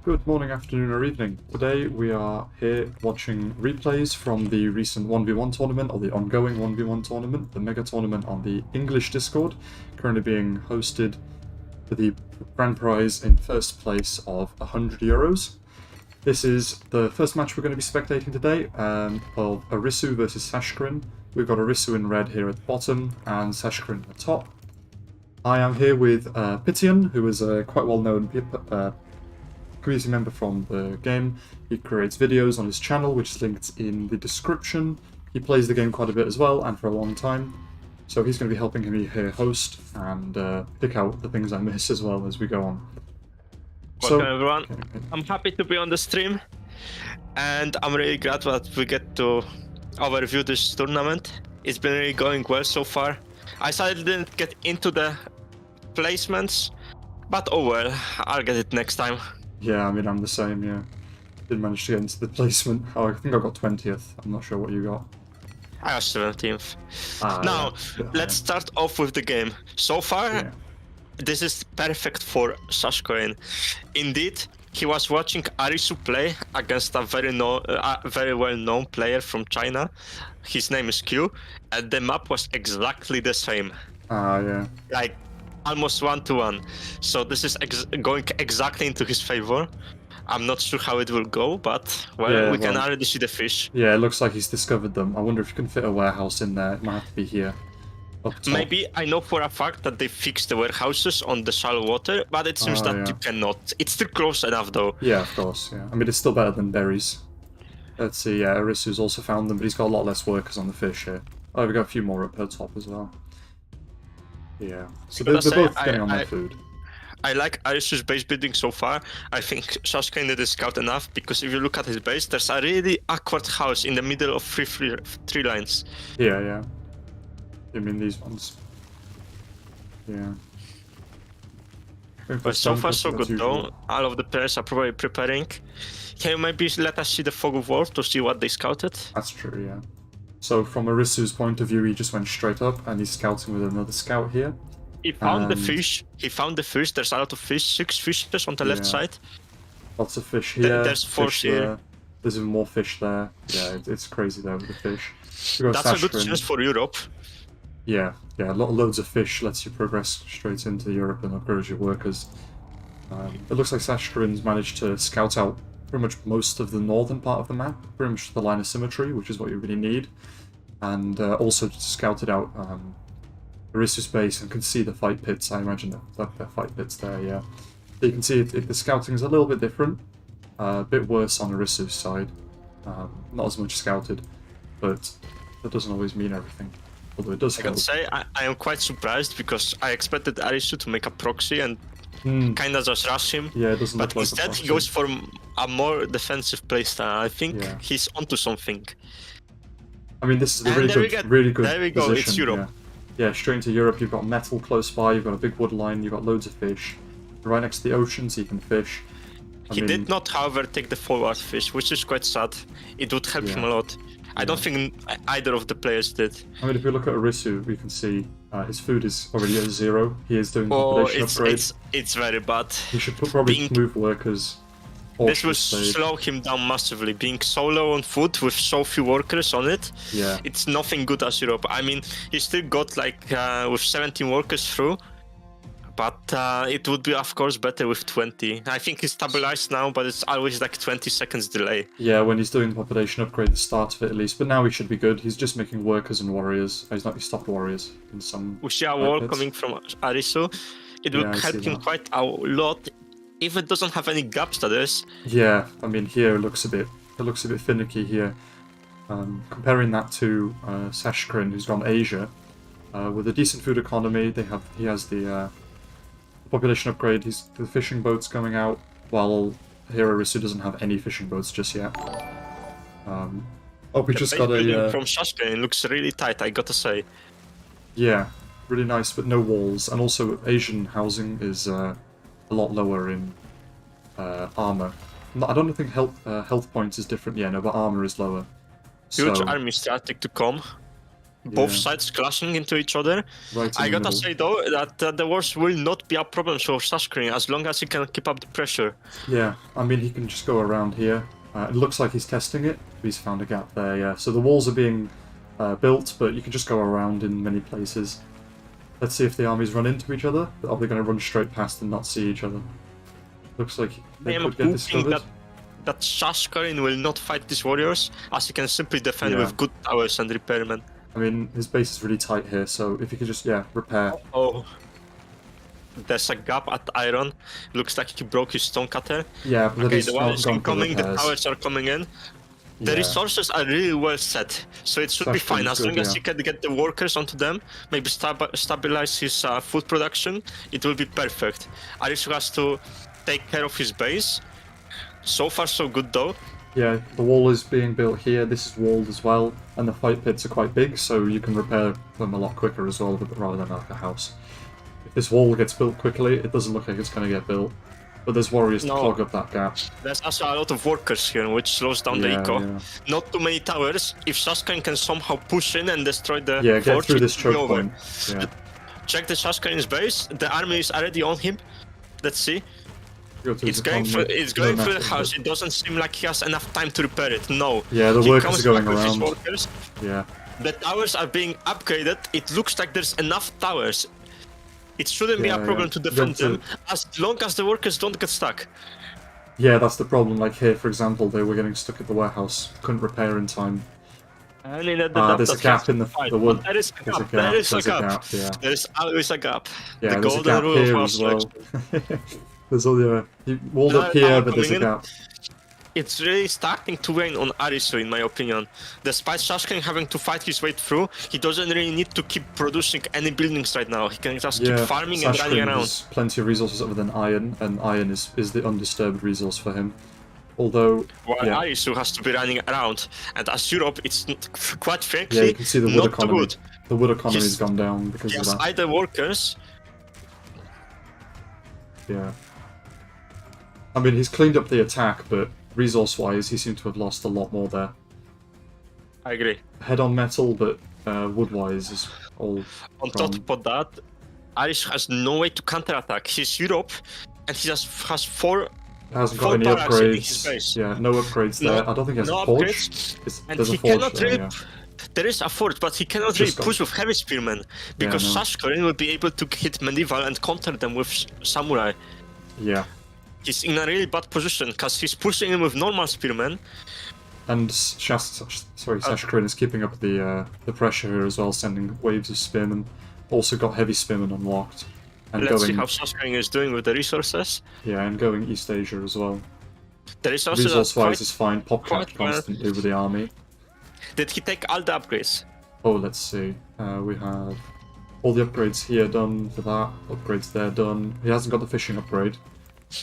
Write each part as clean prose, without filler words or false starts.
Good morning, afternoon, or evening. Today we are here watching replays from the recent 1v1 tournament, or the ongoing 1v1 tournament, the mega tournament on the English Discord, currently being hosted for the grand prize in first place of €100. This is the first match we're going to be spectating today, of Arisu versus Sashin. We've got Arisu in red here at the bottom, and Sashin at the top. I am here with Pitian, who is a quite well-known community member from the game. He creates videos on his channel, which is linked in the description. He plays the game quite a bit as well, and for a long time. So he's going to be helping me here host and pick out the things I miss as well as we go on. Welcome everyone. I'm happy to be on the stream, and I'm really glad that we get to overview this tournament. It's been really going well so far. I sadly didn't get into the placements, but oh well, I'll get it next time. Yeah, I mean, I'm the same, yeah. Didn't manage to get into the placement. Oh, I think I got 20th. I'm not sure what you got. I was 17th. Now, let's start off with the game. So far, this is perfect for Sashin. Indeed, he was watching Arisu play against a very well-known player from China. His name is Q, and the map was exactly the same. Yeah. Like, almost 1-to-1. So this is going exactly into his favor. I'm not sure how it will go, but we can already see the fish. Yeah, it looks like he's discovered them. I wonder if you can fit a warehouse in there. It might have to be here. Maybe. I know for a fact that they fixed the warehouses on the shallow water, but it seems that you cannot. It's still close enough though. Yeah, of course, yeah. I mean, it's still better than berries. Let's see, yeah, Arisu's also found them, but he's got a lot less workers on the fish here. Oh, we've got a few more up her top as well. Yeah, so they're both getting on their food. I like Arisu's base building so far. I think Sashin did scout enough, because if you look at his base, there's a really awkward house in the middle of three lines. Yeah. You mean these ones? Yeah. But so far so good though. All of the players are probably preparing. Can you maybe let us see the fog of war to see what they scouted? That's true, yeah. So from Arisu's point of view, he just went straight up and he's scouting with another scout here. He found the fish. There's a lot of fish. 6 fishes on the left side. Lots of fish here. There's 4 here. There's even more fish there. Yeah, it's crazy there with the fish. That's a good chance for Europe. Yeah, loads of fish lets you progress straight into Europe and upgrade your workers. It looks like Sashin's managed to scout out pretty much most of the northern part of the map, pretty much the line of symmetry, which is what you really need. And also scouted out Arisu's base and can see the fight pits. I imagine that they're fight pits there, yeah. So you can see if the scouting is a little bit different, a bit worse on Arisu's side. Not as much scouted, but that doesn't always mean everything. Although it does help. I can say I am quite surprised, because I expected Arisu to make a proxy and kinda just rush him. Yeah, it doesn't look like instead he goes for a more defensive playstyle. I think he's onto something. I mean, this is a really good There we go, position. it's Europe. Yeah, straight into Europe. You've got metal close by, you've got a big wood line, you've got loads of fish. Right next to the ocean, so you can fish. He did not, however, take the forward fish, which is quite sad. It would help him a lot. I don't think either of the players did. I mean, if we look at Arisu, we can see his food is already at 0. He is doing the population upgrade. It's very bad. He should probably move workers. This will slow him down massively. Being so low on food with so few workers on it, it's nothing good as Europe. I mean, he still got like with 17 workers through, but it would be of course better with 20. I think he's stabilized now, but it's always like 20 seconds delay. Yeah, when he's doing the population upgrade, the start of it at least. But now he should be good. He's just making workers and warriors. He stopped warriors in some. We see a wall coming from Arisu. It will help him quite a lot. If it doesn't have any gaps, that is. Yeah, I mean here it looks a bit finicky here. Comparing that to Sashin, who's gone Asia, with a decent food economy, he has the population upgrade. The fishing boats going out, while here Arisu doesn't have any fishing boats just yet. We just got a from Sashin. It looks really tight, I gotta say. Yeah, really nice, but no walls, and also Asian housing is a lot lower in armor. I don't think health points is different, but armor is lower. Huge army static to come. both sides clashing into each other. Right I in the gotta middle. say though that the wars will not be a problem for Sashin as long as he can keep up the pressure. Yeah, I mean, he can just go around here. It looks like he's testing it. He's found a gap there, yeah. So the walls are being built, but you can just go around in many places. Let's see if the armies run into each other. Are they going to run straight past and not see each other? Looks like they could get discovered. That Sashin will not fight these warriors, as he can simply defend with good towers and repairmen. I mean, his base is really tight here, so if he could just, repair. Oh. There's a gap at iron. Looks like he broke his stonecutter. Yeah, but okay, the wall is incoming, the towers are coming in. The resources are really well set, so it should be fine. As long as he can get the workers onto them, maybe stabilize his food production, it will be perfect. Arisu has to take care of his base. So far, so good though. Yeah, the wall is being built here, this is walled as well, and the fight pits are quite big, so you can repair them a lot quicker as well, rather than like a house. If this wall gets built quickly, it doesn't look like it's going to get built. But there's warriors to clog up that gap. There's also a lot of workers here, which slows down the eco. Not too many towers. If Sashin can somehow push in and destroy the get through this choke point. Yeah. Check the Sashin's base. The army is already on him. Let's see. It's going through the house. It doesn't seem like he has enough time to repair it. No. Yeah, the workers are going around. Yeah. The towers are being upgraded. It looks like there's enough towers. It shouldn't be a problem to defend them, as long as the workers don't get stuck. Yeah, that's the problem. Like here, for example, they were getting stuck at the warehouse, couldn't repair in time. There's a gap in the wood. There is a gap. There is a gap. There is always a gap. Yeah, there's a gap here as well. There's all the you walled up here, but there's a gap. It's really starting to wane on Arisu, in my opinion. Despite Sashin having to fight his way through, he doesn't really need to keep producing any buildings right now. He can just keep farming and running around. Has plenty of resources other than iron, and iron is the undisturbed resource for him. Although, Arisu has to be running around, and as Europe, it's quite frankly you can see the wood economy. Good. The wood economy has gone down because of that. Either workers. Yeah. I mean, he's cleaned up the attack, but resource-wise, he seemed to have lost a lot more there. I agree. Head-on metal, but wood-wise is all on top of that, Arisu has no way to counterattack. He's Europe, and he just has four. Hasn't got any upgrades. Yeah, no upgrades there. I don't think he has a forge. There's a forge there, There is a forge, but he cannot really push with heavy spearmen, because Sashin will be able to hit medieval and counter them with samurai. Yeah. He's in a really bad position, because he's pushing him with normal spearmen. And Sashin is keeping up the pressure here as well, sending waves of spearmen. Also got heavy spearmen unlocked. And Let's see how Sashin is doing with the resources. Yeah, and going East Asia as well. The resource-wise is fine, pop capped constantly with the army. Did he take all the upgrades? Oh, let's see. We have all the upgrades here done for that, upgrades there done. He hasn't got the fishing upgrade.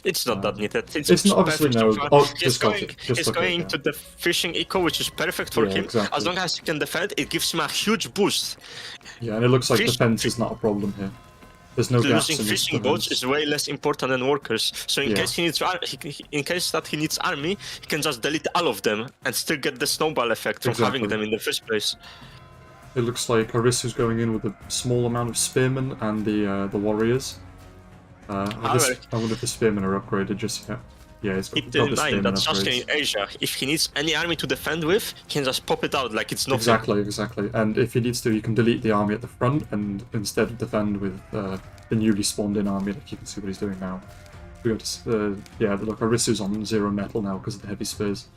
It's not that needed. It's not obviously no. Oh, he's going to the fishing eco, which is perfect for him. Exactly. As long as he can defend, it gives him a huge boost. Yeah, and it looks like defense is not a problem here. There's no gaps in fishing boats is way less important than workers. So in case he needs, in case that he needs army, he can just delete all of them and still get the snowball effect from having them in the first place. It looks like Arisu's going in with a small amount of spearmen and the warriors. I wonder if the spearmen are upgraded just yet. Yeah, it's got the spearmen that's just in Asia. If he needs any army to defend with, he can just pop it out like it's nothing. Exactly. And if he needs to, he can delete the army at the front and instead defend with the newly spawned in army. Like you can see what he's doing now. We got look, Arisu's on 0 metal now because of the heavy spears.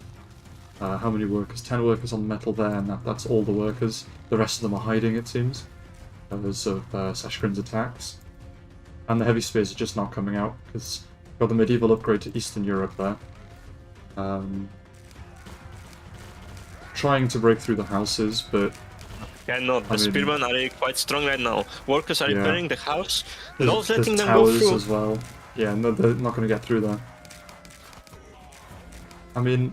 How many workers? 10 workers on metal there, and that's all the workers. The rest of them are hiding, it seems, because of Sashin's attacks. And the heavy spears are just not coming out because got the medieval upgrade to Eastern Europe there. Trying to break through the houses, but cannot. The spearmen are really quite strong right now. Workers are repairing the house, not letting them go through. Towers as well. Yeah, no, they're not going to get through there. I mean,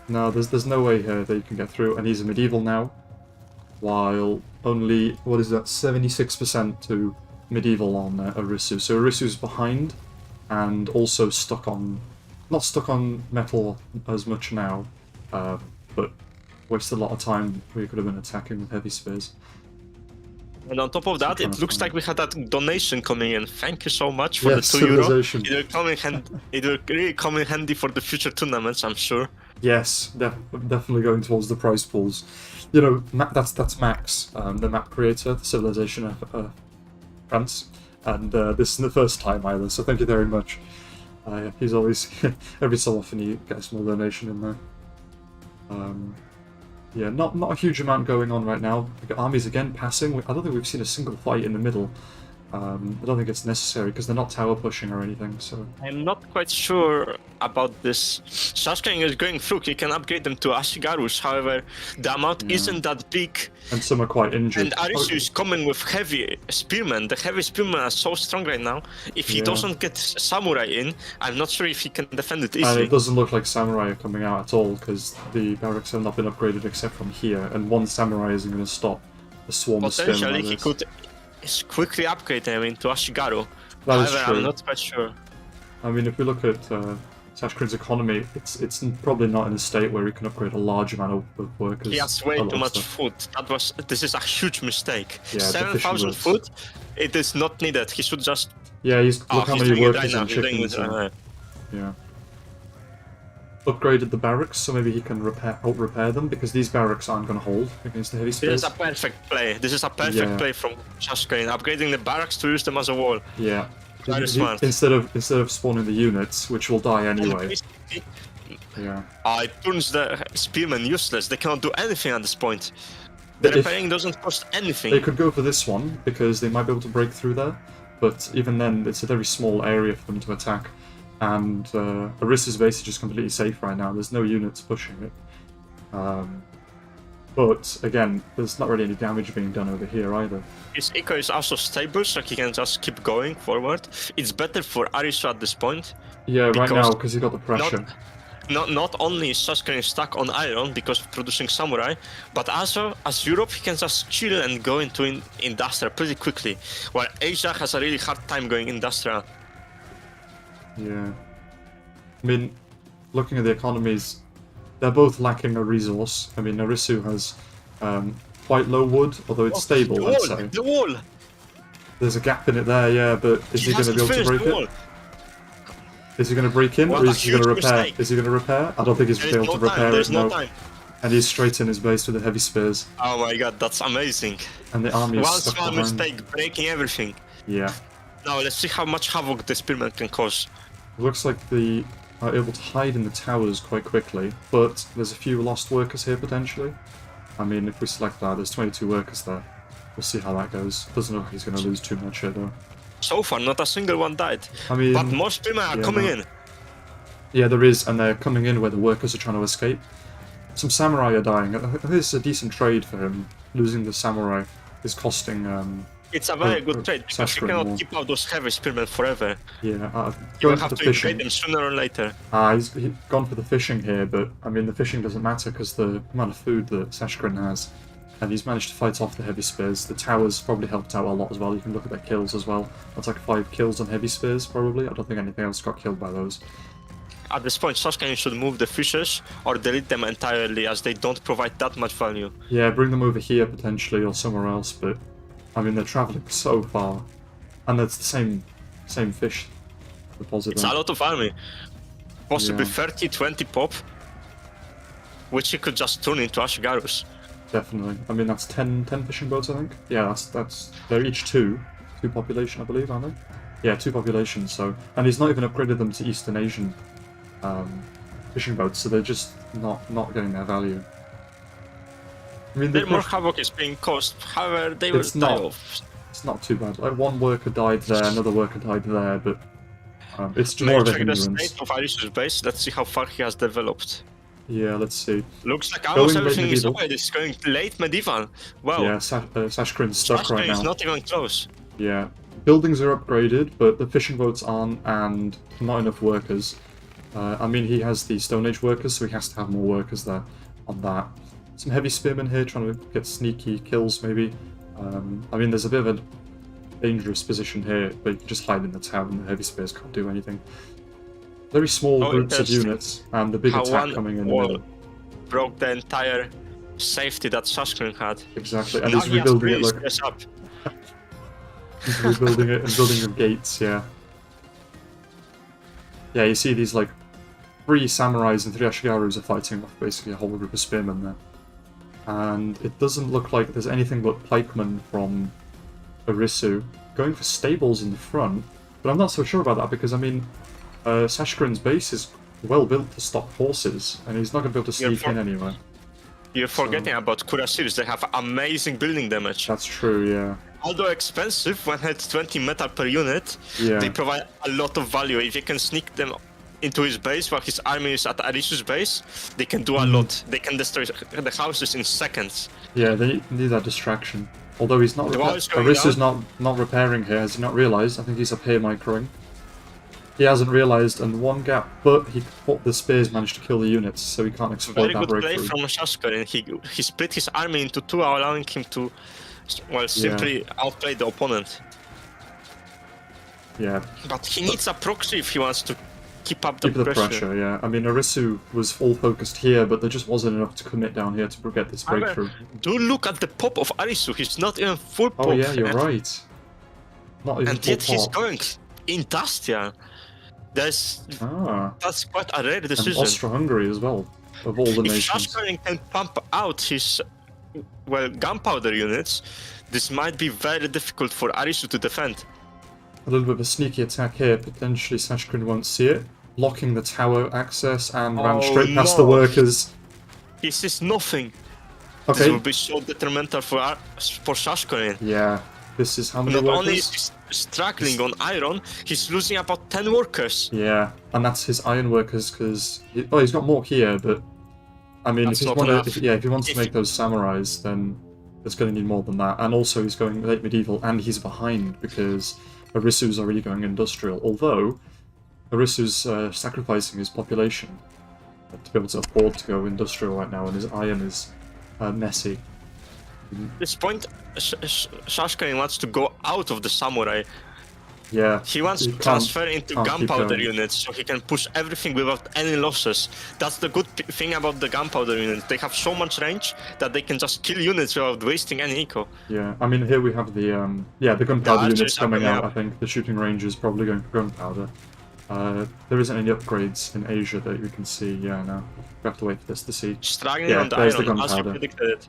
no, there's no way here that you can get through, and he's a medieval now, while only, what is that, 76% to medieval on Arisu. So Arisu's behind, and also not stuck on metal as much now, but wasted a lot of time. We could have been attacking with heavy spears. And on top of that, it looks like we had that donation coming in. Thank you so much for yes, the €2. It will really come in handy for the future tournaments, I'm sure. Yes, definitely going towards the prize pools. You know, that's Max, the map creator, the Civilization of France, and this isn't the first time either. So thank you very much. He's always every so often he gets a small donation in there. Yeah, not a huge amount going on right now. We've got armies again passing. I don't think we've seen a single fight in the middle. I don't think it's necessary because they're not tower pushing or anything. So I'm not quite sure about this. Sashin is going through. He can upgrade them to Ashigarus. However, the amount isn't that big. And some are quite injured. And Arisu is coming with heavy spearmen. The heavy spearmen are so strong right now. If he doesn't get samurai in, I'm not sure if he can defend it easily. And it doesn't look like samurai are coming out at all because the barracks have not been upgraded except from here, and one samurai isn't going to stop a swarm of spearmen. Potentially, like he could quickly upgrade them into Ashigaru. That is However, true. I'm not quite sure. I mean, if we look at Sashkrin's economy, it's probably not in a state where he can upgrade a large amount of workers. He has way too much food. This is a huge mistake. Yeah, 7,000 food, it is not needed. He should just. Yeah, look how many workers and chickens. Yeah. Upgraded the barracks, so maybe he can repair them, because these barracks aren't going to hold against the heavy spears. This is a perfect play. This is a perfect play from Sashin, upgrading the barracks to use them as a wall. Yeah. Very smart. Instead of spawning the units, which will die anyway. Yeah. It turns the spearmen useless. They cannot do anything at this point. The repairing doesn't cost anything. They could go for this one, because they might be able to break through there, but even then, it's a very small area for them to attack. And Arisu's base is just completely safe right now. There's no units pushing it. But again, there's not really any damage being done over here either. His eco is also stable, so he can just keep going forward. It's better for Arisu at this point. Yeah, right now, because he got the pressure. Not only is Sashin stuck on iron because of producing samurai, but also, as Europe, he can just chill and go into industrial pretty quickly, while Asia has a really hard time going industrial. Yeah. I mean, looking at the economies, they're both lacking a resource. I mean, Arisu has quite low wood, although it's stable, let's say. The wall! There's a gap in it there, yeah, but is he going to be able to break it? Is he going to break in, or is he going to repair? Mistake. Is he going to repair? I don't think he's going to be able to repair it, no. And he's straight in his base with the heavy spears. Oh my god, that's amazing. And the army is one stuck small behind. mistake, breaking everything. Yeah. Now let's see how much havoc the spearmen can cause. It looks like they are able to hide in the towers quite quickly, but there's a few lost workers here potentially. I mean, if we select that, there's 22 workers there. We'll see how that goes. Doesn't look like he's going to lose too much here though. So far, not a single one died. I mean, but more spearmen are coming in. Yeah, there is, and they're coming in where the workers are trying to escape. Some samurai are dying. This is a decent trade for him. Losing the samurai is costing... It's a very good trade, because you cannot keep out those heavy spearmen forever. Yeah, you will have to invade them sooner or later. He's gone for the fishing here, but I mean the fishing doesn't matter because the amount of food that Sashkrin has. And he's managed to fight off the heavy spears. The towers probably helped out a lot as well. You can look at their kills as well. That's like 5 kills on heavy spears probably. I don't think anything else got killed by those. At this point, Sashin should move the fishers or delete them entirely, as they don't provide that much value. Yeah, bring them over here potentially or somewhere else, but I mean they're travelling so far, and it's the same fish deposit. It's a lot of army, possibly 30-20 pop, which he could just turn into Ashigarus. Definitely. I mean that's 10 fishing boats, I think. Yeah, that's they're each two population, I believe, aren't they? Yeah, 2 populations. So, and he's not even upgraded them to Eastern Asian fishing boats, so they're just not getting their value. I mean, more havoc is being caused, however, they will die off. It's not too bad. Like, one worker died there, another worker died there, but it's more of a hindrance. The state of Arisu's base, let's see how far he has developed. Yeah, let's see. Looks like almost everything is away. It's going late medieval. Wow. Yeah, Sashkrin's stuck right now. Is not even close. Yeah. Buildings are upgraded, but the fishing boats aren't, and not enough workers. I mean, he has the Stone Age workers, so he has to have more workers there on that. Some heavy spearmen here trying to get sneaky kills, maybe. I mean, there's a bit of a dangerous position here, but you can just hide in the tower and the heavy spears can't do anything. Very small groups of units, and the big attack coming in the middle. Broke the entire safety that Sashin had. Exactly, and Now he's he has rebuilding really it like... stressed up. He's rebuilding it and building the gates, yeah. Yeah, you see these, like, 3 samurais and 3 Ashigarus are fighting off basically a whole group of spearmen there. And it doesn't look like there's anything but pikemen from Arisu going for stables in the front, but I'm not so sure about that because, I mean, Sashkarin's base is well built to stop horses, and he's not going to be able to sneak in anywhere. You're forgetting about Kurasiris, they have amazing building damage. That's true, yeah. Although expensive, 120 metal per unit, they provide a lot of value. If you can sneak them into his base while his army is at Arisu's base, they can do a lot. They can destroy the houses in seconds. Yeah, they need that distraction. Although he's not... Arisu's not repairing here, has he not realised? I think he's up here microing. He hasn't realised, and one gap, but the spears managed to kill the units, so he can't exploit that breakthrough. Very good play from Sashin. He split his army into 2, allowing him to, well, simply outplay the opponent. Yeah. But he needs a proxy if he wants to keep up the pressure. Yeah. I mean, Arisu was full focused here, but there just wasn't enough to commit down here to get this breakthrough. Do look at the pop of Arisu. He's not even full pop. Oh yeah, you're right. Not even and yet he's going industrial. That's quite a rare decision. And Austro-Hungary as well, of all the nations. If Sashin can pump out his, well, gunpowder units, this might be very difficult for Arisu to defend. A little bit of a sneaky attack here, potentially Sashkarin won't see it. Blocking the tower access and ran straight past the workers. He sees nothing. Okay. This will be so detrimental for Sashkarin. Yeah, this is how many workers? Not only is he struggling on iron, he's losing about 10 workers. Yeah, and that's his iron workers because... he's got more here, but... I mean, if he wants to make those samurais, then it's going to need more than that. And also he's going late medieval, and he's behind because Arisu's already going industrial. Although, Arisu's sacrificing his population to be able to afford to go industrial right now, and his iron is messy. At this point, Sashin wants to go out of the samurai. Yeah. He wants to transfer into gunpowder units so he can push everything without any losses. That's the good thing about the gunpowder units. They have so much range that they can just kill units without wasting any eco. Yeah, I mean here we have the the gunpowder units coming out. I think the shooting range is probably going for gunpowder. There isn't any upgrades in Asia that we can see. Yeah, no. We have to wait for this to see. Struggling on the iron, as you predicted it.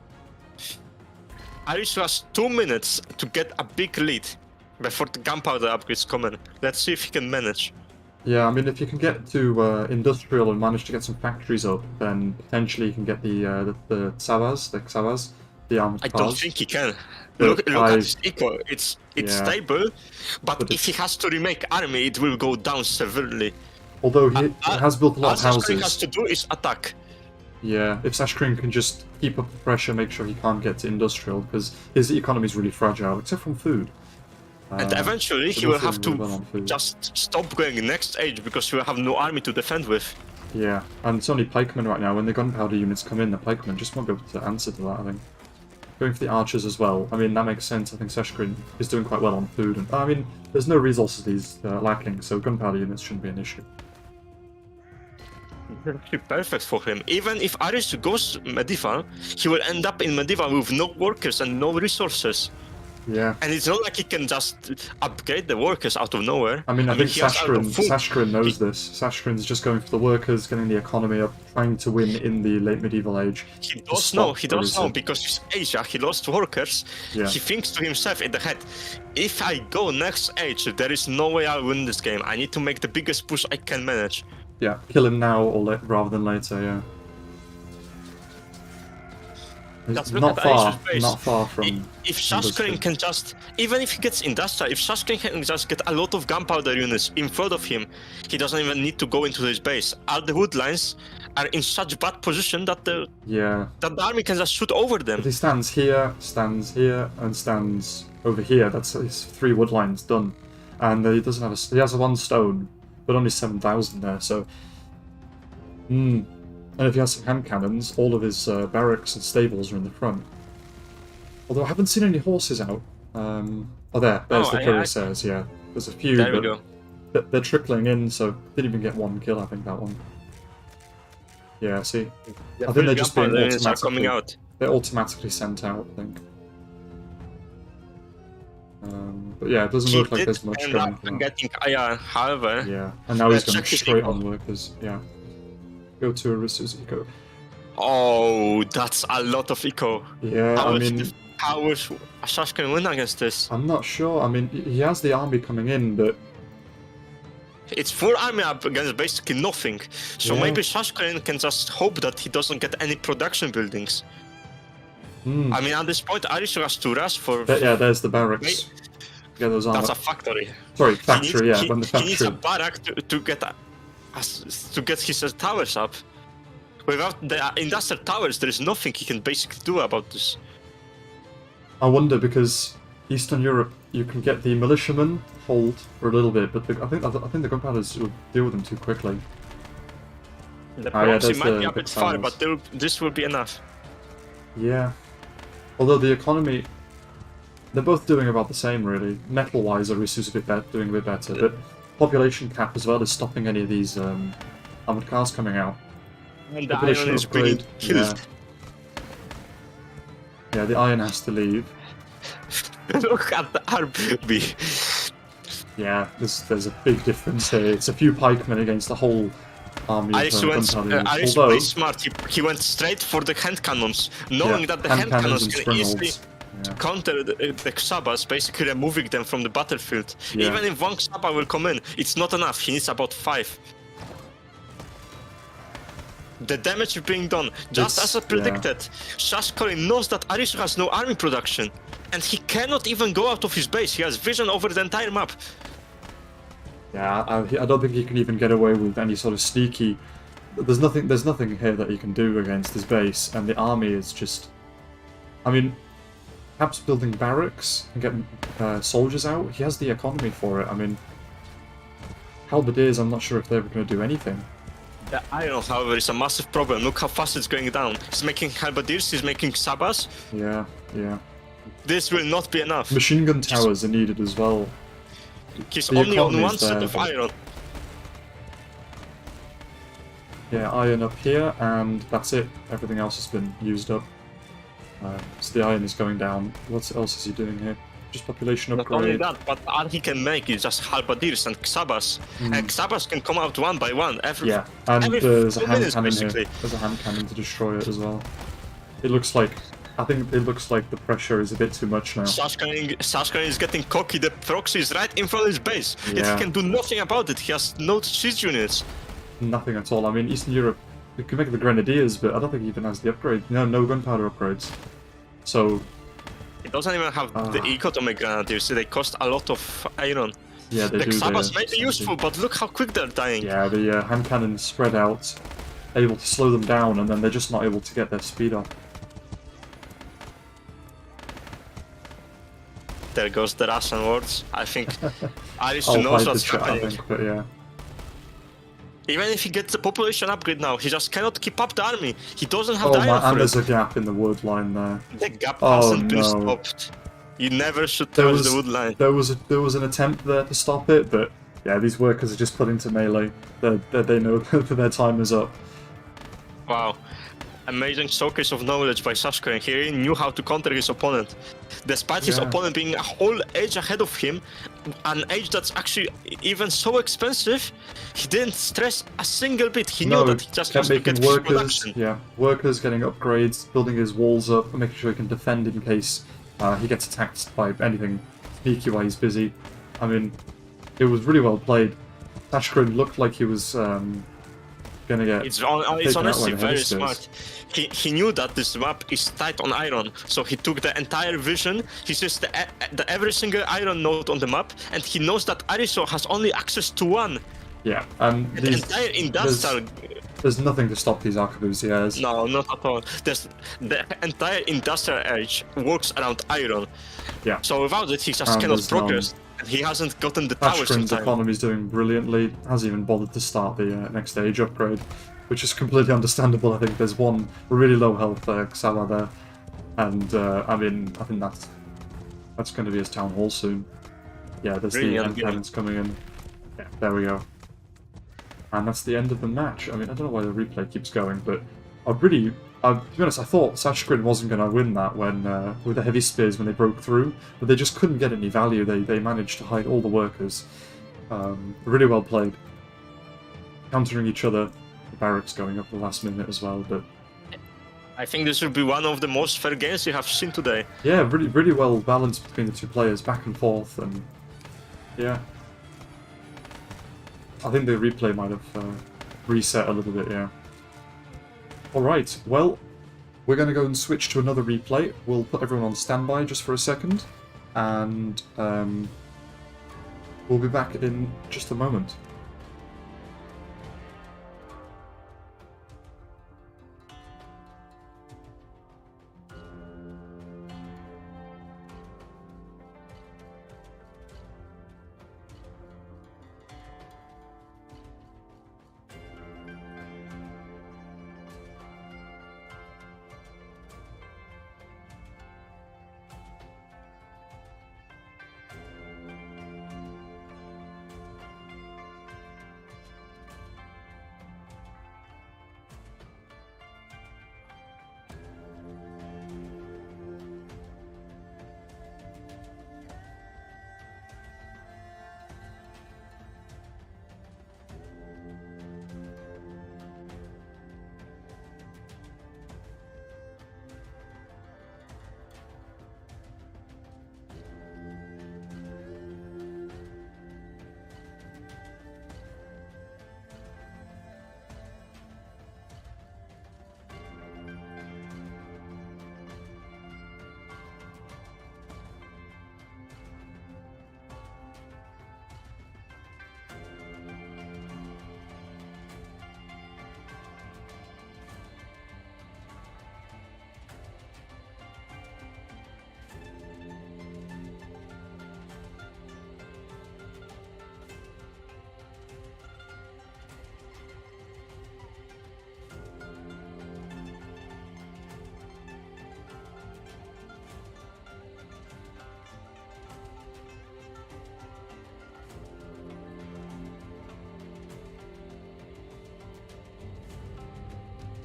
Arisu has 2 minutes to get a big lead before the gunpowder upgrades come in. Let's see if he can manage. Yeah, I mean, if you can get to industrial and manage to get some factories up, then potentially you can get the Xavas, the armored cars. I don't think he can. Look at his eco. It's stable, but if he has to remake army, it will go down severely. Although he has built a lot of houses. All he has to do is attack. Yeah, if Sashkarin can just keep up the pressure, make sure he can't get to industrial, because his economy is really fragile, except from food. And eventually he will have to just stop going next age, because he will have no army to defend with. Yeah, and it's only pikemen right now. When the gunpowder units come in, the pikemen just won't be able to answer to that, I think. Going for the archers as well. I mean, that makes sense. I think Sashkarin is doing quite well on food. And I mean, there's no resources he's lacking, so gunpowder units shouldn't be an issue. Perfect for him. Even if Arisu goes medieval, he will end up in medieval with no workers and no resources. Yeah. And it's not like he can just upgrade the workers out of nowhere. I mean, I think Sashkarin knows this. Sashkarin's just going for the workers, getting the economy up, trying to win in the late medieval age. He does know, because he's Asia, he lost workers. Yeah. He thinks to himself in the head, if I go next age, there is no way I'll win this game. I need to make the biggest push I can manage. Yeah, kill him now or rather than later, yeah. Not far from... If Sashkarin can just... Even if he gets industrial, if Sashkarin can just get a lot of gunpowder units in front of him, he doesn't even need to go into his base. All the wood lines are in such bad position that the army can just shoot over them. But he stands here, and stands over here. That's his 3 wood lines done. And he doesn't have he has 1 stone, but only 7,000 there, so... And if he has some hand cannons, all of his barracks and stables are in the front. Although I haven't seen any horses out. There's the cuirassiers, yeah. There's a few, but they're trickling in, so didn't even get 1 kill, I think, that one. Yeah, see? I think they're just being automatically... coming out. they're automatically sent out, I think. But yeah, it doesn't look like there's much going for that. Getting IR, however. Yeah, and now he's going straight on workers. Yeah. Go to Arisu's eco. Oh, that's a lot of eco. Yeah, how will Sashin win against this? I'm not sure. I mean, he has the army coming in, but it's full army up against basically nothing. So maybe Sashin can just hope that he doesn't get any production buildings. I mean, at this point, Arisu has to rush for. Yeah, there's the barracks. Get those armor. That's a factory. Sorry, factory. When the factory. He needs a barrack to get his towers up. Without the industrial towers, there is nothing he can basically do about this. I wonder, because Eastern Europe, you can get the militiamen hold for a little bit, but I think the gunpowders will deal with them too quickly. The proxy might be a bit far, but this will be enough. Yeah. Although the economy, they're both doing about the same, really. Metal-wise, Arisu's doing a bit better, but population cap as well is stopping any of these armored cars coming out. And the iron is being killed. Yeah, the iron has to leave. Look at the army. Yeah, there's a big difference here. It's a few pikemen against the whole army of Arisu played smart. He went straight for the hand cannons, knowing that the hand cannons can easily counter the Xabas, basically removing them from the battlefield. Even if one Xaba will come in, it's not enough. He needs about 5. The damage is being done, just as I predicted. Sashin knows that Arisu has no army production, and he cannot even go out of his base. He has vision over the entire map. Yeah, I don't think he can even get away with any sort of sneaky. There's nothing here that he can do against his base, and the army is just. I mean, perhaps building barracks and getting soldiers out. He has the economy for it. I mean, halberdiers, I'm not sure if they're going to do anything. The iron, however, is a massive problem. Look how fast it's going down. He's making halberdiers, he's making sabas. Yeah. This will not be enough. Machine gun towers are needed as well. He's only on one set of iron. Yeah, iron up here, and that's it. Everything else has been used up. So the iron is going down. What else is he doing here? Just population upgrade. Not only that, but all he can make is just halberdiers and xabas. And xabas can come out one by one. And there's a hand cannon here. There's a hand cannon to destroy it as well. It looks like... I think it looks like the pressure is a bit too much now. Sashin is getting cocky. The proxy is right in front of his base. Yet he can do nothing about it. He has no siege units. Nothing at all. I mean, Eastern Europe, you can make the grenadiers, but I don't think he even has the upgrade. No gunpowder upgrades. So... It doesn't even have the eco to make grenadiers. They cost a lot of iron. Yeah, they do. The xabas may be useful, but look how quick they're dying. Yeah, the hand cannons spread out, able to slow them down, and then they're just not able to get their speed up. There goes the Russian words. I think Arisu knows what's happening. But yeah. Even if he gets the population upgrade now, he just cannot keep up the army. He doesn't have the iron for and there's a gap in the wood line there. The gap hasn't been stopped. You never should touch the wood line. There was an attempt there to stop it, but yeah, these workers are just put into melee. They know that their time is up. Wow. Amazing showcase of knowledge by Sashin. He knew how to counter his opponent. Despite his opponent being a whole age ahead of him, an age that's actually even so expensive, he didn't stress a single bit. He knew that he just kept has to get workers, production. Yeah, workers getting upgrades, building his walls up, making sure he can defend in case he gets attacked by anything sneaky while he's busy. I mean, it was really well played. Sashin looked like he was gonna get. It's honestly very smart. He knew that this map is tight on iron, so he took the entire vision. He sees every single iron node on the map, and he knows that Arisu has only access to one. Yeah, and the entire industrial. There's nothing to stop these arquebusiers. No, not at all. The entire industrial age works around iron. Yeah. So without it, he just cannot progress. He hasn't gotten the towers in time. Economy is doing brilliantly. Hasn't even bothered to start the next stage upgrade, which is completely understandable. I think there's one really low health Xala there, and I mean, I think that's going to be his town hall soon. Yeah, there's the end cannons coming in. Yeah, there we go. And that's the end of the match. I mean, I don't know why the replay keeps going, but to be honest, I thought Sashin wasn't going to win that when with the heavy spears when they broke through, but they just couldn't get any value. They managed to hide all the workers. Really well played. Countering each other, the barracks going up the last minute as well, but... I think this will be one of the most fair games you have seen today. Yeah, really well balanced between the two players, back and forth, and yeah. I think the replay might have reset a little bit, yeah. Alright, well, we're going to go and switch to another replay. We'll put everyone on standby just for a second, and we'll be back in just a moment.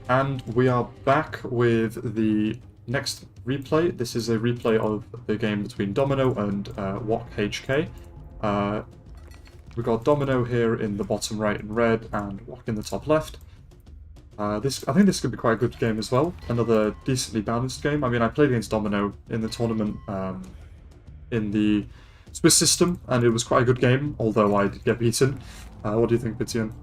And we are back with the next replay. This is a replay of the game between Domino and Wok HK. We've got Domino here in the bottom right in red and Wok in the top left. I think this could be quite a good game as well. Another decently balanced game. I mean, I played against Domino in the tournament in the Swiss system, and it was quite a good game, although I did get beaten. What do you think, Bitian?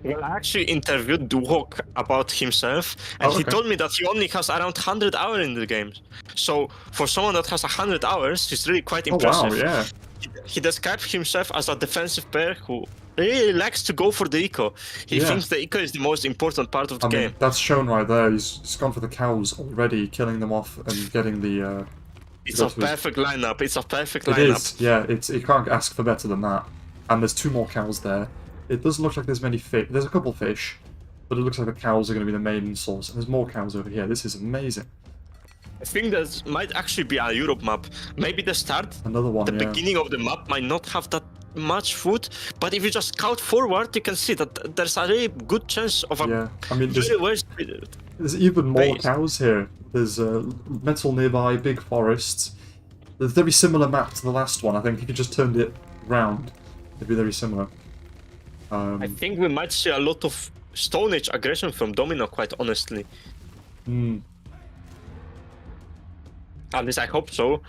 Well, I actually interviewed Duhok about himself, and he told me that he only has around 100 hours in the game. So, for someone that has 100 hours, he's really quite impressive. Oh, wow, yeah. He described himself as a defensive player who really likes to go for the eco. He thinks the eco is the most important part of the game. That's shown right there. He's gone for the cows already, killing them off and getting the... It's a perfect lineup. It's a perfect lineup. It is, yeah. You can't ask for better than that. And there's 2 more cows there. It doesn't look like there's many fish. There's a couple fish, but it looks like the cows are going to be the main source. And there's more cows over here. This is amazing. I think that might actually be a Europe map. Maybe the start, the beginning of the map might not have that much food, but if you just scout forward, you can see that there's a really good chance of a there's even more cows here. There's metal nearby, big forests. There's a very similar map to the last one. I think if you just turned it round, it'd be very similar. I think we might see a lot of Stone Age aggression from Domino, quite honestly. At least I hope so.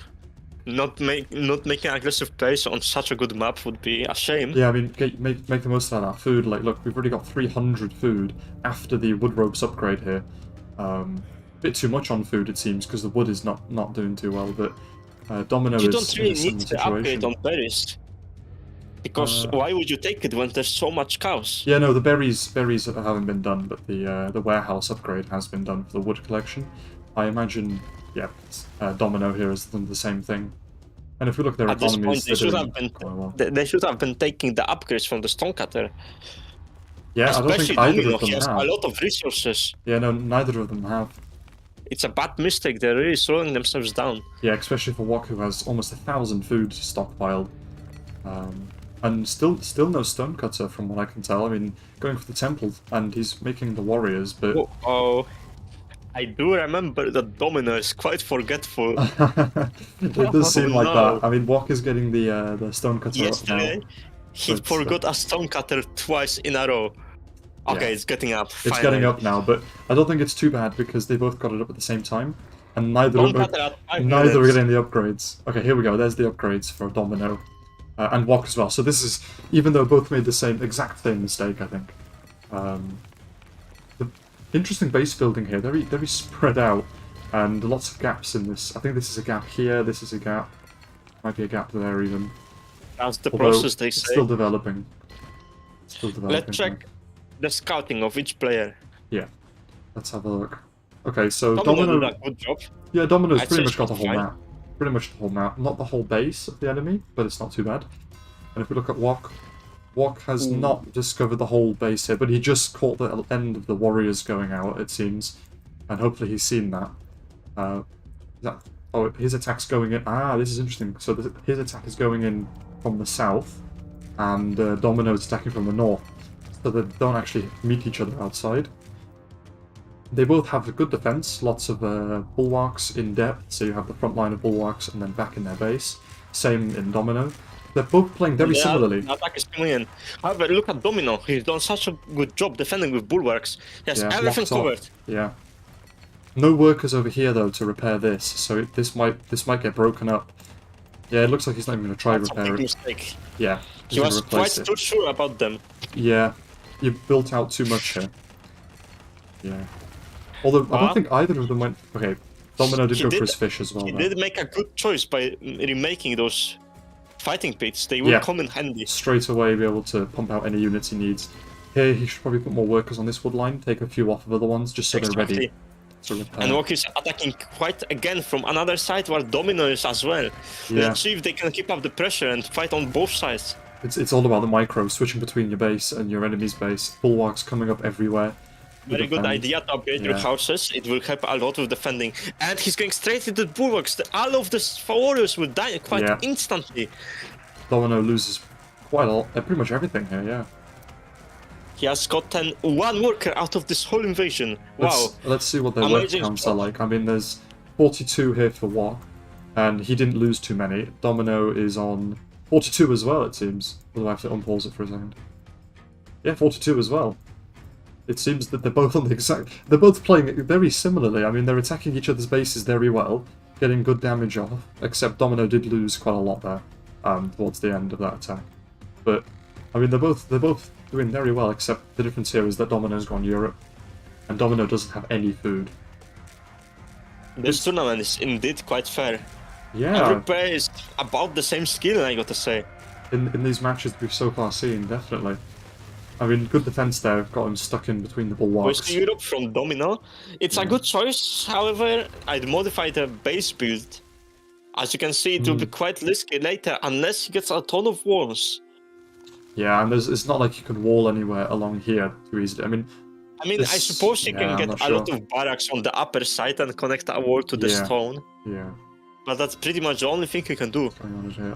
Not making aggressive plays on such a good map would be a shame. Yeah, I mean, make the most out of that food. Like, look, we've already got 300 food after the wood ropes upgrade here. Bit too much on food, it seems, because the wood is not doing too well. But Domino is in a similar situation. You don't really need to upgrade on berries. Because why would you take it when there's so much cows? Yeah, no, the berries haven't been done, but the warehouse upgrade has been done for the wood collection. I imagine, yeah, Domino here has done the same thing. And if we look at their economies, they should have been taking the upgrades from the stonecutter. Yeah, especially I don't think either of them has have. A lot of resources. Yeah, no, neither of them have. It's a bad mistake. They're really slowing themselves down. Yeah, especially for Wok, who has almost 1,000 food stockpiled. And still no stonecutter from what I can tell. I mean, going for the temple, and he's making the warriors, but... Oh, I do remember that Domino is quite forgetful. It does seem like no. that. I mean, Walker's getting the stonecutter up now. Yesterday, he forgot a stonecutter twice in a row. Okay, Yeah. it's getting up. It's getting up now, but I don't think it's too bad because they both got it up at the same time, and neither are getting the upgrades. Okay, here we go. There's the upgrades for Domino and Walk as well. So this is, even though both made the exact same mistake, I think. The interesting base building here, very spread out, and lots of gaps in this. I think this is a gap here. This is a gap. Might be a gap there even. That's the process they say. It's still developing. Let's check the scouting of each player. Yeah, let's have a look. Okay, so Domino did a good job. Yeah, Domino's pretty much got the whole map. Pretty much the whole map. Not the whole base of the enemy, but it's not too bad. And if we look at Wok has not discovered the whole base here, but he just caught the end of the warriors going out, it seems. And hopefully he's seen that. Oh, his attack's going in. Ah, this is interesting. So his attack is going in from the south, and Domino's attacking from the north. So they don't actually meet each other outside. They both have a good defense, lots of bulwarks in depth, so you have the front line of bulwarks and then back in their base. Same in Domino. They're both playing very similarly. The attack is coming in. However, look at Domino. He's done such a good job defending with bulwarks. He has everything covered. Yeah. No workers over here though to repair this, so this might get broken up. Yeah, it looks like he's not even going to try repair it. That's a big mistake. Yeah. He was quite too sure about them. Yeah. You built out too much here. Yeah. Although, I don't think either of them went... Okay, Domino did go for his fish as well. He did make a good choice by remaking those fighting pits. They will come in handy. Straight away be able to pump out any units he needs. Here, he should probably put more workers on this wood line, take a few off of other ones, just so they're ready to repair. And Wok is attacking quite again from another side where Domino is as well. Yeah. Let's see if they can keep up the pressure and fight on both sides. It's all about the micro, switching between your base and your enemy's base. Bulwarks coming up everywhere. Very good idea to upgrade your houses. It will help a lot with defending. And he's going straight into the bulwarks. All of the warriors will die quite instantly. Domino loses quite a lot, pretty much everything here, yeah. He has gotten one worker out of this whole invasion. Wow. Let's see what their work counts are like. I mean, there's 42 here for Wok, and he didn't lose too many. Domino is on 42 as well, it seems. Although I have to unpause it for a second. Yeah, 42 as well. It seems that they're both on the exact... They're both playing it very similarly. I mean, they're attacking each other's bases very well, getting good damage off, except Domino did lose quite a lot there towards the end of that attack. But, I mean, they're both doing very well, except the difference here is that Domino's gone Europe, and Domino doesn't have any food. This tournament is indeed quite fair. Yeah. Every player is about the same skill, I gotta say. In these matches we've so far seen, definitely. I mean, good defense there, got him stuck in between the bulwarks. West Europe from Domino. It's a good choice, however, I'd modify the base build. As you can see, it will be quite risky later, unless he gets a ton of walls. Yeah, and it's not like you can wall anywhere along here too easily. I mean, I suppose you can get a lot of barracks on the upper side and connect a wall to the stone. Yeah. But that's pretty much the only thing you can do.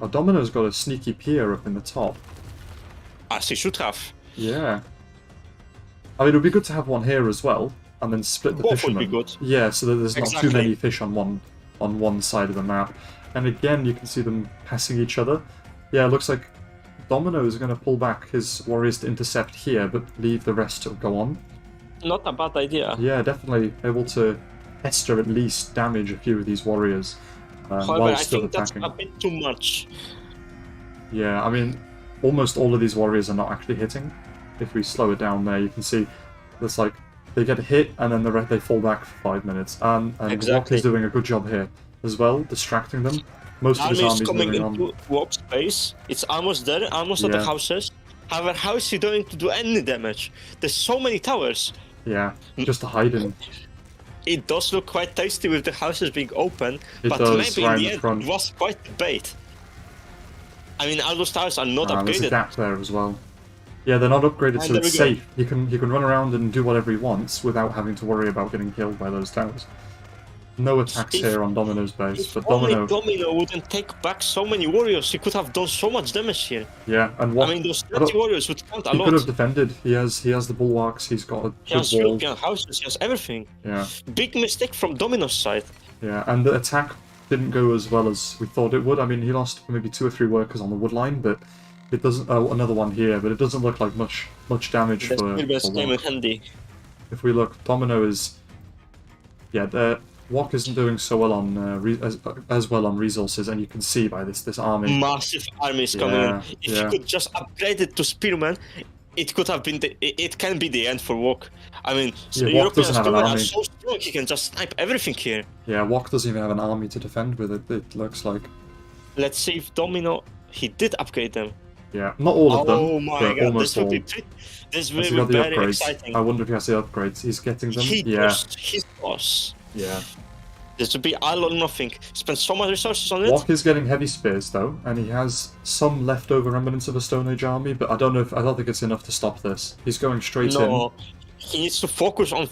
Oh, Domino's got a sneaky pier up in the top. As he should have. Yeah. I mean, it would be good to have one here as well, and then split the fishermen. Both would be good. Yeah, so that there's not too many fish on one side of the map. And again, you can see them passing each other. Yeah, it looks like Domino is going to pull back his warriors to intercept here, but leave the rest to go on. Not a bad idea. Yeah, definitely able to pester at least damage a few of these warriors. However, while I still think attacking. that's a bit too much. Yeah, I mean, almost all of these warriors are not actually hitting. If we slow it down there, you can see it's like they get a hit and then they fall back for 5 minutes. And Wok is doing a good job here as well, distracting them. Most of his army is coming moving into Wok's base. It's almost there, almost at the houses. However, how is he going to do any damage? There's so many towers. Yeah, just to hide him. It does look quite tasty with the houses being open, but maybe in the end it was quite the bait. I mean, all those towers are not upgraded. There's a gap there as well. Yeah, they're not upgraded, so it's safe. He can run around and do whatever he wants without having to worry about getting killed by those towers. No attacks here on Domino's base, If but only Domino wouldn't take back so many warriors, he could have done so much damage here. Yeah, and what? I mean, those 30 warriors would count a lot. He could have defended. He has the bulwarks. He's got a He has good wall. European houses. He has everything. Yeah. Big mistake from Domino's side. Yeah, and the attack didn't go as well as we thought it would. I mean, he lost maybe 2 or 3 workers on the wood line, but it doesn't. Another one here, but it doesn't look like much damage for came in handy. If we look, Domino is. Yeah, Wok isn't doing so well on as well on resources, and you can see by this army. Massive armies coming in. If you could just upgrade it to Spearman, it could have been it can be the end for Wok. I mean, European Spearmen are so strong, he can just snipe everything here. Yeah, Wok doesn't even have an army to defend with it, it looks like. Let's see if Domino, he did upgrade them. Yeah, not all of them. Oh my god, this will be very exciting. I wonder if he has the upgrades. He's getting them. He lost his boss. Yeah. This would be all or nothing. Spend so much resources on it. Wok is getting heavy spears though, and he has some leftover remnants of a Stone Age army, but I don't think it's enough to stop this. He's going straight in. No, he needs to focus on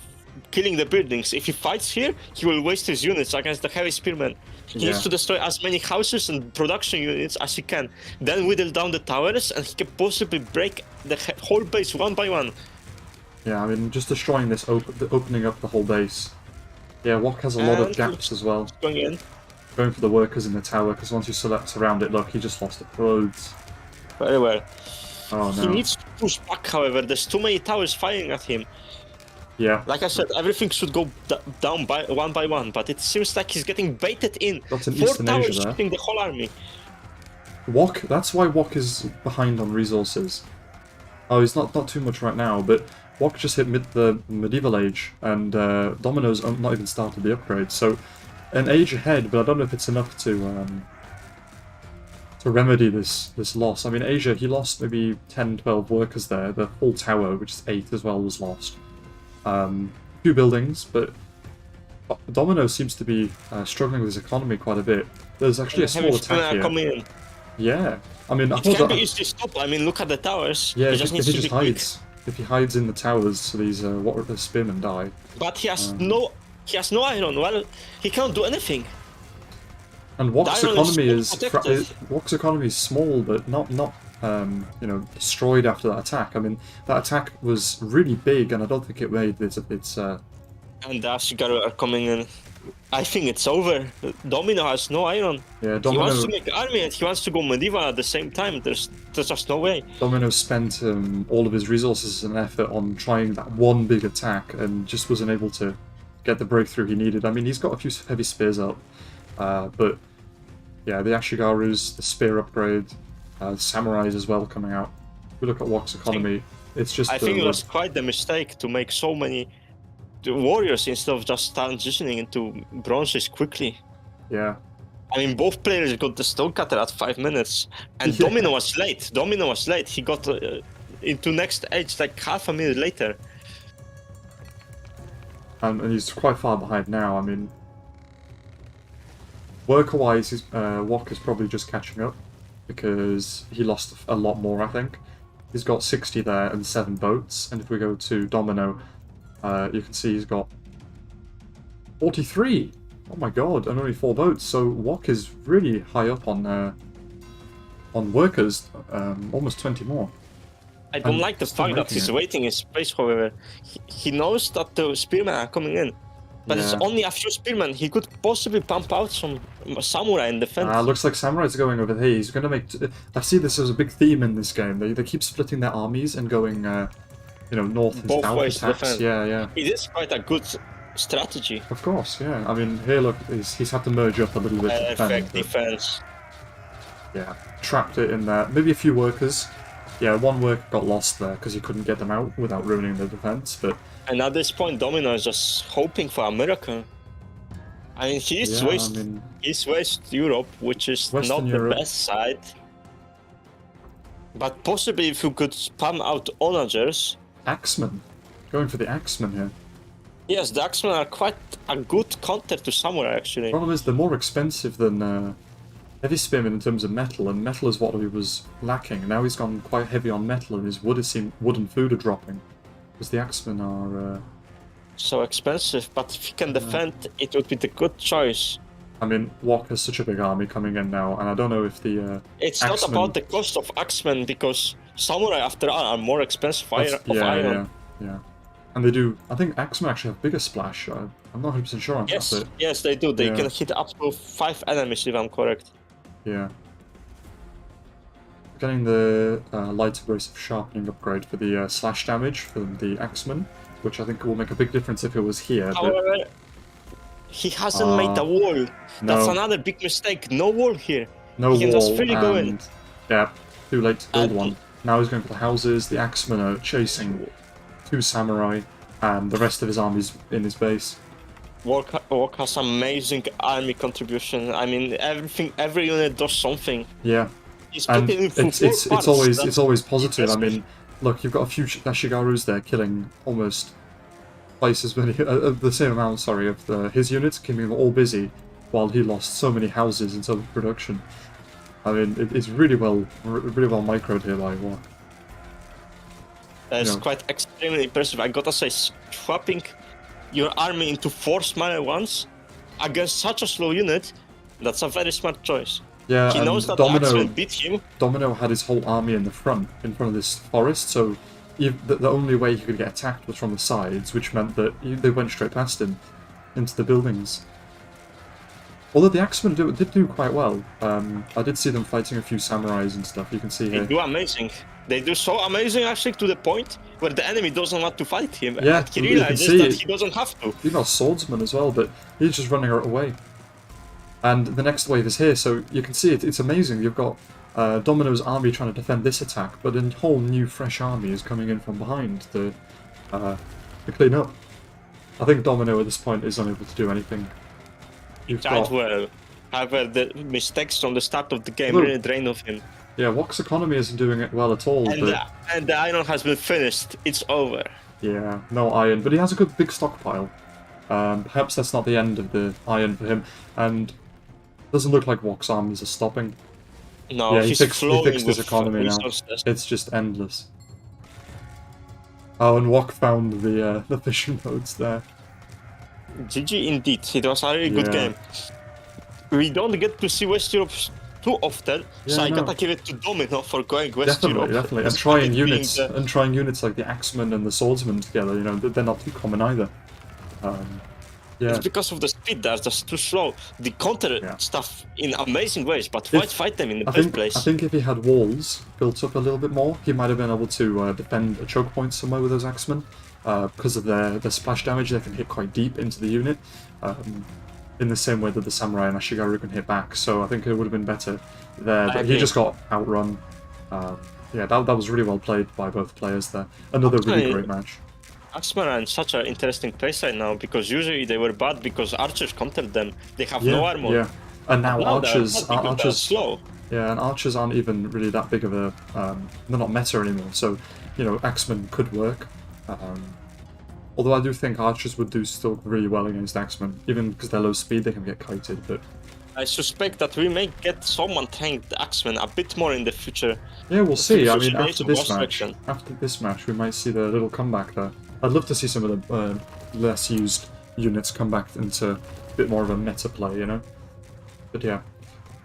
killing the buildings. If he fights here, he will waste his units against the heavy spearmen. He needs to destroy as many houses and production units as he can. Then whittle down the towers, and he can possibly break the whole base one by one. Yeah, I mean, just destroying this, opening up the whole base. Yeah, Wok has a lot of gaps as well. Going for the workers in the tower, because once you select around it, look, he just lost the loads. Very well. Oh no. He needs to push back, however. There's too many towers firing at him. Yeah. Like I said, everything should go down by one, but it seems like he's getting baited in. That's an 4 Eastern towers Asia there. shooting the whole army. Wok, that's why Wok is behind on resources. Oh, he's not too much right now, but Wok just hit the medieval age, and Domino's not even started the upgrade, so an age ahead, but I don't know if it's enough to remedy this loss. I mean, Asia, he lost maybe 10, 12 workers there. The whole tower, which is 8 as well, was lost. Few buildings, but Domino seems to be struggling with his economy quite a bit. There's actually a small attack here. Yeah, I mean, it can be easily stopped. I mean, look at the towers. Yeah, if he just hides. If he hides in the towers, so these the spearmen die. But he has no iron. Well, he can't do anything. And Wok's economy is small, but not you know, destroyed after that attack. I mean, that attack was really big, and I don't think it made its. And the Ashigaru are coming in. I think it's over. Domino has no iron. Yeah, Domino. He wants to make army and he wants to go medieval at the same time. There's just no way. Domino spent all of his resources and effort on trying that one big attack and just wasn't able to get the breakthrough he needed. I mean, he's got a few heavy spears up, but yeah, the Ashigarus, the spear upgrade, samurais as well coming out. If we look at Wok's economy, it's just. I think it was quite the mistake to make so many warriors instead of just transitioning into bronzes quickly. Yeah. I mean, both players got the stonecutter at 5 minutes, and Domino was late. He got into next edge like half a minute later. And he's quite far behind now. I mean, worker-wise, Wok is probably just catching up because he lost a lot more, I think. He's got 60 there and 7 boats, and if we go to Domino, you can see he's got 43. Oh my god, and only 4 boats. So Wok is really high up on workers, almost 20 more. I don't like the fact that he's waiting in space, however. He knows that the spearmen are coming in. But it's only a few spearmen. He could possibly pump out some samurai in defense. Looks like samurai's going over here. He's going to make... I see this as a big theme in this game. They keep splitting their armies and going, you know, north and south attacks. Yeah. It is quite a good strategy. Of course, yeah. I mean, here, look, he's had to merge up a little bit to defend. Defense. Yeah, trapped it in there. Maybe a few workers. Yeah, 1 worker got lost there because he couldn't get them out without ruining the defense, but... And at this point, Domino is just hoping for a miracle. I mean, he's West Europe, which is not the best side. But possibly if you could spam out onagers... Axemen. Going for the Axemen here. Yes, the Axemen are quite a good counter to samurai, actually. The problem is they're more expensive than heavy spearmen in terms of metal, and metal is what he was lacking. Now he's gone quite heavy on metal, and his wood and food are dropping. Because the Axemen are so expensive, but if he can defend, it would be the good choice. I mean, Wok has such a big army coming in now, and I don't know if the It's Axemen... not about the cost of Axemen, because Samurai, after all, are more expensive of iron. Yeah. And they do... I think Axemen actually have bigger splash. I'm not 100% sure on that, but... Yes, they do. They can hit up to 5 enemies, if I'm correct. Yeah. Getting the light abrasive sharpening upgrade for the slash damage from the Axemen, which I think will make a big difference if it was here. However, he hasn't made a wall. No. That's another big mistake. No wall here. No he can wall, just freely go in. Yeah, too late to build one. Now he's going for the houses. The Axemen are chasing 2 samurai, and the rest of his army's in his base. Wok has amazing army contribution. I mean, every unit does something. Yeah. He's And putting in it's always positive. I mean, look, you've got a few Ashigarus there killing almost twice as many, the same amount, sorry, of his units, keeping them all busy, while he lost so many houses in terms of production. I mean, it's really well microed here by Wok. That's quite extremely impressive. I gotta say, swapping your army into 4 smaller ones against such a slow unit, that's a very smart choice. Yeah, he knows that Domino Axemen beat him. Domino had his whole army in front of this forest, so the only way he could get attacked was from the sides, which meant that they went straight past him into the buildings. Although the Axemen did do quite well. I did see them fighting a few samurais and stuff. You can see here. They do amazing. They do so amazing, actually, to the point where the enemy doesn't want to fight him. Yeah, and he realizes that he doesn't have to. You've got swordsman as well, but he's just running away. And the next wave is here, so you can see it's amazing. You've got Domino's army trying to defend this attack, but a whole new fresh army is coming in from behind to clean up. I think Domino at this point is unable to do anything. He tried well. However, the mistakes from the start of the game really drained of him. Yeah, Wok's economy isn't doing it well at all. And the iron has been finished. It's over. Yeah, no iron, but he has a good big stockpile. Perhaps that's not the end of the iron for him, and doesn't look like Wok's armies are stopping. No, yeah, he fixed his economy now. It's just endless. Oh, and Wok found the fishing boats there. GG indeed. It was a really good game. We don't get to see West Europe too often, so I gotta give it to Domino for going West Europe. Definitely, and trying units like the Axemen and the Swordsman together. You know, they're not too common either. It's because of the speed that's just too slow. The counter stuff in amazing ways, but why fight them in the first place? I think if he had walls built up a little bit more, he might have been able to defend a choke point somewhere with those Axemen. Because of their splash damage, they can hit quite deep into the unit, in the same way that the Samurai and Ashigaru can hit back. So I think it would have been better there, but he just got outrun. Yeah, that was really well played by both players there. Another really great match. Axemen are in such an interesting place right now, because usually they were bad because archers countered them. They have no armor. Yeah, and now archers slow. Yeah, and archers aren't even really that big of a... they're not meta anymore, so, you know, Axemen could work. Although I do think archers would do still really well against Axemen. Even because they're low speed, they can get kited, but... I suspect that we may get someone tank the Axemen a bit more in the future. Yeah, we'll see. I mean, after this match, we might see the little comeback there. I'd love to see some of the less used units come back into a bit more of a meta play, you know? But yeah.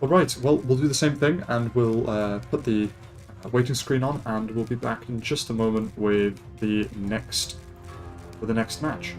Alright, well, we'll do the same thing, and we'll put the waiting screen on, and we'll be back in just a moment with the next match.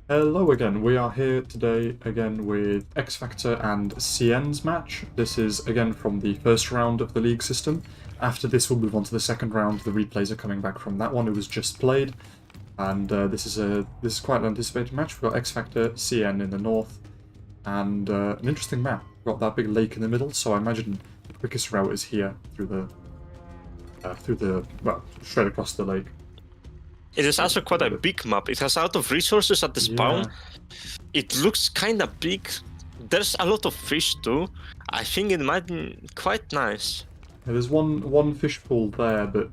Hello again, we are here today again with XFactor and CN's match. This is again from the first round of the league system. After this we'll move on to the second round. The replays are coming back from that one, it was just played. And this is quite an anticipated match. We've got XFactor, CN in the north, and an interesting map. We've got that big lake in the middle, so I imagine the quickest route is here through the well, straight across the lake. It is also quite a big map. It has a lot of resources at the spawn. Yeah. It looks kind of big. There's a lot of fish too. I think it might be quite nice. Yeah, there's one fish pool there, but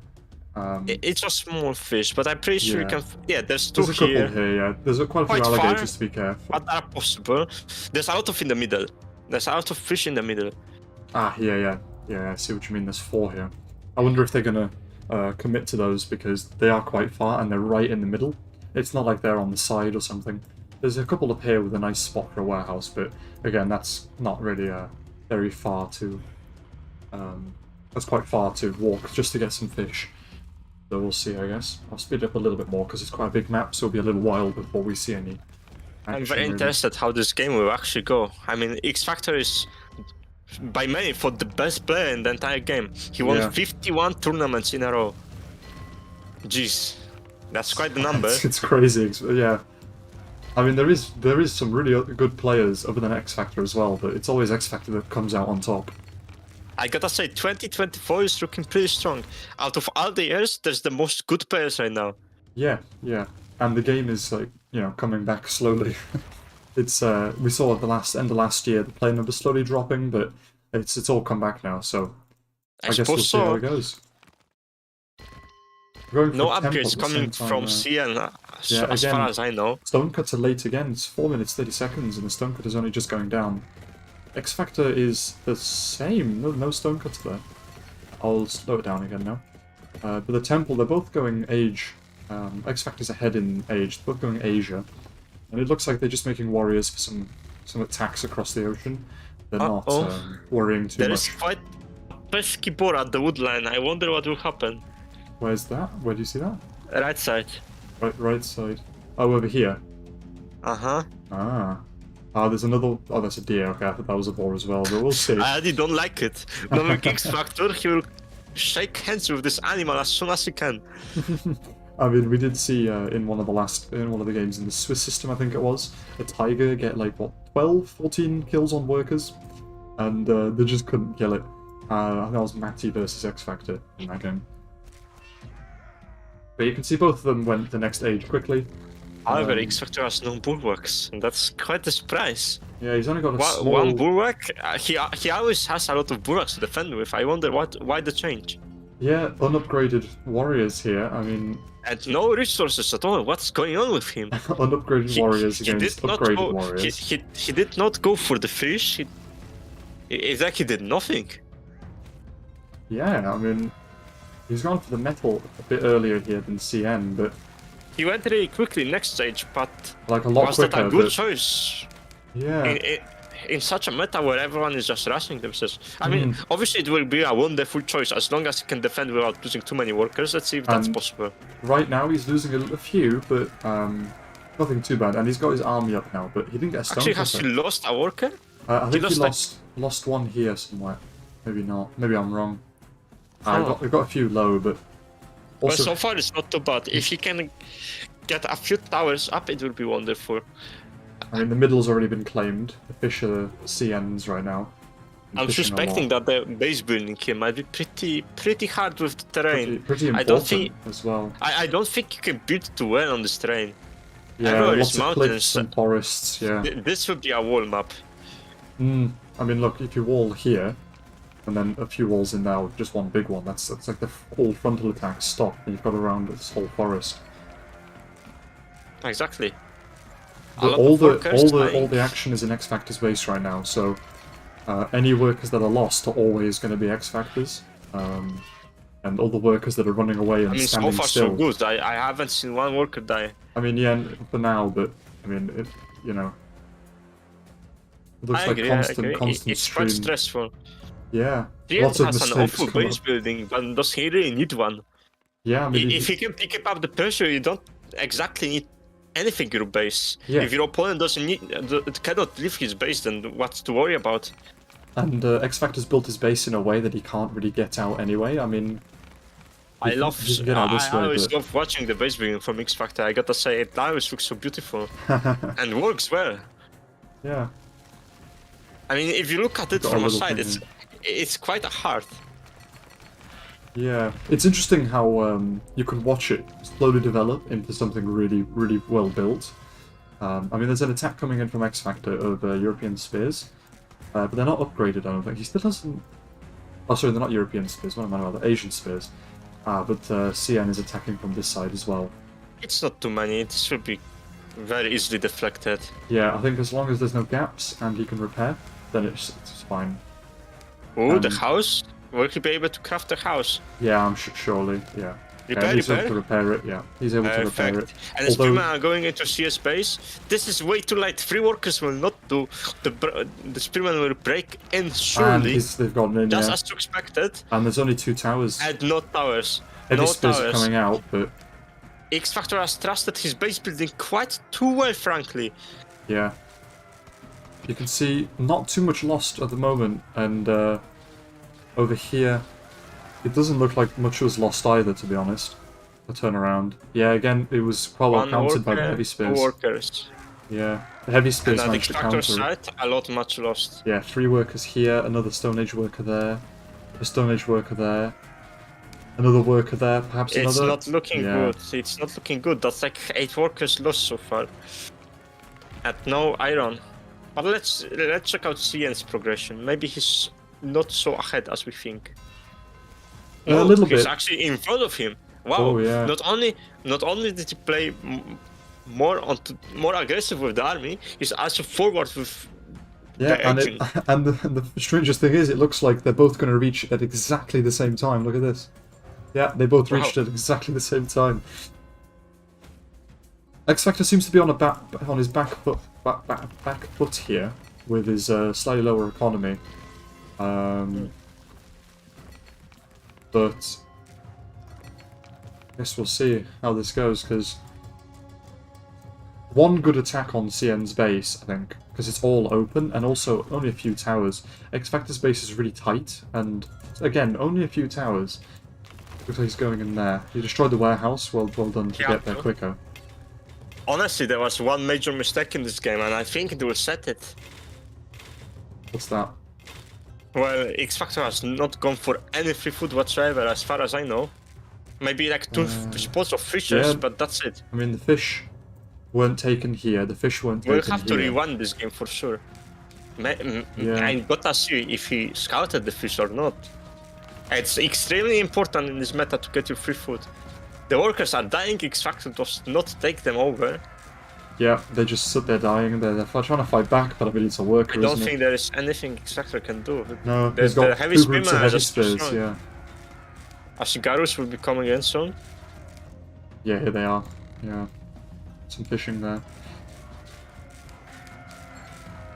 it's a small fish. But I'm pretty sure you can. Yeah, there's two here. There's a couple here. Yeah, there's quite a few alligators to be careful. But are possible. There's a lot of in the middle. There's a lot of fish in the middle. Ah, yeah. I see what you mean. There's 4 here. I wonder if they're gonna commit to those because they are quite far and they're right in the middle. It's not like they're on the side or something. There's a couple up here with a nice spot for a warehouse, but again, that's not really very far to. That's quite far to walk just to get some fish. So we'll see, I guess. I'll speed it up a little bit more because it's quite a big map, so it'll be a little while before we see any action. I'm very interested how this game will actually go. I mean, XFactor is by many for the best player in the entire game. He won 51 tournaments in a row. Jeez, that's quite the number. It's crazy, yeah. I mean, there is some really good players other than XFactor as well, but it's always XFactor that comes out on top. I gotta say, 2024 is looking pretty strong. Out of all the years, there's the most good players right now. Yeah, and the game is like coming back slowly. It's we saw at the end of last year the player numbers slowly dropping, but it's all come back now. So I guess we'll see how it goes. No upgrades coming from CN, as far as I know. Stone cuts are late again. It's 4 minutes 30 seconds, and the stone cut is only just going down. XFactor is the same. No stone cuts there. I'll slow it down again now. But the temple, they're both going age. XFactor's ahead in age. They're both going Asia. And it looks like they're just making warriors for some attacks across the ocean. They're not worrying too much. There is quite a pesky boar at the woodline. I wonder what will happen. Where's that? Where do you see that? Right side. Right side. Oh, over here. Uh-huh. There's another. Oh, that's a deer. Okay, I thought that was a boar as well, but we'll see. I already don't like it. Knowing XFactor, he will shake hands with this animal as soon as he can. I mean, we did see in one of the games in the Swiss system, I think it was, a tiger get like what 12, 14 kills on workers, and they just couldn't kill it. That was Matty versus XFactor in that game. But you can see both of them went the next age quickly. However, XFactor has no bulwarks, and that's quite a surprise. Yeah, he's only got one bulwark. He always has a lot of bulwarks to defend with. I wonder why the change. Yeah, unupgraded warriors here. I mean. And no resources at all. What's going on with him? Unupgraded warriors against upgraded warriors. He did not go for the fish. It's like he did nothing. Yeah, I mean, he's gone for the metal a bit earlier here than CN, but he went really quickly next stage. But like a lot was quicker, that a good choice? Yeah. In such a meta where everyone is just rushing themselves. I mean, obviously it will be a wonderful choice as long as he can defend without losing too many workers. Let's see if that's possible. Right now he's losing a few, but nothing too bad. And he's got his army up now, but he didn't get a stone cutter. Actually, has he lost a worker? I think he lost one here somewhere. Maybe not. Maybe I'm wrong. We've got a few low, but also... Well, so far it's not too bad. If he can get a few towers up, it will be wonderful. I mean, the middle's already been claimed. The fish are CNs right now. I'm suspecting that the base building here might be pretty hard with the terrain. Pretty important as well. I don't think you can build too well on this terrain. Yeah, lots of cliffs and forests, yeah. This would be a wall map. I mean, look, if you wall here, and then a few walls in there with just one big one, that's like the whole frontal attack stop, and you've got around this whole forest. Exactly. But all the action is in XFactor's base right now, so any workers that are lost are always going to be XFactor's, and all the workers that are running away and standing so far still. So good. I haven't seen one worker die. I mean, yeah, for now, but I mean, it looks like constant it's quite stressful. Yeah, lots of mistakes. He has an awful base building, but does he really need one? Yeah, I mean, if he can pick up the pressure, you don't exactly need anything in your base. Yeah. If your opponent cannot leave his base, then what's to worry about? And XFactor's built his base in a way that he can't really get out anyway. I mean, I I always love watching the base building from XFactor. I gotta say, it always looks so beautiful and works well. Yeah. I mean, if you look at it from a side, it's quite hard. Yeah, it's interesting how you can watch it slowly develop into something really, really well built. I mean, there's an attack coming in from XFactor of European spears, but they're not upgraded. I don't think he still hasn't. Oh, sorry, they're not European spears. What am I about? They're Asian spears. But CN is attacking from this side as well. It's not too many. It should be very easily deflected. Yeah, I think as long as there's no gaps and he can repair, then it's fine. Oh, the house? Will he be able to craft the house? Yeah, I'm surely. Yeah. He's able to repair it. Yeah, he's able to repair it. And the spearmen are going into CS base. This is way too late. 3 workers will not do. The spearmen will break in surely. And they've gotten in. Just as expected. And there's only 2 towers. And no towers. Heavy spears are coming out, but XFactor has trusted his base building quite too well, frankly. Yeah. You can see not too much lost at the moment, and over here, it doesn't look like much was lost either, to be honest. The turnaround. Yeah, again, it was quite well countered by the heavy spears. 2 workers. Yeah, the heavy spears and managed to counter side, a lot much lost. Yeah, 3 workers here, another Stone Age worker there, a Stone Age worker there, another worker there, perhaps it's another. It's not looking good. It's not looking good. That's like 8 workers lost so far. And no iron. But let's check out CN's progression. Maybe he's not so ahead as we think. A little bit. He's actually in front of him. Wow. Oh, yeah. Not only did he play more aggressive with the army, he's also forward with. Yeah, and the strangest thing is, it looks like they're both going to reach at exactly the same time. Look at this. Yeah, they both reached at exactly the same time. XFactor seems to be on his back foot here with his slightly lower economy. But I guess we'll see how this goes, because one good attack on CN's base, I think, because it's all open and also only a few towers. XFactor's base is really tight, and again, only a few towers. Looks like he's going in there. He destroyed the warehouse. Well done to get there quicker. Honestly, there was one major mistake in this game, and I think it will set it. What's that? Well, XFactor has not gone for any free food whatsoever, as far as I know. Maybe like 2 spots of fishes, yeah, but that's it. I mean, the fish weren't taken here. The fish weren't taken here. We'll have to rewind this game for sure. I gotta see if he scouted the fish or not. It's extremely important in this meta to get your free food. The workers are dying, XFactor does not take them over. Yeah, they just sit there dying, they're trying to fight back, but I mean, it's a worker, I don't think there is anything XFactor can do. No, he's got heavy 2 groups of heavy spears, spears, yeah. Ashigarus will be coming in soon. Yeah, here they are. Yeah. Some fishing there.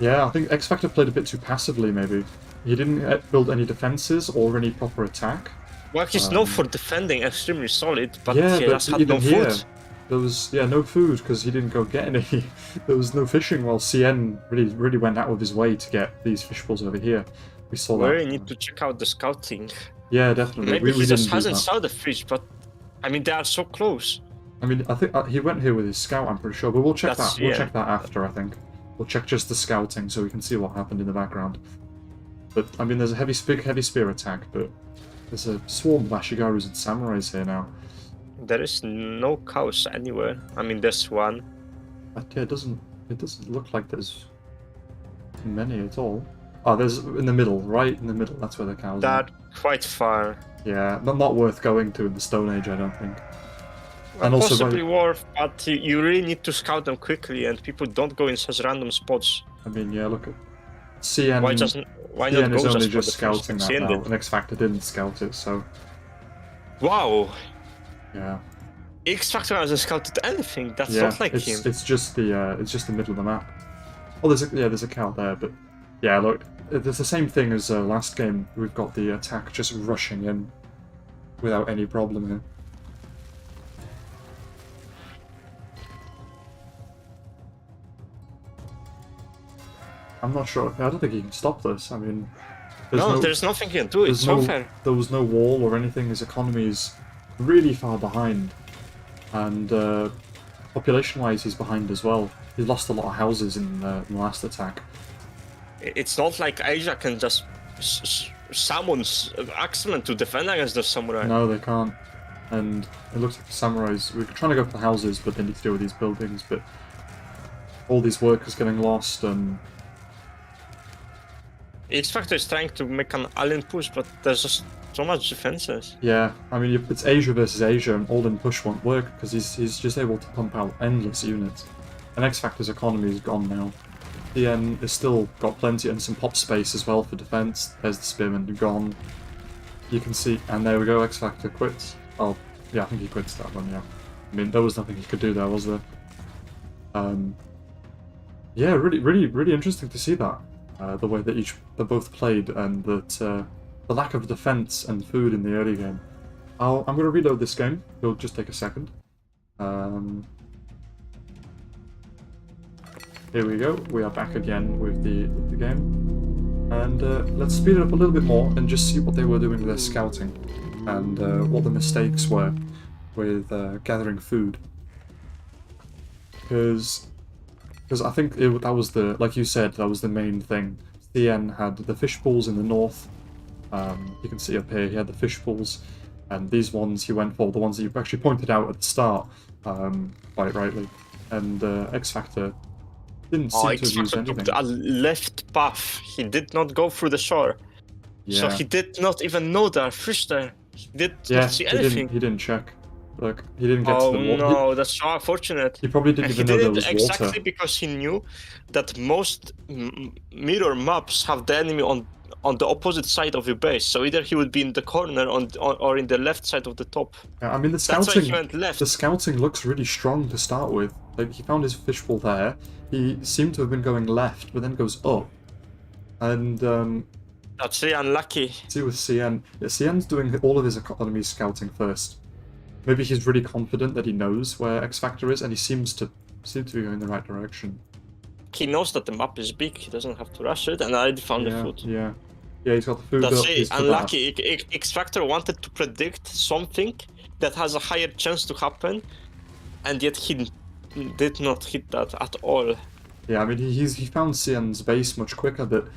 Yeah, I think XFactor played a bit too passively, maybe. He didn't build any defenses or any proper attack. Well, he's known for defending extremely solid, but yeah, he but just had no food. There was no food because he didn't go get any. There was no fishing while CN really went out of his way to get these fish pools over here. We saw that. We really need to check out the scouting. Yeah, definitely. Maybe he just hasn't saw the fish, but I mean they are so close. I mean, I think he went here with his scout. I'm pretty sure, but we'll check that. We'll check that after. I think we'll check just the scouting so we can see what happened in the background. But I mean, there's a heavy spear attack, but there's a swarm of Ashigarus and samurais here now. There is no cows anywhere. I mean, there's one. Yeah, it doesn't look like there's many at all. Oh, there's in the middle, right in the middle. That's where the cows are. Quite far. Yeah, not worth going to in the Stone Age, I don't think. Well, and also possibly worth, but you really need to scout them quickly, and people don't go in such random spots. I mean, yeah, look at CN. Why not is go only just scouting that now, and XFactor didn't scout it, so. Wow. Yeah. XFactor hasn't scouted anything. That's not like him. It's just the middle of the map. Oh, there's a cow there, but yeah, look, it's the same thing as last game. We've got the attack just rushing in without any problem here. I'm not sure. I don't think he can stop this. I mean, there's nothing he can do. It's unfair. There was no wall or anything. His economy is really far behind, and population-wise, he's behind as well. He lost a lot of houses in the last attack. It's not like Asia can just summon axemen to defend against the samurai. No, they can't. And it looks like the samurais, we're trying to go for the houses, but they need to deal with these buildings, but all these workers getting lost, and XFactor is trying to make an all-in push, but there's just so much defenses. yeah, I mean, if it's Asia versus Asia, an all-in push won't work, because he's just able to pump out endless units. And XFactor's economy is gone now. DN has still got plenty, and some pop space as well for defense. There's the spearman gone. You can see, and there we go, XFactor quits. Oh, yeah, I think he quits that one, yeah. I mean, there was nothing he could do there, was there? Yeah, really interesting to see that. The way that they both played, and that the lack of defense and food in the early game. I'm going to reload this game. It'll just take a second. Here we go. We are back again with the game, and let's speed it up a little bit more and just see what they were doing with their scouting, and what the mistakes were with gathering food. Because I think that was like you said, that was the main thing. CN had the fish pools in the north. You can see up here, he had the fish pools, and these ones he went for, the ones that you actually pointed out at the start, quite rightly. And XFactor didn't seem to have used anything. Took a left path. He did not go through the shore. Yeah. So he did not even know there are fish there. He did not see anything. He didn't check. Like, he didn't get to the water. Oh no, that's so unfortunate. He probably didn't even know there was water. Exactly because he knew that most mirror maps have the enemy on the opposite side of your base. So either he would be in the corner or in the left side of the top. Yeah, I mean, the scouting looks really strong to start with. Like, he found his fishbowl there. He seemed to have been going left, but then goes up. And that's really unlucky. See with CN. Yeah, CN's doing all of his economy scouting first. Maybe he's really confident that he knows where XFactor is, and he seems to be going in the right direction. He knows that the map is big. He doesn't have to rush it, and I already found the food. Yeah, he's got the food. That's really unlucky. XFactor wanted to predict something that has a higher chance to happen, and yet he did not hit that at all. Yeah, I mean, he found CN's base much quicker, but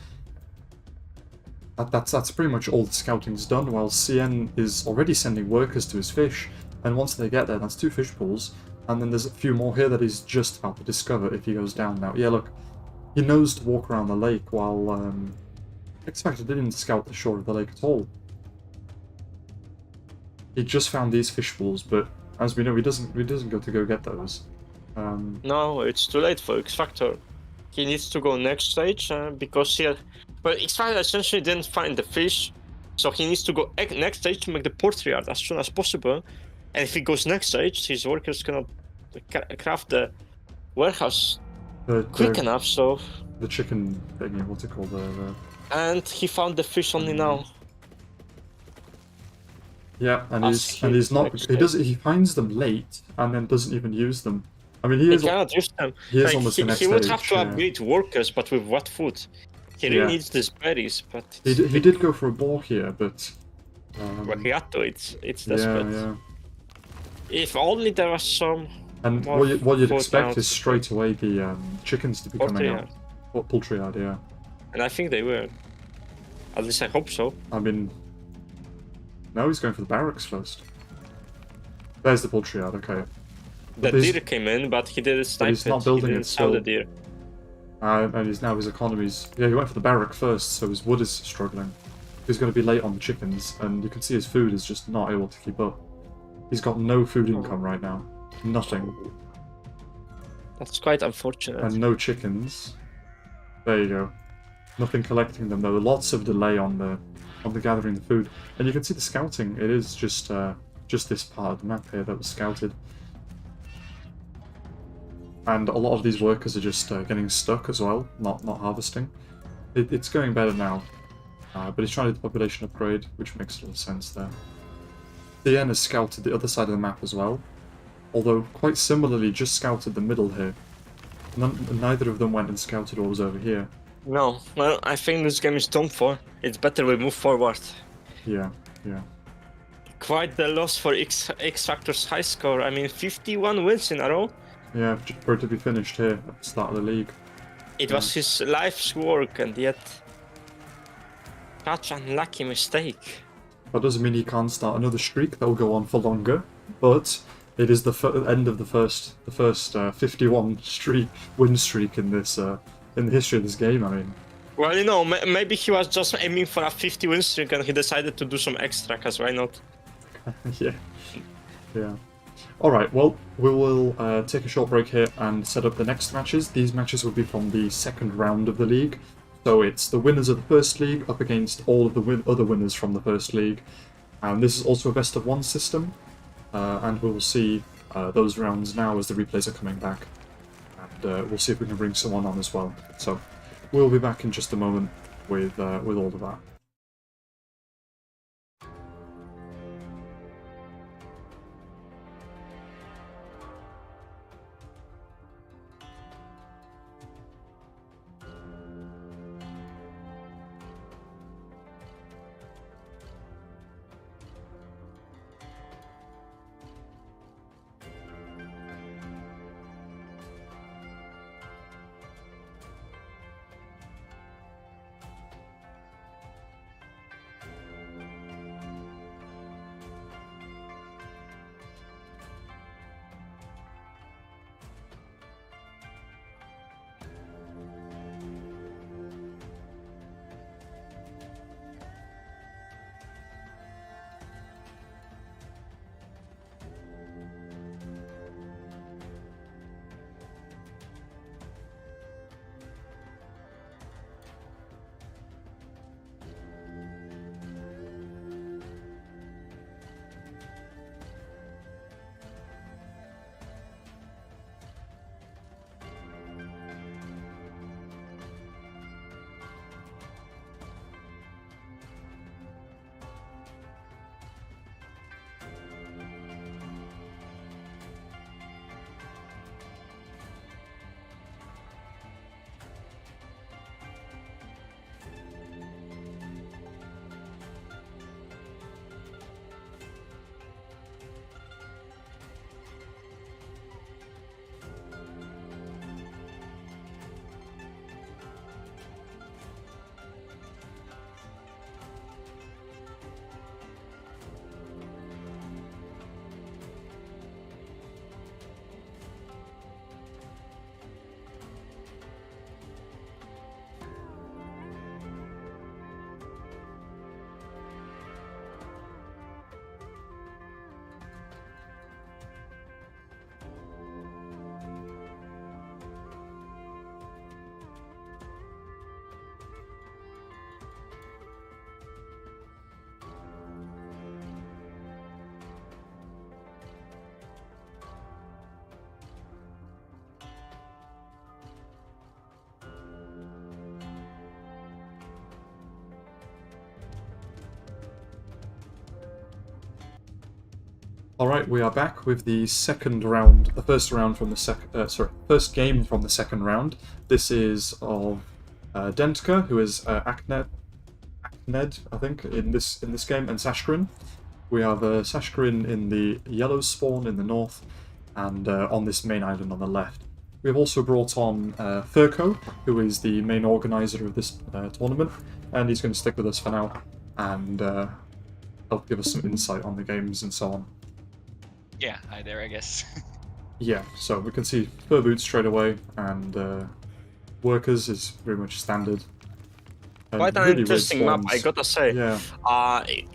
that's pretty much all the scouting's done, while CN is already sending workers to his fish, and once they get there, that's 2 fish pools, and then there's a few more here that he's just about to discover if he goes down now. Yeah, look, he knows to walk around the lake, while XFactor didn't scout the shore of the lake at all. He just found these fish pools, but as we know, he doesn't go get those. No, it's too late for XFactor. He needs to go next stage because but XFactor essentially didn't find the fish, so he needs to go next stage to make the portrait yard as soon as possible. And if he goes next stage, his workers cannot craft the warehouse quick enough. So the chicken thing, what's it called? And he found the fish only now. Yeah, and he finds them late and then doesn't even use them. I mean, he cannot use them. He is almost the next stage. He would have to upgrade workers, but with what food? He really needs these berries, but he did go for a boar here, but well, he had to. It's desperate. Yeah. If only there was some. And what you'd expect is straight away the chickens to be coming out. Poultry yard, yeah. And I think they were. At least I hope so. I mean, no, he's going for the barracks first. There's the poultry yard. Okay. The deer came in, but he didn't snipe it. He's not building it still. The deer. And his economy's... Yeah, he went for the barrack first, so his wood is struggling. He's going to be late on the chickens, and you can see his food is just not able to keep up. He's got no food income right now. Nothing. That's quite unfortunate. And no chickens. There you go. Nothing collecting them, though. Lots of delay on the gathering the food. And you can see the scouting. It is just this part of the map here that was scouted. And a lot of these workers are just getting stuck as well, not harvesting. It's going better now, but he's trying to do the population upgrade, which makes a lot of sense there. DN has scouted the other side of the map as well, although quite similarly just scouted the middle here. Neither of them went and scouted what was over here. No, well, I think this game is done for. It's better we move forward. Yeah, yeah. Quite the loss for XFactor's high score. I mean, 51 wins in a row. Yeah, for it to be finished here at the start of the league. It was his life's work, and yet such an unlucky mistake. That doesn't mean he can't start another streak that will go on for longer, but it is the end of the first 51 win streak in this in the history of this game. I mean, well, you know, maybe he was just aiming for a 50 win streak, and he decided to do some extra, cause why not? yeah, yeah. All right, well, we will take a short break here and set up the next matches. These matches will be from the second round of the league. So it's the winners of the first league up against all of the other winners from the first league. And this is also a best of one system. And we will see those rounds now as the replays are coming back. And we'll see if we can bring someone on as well. So we'll be back in just a moment with all of that. Alright, we are back with the second round, the first round from the first game from the second round. This is of Denta, who is Akned, I think, in this game, and Sashkarin. We have Sashkarin in the yellow spawn in the north, and on this main island on the left. We have also brought on Furko, who is the main organizer of this tournament, and he's going to stick with us for now and help give us some insight on the games and so on. Yeah, hi there, I guess. Yeah, so we can see fur boots straight away, and workers is very much standard. Quite an really interesting map, I gotta say. Yeah.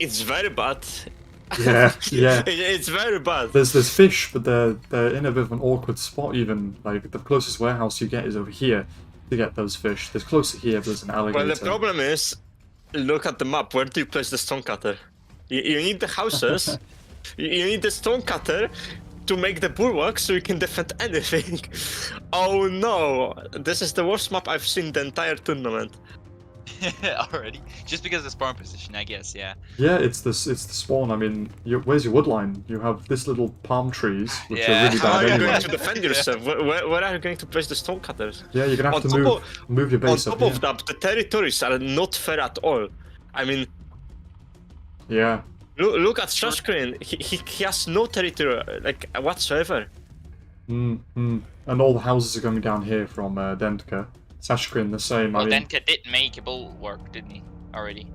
It's very bad. Yeah, yeah. It's very bad. There's fish, but they're in a bit of an awkward spot. Even like the closest warehouse you get is over here to get those fish. There's closer here, but there's an alligator. Well, the problem is, look at the map. Where do you place the stonecutter? You need the houses. You need the stonecutter to make the bulwark so you can defend anything. Oh no! This is the worst map I've seen the entire tournament. Already? Just because of the spawn position, I guess, yeah. Yeah, it's the spawn. I mean, where's your wood line? You have this little palm trees, which are really How bad are you anyway. going to defend yourself? Where are you going to place the stone cutters? Yeah, you're gonna have to move your base on up top here. of that, the territories are not fair at all. I mean, yeah. Look at Sashin. He has no territory like whatsoever. And all the houses are coming down here from Denta. Sashin the same. Well, I mean, Denta did make a bulwark, didn't he? Already.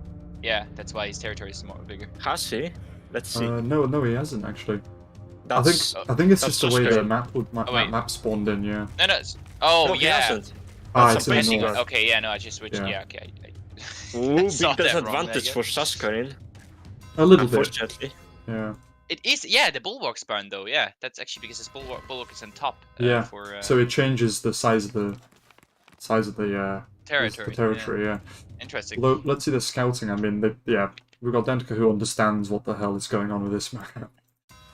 Yeah, that's why his territory is more bigger. Has he? Let's see. no, he hasn't actually. I That's, think it's just the way the Sashin. map spawned in. Yeah. No, no. Oh, no, he yeah. hasn't. Ah, That's it's in the amazing. north. Okay, yeah, no, I just switched. Yeah. Yeah, okay. Ooh, big Saw that wrong disadvantage there, for Sashin. A little bit. Unfortunately. Yeah. It is, yeah, the bulwark spawn though, yeah. That's actually because this bulwark is on top. Yeah. For, So it changes the size of the territory. The territory, yeah. Interesting. Let's see the scouting. I mean, we've got Denta who understands what the hell is going on with this map,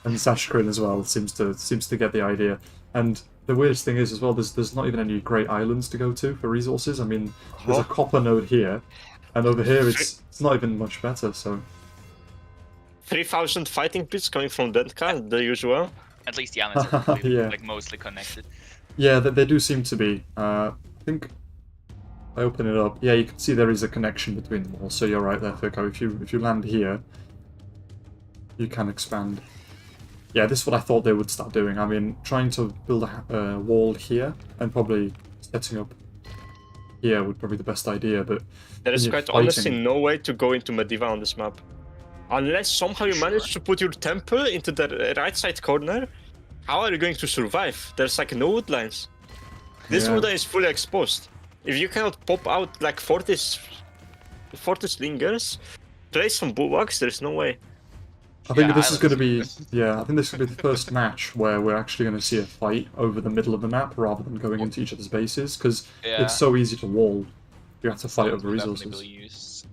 and Sashin as well seems to get the idea. And the weirdest thing is as well, there's not even any great islands to go to for resources. I mean, there's a copper node here, and over here it's not even much better. So 3,000 fighting pits coming from Denta, the usual. At least the islands are probably, Yeah. like mostly connected. yeah, they do seem to be. I think I open it up. Yeah, you can see there is a connection between them all. So you're right there, Fico. If you land here, you can expand. Yeah, this is what I thought they would start doing. I mean, trying to build a wall here and probably setting up here would probably be the best idea. But There is you're quite fighting. honestly no way to go into Medieval on this map. Unless somehow you manage to put your temple into the right side corner, how are you going to survive? There's like no wood lines. This Yeah. wood line is fully exposed. If you cannot pop out like 40 slingers, place some bulwarks, there's no way. I think Yeah, this is going to be, islands. I think this will be the first match where we're actually going to see a fight over the middle of the map rather than going into each other's bases, because Yeah. it's so easy to wall. You have to fight over Definitely resources. will use.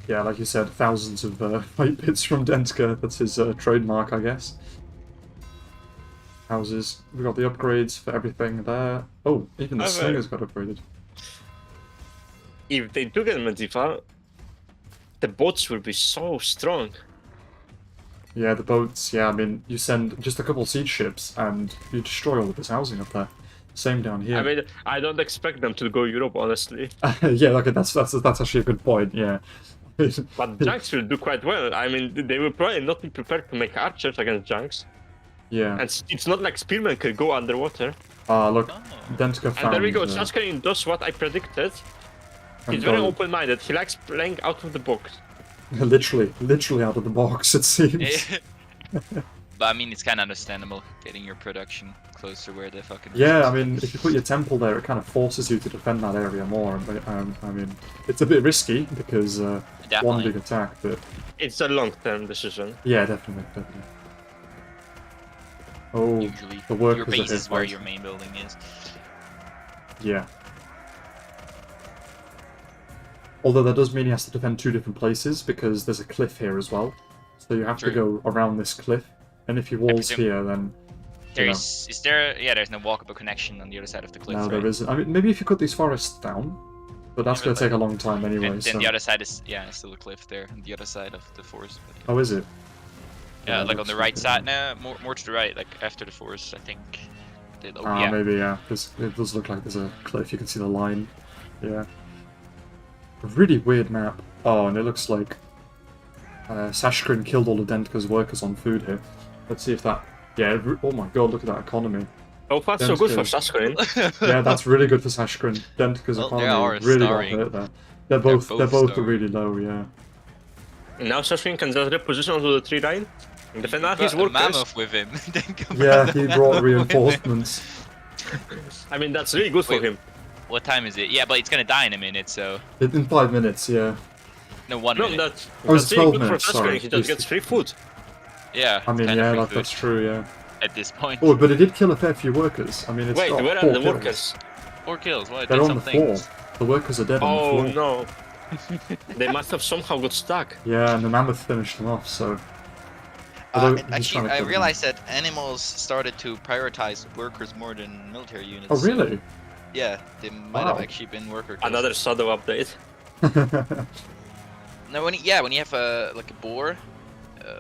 Yeah, like you said, thousands of fight pits from Denta. That's his trademark, I guess. Houses. We got the upgrades for everything there. Oh, even the slingers got upgraded. If they do get Medieval, the boats will be so strong. Yeah, the boats. Yeah, I mean, you send just a couple siege ships and you destroy all of this housing up there. Same down here. I mean, I don't expect them to go Europe, honestly. yeah, okay, that's actually a good point. Yeah. But junks will do quite well. I mean, they will probably not be prepared to make archers against junks. Yeah. And it's not like spearmen can go underwater. Ah, look, Oh. Denta found. And there we go, Sashin does what I predicted. He's very open-minded, he likes playing out of the box. literally out of the box, it seems. But I mean, it's kind of understandable getting your production closer where the fucking. Yeah, I mean, if you put your temple there, it kind of forces you to defend that area more. But I mean, it's a bit risky because one Definitely. big attack, but It's a long-term decision. yeah, definitely. Oh, Usually, the workers your are base here is where first. your main building is. Yeah. Although that does mean he has to defend two different places because there's a cliff here as well. So you have to go around this cliff, and if he walls presume here, then Is there? Yeah, there's no walkable connection on the other side of the cliff. no, right? there isn't. I mean, maybe if you cut these forests down, but that's Yeah, going but to take a long time anyway. And then so. the other side is still a cliff there, on the other side of the forest. But Oh, is it? yeah, like on looks the right like it. side. No, more to the right, like after the forest, I think. Oh, Ah, yeah. maybe, yeah. Because it does look like there's a cliff. You can see the line. Yeah. A really weird map. Oh, and it looks like Sashin killed all of Denta's workers on food here. Let's see if that... Yeah, oh my god, look at that economy. So far, so good for Denta's- Sashin. Yeah, that's really good for Sashin. Denta's Well, they economy are really got starring. hurt there. They're both starring. really low, yeah. And now Sashin can just reposition onto the tree line and defend out his a workers. mammoth with him. Then come Yeah, back he the brought mammoth with him. reinforcements. I mean, that's really good for Wait. him. What time is it? Yeah, but it's gonna die in a minute, so In 5 minutes, yeah. no 1 No, minute. that's Oh, it's really 12 good minutes, for sorry. Sashin. He just gets free food. Yeah. I mean, it's kinda yeah, free that's food true, yeah. at this point. Oh, but it did kill a fair few workers. I mean, it's Wait, got where 4 are the kills. workers? 4 kills. Well, it They're did on the some floor. things. The workers are dead Oh on the floor. no. They must have somehow got stuck. Yeah, and the mammoth finished them off, so... Actually, I realized that animals started to prioritize workers more than military units. Oh, really? So, yeah, they might have actually been worker kills. Another shadow update. No, when you have a boar,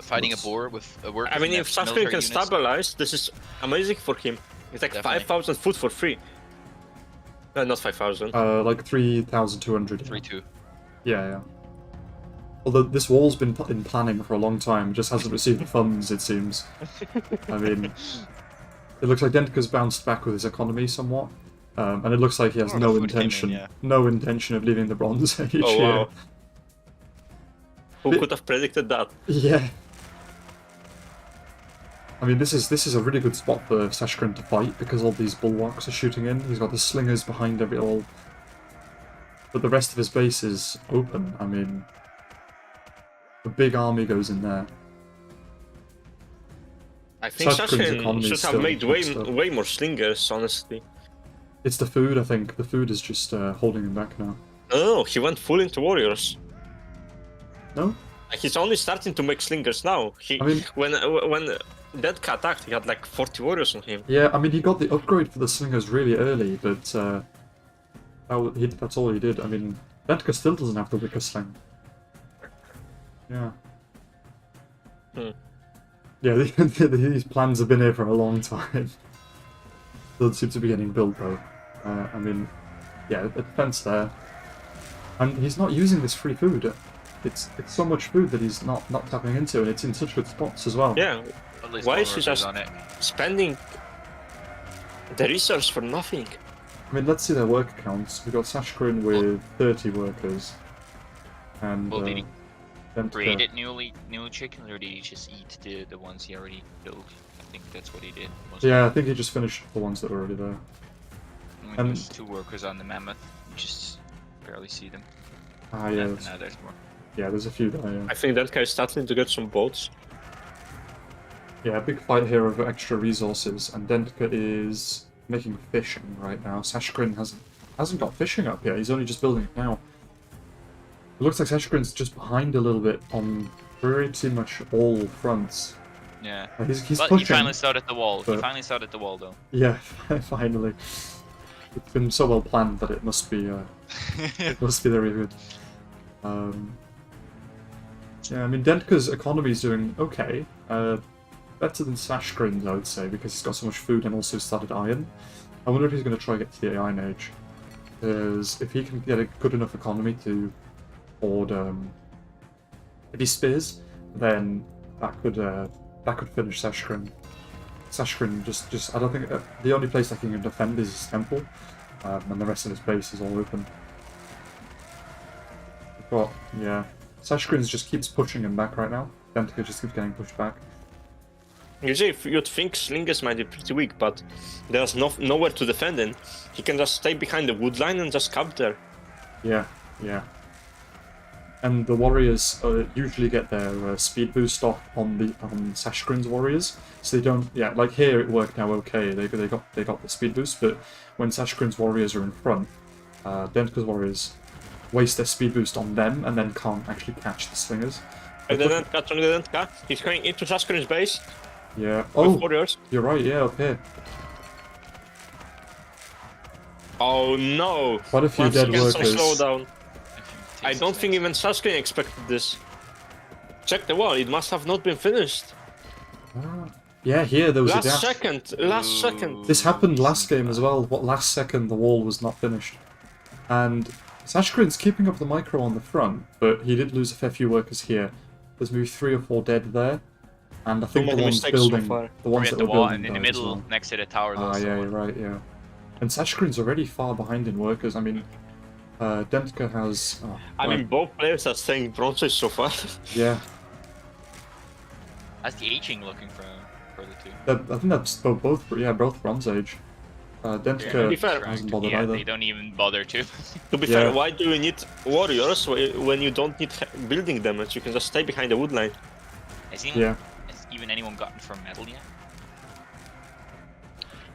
fighting a boar with a worker. I mean, if Sashin can stabilize, this is amazing for him. It's like 5,000 food for free. Not 5,000. Like 3,200. 3-2. Yeah. Although this wall's been in planning for a long time, just hasn't received the funds, it seems. I mean, it looks like Dentka's bounced back with his economy somewhat, and it looks like he has no intention of leaving the Bronze Age. Oh wow! Who could have predicted that? Yeah. I mean, this is a really good spot for Sashkrin to fight because all these bulwarks are shooting in. He's got the slingers behind every all, but the rest of his base is open. I mean. A big army goes in there. I think Sashin should have made way more slingers, honestly. It's the food, I think. The food is just holding him back now. No, he went full into warriors. No? He's only starting to make slingers now. When Denta attacked, he had like 40 warriors on him. Yeah, I mean, he got the upgrade for the slingers really early, but that's all he did. I mean, Denta still doesn't have the wicker sling. Yeah. Yeah, these plans have been here for a long time. Doesn't seem to be getting built though. I mean, yeah, the defense there, and he's not using this free food. It's so much food that he's not tapping into, and it's in such good spots as well. Yeah. Why is he just spending the resource for nothing? I mean, let's see their worker counts. We've got Sashkrin with 30 workers, and. Create it new chickens, or did he just eat the ones he already built? I think that's what he did. Yeah, I think he just finished the ones that were already there. And there's 2 workers on the mammoth. You just barely see them. Ah, yeah. Now there's more. Yeah, there's a few there. Yeah. I think that guy is starting to get some boats. Yeah, a big fight here over extra resources, and Denta is making fishing right now. Sashkrin hasn't got fishing up yet. He's only just building it now. It looks like Sashkrin's just behind a little bit on pretty much all fronts. Yeah. He's but pushing. He finally started the wall. But... He finally started the wall, though. Yeah, finally. It's been so well planned that it must be. It must be very good. Yeah, I mean Dentka's economy is doing okay. Better than Sashkrin's, I would say, because he's got so much food and also started iron. I wonder if he's going to try to get to the Iron Age. Because if he can get a good enough economy to hoard heavy spears, then that could finish Sashkrin. Sashkrin just I don't think the only place that he can defend is his temple, and the rest of his base is all open. But yeah, Sashkrin just keeps pushing him back right now. Denta just keeps getting pushed back. Usually, you'd think slingers might be pretty weak, but there's nowhere to defend him. He can just stay behind the wood line and just camp there. Yeah. And the warriors usually get their speed boost off on Sashkrin's warriors, so they don't. Yeah, like here it worked out okay. They got the speed boost, but when Sashkrin's warriors are in front, Dentka's warriors waste their speed boost on them and then can't actually catch the slingers. And then Denta, he's going into Sashkrin's base. Yeah. Oh, warriors. You're right. Yeah, up here. Oh no! Quite a few dead workers. Some slowdown. I don't think even Sashin expected this. Check the wall, it must have not been finished. Yeah, here there was a dash. Last second. This happened last game as well. Last second the wall was not finished. And Sashkrin's keeping up the micro on the front, but he did lose a fair few workers here. There's maybe 3 or 4 dead there. And I think the ones building, the ones that were building in the middle, well. next to the tower. Ah, yeah, you're right, yeah. And Sashkrin's already far behind in workers. I mean, Denta has... I mean, both players are staying bronze age so far. Yeah. How's the aging looking for I the 2? think that's both bronze age. Denta hasn't bothered either. They don't even bother to. To be fair, why do you need warriors when you don't need building damage? You can just stay behind the wood line. Has even anyone gotten from metal yet?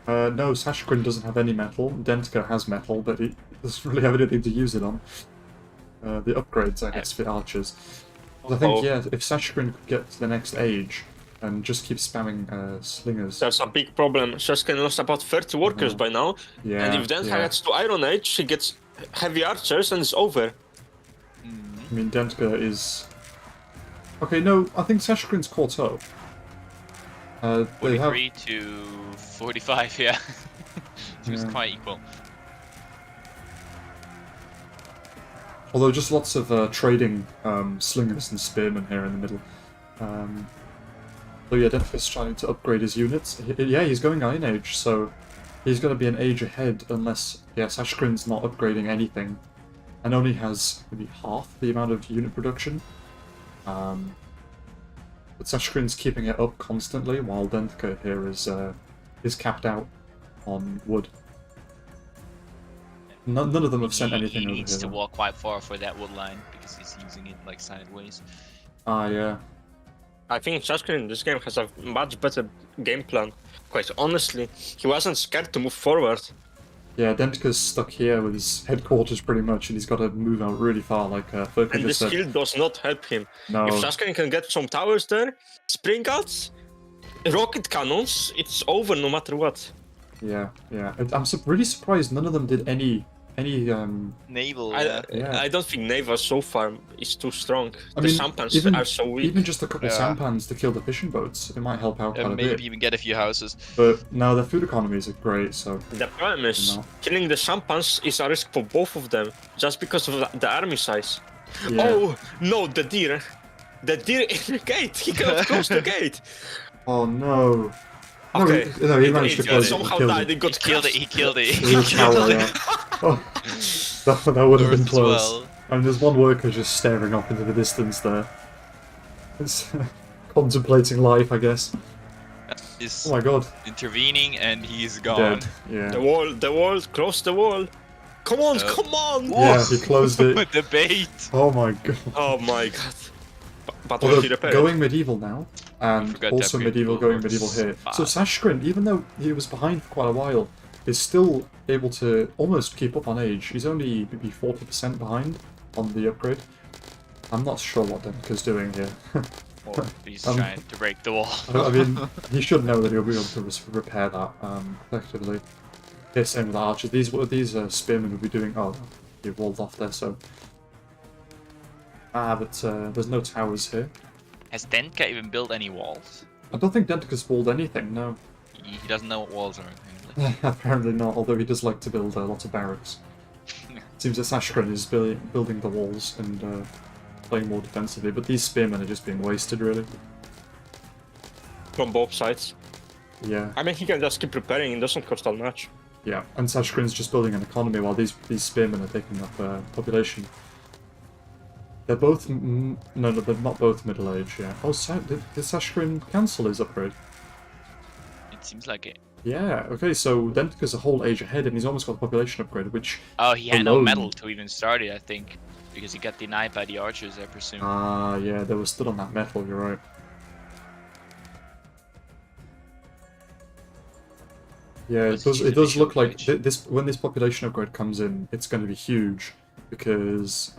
No, Sashkrin doesn't have any metal. Denta has metal, but he doesn't really have anything to use it on. The upgrades, I guess, for archers. I think, if Sashkrin could get to the next age, and just keep spamming slingers. That's a big problem. Saskin lost about 30 workers by now. Yeah, And if Denta gets to Iron Age, he gets heavy archers and it's over. I mean, Denta is... Okay, no, I think Sashkrin's caught up. They 43 to 45, yeah. Seems Yeah. quite equal. Although just lots of trading slingers and spearmen here in the middle. So yeah, Denta's trying to upgrade his units. Yeah, he's going Iron Age, so he's going to be an age ahead unless, yeah, Sashkrin's not upgrading anything and only has maybe half the amount of unit production. But Sashkrin's keeping it up constantly while Denta here is capped out on wood. None of them have sent anything He over needs here. to though. walk quite far for that wood line because he's using it like sideways. Ah, yeah. I think Saskin in this game has a much better game plan. Quite honestly, he wasn't scared to move forward. Yeah, Denta's stuck here with his headquarters pretty much, and he's got to move out really far, like Furkan And just this said. hill does not help him. No, If Saskin can get some towers there, spring outs, rocket cannons, it's over no matter what. yeah. I'm really surprised none of them did any Naval, yeah. Yeah. I don't think Neva so far is too strong. I The mean, sampans even- are so weak. even just a couple Yeah. sampans to kill the fishing boats, it might help out quite a And maybe bit. even get a few houses. But no, their food economies are great, so The problem is, No. killing the sampans is a risk for both of them, just because of the army size. yeah. Oh, no, the deer. The deer in the gate, he cannot close the gate. Oh no. Okay. No, he managed to It close it. somehow He killed died, it. he got Killed it, crushed. he killed it. It was a tower, yeah. Oh, that would have been North as close. well. And there's one worker just staring off into the distance there. It's contemplating life, I guess. Is Oh my god. intervening and he's gone. Dead. Yeah. The wall, close the wall. Come on, come on! Yeah, he closed it. The bait. Oh my god. Oh my god. But Although will he repair it? going medieval now, and forgot to also upgrade medieval the going bulwarks. medieval here. So Ah. Sashkrin, even though he was behind for quite a while, is still able to almost keep up on age. He's only maybe 40% behind on the upgrade. I'm not sure what Denka's doing here. Or he's Um, trying to break the wall. I mean, he should know that he'll be able to repair that effectively. Yeah, same with the archers. These spearmen will be doing. Oh, he walled off there, so. But there's no towers here. Has Denta even built any walls? I don't think Denta's walled anything. No. He doesn't know what walls are, apparently. Apparently not, although he does like to build lots of barracks. Seems that Sashkrin is building the walls and playing more defensively, but these spearmen are just being wasted, really. From both sides. Yeah, I mean, he can just keep repairing, it doesn't cost that much. yeah. And Sashkrin's just building an economy while these spearmen are taking up population. They're both... no, they're not both middle-aged, yeah. Oh, did Sashkrin cancel his upgrade? It seems like it. Yeah, okay, so Denta's a whole age ahead and he's almost got a population upgrade, which... Oh, he had no Alone. metal to even start it, I think. Because he got denied by the archers, I presume. Ah, yeah, they were still on that metal, you're right. Yeah, it What's his does look initial like age? when this population upgrade comes in, it's going to be huge because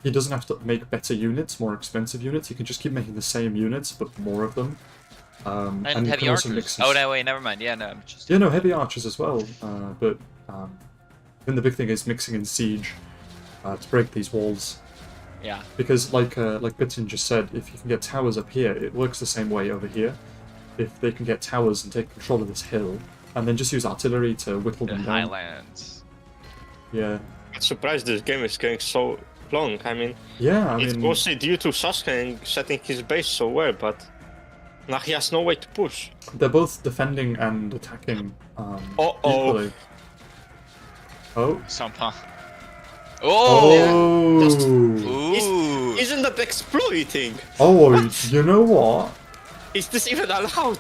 he doesn't have to make better units, more expensive units. He can just keep making the same units but more of them. And he heavy can also archers. mix his- Oh, no, wait, never mind. Yeah, no, I'm just... Yeah, no, heavy archers as well. But then the big thing is mixing in siege to break these walls. Yeah. Because like Bitin just said, if you can get towers up here, it works the same way over here. If they can get towers and take control of this hill, and then just use artillery to whittle The them down. Highlands. Yeah. I'm surprised this game is going so long. I mean, Yeah, I it's mean, mostly due to Saskin setting his base so well, but now he has no way to push. they're both defending and attacking equally. Oh. Sampa. Oh! Oh! Ooh. Isn't that exploiting? Oh, you know what? Is this even allowed?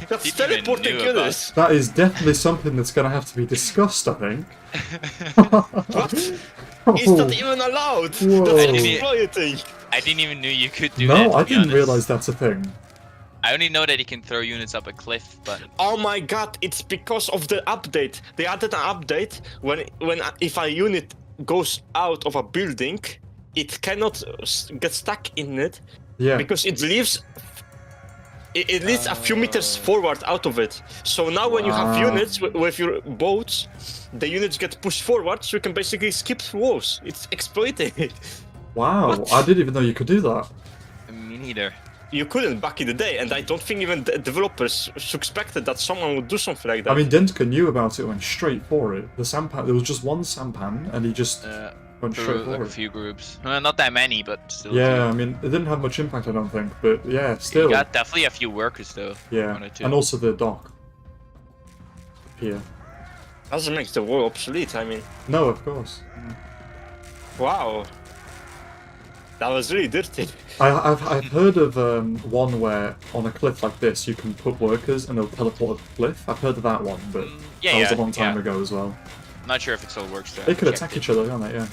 That's Didn't even teleporting knew about units. That is definitely something that's going to have to be discussed, I think. What? Is Oh, that even allowed? Whoa. That's I didn't- exploiting. I didn't even know you could do that. no, to I be didn't honest. realize that's a thing. I only know that he can throw units up a cliff, but Oh my god, it's because of the update. They added an update when if a unit goes out of a building, it cannot get stuck in it Yeah. because it leaves It leads a few meters forward out of it. So now when you have units with your boats, the units get pushed forward, so you can basically skip through walls. It's exploited. Wow, What? I didn't even know you could do that. Me neither. You couldn't back in the day, and I don't think even the developers suspected that someone would do something like that. I mean, Denta knew about it, went straight for it. The sampan, there was just one sampan, and he just went straight for Like a it. few groups. Not that many, but still. Yeah, I mean, it didn't have much impact, I don't think, but yeah, still. You got definitely a few workers though. Yeah, and also the dock. Here. Doesn't make the war obsolete, I mean. No, of course. Wow. That was really dirty. I've heard of one where on a cliff like this you can put workers and they'll teleport a cliff. I've heard of that one, but that was a long time ago as well. Not sure if it still works though. They could attack each other, can't they? Yeah.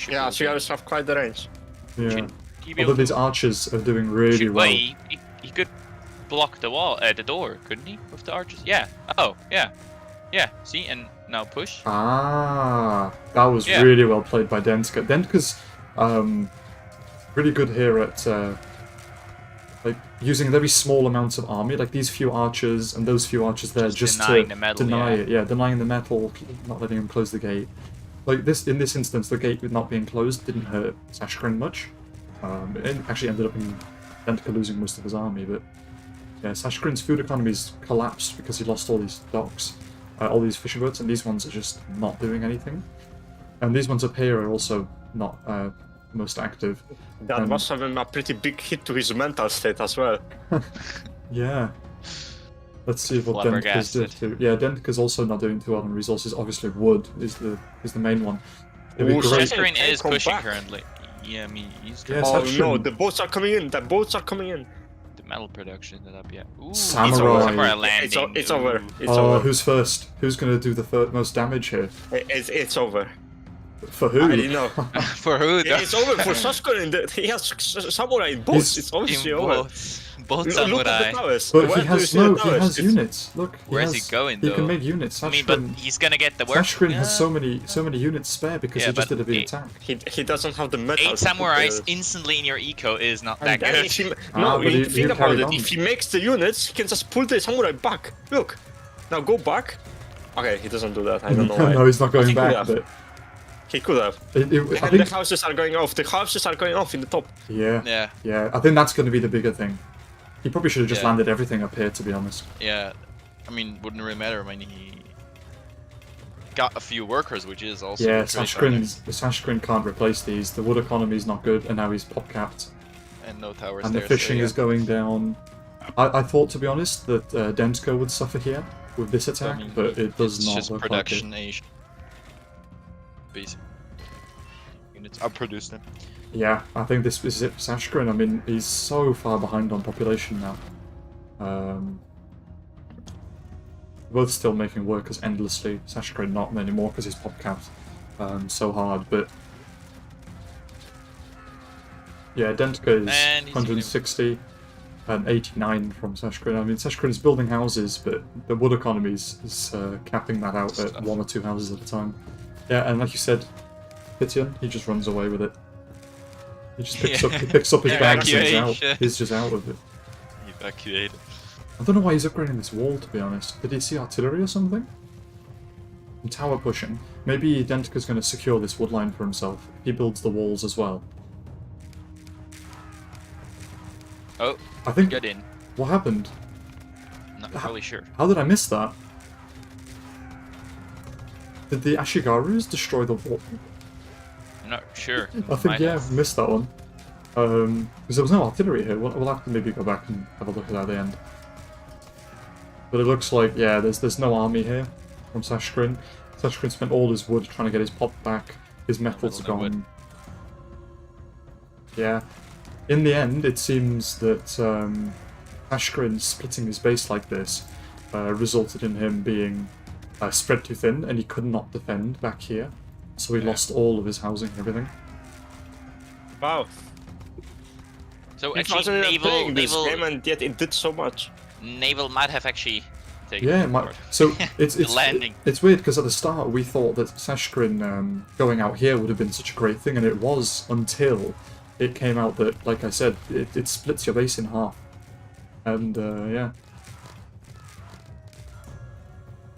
Yeah, so you guys have quite the range. Yeah. Although these archers are doing really well. He could block the wall, the door, couldn't he? With the archers? Yeah. Oh, yeah. Yeah. See, and now push. Ah, that was really well played by Denta. Denta's really good here at like using very small amounts of army, like these few archers and those few archers there, just denying to the metal, deny it. Yeah, denying the metal, not letting him close the gate. Like this, in this instance, the gate not being closed didn't hurt Sashgrin much. It actually ended up in Denta losing most of his army, but yeah, Sashgrin's food economy's collapsed because he lost all these docks, all these fishing boats, and these ones are just not doing anything. And these ones up here are also not most active. That must have been a pretty big hit to his mental state as well. Yeah. Let's see what Dentka's doing too. Yeah, Dentka's also not doing too well on resources. Obviously, wood is the main one. Sashgrin is pushing currently. Yeah, I mean, he's. Yeah, oh no, the boats are coming in. The boats are coming in. The metal production set up, yeah. Ooh, Samurai. landing. It's over. It's over. Who's first? Who's gonna do the most damage here? It's over. For who? I didn't know. For who? It's over for Sashgrin. He has samurai in boats. It's obviously over. Both samurai. Look at the towers. But he has units. Look, where is he going though? He can make units. I mean, but he's gonna get the work. Sashgrin has so many units spare because he just did a big attack. He doesn't have the metal. 8 samurais instantly in your eco is not that good. Think about it. If he makes the units, he can just pull the samurai back. Look, now go back. Okay, he doesn't do that. I don't know why. No, he's not going back. But he could have. I think the houses are going off. The houses are going off in the top. Yeah. I think that's going to be the bigger thing. He probably should have just landed everything up here, to be honest. Yeah, I mean, wouldn't really matter. I mean, he got a few workers, which is also. Yeah, Sashgrin can't replace these. The wood economy is not good, and now he's pop capped. And no towers. And the fishing is going down. I thought, to be honest, that Denta would suffer here with this attack, but it does not just look production like it. age. Basic units are produced then. Yeah, I think this is it for Sashgrin. I mean, he's so far behind on population now. Both still making workers endlessly. Sashgrin not anymore because he's pop capped so hard, but yeah, Denta is 160 and 89 from Sashgrin. I mean, Sashgrin is building houses, but the wood economy is capping that out at 1 or 2 houses at a time. Yeah, and like you said, Pitian, he just runs away with it. He just picks up his bags and he's out. He's just out of it. Evacuated. I don't know why he's upgrading this wall, to be honest. Did he see artillery or something? And tower pushing. Maybe Denta's going to secure this wood line for himself. He builds the walls as well. Oh, I think. get in. What happened? Not really sure. How did I miss that? Did the Ashigarus destroy the wall? I'm not sure. I think, yeah, missed that one. Because there was no artillery here. We'll have to maybe go back and have a look at that at the end. But it looks like, yeah, there's no army here from Sashgrin. Sashgrin spent all his wood trying to get his pop back. His metals gone. Yeah. In the end, it seems that Sashgrin splitting his base like this resulted in him being spread too thin, and he could not defend back here. So he lost all of his housing and everything. Wow. So It actually, wasn't playing this naval, game, and yet it did so much. naval might have actually taken Yeah, the board. so it's landing. It's weird because at the start we thought that Sashgrin going out here would have been such a great thing, and it was until it came out that, like I said, it splits your base in half. And yeah.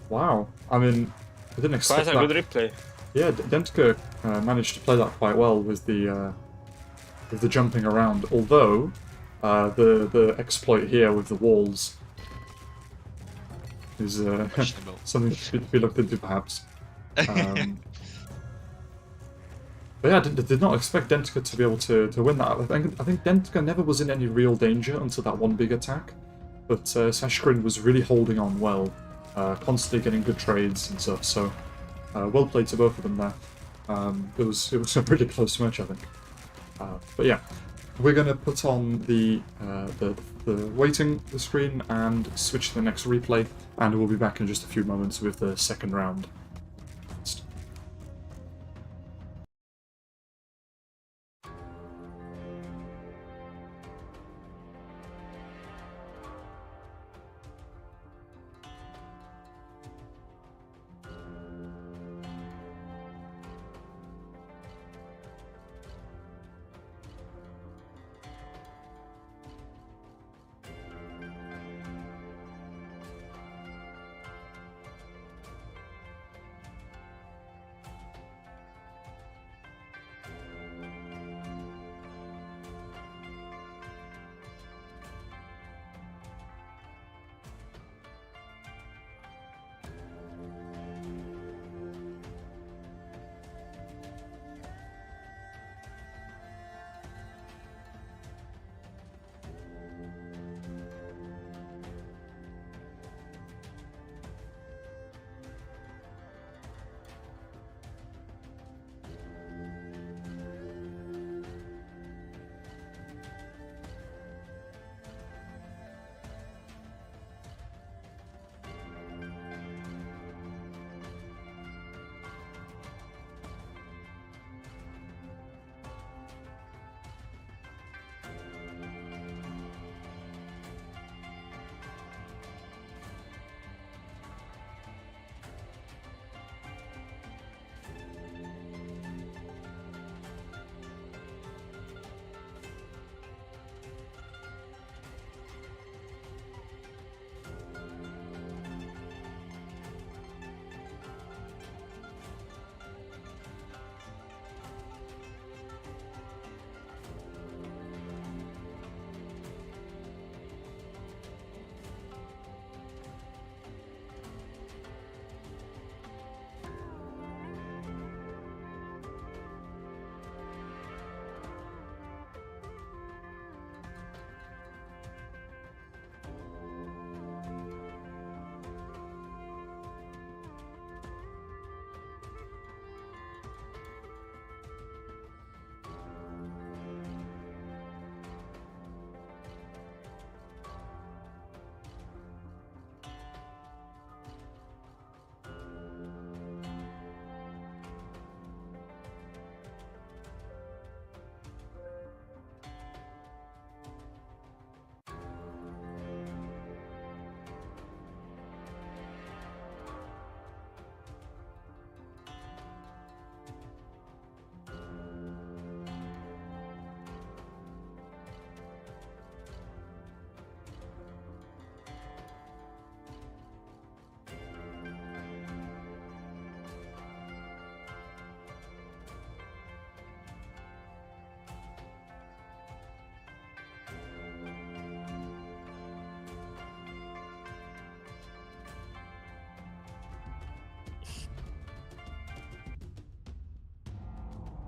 Wow. I mean, I didn't expect Quite a that. good replay. Yeah, Denta managed to play that quite well with the jumping around. Although the exploit here with the walls is something to be looked into, perhaps. But yeah, I did not expect Denta to be able to win that. I think Denta never was in any real danger until that one big attack. But Sashin was really holding on well, constantly getting good trades and stuff. So well played to both of them there. It was a really close match, I think. But yeah, we're gonna put on the waiting screen and switch to the next replay, and we'll be back in just a few moments with the second round.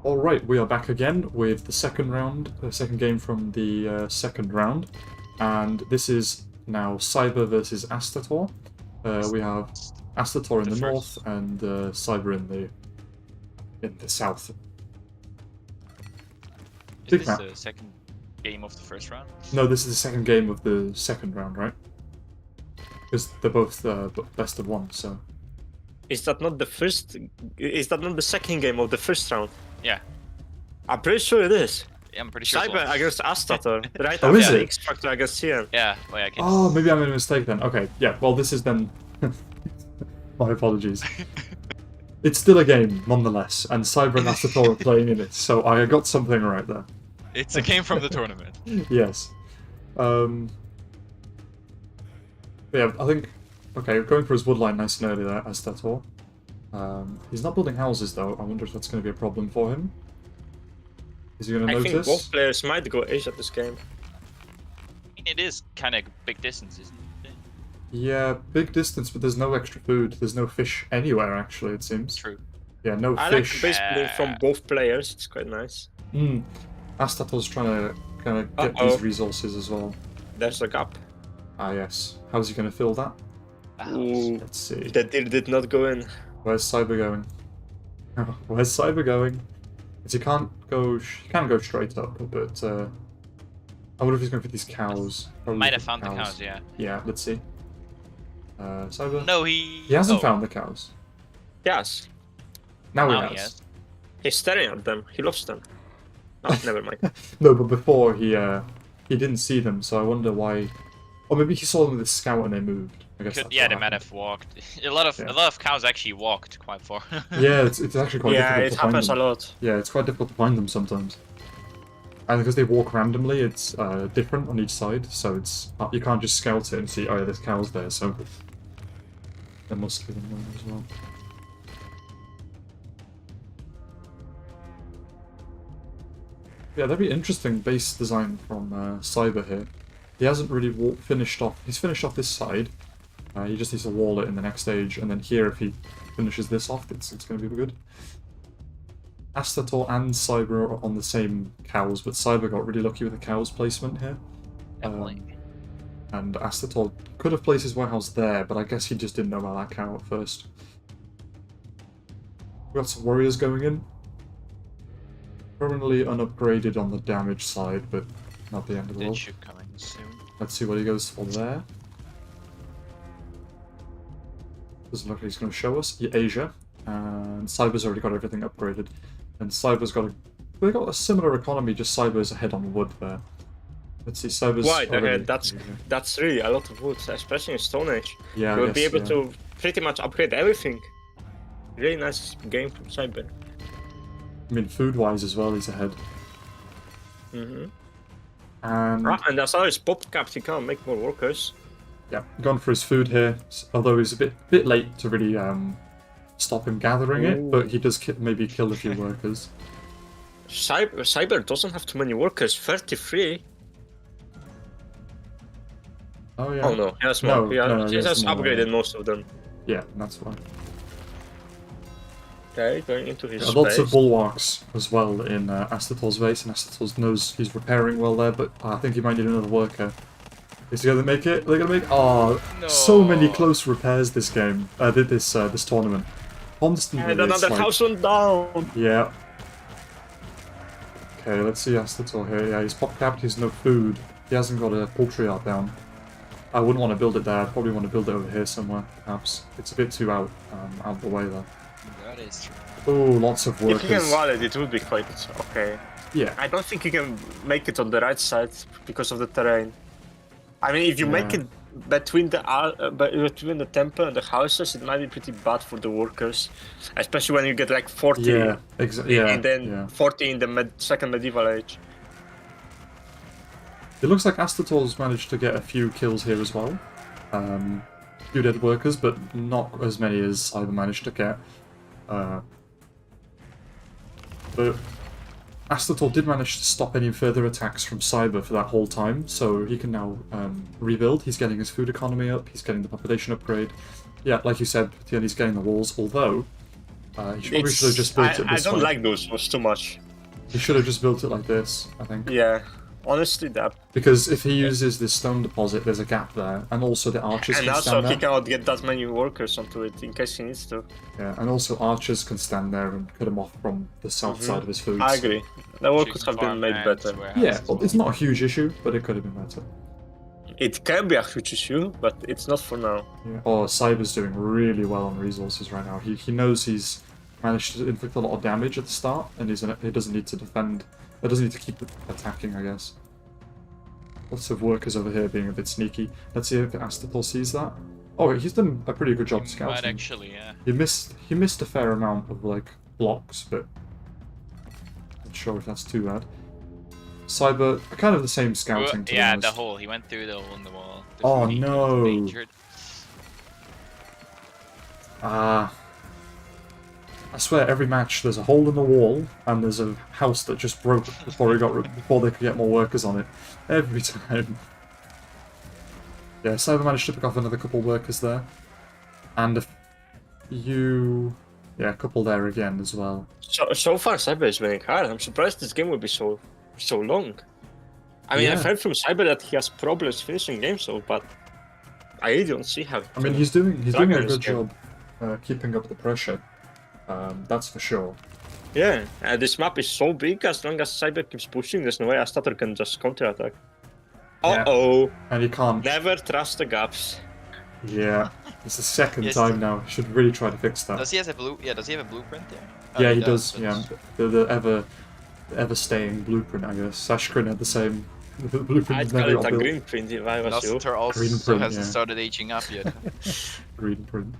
Alright, we are back again with the second round, the second game from the second round. And this is now Cyber versus Asator. We have Asator in the north and Cyber in the south. Is this the second game of the first round? No, this is the second game of the second round, right? Because they're both best of one, so... Is that not the first... Is that not the second game of the first round? Yeah. I'm pretty sure it is. Yeah, I'm pretty sure. Cyber against Asator, right? Oh, is it? XFactor against CN. Yeah, well, I can... Oh, maybe I made a mistake then. Okay, yeah, well, this is then... My apologies. It's still a game, nonetheless, and Cyber and Asator are playing in it, so I got something right there. It's a game from the tournament. Yes. But yeah, I think... Okay, going for his woodline nice and early there, Asator. He's not building houses though. I wonder if that's going to be a problem for him. Is he going to notice? I think both players might go Asia this game. I mean, it is kind of big distance, isn't it? Yeah, big distance, but there's no extra food. There's no fish anywhere, actually, it seems. True. Yeah, no I like fish. base building from both players. It's quite nice. Asator's trying to kind of get these resources as well. There's a gap. Ah, yes. How's he going to fill that? Ooh, Let's see. that deal did not go in. Where's Cyber going? Where's Cyber going? Because he can't go. He can go straight up, but I wonder if he's going for these cows. Probably Might for have found the cows, yeah. Yeah, let's see. Cyber. No, he Hasn't found the cows. Yes. Now Now he has. He's staring at them. He loves them. Oh, never mind. No, but before he didn't see them, so I wonder why. Or maybe he saw them with the scout and they moved. I guess. Could, that's yeah, what they might happened. have walked. A lot of cows actually walked quite far. Yeah, it's actually quite Yeah, difficult it to find happens a them. lot. Yeah, it's quite difficult to find them sometimes. And because they walk randomly, it's different on each side, so it's you can't just scout it and see, oh yeah, there's cows there, so there must be them there as well. Yeah, that'd be interesting base design from Cyber here. He hasn't really finished off. He's finished off this side. He just needs to wall it in the next stage, and then here, if he finishes this off, it's going to be good. Asator and Cyber are on the same cows, but Cyber got really lucky with the cows placement here. Definitely. And Asator could have placed his warehouse there, but I guess he just didn't know about that cow at first. We got some warriors going in. Permanently unupgraded on the damage side, but not the end of the It world. should come in soon. Let's see what he goes for there. Doesn't look like he's going to show us. Yeah, Asia. And Cyber's already got everything upgraded. And Cyber's got they got a similar economy, just Cyber's ahead on wood there. Let's see, Cyber's Why? already... That's really a lot of wood, especially in Stone Age. Yeah, You'll be able to pretty much upgrade everything. Really nice game from Cyber. I mean, food-wise as well, he's ahead. Mm-hmm. And And as far as pop capped, he can't make more workers. yeah, gone for his food here. Although he's a bit late to really stop him gathering it, but he does maybe kill a few workers. Cyber doesn't have too many workers. 33. Oh yeah. Oh no, he has more. No, he has has more, upgraded most of them. Yeah, that's why. Okay, going into his space. Lots of bulwarks as well in Asator's base, and Asator knows he's repairing well there, but I think he might need another worker. Is he gonna make it? They're gonna make. Oh, No. so many close repairs this game. This tournament. Constantly. And it's another like- house went down. Yeah. Okay, let's see Asator here. Yeah, he's pop capped. He's no food. He hasn't got a poultry yard down. I wouldn't want to build it there. I'd probably want to build it over here somewhere. Perhaps it's a bit too out of the way though. That is true. Oh, lots of If workers. you can wall it, it would be quite okay. Yeah. I don't think you can make it on the right side because of the terrain. I mean, if you make Yeah. it between the temple and the houses, it might be pretty bad for the workers, especially when you get like 40 Yeah. Exactly. Yeah. and then yeah. 40 in the second medieval age. It looks like Asator's managed to get a few kills here as well. Few dead workers, but not as many as Cyber managed to get. But Asator did manage to stop any further attacks from Cyber for that whole time, so he can now rebuild. He's getting his food economy up, he's getting the population upgrade. Yeah, like you said, he's getting the walls, although he probably should have just built it I this don't way. like those walls too much. He should have just built it like this, I think. Yeah, honestly, that. Because if he uses this stone deposit, there's a gap there, and also the archers And can also, stand he there. cannot get that many workers onto it in case he needs to. Yeah, and also archers can stand there and cut him off from the south side of his foods. I agree. The wall could Chicken have been made farmlands, better. warehouses Yeah, as well, well. it's not a huge issue, but it could have been better. It can be a huge issue, but it's not for now. Yeah. Oh, Cyber's doing really well on resources right now. He knows he's managed to inflict a lot of damage at the start, and he doesn't need to defend. He doesn't need to keep attacking, I guess. Lots of workers over here being a bit sneaky. Let's see if Asator sees that. Oh, he's done a pretty good job Might scouting. actually, yeah. He missed a fair amount of like blocks, but not sure if that's too bad. Cyber, kind of the same scouting. To be Yeah, honest. the hole. He went through the hole in the wall. Oh, Definitely no. endangered. I swear, every match there's a hole in the wall, and there's a house that just broke before they could get more workers on it. Every time. Yeah, Cyber managed to pick off another couple workers there, and a couple there again as well. So far, Cyber is winning hard. I'm surprised this game will be so long. I mean, I've heard from Cyber that he has problems finishing games, but I really don't see how. I mean, he's doing a good job keeping up the pressure. That's for sure. Yeah, this map is so big. As long as Cyber keeps pushing, there's no way Asator can just counterattack. Uh-oh. And he can't. Never trust the gaps. Yeah, it's the second time now. Should really try to fix that. Does he have a does he have a blueprint there? Yeah, he does. Yeah, the ever staying blueprint. I guess Sashkrin had the same. The blueprint I'd never call it got a built. green print if I was you. Asator also Green print, hasn't started aging up yet. Green print.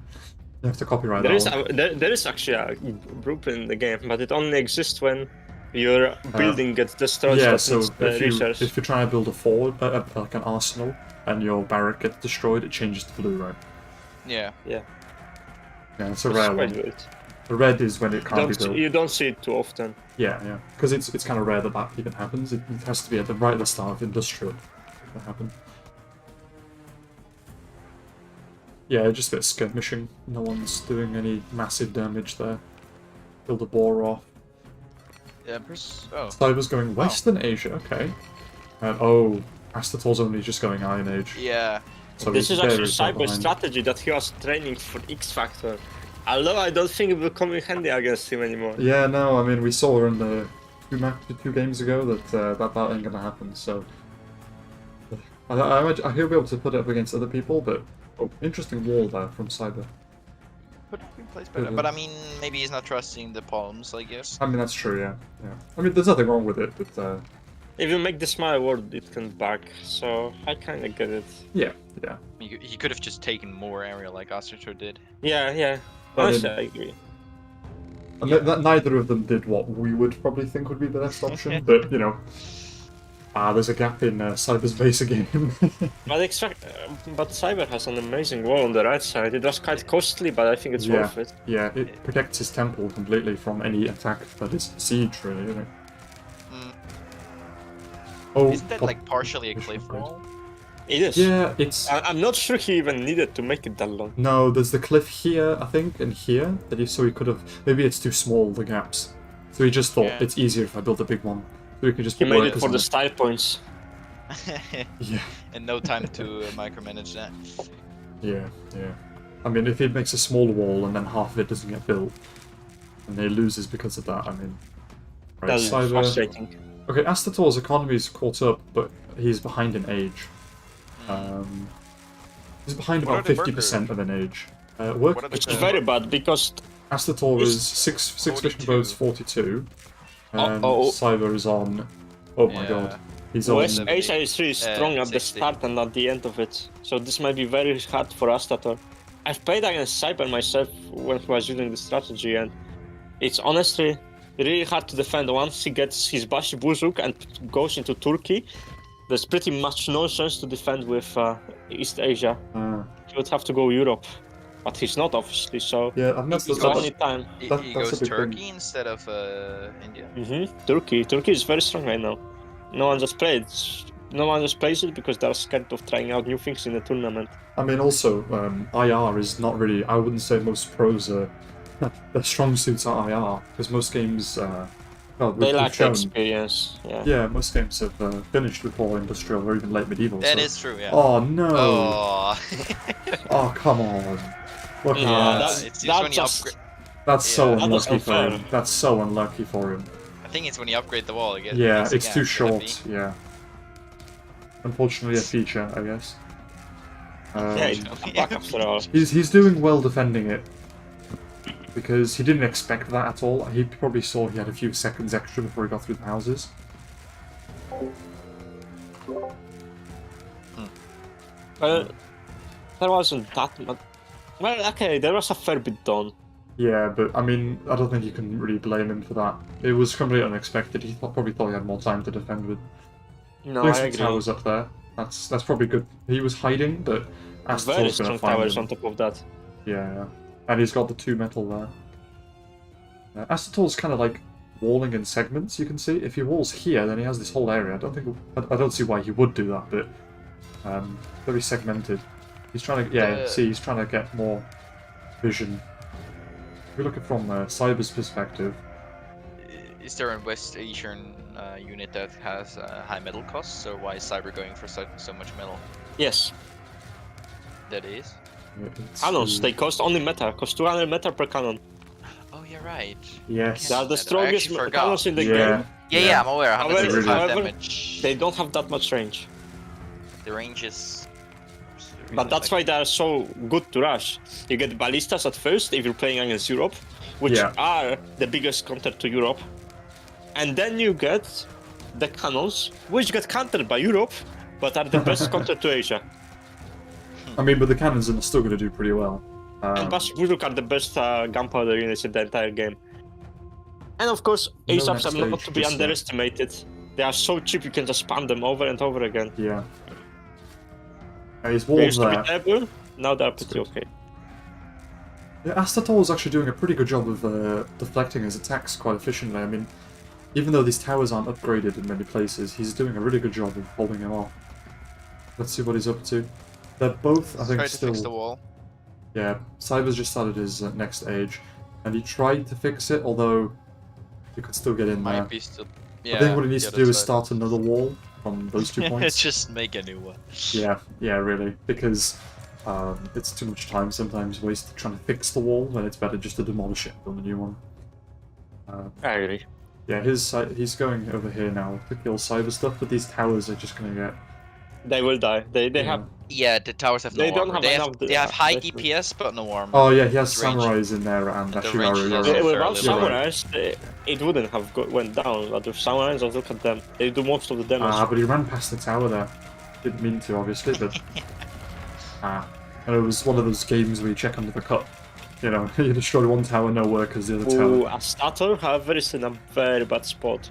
You have to copyright There that is one. there is actually a blueprint in the game, but it only exists when your building gets destroyed. Yeah, that so needs the research. if you're trying to build a fort, like an arsenal, and your barrack gets destroyed, it changes to blue, right? Yeah. Yeah. Yeah, it's a Which is rare quite one. good. The red is when it can't be built. You don't see it too often. Yeah, because it's kind of rare that even happens. It has to be right at the start of industrial that happen. Yeah, just a bit of skirmishing. No one's doing any massive damage there. Build a bore off. Yeah, Cyber's going Western Asia, okay. And Astator's only just going Iron Age. Yeah. So This he's is actually very far Cyber's behind. strategy that he was training for XFactor. Although I don't think it will come in handy against him anymore. Yeah, no, I mean, we saw in the two games ago that that ain't gonna happen, so... I he'll be able to put it up against other people, but... Oh, interesting wall there from Cyber. Put it in place better. But I mean, maybe he's not trusting the palms, I guess. I mean, that's true, yeah. I mean, there's nothing wrong with it, but... If you make the smile word, it can back, so I kinda get it. Yeah. He could have just taken more area like Asator did. Yeah. Honestly, I agree. And neither of them did what we would probably think would be the best option, but, you know... there's a gap in Cyber's base again. But Cyber has an amazing wall on the right side. It was quite costly, but I think it's worth it. Yeah, it protects his temple completely from any attack that is siege, really, isn't it? Oh, Isn't that like partially a cliff wall? It is. Yeah, it's... I'm not sure he even needed to make it that long. No, there's the cliff here, I think, and here, so he could have... Maybe it's too small, the gaps. So he just thought, it's easier if I build a big one. So we can just He put made it workers for on the style points. Yeah. And no time to micromanage that. Yeah. I mean, if he makes a small wall and then half of it doesn't get built, and he loses because of that, I mean... Right, That's frustrating. Okay, Astator's economy's caught up, but he's behind in age. He's behind What about are the 50% of an age. Which is very bad, because... Astator is 6 fishing boats, 42. And Uh-oh. Cyber is on... Oh my god. He's on... West Asia is really strong at the 60. start and at the end of it, so this might be very hard for Asator. I've played against Cyber myself when he was using the strategy, and it's honestly really hard to defend. Once he gets his Bashi Buzuk and goes into Turkey, there's pretty much no chance to defend with East Asia. He would have to go Europe, but he's not obviously, so Yeah, and that's it's the only time. He that's goes a big Turkey thing. instead of India. Turkey is very strong right now. No one just plays it because they're scared of trying out new things in the tournament. I mean, also, IR is not really... I wouldn't say most pros are... Their strong suits are IR, because most games... They lack experience, Yeah, most games have finished before Industrial or even late Medieval. That so... is true, yeah. Oh, no! Oh. Oh, come on. Look at No, that. It's when he just... upgrade. That's so Yeah, that was unlucky for unfair. him. That's so unlucky for him. I think it's when you upgrade the wall again. Yeah, it's too short, yeah. Unfortunately a feature, I guess. Yeah, it's back after all. He's doing well defending it. Because he didn't expect that at all. He probably saw he had a few seconds extra before he got through the houses. Well, there wasn't that much. Well, okay, there was a fair bit done. Yeah, but I mean, I don't think you can really blame him for that. It was completely unexpected. He probably thought he had more time to defend with. No, There's I some agree. towers up there. That's probably good. He was hiding, but Very Astator's strong gonna find towers him. on top of that. Yeah. And he's got the 2 metal there. Asator's kind of like walling in segments, you can see. If he walls here, then he has this whole area. I don't see why he would do that, but very segmented. He's trying to, he's trying to get more vision. If we look at it from Cyber's perspective. Is there a West Asian unit that has high metal costs, or why is Cyber going for so much metal? Yes. That is? Cannons, they cost only meta, cost 200 meta per cannon. Oh, you're right. Yes. They are the strongest cannons in the game. Yeah, I'm aware. However, 165 damage. they don't have that much range. The range is... But that's why they are so good to rush. You get ballistas at first if you're playing against Europe, which are the biggest counter to Europe. And then you get the cannons, which get countered by Europe, but are the best counter to Asia. I mean, but the cannons are still going to do pretty well. And Bashburuk are the best gunpowder units in the entire game. And of course, ASAPs are not to be underestimated. They are so cheap you can just spam them over and over again. Yeah. His walls there. Terrible, now they're pretty okay. Yeah, Asator is actually doing a pretty good job of deflecting his attacks quite efficiently. I mean, even though these towers aren't upgraded in many places, he's doing a really good job of holding them off. Let's see what he's up to. They're both, I think, tried still... to fix the wall. Yeah, Cyber's just started his next age, and he tried to fix it, although he could still get in there. Might be still... I think what he needs to do is start another wall from those 2 points. Just make a new one. Yeah, really, because it's too much time sometimes wasted trying to fix the wall, when it's better just to demolish it and build a new one. I agree. Yeah, he's going over here now to kill Cyber stuff, but these towers are just gonna get... They will die. They have... Yeah, the towers have no They don't armor. have They have high DPS, but no armor. Oh yeah, he has Range. samurais in there and The range is Ashigaru. also- Without fairly low. samurais, it wouldn't have went down, but with samurais, just look at them. They do most of the damage. But he ran past the tower there. Didn't mean to, obviously, but... and it was one of those games where you check under the cut. You know, you destroy one tower, no workers, the other tower. Asator, however, is in a very bad spot.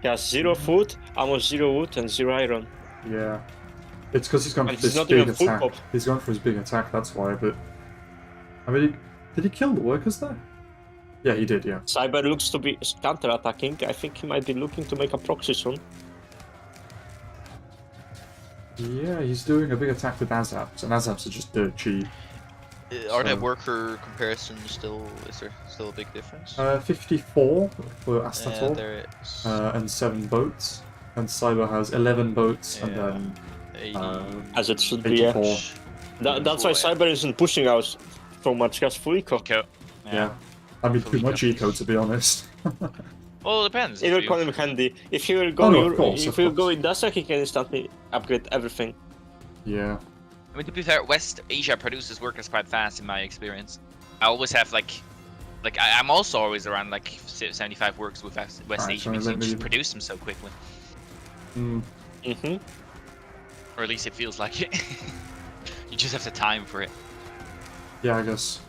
He has 0 food, almost 0 wood, and 0 iron. Yeah. It's because he's gone for And this he's not big even full attack. pop. He's gone for his big attack, that's why, but... I mean, did he kill the workers there? Yeah, he did, yeah. Cyber looks to be counter-attacking. I think he might be looking to make a proxy soon. Yeah, he's doing a big attack with Azaps, and Azaps are just dirt cheap. Are the So- worker comparisons still... Is there still a big difference? 54 for Asator, there is. and 7 boats. And Cyber has 11 boats, and Yeah. then 80. As it should be, 84. That's why Cyber isn't pushing out so much, just full eco. Yeah. I mean, too much eco, to be honest. Well, it depends. It if will you- come in handy. If he will go, Oh, no, of course, if he will go in Dasa, he can instantly upgrade everything. Yeah. I mean, to be fair, West Asia produces workers quite fast in my experience. I always have I'm also always around like 75 workers with West Alright, Asia so because let you me- just produce them so quickly. Or at least it feels like it. You just have the time for it. Yeah, I guess.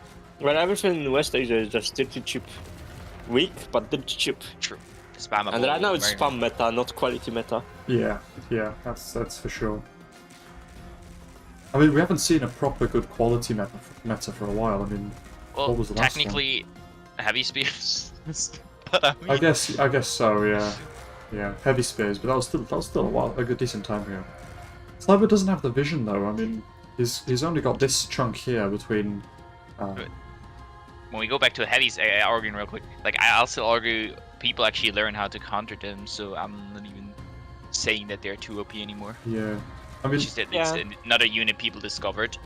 Well, everything in West Asia is just dirty cheap. Weak, but dirty cheap. True. Spammable. And right now it's very spam meta, not quality meta. Yeah, that's for sure. I mean, we haven't seen a proper good quality meta for a while. I mean, Well, what was the last technically, heavy spears. But I mean, I guess so. Yeah, heavy spears, but that was still a good decent time ago. Cyber doesn't have the vision though. I mean, he's only got this chunk here between. when we go back to heavies, arguing real quick, like I'll still argue people actually learn how to counter them, so I'm not even saying that they're too OP anymore. Yeah, I mean, It's just that it's another unit people discovered.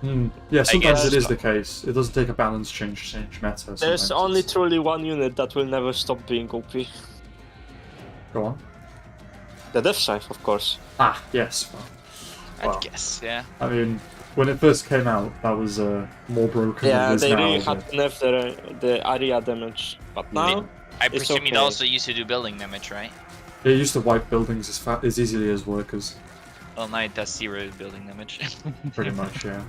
yeah. Sometimes guess- it is the case. It doesn't take a balance change meta. There's sometimes only it's- truly one unit that will never stop being OP. Go on. The Death Scythe, of course. Ah, yes. I Wow. guess, yeah. I mean, when it first came out, that was more broken than Yeah, it is they now. really but- had to nerf the area damage. But now, I It's presume it okay. also used to do building damage, right? It used to wipe buildings as easily as workers, Well, now it does 0 building damage. pretty much, yeah.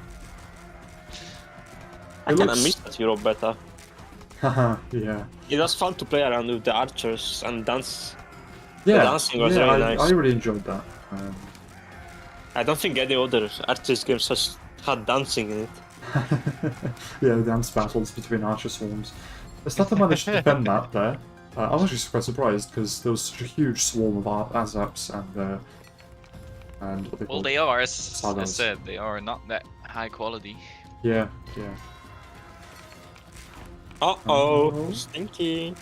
I It kinda looks- miss that Europe beta. Haha, yeah. It was fun to play around with the archers and dance. Yeah, dancing was yeah, very I nice. really enjoyed that. I don't think any other archers games has had dancing in it. Yeah, the dance battles between archer swarms. Asator managed to defend that there. I was actually quite surprised because there was such a huge swarm of Azaps and what they Well, call they are, as I Salas. said, they are not that high quality. Yeah. Uh-oh, stinky.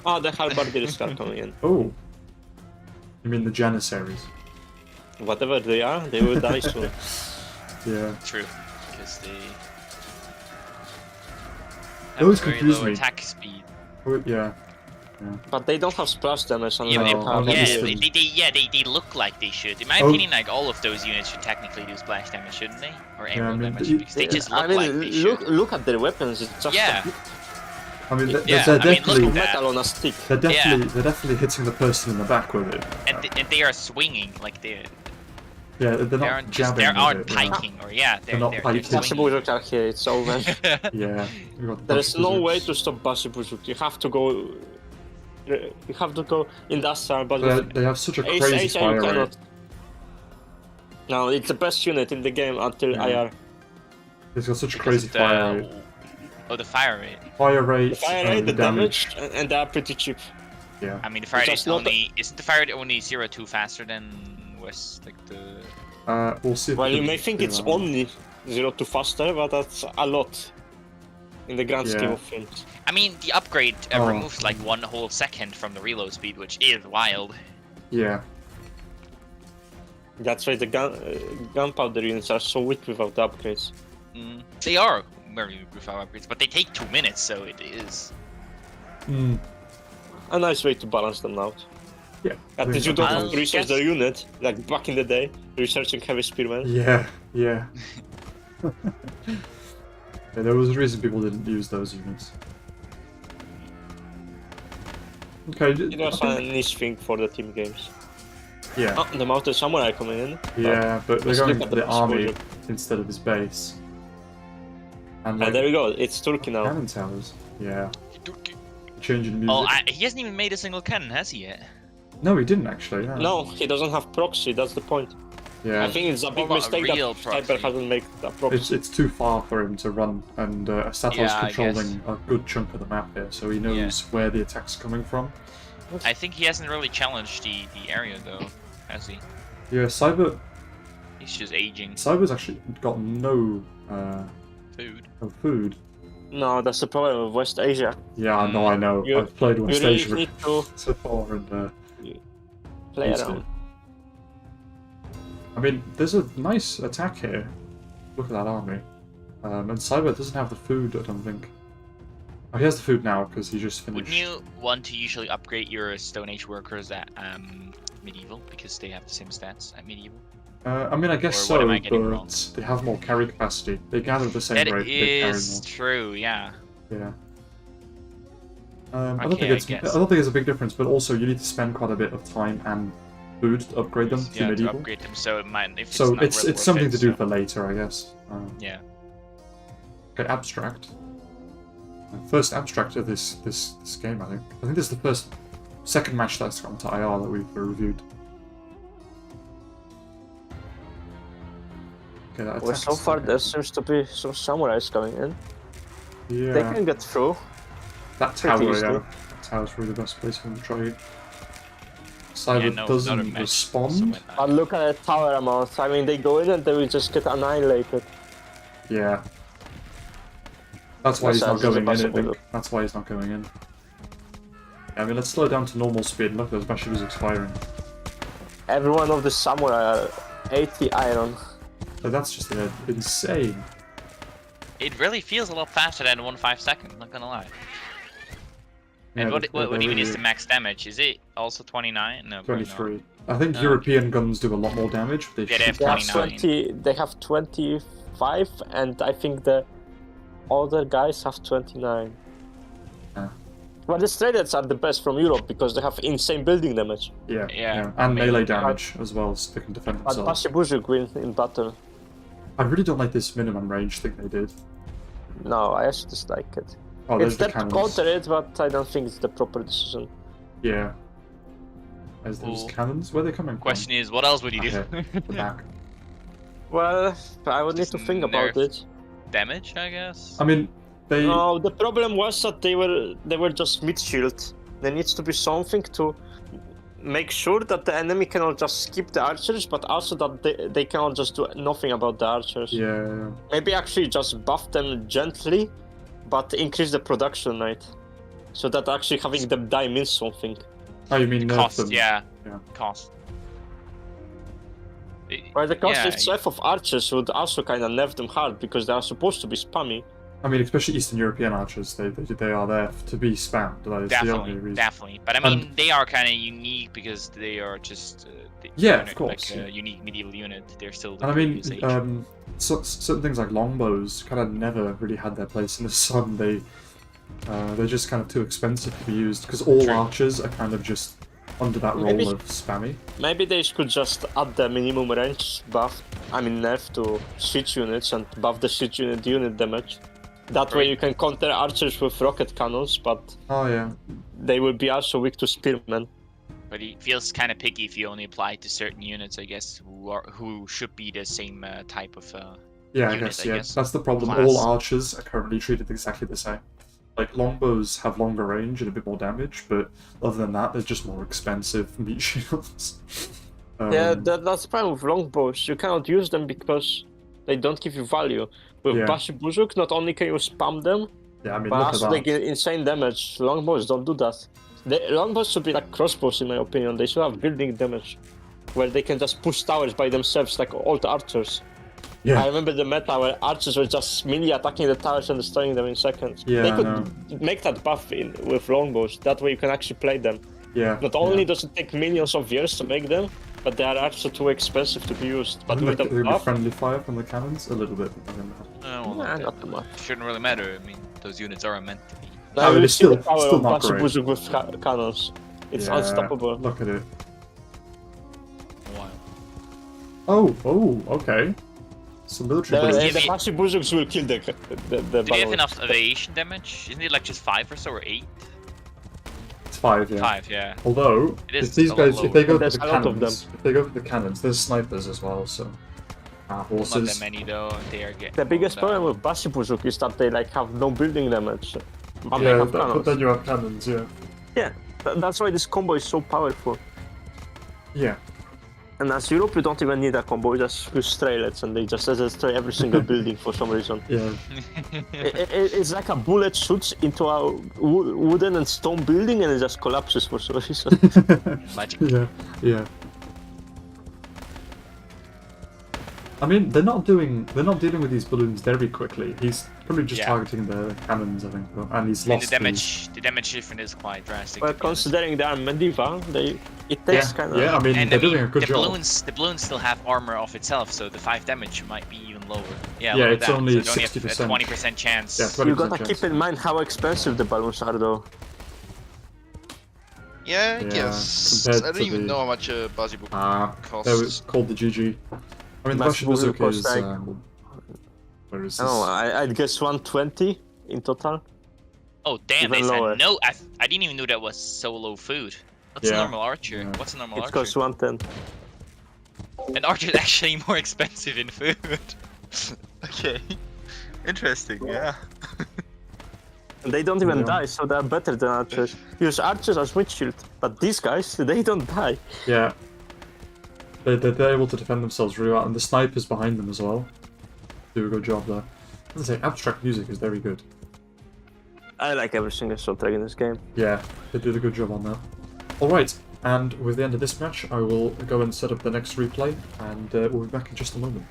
Oh, the halberdiers start coming in. Oh. You mean the Janissaries? Whatever they are, they will die soon. Yeah. True, because they They always very confuse low me. attack speed. Oh, yeah. But they don't have splash damage unlike Yeah, No, they have I'm yeah, used to- they look like they should. In my Oh. opinion, like all of those units should technically do splash damage, shouldn't they? Or Yeah, I aerial mean, damage, but because they just look I mean, like they look, should. look at their weapons. It's just Yeah, I mean, they're, Yeah, they're I mean, look definitely at that. metal on a stick. they're definitely hitting the person in the back with it. and they are swinging like they Yeah, they're they not aren't just jabbing they aren't with it, yeah. piking or yeah They're not piking. Possible look at here, it's over. Yeah. we got There is no Buzzards. way to stop Basibuzuk. You have to go. You have to go industrial, but They have such a Ace crazy Ace you fire rate. cannot. No, it's the best unit in the game until Yeah. IR. It's got such a Because crazy of the- fire rate. Oh, the fire rate. Fire rate, The fire and rate, the damage. and they are pretty cheap. Yeah. I mean, the fire rate Just is not only isn't the fire rate only 0-2 faster than West, like the. We'll see. If Well, we you can may think do it's that. only 0 to faster, but that's a lot in the grand scheme Yeah. of things. I mean, the upgrade Oh. removes like 1 whole second from the reload speed, which is wild. Yeah. That's why the gunpowder units are so weak without the upgrades. They are very weak without upgrades, but they take 2 minutes, so it is. Mm. A nice way to balance them out. Yeah. At I least you think don't I'll have to research guess- their unit, like back in the day, researching heavy spearmen. Yeah. Yeah. Yeah, there was a reason people didn't use those units. Okay. It was a niche thing for the team games. Yeah. Oh, the mounted samurai coming in. Yeah, but they're let's going look to at the the army exposure. instead of his base. And There we go, it's Turkey now. cannon towers. Yeah. Changing music. Oh, he hasn't even made a single cannon, has he yet? No, he didn't actually. No, he doesn't have proxy, that's the point. Yeah. I think it's a big Well, not a mistake real that Cyber proxy. hasn't made a proxy. It's too far for him to run, and Asator's Yeah, I controlling a good chunk of the map here, so he knows where the attack's coming from. I think he hasn't really challenged the area though, has he? Yeah, Cyber's He's just aging. actually got no Food. no food. No, that's the problem with West Asia. Yeah, I know. You- I've played You West really Asia need to so far, and play used to around. it. I mean, there's a nice attack here. Look at that army. And Cyber doesn't have the food, I don't think. Oh, he has the food now because he just finished. Wouldn't you want to usually upgrade your Stone Age workers at medieval because they have the same stats at medieval? I mean, I guess Or what so, am I getting wrong? but they have more carry capacity. They gather at the same That rate. They carry is true, yeah. more. Yeah. I don't Okay, think I it's. I guess. don't think it's a big difference, but also you need to spend quite a bit of time and food to upgrade them to Yeah, to medieval. upgrade them, so it might. If So not it's really worth something it, to do so- for later, I guess. Yeah. Okay, abstract. First abstract of this game, I think. I think this is the second match that's gone to IR that we've reviewed. Okay, that Well, attack so is far okay. there seems to be some samurais coming in. Yeah, They can get through. that tower, pretty yeah. easily. That tower's really the best place for them to try it. Cyber Yeah, no, not a doesn't match, respond. so why not? But look at the tower amount. I mean, they go in and they will just get annihilated. Yeah. That's why he's That not sounds going in, I impossible. think. That's why he's not going in. Yeah, I mean, let's slow it down to normal speed. Look, those Bashibus expiring. Every one of the samurai are 80 iron. But that's just insane. It really feels a lot faster than 1.5 seconds, not gonna lie. And Yeah, what they're even is really- the max damage? Is it also 29? No, probably not. 23. I think Oh, European guns do a lot more damage. They Yeah, they have shoot They have 29. 20. They have 25, and I think the other guys have 29. Yeah. But the Stradets are the best from Europe because they have insane building damage. Yeah, Yeah, and melee melee damage as well, so they can defend But themselves. Basibuzuk wins in battle. I really don't like this minimum range thing they did. No, I actually dislike it. Oh, It's there's the there to cannons. counter it, but I don't think it's the proper decision. Yeah. There's those Cool. cannons. Where are they coming Question is, what else would you do? from? Okay, the back. Well, I would need Just to think about nerf. it. damage, I guess. I mean, they. No, the problem was that they were just mid shield. There needs to be something to make sure that the enemy cannot just skip the archers, but also that they cannot just do nothing about the archers. Yeah. Maybe actually just buff them gently, but increase the production rate, so that actually having them die means something. Oh, you mean nerf Cost, them? yeah. Yeah. Cost. Well, the cost Yeah, itself of archers would also kind of nerf them hard because they are supposed to be spammy. I mean, especially Eastern European archers, they are there to be spammed. That is the only reason. Definitely. But I mean, they are kind of unique because they are just yeah, of course, like a unique medieval unit. They're still the And I mean, previous age. certain things like longbows kind of never really had their place in the sun. They're just kind of too expensive to be used because all True. archers are kind of just under that Maybe- role of spammy. Maybe they could just add the minimum range buff, nerf to siege units and buff the siege unit damage. That way Right. you can counter archers with rocket cannons, but Oh yeah. they will be also weak to spearmen. But it feels kind of picky if you only apply it to certain units, I guess, who should be the same type of. Yeah, I unit, guess, I yeah. guess. That's the problem. Class. All archers are currently treated exactly the same. Like, longbows have longer range and a bit more damage, but other than that, they're just more expensive meat shields. Yeah, that's the problem with longbows. You cannot use them because they don't give you value. With Yeah. Bashi Buzuk, not only can you spam them, Yeah, I mean, but look also at they that. get insane damage. Longbows don't do that. Longbows should be like crossbows, in my opinion. They should have building damage, where they can just push towers by themselves, like old archers. Yeah. I remember the meta where archers were just melee attacking the towers and destroying them in seconds. Yeah, they I could make that buff with longbows. That way you can actually play them. Yeah. Not only yeah. does it take millions of years to make them, but they are also too expensive to be used. But with the Like, buff, friendly fire from the cannons? A little bit. not too much. Shouldn't really matter. I mean, those units are meant to be. Now but you it's see the still- power still of not Bashi great. Buzuk with cannons. It's Yeah, unstoppable. Look at it. Wow. Oh, okay. Some military The, bullets. the Bashi Buzuks will kill the Do they have balloons. enough evasion damage? Isn't it like just 5 or so, or 8? It's 5, yeah. 5, yeah. Although, It is if these a lot guys, if they go lower. for There's the a lot of cannons, if they go for the cannons, there's snipers as well, so. Not Horses. that many though. They are getting. The biggest mowed problem down. with Bashi Buzuk is that they like have no building damage. But they Yeah, have but cannons. then you have cannons, yeah. Yeah, that's why this combo is so powerful. Yeah. And as Europe, you don't even need a combo, you just use straylets and they just destroy every single building for some reason. Yeah. It's like a bullet shoots into a wooden and stone building and it just collapses for some reason. Magic. Yeah. I mean, they're not dealing with these balloons very quickly. He's probably just Yeah. targeting the cannons, I think, and he's I mean, lost the damage difference is quite drastic. Well, to be honest. considering they are medieval, it takes kind of... Yeah, I mean, And they're I mean, doing a good the job. balloons still have armor of itself, so the 5 damage might be even lower. Yeah, Yeah, look at it's that. only so they only have 60%. a 20% chance. Yeah, 20% You gotta chance. keep in mind how expensive the balloons are, though. Yeah, I Yeah, guess. compared I don't to even the- know how much a Bazibu That costs. was called the GG. I mean, the Massive Bashi Buzuk was is. like- Where is this? Oh, I'd guess 120 in total. Oh damn! Even They lower. said no. I didn't even know that was solo food. What's a Yeah. normal archer? Yeah. What's a normal It archer? costs 110. An archer is actually more expensive in food. Okay. Interesting, yeah. And they don't even Yeah. die, so they're better than archers. Use archers as windshield, but these guys, they don't die. Yeah. They're able to defend themselves really well, and the snipers behind them as well do a good job there. As I say, abstract music is very good. I like every single soundtrack in this game. Yeah, they did a good job on that. Alright, and with the end of this match, I will go and set up the next replay, and we'll be back in just a moment.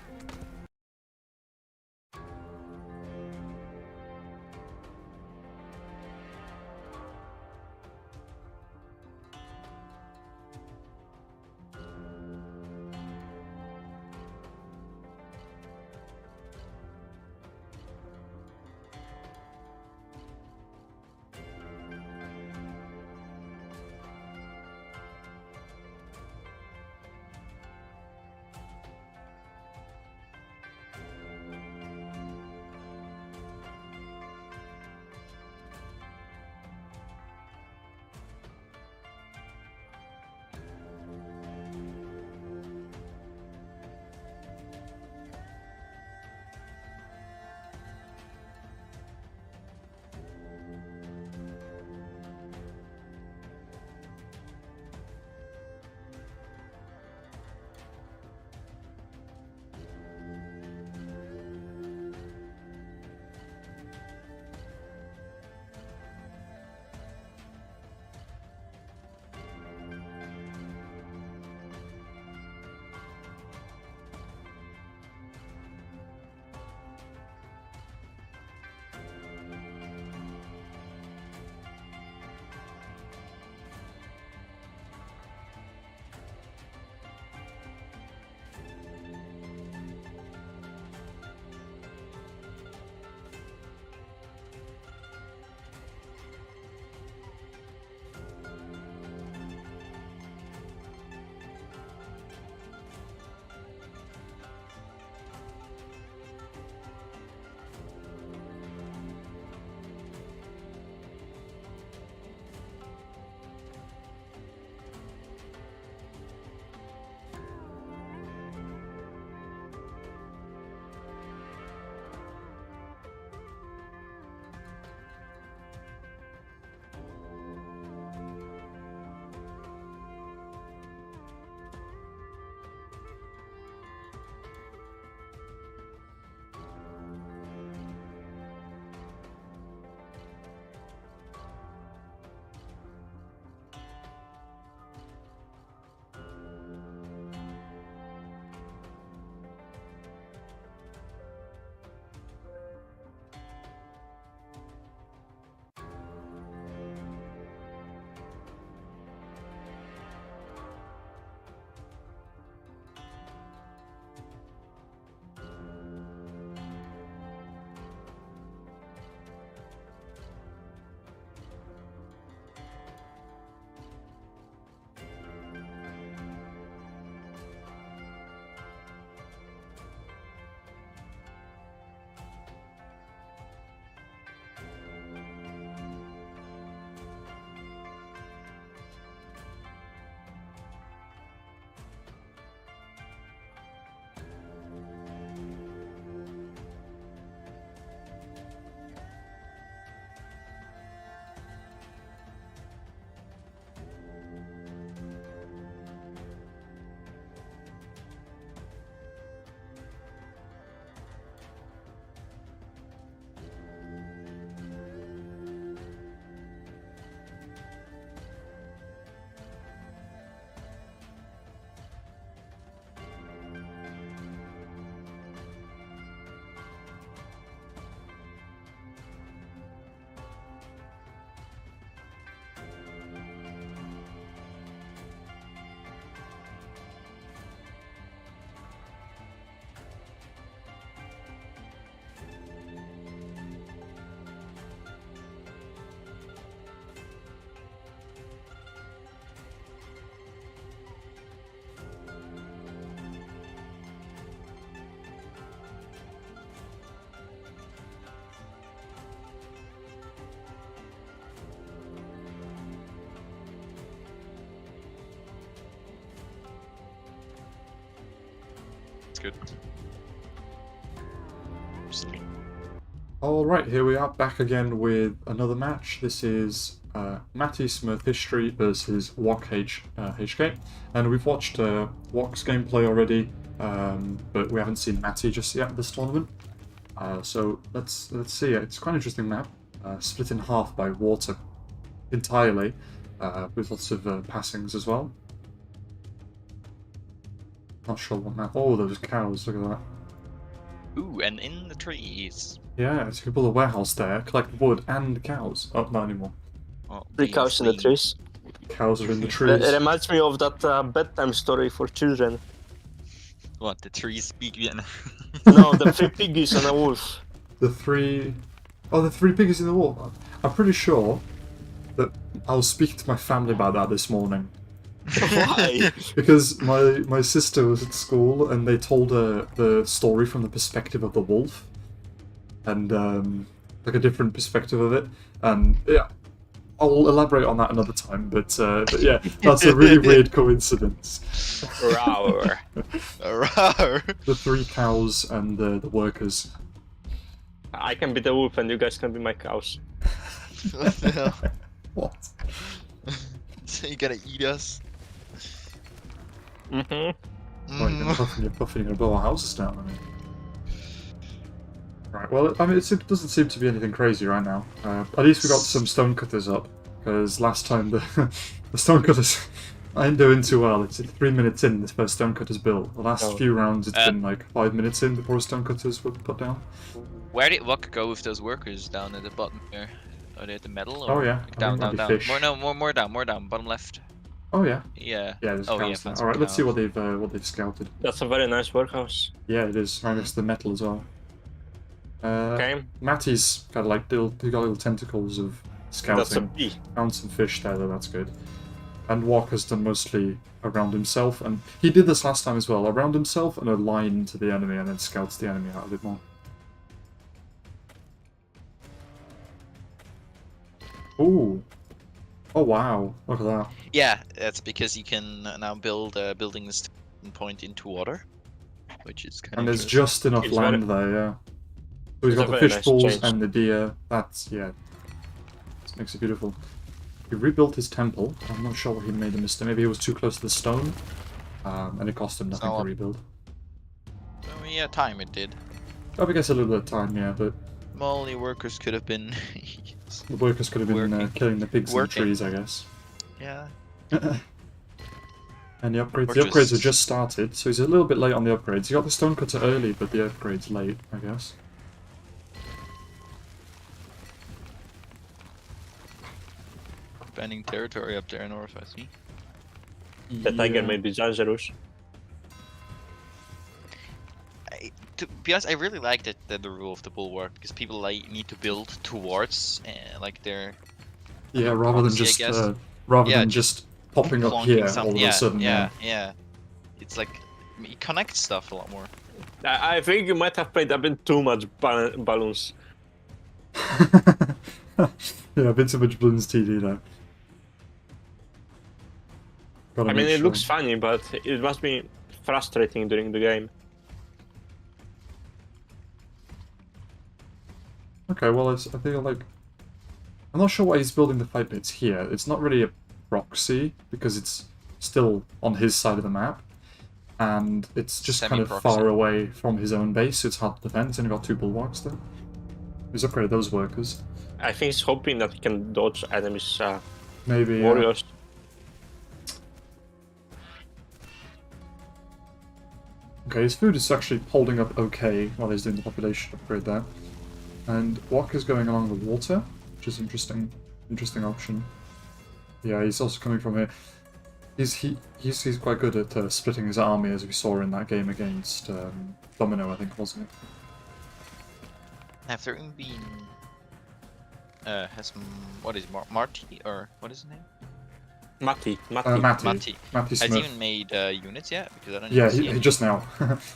good. Alright, here we are back again with another match. This is Matty Smith History versus Wok HK. And we've watched Wok's gameplay already, but we haven't seen Matty just yet this tournament. So let's see. It's quite an interesting map, split in half by water entirely, with lots of passings as well. Not sure what map. Oh, those cows, look at that. Ooh, and in the trees. Yeah, so you can build a warehouse there, collect wood and cows. Oh, not anymore. Oh, The cows in the trees. Cows are in the trees. It reminds me of that bedtime story for children. What, the trees speak? No, the 3 piggies and a wolf. The three piggies in the wall. I'm pretty sure that I was speaking to my family about that this morning. Why? Because my sister was at school and they told her the story from the perspective of the wolf. And like a different perspective of it. And yeah, I'll elaborate on that another time, but yeah, that's a really weird coincidence. Roar. Roar. The 3 cows and the workers. I can be the wolf and you guys can be my cows. What the hell? What? So you gotta eat us? Mm-hmm. Oh, you're puffing, you're gonna blow our houses down, I mean. Right, well, I mean, it doesn't seem to be anything crazy right now. At least we got some stonecutters up, because last time the stonecutters ain't doing too well. It's 3 minutes in, this first stonecutter's built. The last few rounds, it's been like 5 minutes in before stonecutters were put down. Where did Wok go with those workers down at the bottom there? Are they at the metal? Or Oh yeah, like down, down, down. fish. More down, bottom left. Oh yeah. Yeah. Yeah, there's Oh, cows yeah, there. Alright, let's see what they've scouted. That's a very nice workhouse. Yeah, it is. Right next to the metal as well. Okay. Matty's got like he got little tentacles of scouting. That's a bee. Found some fish there, though, that's good. And Wok has done mostly around himself, and he did this last time as well. Around himself and a line to the enemy, and then scouts the enemy out a bit more. Ooh. Oh wow, look at that. Yeah, that's because you can now build buildings and point into water, which is kind of. And there's just enough It's land there, yeah. So he's got the fish balls and the deer. That's, yeah. This makes it beautiful. He rebuilt his temple. I'm not sure what he made a mistake. Maybe he was too close to the stone. And it cost him nothing to rebuild. Oh yeah, time it did. I guess a little bit of time, yeah, but Well, the workers could have been. the workers could have been killing the pigs in the trees, I guess. Yeah. And the upgrades. Or The upgrades just- have just started, so he's a little bit late on the upgrades. He got the stonecutter early, but the upgrade's late, I guess. Expanding territory up there north, I see. The tiger may be dangerous. To be honest, I really like that the rule of the bulwark because people like need to build towards like their. Yeah, rather than policy, I just guess. rather just popping up plonking here some- all of a sudden. yeah. It's like you connect stuff a lot more. I think you might have played a bit too much balloons. Yeah, a bit too much Bloons TD though. I mean, it looks funny, but it must be frustrating during the game. Okay, well, I feel like I'm not sure why he's building the fight bits here. It's not really a proxy because it's still on his side of the map, and it's just kind of Semi-proxy. far away from his own base. So it's hard to defend. He's only got 2 bulwarks there. He's upgraded those workers. I think he's hoping that he can dodge enemies' Maybe. warriors. Okay, his food is actually holding up okay while he's doing the population upgrade there. And Wok is going along the water, which is interesting option. Yeah, he's also coming from here. He's quite good at splitting his army, as we saw in that game against Domino, I think, wasn't it? Have there been what is it, Marty or what is his name? Matty. Matty. Matty Has he Smith. even made units yet? Because I don't Yeah, even see he any. just now.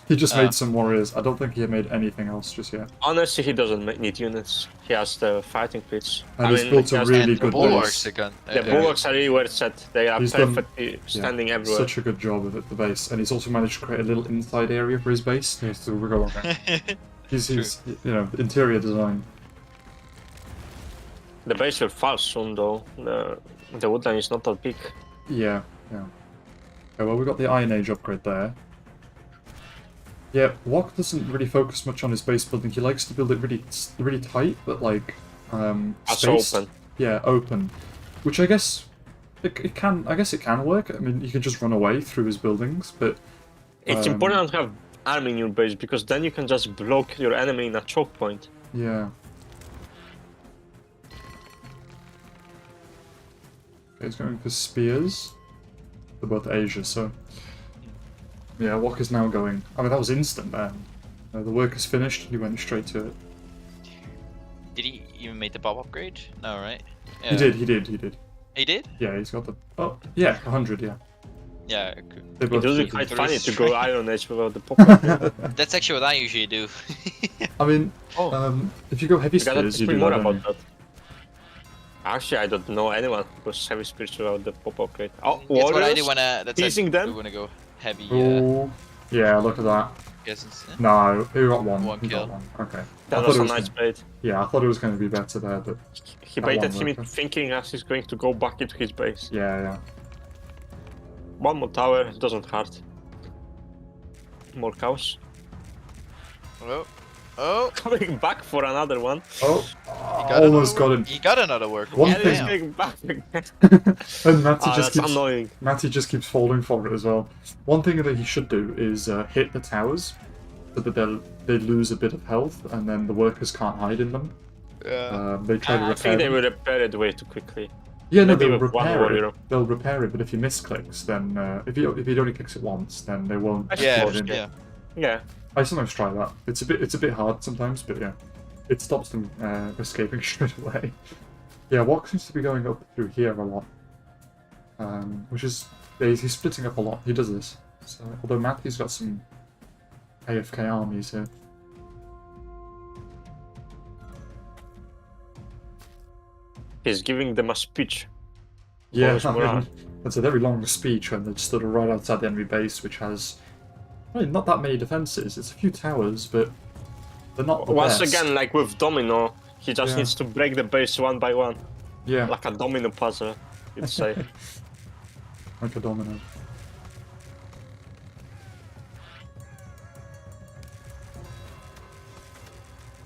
He just Ah. made some warriors. I don't think he made anything else just yet. Honestly, he doesn't need units. He has the fighting pitch. And he's built he a has really And good bulwarks base. again. The bulwarks are really well set. They are He's done- perfectly standing everywhere. Such a good job of it, the base, and he's also managed to create a little inside area for his base. He has to go around. He's you know, interior design. The base will fall soon, though. The woodline is not that big. Yeah, yeah. Okay, well, we got the Iron Age upgrade there. Yeah, Wok doesn't really focus much on his base building. He likes to build it really tight, but like That's spaced. open. Yeah, open. Which I guess it can. I guess it can work. I mean, you can just run away through his buildings, but It's important to have army in your base because then you can just block your enemy in a choke point. yeah. He's going for spears. They're both Asia, so yeah. Wok is now going. I mean, that was instant, man. The work is finished. He went straight to it. Did he even make the Bob upgrade? No, right? He did. He did. He did? Yeah, he's got the. Oh, yeah, 100. Yeah. Yeah. Cool. They It both would be did. quite There funny is to go strength. Iron Age without the pop-up. That's actually what I usually do. I mean, Oh. if you go heavy You gotta spears, you teach me do more that. about don't you? that. Actually, I don't know anyone who goes heavy spears without the pop-up upgrade. Oh, That's what I do warriors? when that's Teasing like, them? when I go heavy. Oh, yeah. Look at that. Guesses. No, who got one? One He got kill. one. Okay. That I was thought a it nice gonna- bait. Yeah, I thought it was going to be better there, but He That baited one him worked. into thinking as he's going to go back into his base. yeah, yeah. One more tower, it doesn't hurt. More cows. Oh. Oh. Coming back for another one. Oh, Got almost another got him. He got another work. One Yeah, he's thing- going back again. And Matty Ah, just that's keeps annoying. Matty just keeps falling for it as well. One thing that he should do is hit the towers, so that they lose a bit of health, and then the workers can't hide in them. They try to I repair think they them. will repair it way too quickly. Yeah, no, maybe they'll with one repair warrior. it. They'll repair it, but if you misclicks, then if he only clicks it once, then they won't Yeah. explode in. Yeah. Yeah. I sometimes try that. It's a bit hard sometimes, but yeah, it stops them escaping straight away. Yeah, Wok seems to be going up through here a lot, which is he's splitting up a lot. He does this. So, although Matthew's got some AFK armies here. He's giving them a speech. Yeah, Boris I mean, Moran. that's a very long speech when they stood right outside the enemy base, which has not that many defenses. It's a few towers, but they're not the Once best. again, like with Domino, he just Yeah. needs to break the base one by one. Yeah, Like a domino puzzle, you'd say. like a domino.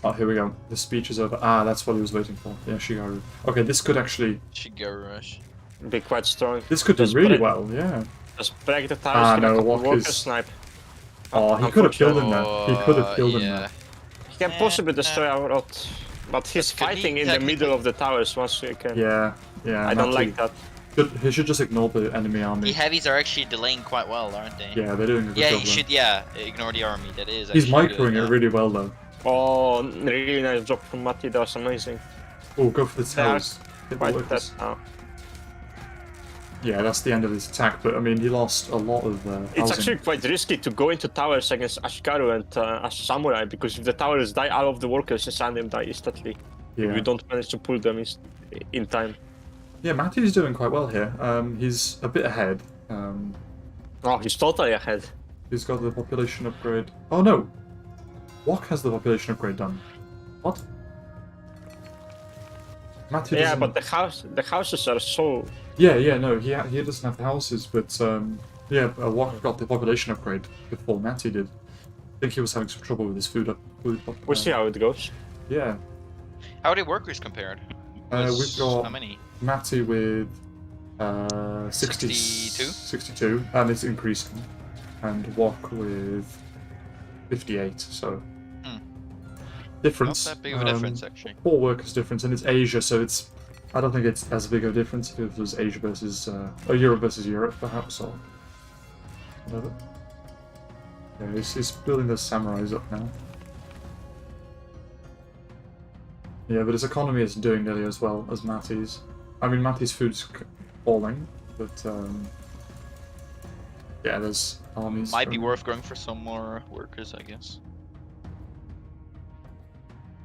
Oh, here we go. The speech is over. Ah, that's what he was waiting for. Yeah, Shigaru. Okay, this could actually... Shigeru Rush. Be quite strong. This could do Just really break- well, yeah. Just break the towers, Ah, get a no, couple Wok workers, is- snipe. Oh, he could have killed him there. He could have killed him yeah. there. He can possibly destroy our rot. But he's But could he fighting in the technically- middle of the towers once he can. Yeah, yeah. I don't Matty- like that. He should just ignore the enemy army. The heavies are actually delaying quite well, aren't they? Yeah, they're doing a good Yeah, job he there. should. Yeah, ignore the army. That is. He's actually microing good, it really well, though. Oh, really nice job from Matty, that was amazing. Oh, go for the They are towers. Hit the Quite dead workers. now. Yeah, that's the end of his attack, but I mean, he lost a lot of It's housing. actually quite risky to go into towers against Ashikaru and a samurai, because if the towers die, all of the workers inside them die instantly. If Yeah. you don't manage to pull them in time. Yeah, Matty's doing quite well here. He's a bit ahead. Oh, he's totally ahead. He's got the population upgrade. Oh no! Wok has the population upgrade done. What? Matty Yeah, doesn't... but the houses are so. Yeah, no, he doesn't have the houses, but Wok got the population upgrade before Matty did. I think he was having some trouble with his food We'll see how it goes. Yeah. How are the workers compared? We've got How many? Matty with 62? 62, and it's increasing, and Wok with 58. So Hmm. difference. Not that big of a difference, actually. 4 workers difference, and it's Asia, so it's. I don't think it's as big of a difference if it was Asia versus or Europe versus Europe, perhaps, or whatever. Yeah, he's building those samurais up now. Yeah, but his economy isn't doing nearly as well as Matty's. I mean, Matty's food's falling, But yeah, there's armies. Might be worth going for some more workers, I guess.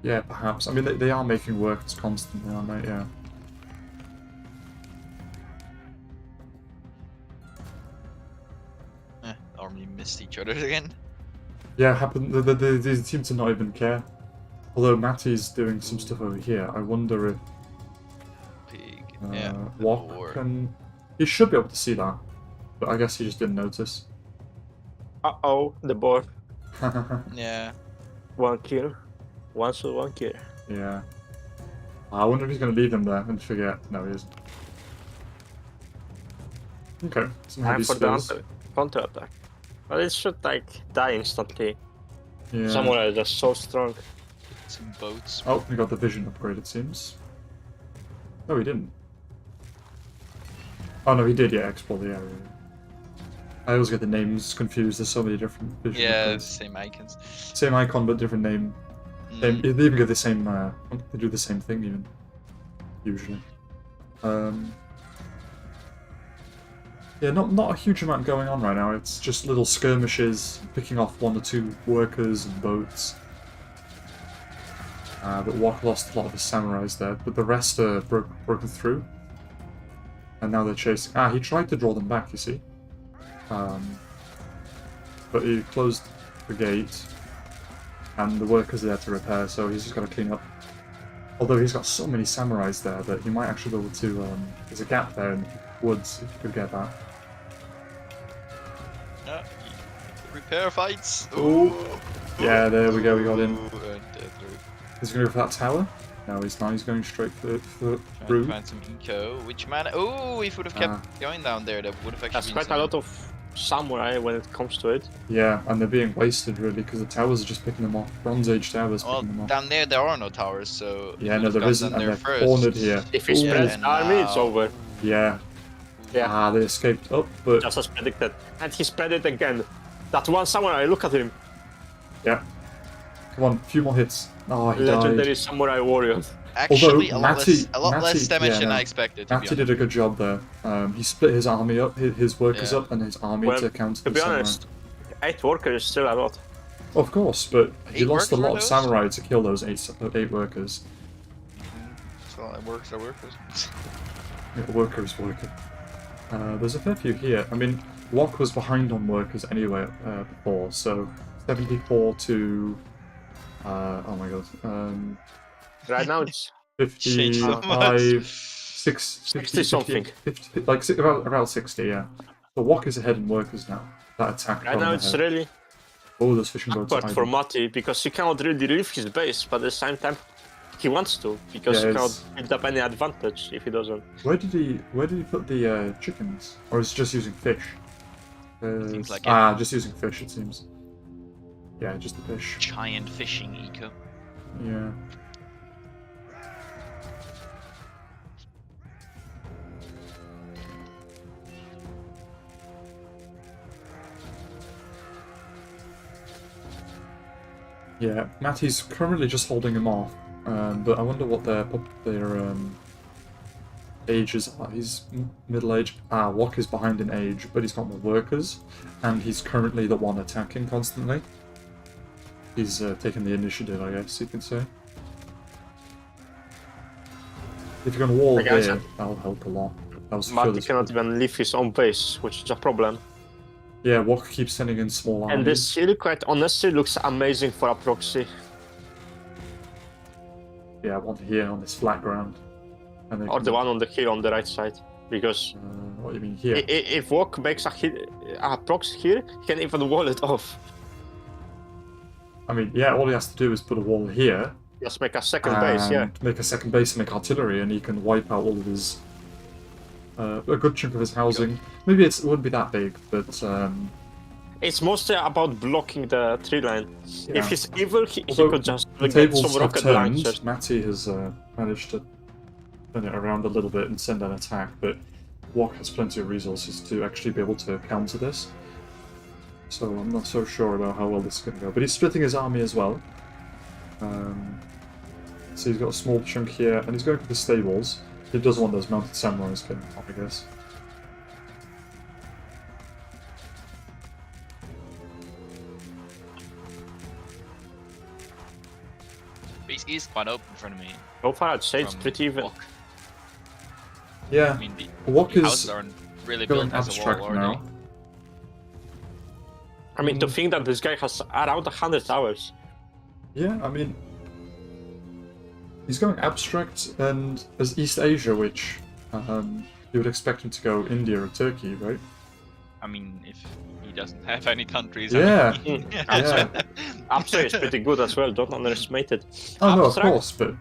Yeah, perhaps. I mean, they are making workers constantly, aren't they? Yeah. Army missed each other again. Yeah, happened. They seem to not even care. Although Matty's doing some stuff over here, I wonder if Pig. Yeah. the Wok boar. can. He should be able to see that, but I guess he just didn't notice. Uh-oh, the boar. Yeah. 1 kill. 1 kill, 1 kill. Yeah. I wonder if he's going to leave him there and forget. No, he isn't. Okay, some Time heavy for the spears. counter-attack. But it should, like, die instantly. Yeah. Samurai is just so strong. Some boats. Oh, we got the vision upgrade, it seems. No, he didn't. Oh no, he did, yeah, explore the area. I always get the names confused, there's so many different vision Yeah, upgrades. same icons. Same icon, but different name. They even get the same, they do the same thing even. Usually. Yeah, not a huge amount going on right now, it's just little skirmishes, picking off 1 or 2 workers and boats. But Wok lost a lot of his samurais there, but the rest are broken through. And now they're chasing. He tried to draw them back, you see. But he closed the gate, and the workers are there to repair, so he's just got to clean up. Although he's got so many samurais there that he might actually be able to. There's a gap there in the woods if you could get that. Repair fights. Ooh. Yeah, there we go, we got in. And He's going to go for that tower? No, he's not. He's going straight for trying to through. find some eco. Which man? Oh, if we would have kept going down there, that would have actually That's been quite some... a lot of samurai when it comes to it. Yeah, and they're being wasted really because the towers are just picking them off. Bronze Age towers Well, picking them off. down there are no towers, so... Yeah, if no, we there would've isn't, gone and there they're first- cornered here. If he Ooh. spreads And the army, it's now- over. Yeah. Yeah. They escaped up, but Just as predicted. And he spread it again. That one samurai, look at him. yeah. Come on, a few more hits. Oh, he Legendary died. samurai warrior. Actually, Although a lot less damage than I expected, to be Matty did a good job there. He split his army up, his workers Yeah. up, and his army Well, to counter To the be samurai. honest, 8 workers is still a lot. Of course, but he 8 lost a workers lot were of those? samurai to kill those eight workers. So it works, Yeah, workers. There's a fair few here. I mean, Wok was behind on workers anyway before, so 74 to... oh my god. Right now it's Changed so 55... 60 something. 50, like about 60, yeah. But Wok is ahead in workers now. That attack. right now it's really Oh, those fishing boats. awkward for Matty because he cannot really leave his base, but at the same time he wants to because Yeah, he cannot it's- build up any advantage if he doesn't. Where did he put the chickens? Or is he just using fish? Seems like it. Just using fish, it seems. Yeah, just the fish. Giant fishing eco. Yeah. Yeah, Matty's currently just holding him off, but I wonder what their ages are. He's middle-aged. Wok is behind in age, but he's got more workers, and he's currently the one attacking constantly. He's taking the initiative, I guess you could say. If you're gonna wall Like I here, said, that'll help a lot. That was Matty furthest cannot point. even leave his own base, which is a problem. Yeah, Wok keeps sending in small armies. And this hill, quite honestly, looks amazing for a proxy. Yeah, one here on this flat ground. And then Or the one on the hill on the right side. Because what do you mean here? if Wok makes a proxy here, he can even wall it off. I mean, yeah, all he has to do is put a wall here. Just make a second base, yeah. and make a second base and make artillery, and he can wipe out all of his... a good chunk of his housing. Maybe it wouldn't be that big, but... It's mostly about blocking the tree line. Yeah. If he's evil, he Although could just the get tables some have rocket turned. launchers. Matty has managed to turn it around a little bit and send an attack, but Wok has plenty of resources to actually be able to counter this. So I'm not so sure about how well this is going to go. But he's splitting his army as well. So he's got a small chunk here, and he's going for the stables. He does want those mounted samurais getting off, I guess. is quite open in front of me. So far, I'd say it's from pretty even. Walk. Yeah, I mean, Walk the is houses aren't really going built as a abstract wall, are now. I mean, to think that this guy has around 100 towers. Yeah, I mean, he's going abstract and as East Asia, which you would expect him to go India or Turkey, right? I mean, if he doesn't have any countries. Yeah, I mean, yeah. Abstract is pretty good as well, don't underestimate it. Oh no, of Abstract, course, but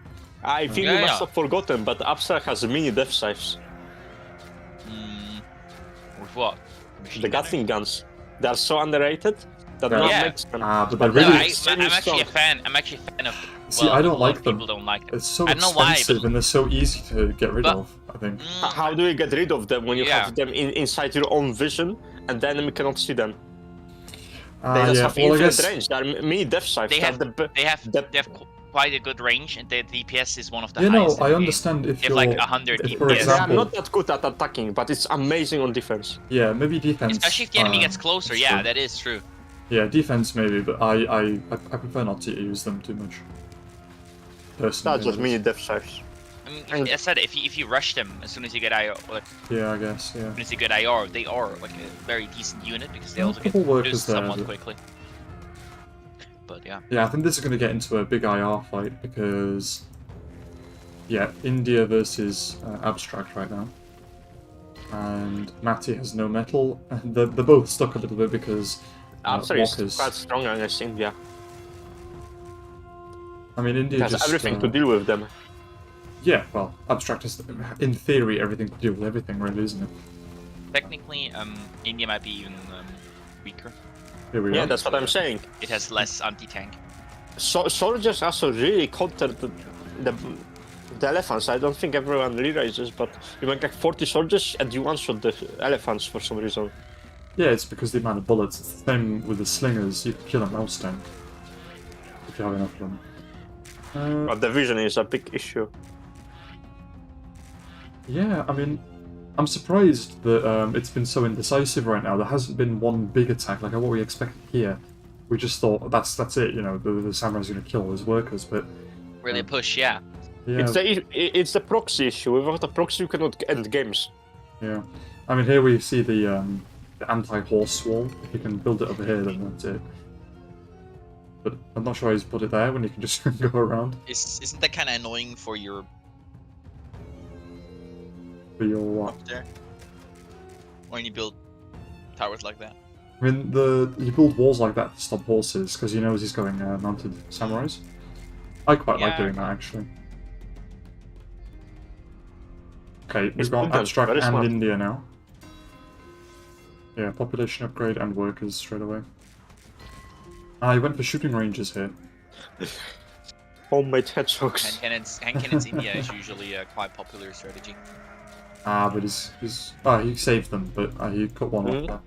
I think Yeah, we must yeah. have forgotten, but Abstract has mini death size. With what? Machine The gunner? Gatling guns. They are so underrated that Yeah. no one Yeah. makes them. but they're But really. I'm extremely actually a strong. fan. I'm actually a fan of. See, well, I a don't lot like of them. People don't like them. It's so I don't know why, expensive but- and they're so easy to get rid But- of. I think. How do you get rid of them when you Yeah. have them inside your own vision and the enemy cannot see them? They Ah, just yeah. have Well, I infinite guess range. They are mini death size. They They are have- the be- They have the- quite a good range, and the DPS is one of the you know. highest. in I the game. understand if They have you're like 100 if, for DPS. They are example, not that good at attacking, but it's amazing on defense. yeah, maybe defense. Especially if the enemy gets closer. that's Yeah, true. that is true. Yeah, defense maybe, but I prefer not to use them too much. Personally, That's just that mini is. death size. I mean, And- I said if you rush them as soon as you get IR, like Yeah, I guess. Yeah. as soon as you get IR, they are like a very decent unit because they Yeah, also get couple workers reduced there, somewhat but- quickly. But yeah, Yeah, I think this is going to get into a big IR fight because, yeah, India versus Abstract right now, and Matty has no metal. And they're both stuck a little bit because Abstract is Walker's. quite strong against India. I mean, India It has just everything to deal with them. Yeah, well, Abstract has, in theory, everything to deal with everything, really, isn't it? technically, India might be even weaker. Here we Yeah, are. that's what I'm saying. It has less anti-tank. Soldiers also really countered the elephants. I don't think everyone realizes, but you make like 40 soldiers and you one-shot the elephants for some reason. Yeah, it's because the amount of bullets. It's the same with the slingers. You can kill a mouse tank if you have enough of them. But the vision is a big issue. Yeah, I mean, I'm surprised that it's been so indecisive right now. There hasn't been one big attack like what we expected here. We just thought that's it, you know, the samurai's going to kill his workers, but Really push, yeah. yeah, It's the proxy issue. Without a proxy, you cannot end games. yeah. I mean, here we see the anti-horse wall. If you can build it over here, then that's it. But I'm not sure he's put it there when you can just go around Isn't that kind of annoying for your for your what? up there? When you build towers like that. I mean, you build walls like that to stop horses because he knows he's going mounted samurais. I quite like Yeah. doing that actually. Okay, It's we've got brilliant, Abstract very and smart. India now. Yeah, population upgrade and workers straight away. Ah, he went for shooting ranges here. Homemade hedgehogs. Hand cannons India is usually a quite popular strategy. Ah, but he saved them, but he cut one Mhm. off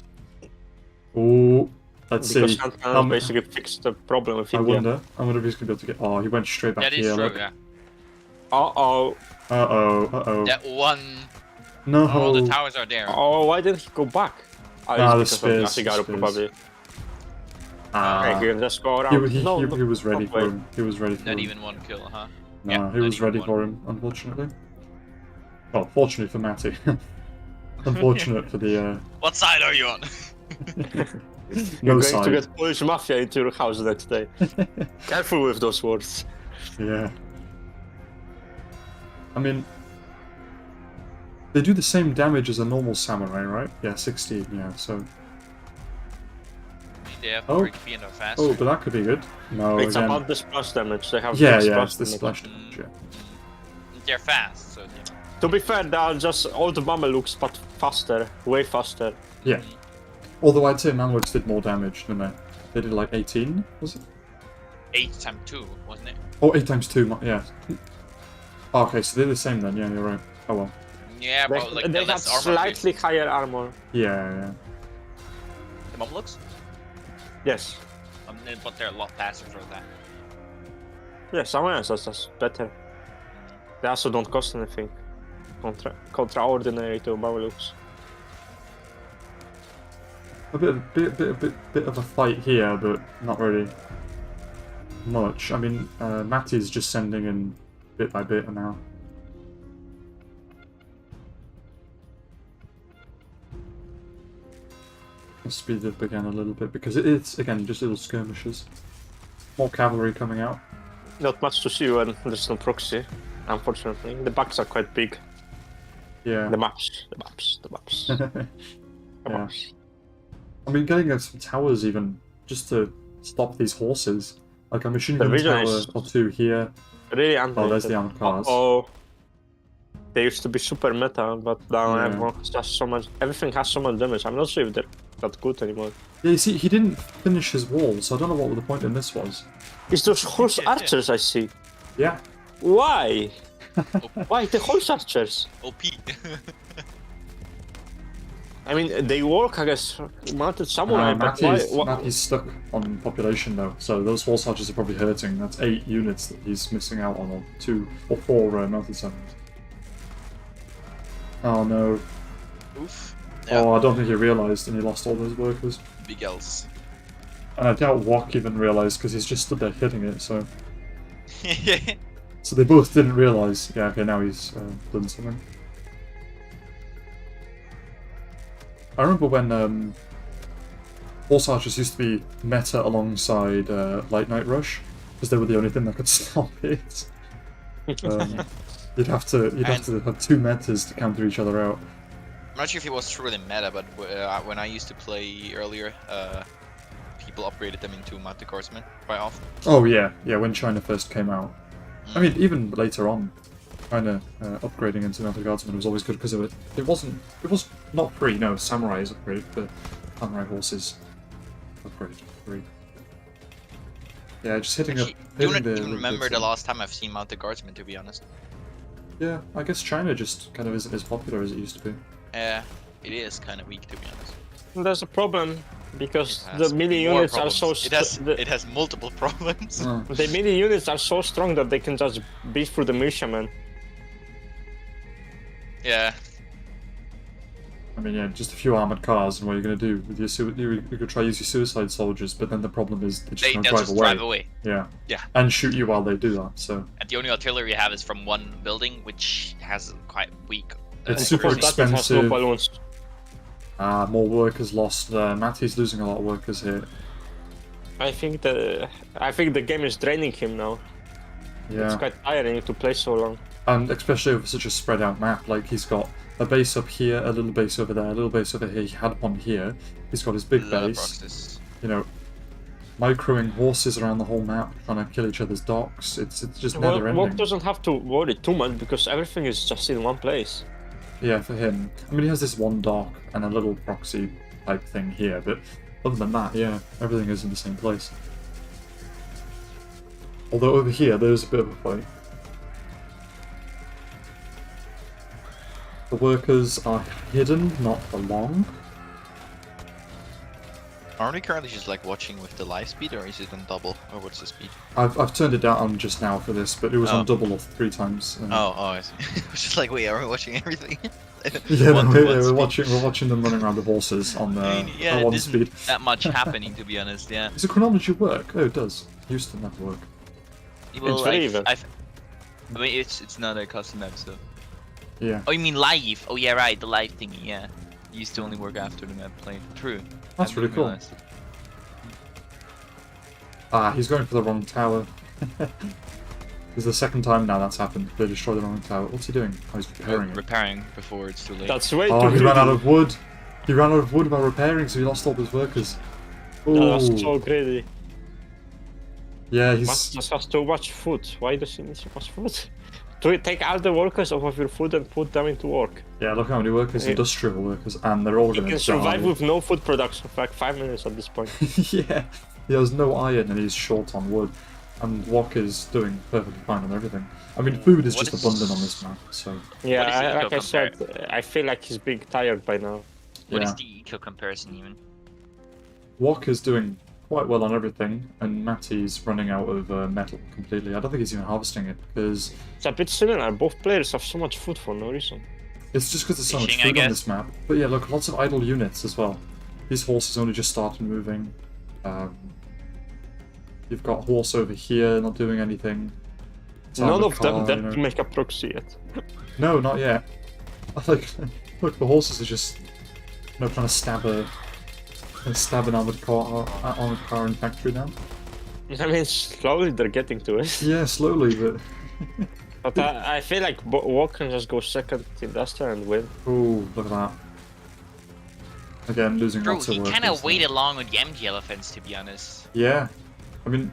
there. Ooh, let's Because see. hand cannons basically fixed the problem with I India. wonder if he's gonna be able to get. Oh, he went straight back That here. is true, Look. yeah. Uh-oh. That one, No. all the towers are there. Oh, why didn't he go back? Oh, Ah, the it's because of spears, Nasigaru, spears. probably. Ah, Okay, here, let's go he, around. he, No, he, no, he was ready not for way. him. He was ready for Not him. even one kill, huh? No, Yeah, he not was even ready one. for him, unfortunately. Well, fortunately for Matty. Unfortunate for the What side are you on? no You're going side. to get Polish mafia into your house next day. Careful with those words. Yeah. I mean, they do the same damage as a normal samurai, right? Yeah, 16. Yeah. So. They have Oh. 4 HP and are faster. Oh, but that could be good. No, It's again. about the splash damage. They have Yeah, big yeah, splash it's the damage. splash damage. Yeah. They're fast, so you know. To be fair, they are just old Mamelukes, but faster. Way faster. Yeah. Although I'd say Mamluks did more damage than that. They did like 18, was it? 8 times 2, wasn't it? Oh, 8 times 2, yeah. Oh, okay, so they're the same then, yeah, you're right. Oh well. Yeah, They, but like they the have less armor. slightly higher armor. Yeah. The mob looks? Yes. But they're a lot faster for that. Yeah, someone else that's better. They also don't cost anything. Contra ordinary to Mamelukes. A bit of a fight here, but not really. much. I mean, Matty's just sending in bit by bit now. I'll speed it up again a little bit because it's, again, just little skirmishes. More cavalry coming out. Not much to see when there's no proxy, unfortunately. The backs are quite big. Yeah. The maps. The Yeah. maps. I mean, getting some towers even, just to stop these horses. Like a machine The gun reason tower is- or two here. Really Oh, there's the armored cars. Oh, they used to be super meta, but now Yeah. everyone has so much. Everything has so much damage. I'm not sure if they're that good anymore. Yeah, you see, he didn't finish his wall, so I don't know what the point in this was. It's those horse archers I see. Yeah. Why? Why the horse archers? OP. I mean, they work, I guess, mounted samurai, but why? Matty's stuck on population though, so those horse archers are probably hurting. That's 8 units that he's missing out on, or 2 or 4 mounted summons. Oh no. Oof. Oh, I don't think he realised and he lost all those workers. Big L's. And I doubt Wok even realised because he's just stood there hitting it, so... Yeah. So they both didn't realise. Yeah, okay, now he's done something. I remember when horse archers used to be meta alongside Light Night Rush, because they were the only thing that could stop it. You'd have to have 2 metas to counter each other out. I'm not sure if it was truly meta, but when I used to play earlier, people upgraded them into Matty Guardsmen quite often. Oh yeah, when China first came out. I mean, even later on, China upgrading into Mounted Guardsmen was always good because it was not free. No, samurai is upgraded, but samurai horses upgraded for free. Yeah, just hitting up. I don't even remember the last time I've seen Mounted Guardsmen, to be honest. Yeah, I guess China just kind of isn't as popular as it used to be. Yeah, it is kind of weak, to be honest. There's a problem because It has the mini more units are problems. so It has multiple problems. the mini units are so strong that they can just beat through the militiamen. Yeah. I mean, yeah, just a few armored cars, and what you're gonna do with your you could try use your suicide soldiers, but then the problem is they're just gonna They'll drive just away. drive away. Yeah. Yeah. And shoot you while they do that. So And the only artillery you have is from one building, which has quite weak. it's super That it has no expensive. balloons. More workers lost. Matty's losing a lot of workers here. I think the game is draining him now. It's Yeah. quite tiring to play so long. And especially over such a spread out map, like he's got a base up here, a little base over there, a little base over here, he had one here, he's got his big base, Proxies. you know, microing horses around the whole map, trying to kill each other's docks, it's just Well, never Wok ending. doesn't have to worry too much because everything is just in one place. Yeah, for him. I mean, he has this one dock and a little proxy type thing here, but other than that, yeah, everything is in the same place. Although over here, there's a bit of a fight. The workers are hidden, not for long. Aren't we currently just like watching with the live speed, or is it on double, or what's the speed? I've turned it down on just now for this, but it was on double or 3 times. Oh, I see. I was just like, wait, are we watching everything? Yeah, One- no, one we're speed. watching them running around the horses on I mean, yeah, on it one isn't speed. that much happening, to be honest. Yeah. Does the chronology work? Oh, it does. Used to never work. Well, very even. I mean, it's not a custom map, so. Yeah. Oh, you mean live? Oh, yeah, right, the live thingy. Yeah. It used to only work after the map played. True. That's I really didn't cool. realize. Ah, he's going for the wrong tower. This is the second time now that's happened. They destroyed the wrong tower. What's he doing? Oh, he's repairing it. Repairing before it's too late. That's way Oh, too he greedy. ran out of wood. He ran out of wood while repairing, so he lost all his workers. That's Ooh. so greedy. Yeah, Matt he's... just has too much food. Why does he need so much food? To take all the workers off of your food and put them into work. Yeah, look how many workers, Yeah. industrial workers, and they're all You going can to survive die. with no food production for like 5 minutes at this point. Yeah, he has no iron and he's short on wood. And Wok is doing perfectly fine on everything. I mean, food is What just is- abundant on this map, so... Yeah, What is the like I said, I feel like he's being tired by now. What is Yeah. the eco comparison even? Wok is doing quite well on everything, and Matty's running out of metal completely. I don't think he's even harvesting it, because It's a bit similar. Both players have so much food for no reason. it's just because there's so much Fishing, I food on guess. this map. But yeah, look, lots of idle units as well. These horses only just started moving. You've got horse over here, not doing anything. None of them Car, that you know. make a proxy yet. No, not yet. I think, look, the horses are just, trying to stab an armored car in factory now. I mean, slowly they're getting to it. Yeah, slowly, but. But I feel like Walk can just go second to Duster and win. Oh, look at that. Again, losing Bro, lots of he workers kind of there. waited long with the MG elephants, to be honest. Yeah, I mean,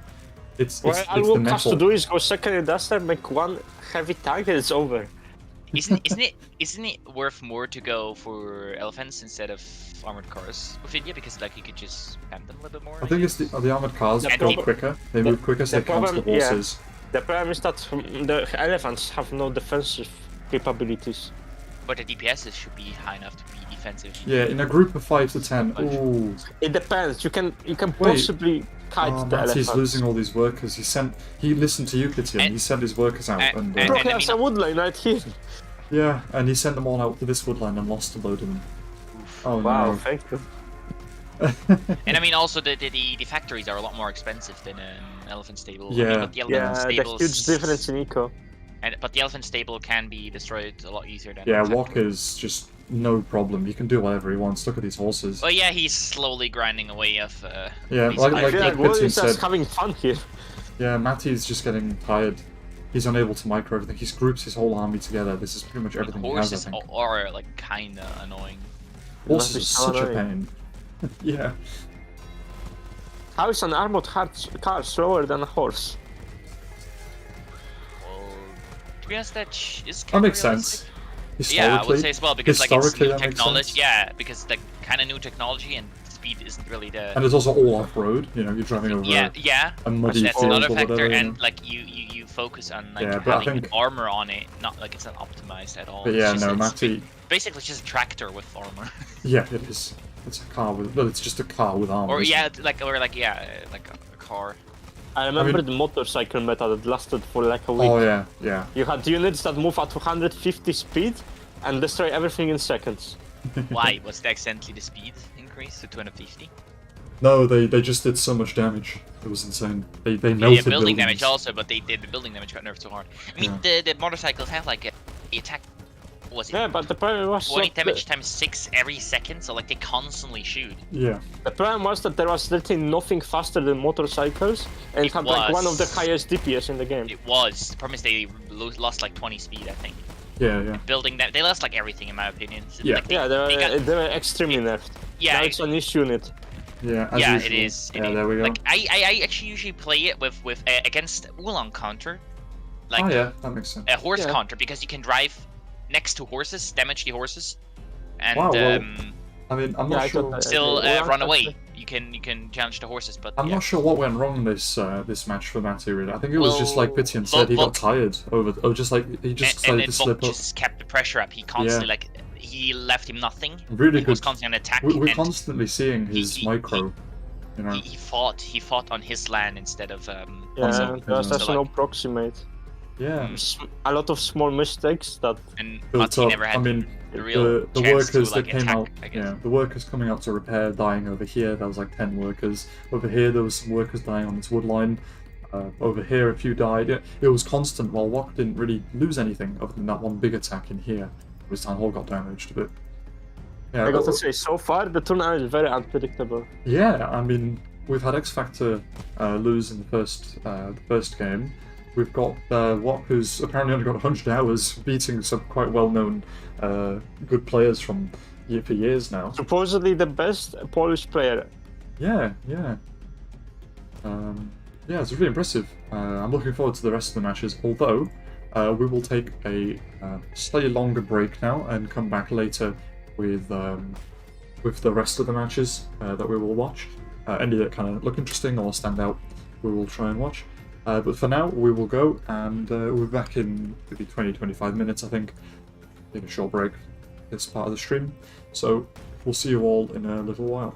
it's Well, the all Walk has to metal. do is go second in Duster, make one heavy tank, and it's over. Isn't it worth more to go for elephants instead of armored cars with India, because like you could just spam them a little bit more? I think it's the armored cars The go problem- quicker. They move quicker, so the they counter the problem- yeah. horses. The problem is that the elephants have no defensive capabilities. But the DPSs should be high enough to be defensive. Yeah, in a group of 5 to 10. Ooh, It depends. You can Wait. possibly kite the Matty's elephants. losing all these workers. He listened to you, Kitty, and And- he sent his workers out. And, and- Bro, I there's mean- a wood line right here. yeah, and he sent them all out to this woodland and lost a load of them. Oh Wow, no. thank you. And I mean, also the factories are a lot more expensive than an elephant stable. I Yeah. mean, but the elephant Yeah, the stables, huge difference in eco. But the elephant stable can be destroyed a lot easier than. Yeah, a factory. Walker's just no problem. He can do whatever he wants. Look at these horses. Well, yeah, he's slowly grinding away of. Yeah, these like- I like- feel like Pitty Wood is said- just having fun here. Yeah, Matty's just getting tired. He's unable to micro everything. He's groups his whole army together. This is pretty much everything he has, I horses think. are like kinda annoying. Horses are Must be so such a annoying. pain. Yeah. How is an armored car slower than a horse? Well, to be honest, is That kinda makes realistic. sense. Yeah, I would Historically, say as well, because like it's historically, new that makes technology. sense. Yeah, because the kind of new technology and speed isn't really the. And it's also all off-road. You know, you're driving over Yeah, yeah. a muddy That's field another or factor, whatever. and like you focus on like Yeah, but I having think- armor on it, not like it's not optimized at all. But It's yeah, just- no, it's Matty. basically just a tractor with armor. Yeah, it is. It's a car with. Well, it's just a car with armor. or isn't yeah, it? like a car. I remember mean- the motorcycle meta that lasted for like a week. Oh yeah, yeah. You had units that move at 250 speed and destroy everything in seconds. Why was the accidentally the speed increase to 250? No, they just did so much damage. It was insane. They Yeah, melted building damage buildings. also, but the building damage got nerfed so hard. I mean, the motorcycles have like the attack. What was it? Yeah, but the problem was 20 that damage times 6 every second, so like they constantly shoot. Yeah. the problem was that there was literally nothing faster than motorcycles, and it It had like one of the was. highest DPS in the game. It was. The problem is they lost like 20 speed, I think. Yeah, yeah. Building that, they lost like everything in my opinion. So, Yeah. like, Yeah, they were extremely nerfed. yeah, Now it's a niche unit. Yeah, as yeah, usual. it is. Yeah, there we go. Like I actually usually play it with against Oolong counter, like Oh yeah, that makes sense. a horse Yeah. counter, because you can drive next to horses, damage the horses, and Wow, well, I mean, I'm Yeah, not I sure. thought that- still Oolong run counter- away. You can challenge the horses, but I'm yeah. not sure what went wrong this match for Matty. Really, I think it was just like Well, Pitian said. He got Volk- tired over. Oh, just like he just And decided then to slip Volk up. just kept the pressure up. He constantly like he left him nothing. Really He was good. constantly on attack. We're and constantly seeing his he- micro. You know. he fought on his land instead of Yeah, also, there was so, just like, no proximate. Yeah. A lot of small mistakes that and Built Matty up. never had I mean, the real the chance workers to like that came attack, out. I guess. Yeah, the workers coming out to repair dying over here. There was like 10 workers. Over here, there was some workers dying on this wood line. Over here, a few died. It was constant. While Wok didn't really lose anything other than that one big attack in here. His town hall got damaged, but yeah, I gotta say, so far the tournament is very unpredictable. yeah. I mean, we've had XFactor lose in the first game. We've got Wok, who's apparently only got 100 hours, beating some quite well-known good players from for years now. Supposedly the best Polish player. Yeah, yeah. Yeah, it's really impressive. I'm looking forward to the rest of the matches, although we will take a slightly longer break now and come back later with the rest of the matches that we will watch. Any that kind of look interesting or stand out, we will try and watch. But for now, we will go, and we'll be back in maybe 20-25 minutes, I think. Take a short break this part of the stream. So we'll see you all in a little while.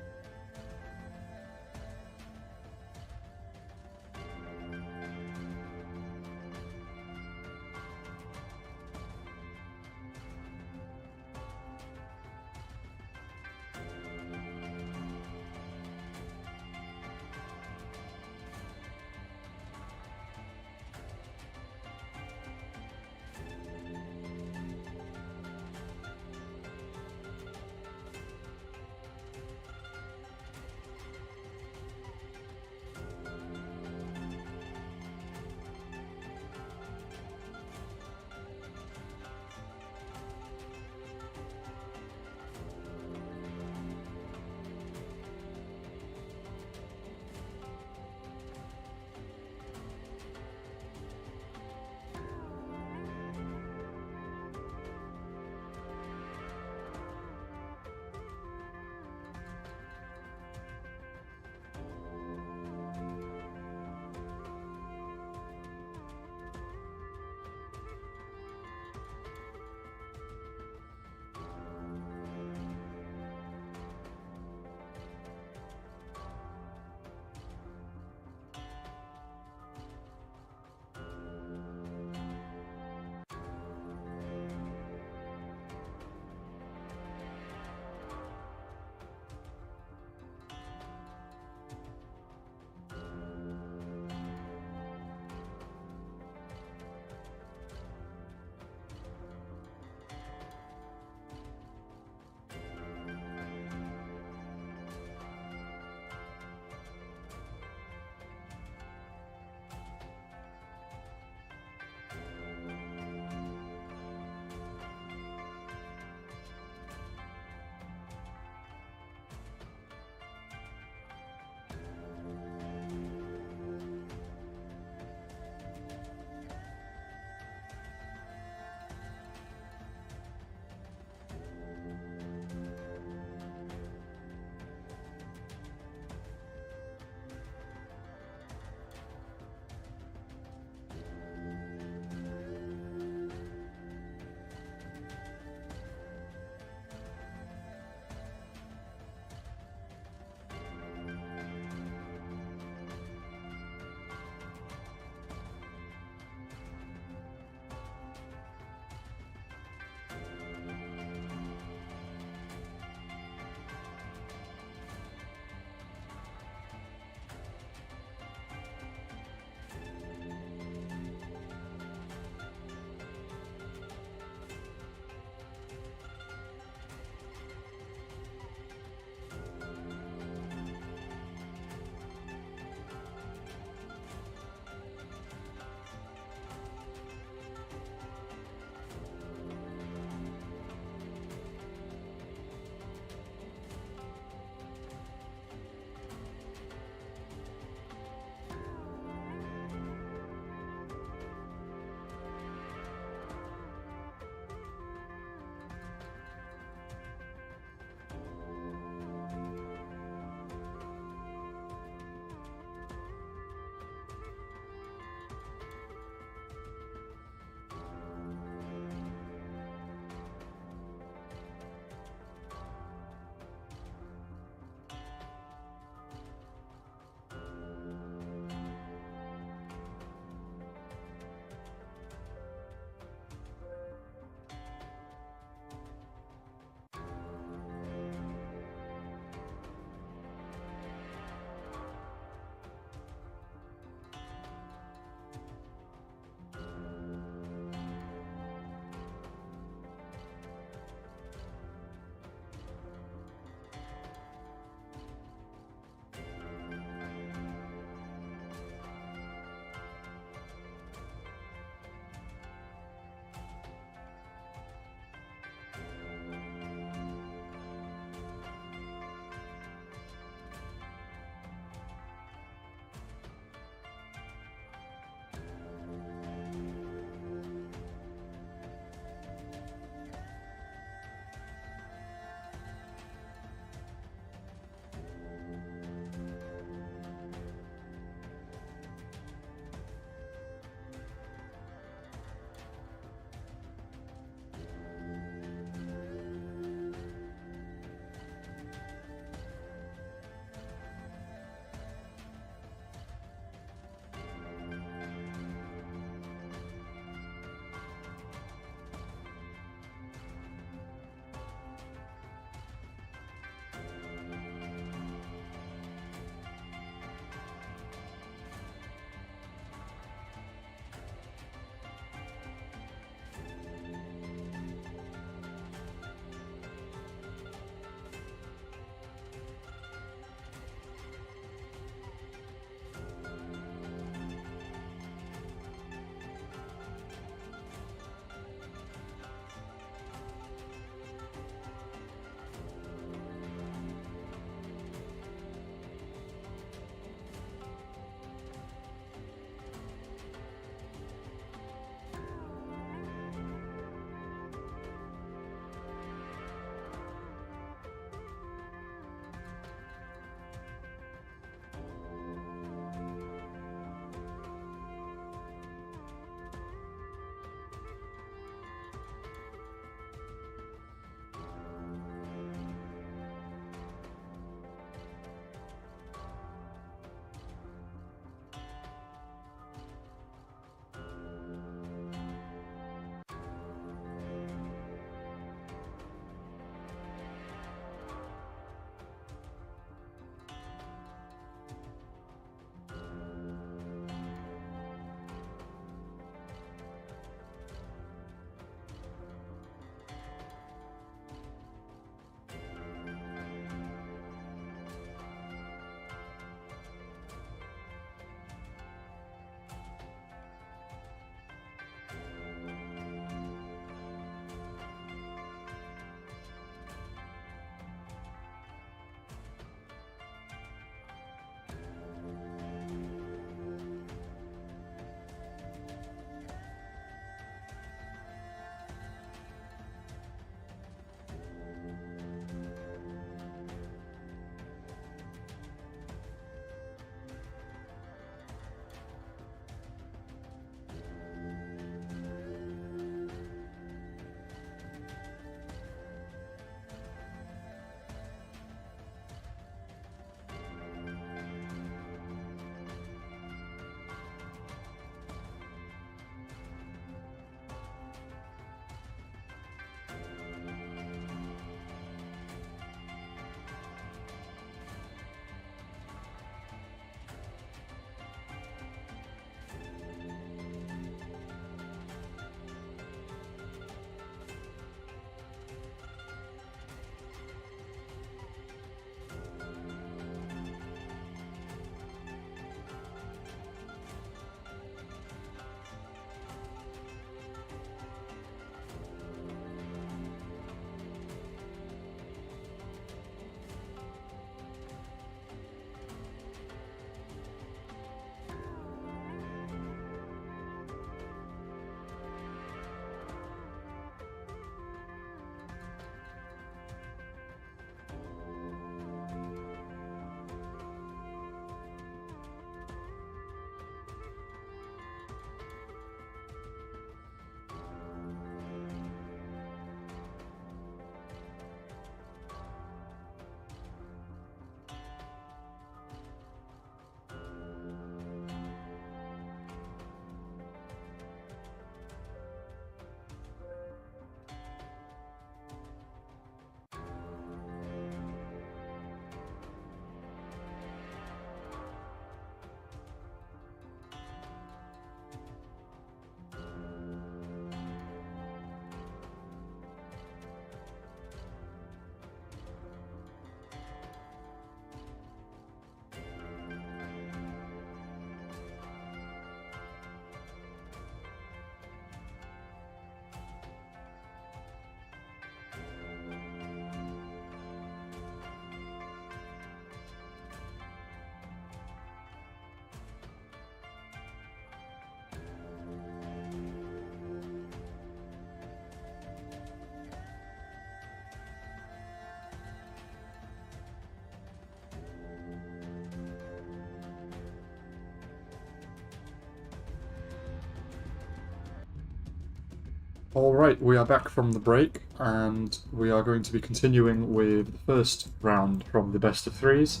Alright, we are back from the break, and we are going to be continuing with the first round from the best of threes.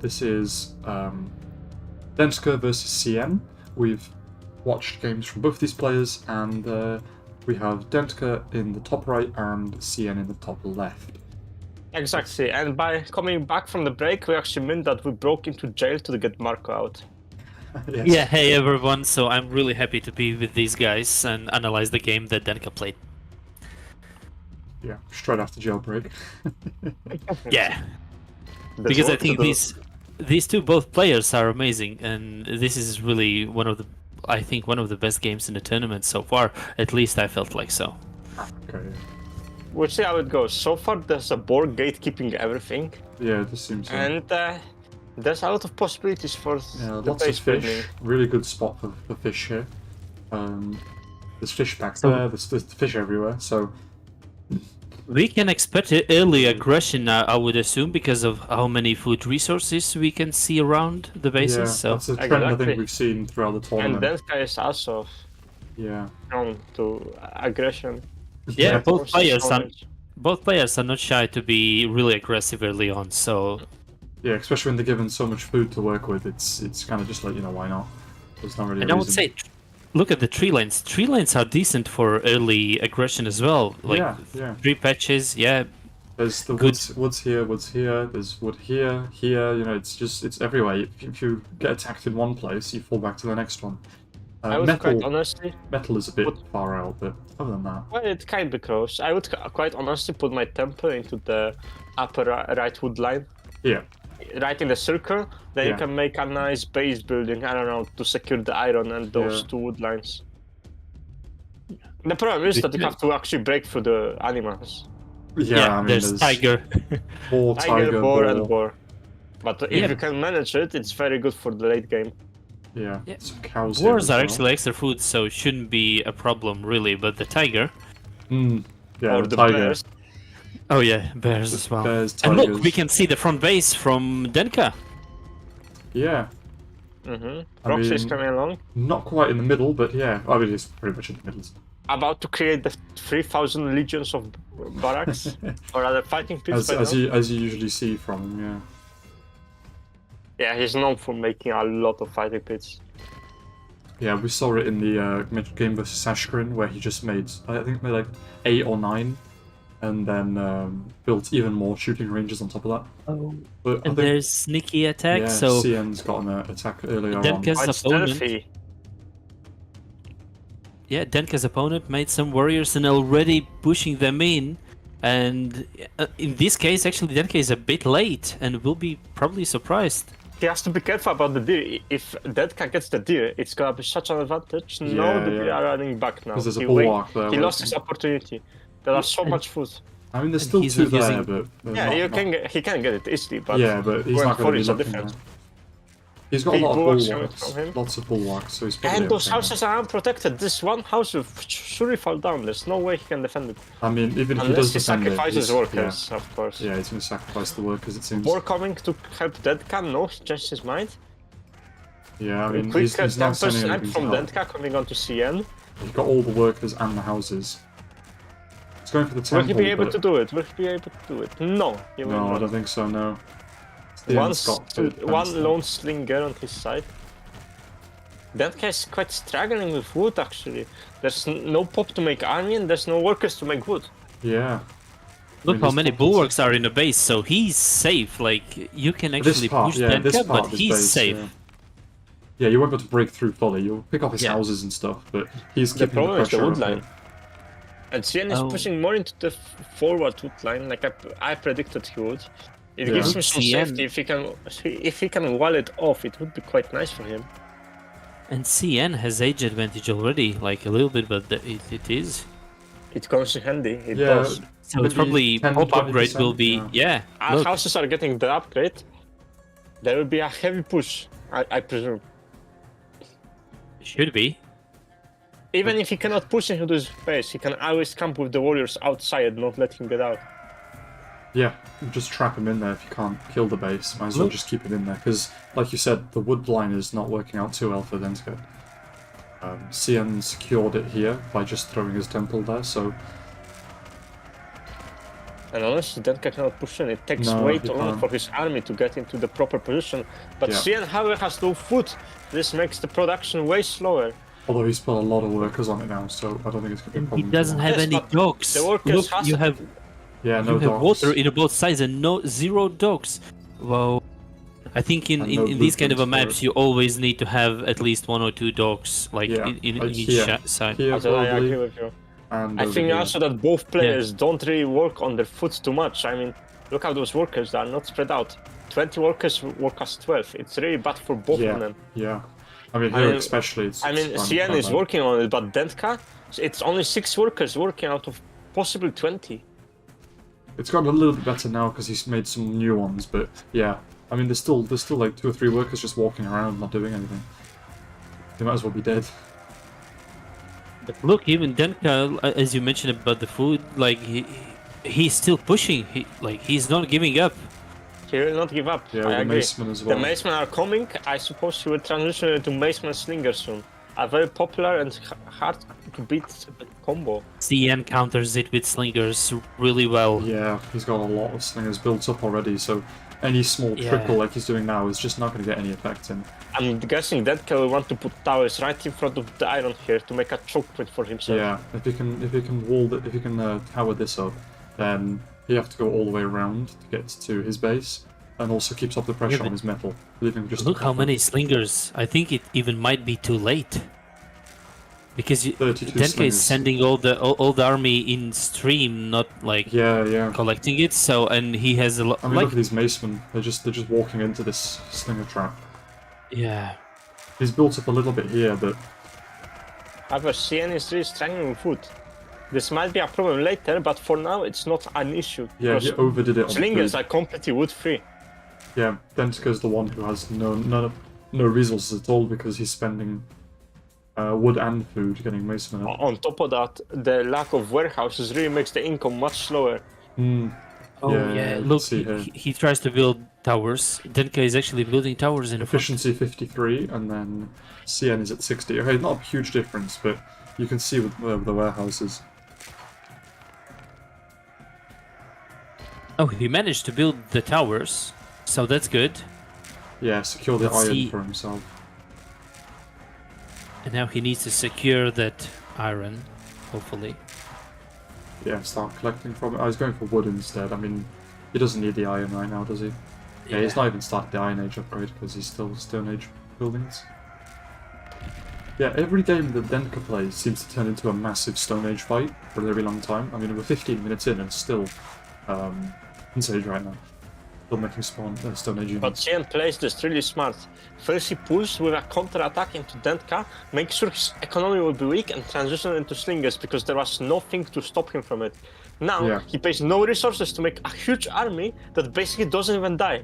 This is Denta versus CN. We've watched games from both these players, and we have Denta in the top right and CN in the top left. Exactly, and by coming back from the break, we actually meant that we broke into jail to get Marco out. Yes. Yeah, hey everyone, so I'm really happy to be with these guys and analyze the game that Denta played. Yeah, straight after jailbreak. Yeah, because I think these two both players are amazing, and this is really one of the best games in the tournament so far. At least I felt like so. Okay. We'll see how it goes. So far, there's a board gatekeeping everything, Yeah, this seems. and there's a lot of possibilities for the Lots of base fish. building. Really good spot for fish here. There's fish back there. There's fish everywhere. So We can expect early aggression, I would assume, because of how many food resources we can see around the bases. yeah, So that's a trend I Exactly. think we've seen throughout the And tournament. Denta is also Yeah. prone to aggression. yeah, both players are Knowledge. not shy to be really aggressive early on. So Yeah, especially when they're given so much food to work with, it's kind of just like, why not? There's not really a and I would reason. say, look at the tree lines. Tree lines are decent for early aggression as well. Like yeah. 3 patches, yeah. There's the Good. woods here, there's wood here, it's everywhere. If you get attacked in one place, you fall back to the next one. I would quite honestly, Metal is a bit far out, but other than that, well, it kind of close. I would quite honestly put my temple into the upper right wood line, yeah. right in the circle. Then Yeah. you can make a nice base building, I don't know, to secure the iron and those Yeah. two wood lines. The problem is that you have to actually break through the animals. Yeah, I mean, there's tiger. boar, Tiger, boar, boar. and boar. But if Yeah. you can manage it, it's very good for the late game. Yeah, Yeah. some cows here Boars as are well. actually extra food, so it shouldn't be a problem really. But the tiger, Yeah, or the the tiger. bears. oh yeah, bears as well. Bears, And look, tigers. we can see the front base from Denta. Yeah, Roxy is mean- coming along. not quite in the middle, but yeah, I mean, it's pretty much in the middle. About to create the 3,000 legions of barracks, or other fighting pits. as you usually see from him, yeah. Yeah, he's known for making a lot of fighting pits. Yeah, we saw it in the game versus Sashin, where he just made, I think, like 8 or 9, and then built even more shooting ranges on top of that. Oh. But I And think, there's sneaky attack, yeah, so CN's got an attack earlier on. Denka's Quite opponent. stealthy. Yeah, Denka's opponent made some warriors and already pushing them in. And in this case, actually, Denka is a bit late and will be probably surprised. He has to be careful about the deer. If Denta gets the deer, it's gonna be such an advantage. No, Yeah, the deer yeah. are running back now. Because there's a He bulwark there. He lost waiting. his opportunity. There are so much food. I mean, there's And still he's 2 not there, using- but there's Yeah, not, he can get it easily, but yeah, but he's going not for going to is be a looking difference. there. He's got a Big lot of bulwarks bulwarks, from him. lots of bulwarks, so he's probably And those okay now. houses are unprotected. This one house will surely fall down. There's no way he can defend it. I mean, even if he Unless does he defend it, sacrifices he's- workers, of course. Yeah, he's going to sacrifice the workers, it seems. More coming to help Dentka? No, he changed his mind. Yeah, I mean, Quick he's not temper sending snipe anything from to help. Dentka coming onto CN. He's got all the workers and the houses. He's going for the Will temple, he be able but... to do it? Will he be able to do it? No, he will No, I not. don't think so, no. One lone slinger on his side. Dentka is quite struggling with wood, actually. There's no pop to make army and there's no workers to make wood. Yeah. Look mean, how this many top is- bulwarks are in the base, so he's safe. Like, you can This actually part, push yeah, this Denka, part but of his he's base, safe. Yeah. Yeah, you won't be able to break through fully. You'll pick off his Yeah. houses and stuff, but he's The keeping problem is the pressure wood up. line. And CN is Oh. pushing more into the forward wood line, like I predicted he would. It Yeah. gives him some CN. safety. If he can wall it off, it would be quite nice for him. And CN has age advantage already, like a little bit, but it is. It comes in handy. It Yeah, does. So Maybe it's probably 10, pop upgrade will 20%, be, yeah. Our Look, houses are getting the upgrade. There will be a heavy push, I presume. should be. Even if he cannot push into his base, he can always camp with the warriors outside, not let him get out. Yeah, just trap him in there if you can't kill the base. Might as well Look. just keep it in there, because, like you said, the wood line is not working out too well for Denska. Cian secured it here by just throwing his temple there, so... And honestly, Denta cannot push in. It takes No, way he too long can't. for his army to get into the proper position. But Yeah. Cian, however, has no food. This makes the production way slower. Although he's put a lot of workers on it now, so I don't think it's going to be a And he problem. doesn't have Yes, any but dogs. the workers Look, has you to- have Yeah, no you have dogs. water in both sides and zero dogs. Well, I think in, And no in these kind of a blueprints maps for you always need to have at least 1 or 2 dogs, like Yeah, in like each here. side. Here, So I agree probably, with you. and I over think here. also that both players don't really work on their foot too much. I mean, look how those workers they are not spread out. 20 workers work as 12. It's really bad for both Yeah, of them. yeah. I mean, I here mean- especially, it's... I mean, it's Cian quite is bad. working on it, but Denta, it's only 6 workers working out of possibly 20. It's gotten a little bit better now because he's made some new ones, but yeah. I mean, there's still like 2 or 3 workers just walking around not doing anything. They might as well be dead. But look, even Denka, as you mentioned about the food, like he's still pushing. He's not giving up. He will not give up. Yeah, I the agree. Macemen as well. The Macemen are coming. I suppose he will transition into Maceman Slinger soon. A very popular and hard to beat combo. CN counters it with slingers really well. Yeah, he's got a lot of slingers built up already, so any small Yeah. trickle like he's doing now is just not going to get any effect in. I'm guessing that will want to put towers right in front of the iron here to make a choke point for himself. Yeah, if you can tower this up, then you have to go all the way around to get to his base, and also keeps up the pressure but on his metal, leaving just. Look how many slingers. I think it even might be too late. Because 32 Denka slingers. is sending all the army in stream, not like Yeah. collecting it. So and he has a lot. I mean, Like look at these Macemen. They're just walking into this slinger trap. yeah, He's built up a little bit here, but However, CN is really struggling with food. This might be a problem later, but for now it's not an issue. yeah, he because overdid it on the slingers food. are completely wood free. Yeah, Dentka's the one who has no resources at all because he's spending wood and food getting Macemen up. On top of that, the lack of warehouses really makes the income much slower. oh Yeah, yeah. you Look, see here. he tries to build towers. Denka is actually building towers in the front. Efficiency 53, and then CN is at 60. Okay, not a huge difference, but you can see with the warehouses. Oh, he managed to build the towers, so that's good. Yeah, secure the Let's iron see. for himself. And now he needs to secure that iron, hopefully. Yeah, start collecting from it. I was going for wood instead. I mean, he doesn't need the iron right now, does he? Yeah, he's not even started the Iron Age upgrade because he's still Stone Age buildings. Yeah, every game that Denka plays seems to turn into a massive Stone Age fight for a very long time. I mean, we're 15 minutes in and still Sage right now. Still making spawn Stone Age But units. CN plays this really smart. First he pulls with a counter-attack into Dentka, makes sure his economy will be weak and transition into slingers because there was nothing to stop him from it. Now Yeah. he pays no resources to make a huge army that basically doesn't even die.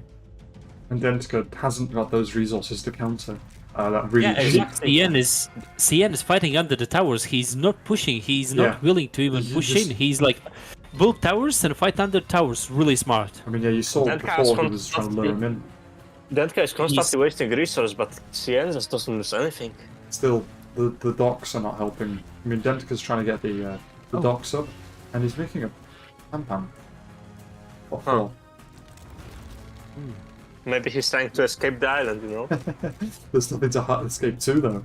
And Dentka hasn't got those resources to counter that really Yeah, cheap. exactly. CN is fighting under the towers. He's not pushing. He's not Yeah. willing to even He push just- in. He's like, build towers and fight under towers. Really smart. I mean, yeah, you saw Denka before has he was trying to lure him in. Dentka is constantly wasting resources, but CN just doesn't lose anything. Still, the docks are not helping. I mean, Dentka's trying to get the docks up, and he's making a pam. What for? Maybe he's trying to escape the island, you know? There's nothing to escape to, though.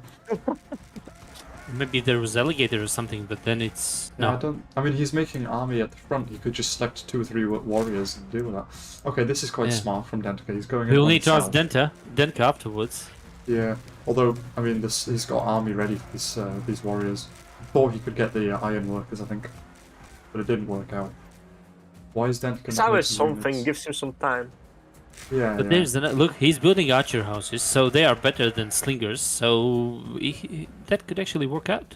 Maybe there was alligator or something, but then it's Yeah, no. I mean, he's making army at the front. He could just select 2 or 3 warriors and deal with that. Okay, this is quite Yeah. smart from Dentka. He's going. We in will on need to ask south. Denka afterwards. Yeah, although I mean, he's got army ready for these warriors. Thought he could get the iron workers, I think, but it didn't work out. Why is Dentka? It's not always making something, units? gives him some time. Yeah, But yeah. there's look. He's building archer houses, so they are better than slingers. So that could actually work out.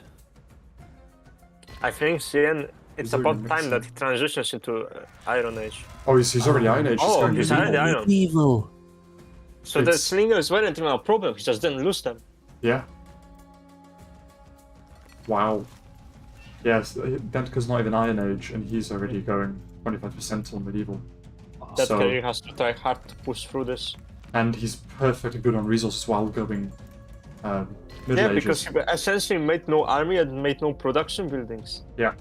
I think CN, it's He's already about time that mixing. he transitions into Iron Age. Oh, he's already Iron Age. Oh, going he's medieval. already Iron. Evil. So the It's- slingers weren't even a problem, he just didn't lose them. Yeah. Wow. Yes, Dentka's not even Iron Age, and he's already going 25% on medieval. That So- career has to try hard to push through this. And he's perfectly good on resources while going Middle Yeah, Ages. because he essentially made no army and made no production buildings. Yeah.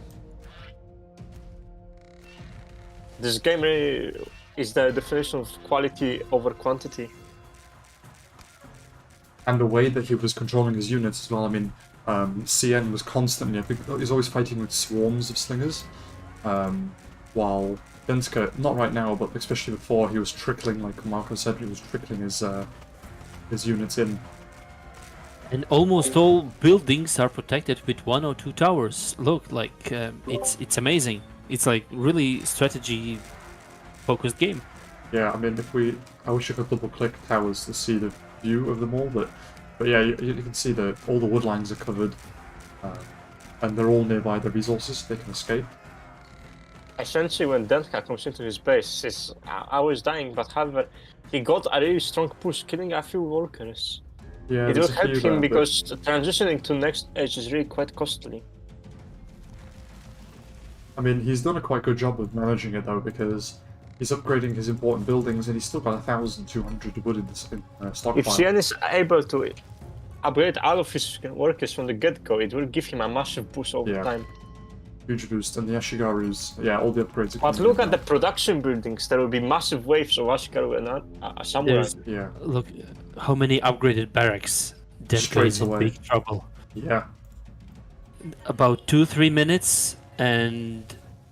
This game really is the definition of quality over quantity. And the way that he was controlling his units as well. I mean, CN was constantly, I think, he's always fighting with swarms of slingers, while Denta, not right now, but especially before, he was trickling, like Marco said, he was trickling his units in. And almost all buildings are protected with 1 or 2 towers. Look, like it's amazing. It's like really strategy focused game. Yeah, I mean, I wish I could double click towers to see the view of them all, but yeah, you can see that all the wood lines are covered, and they're all nearby the resources, they can escape. Essentially, when Denta comes into his base, I was dying, but however, he got a really strong push, killing a few workers. Yeah, It will there's a help few him there, because transitioning to next edge is really quite costly. I mean, he's done a quite good job with managing it though, because he's upgrading his important buildings, and he's still got 1,200 wood in the stockpile. If CN is able to upgrade all of his workers from the get-go, it will give him a massive boost over time. Huge boost, and the Ashigarus, yeah, all the upgrades are But coming look in at the now. production buildings, there will be massive waves of Ashigaru and a Samurai. There's- Yeah, Look, how many upgraded barracks. Denta Straight is in away. big trouble. yeah. About 2-3 minutes, and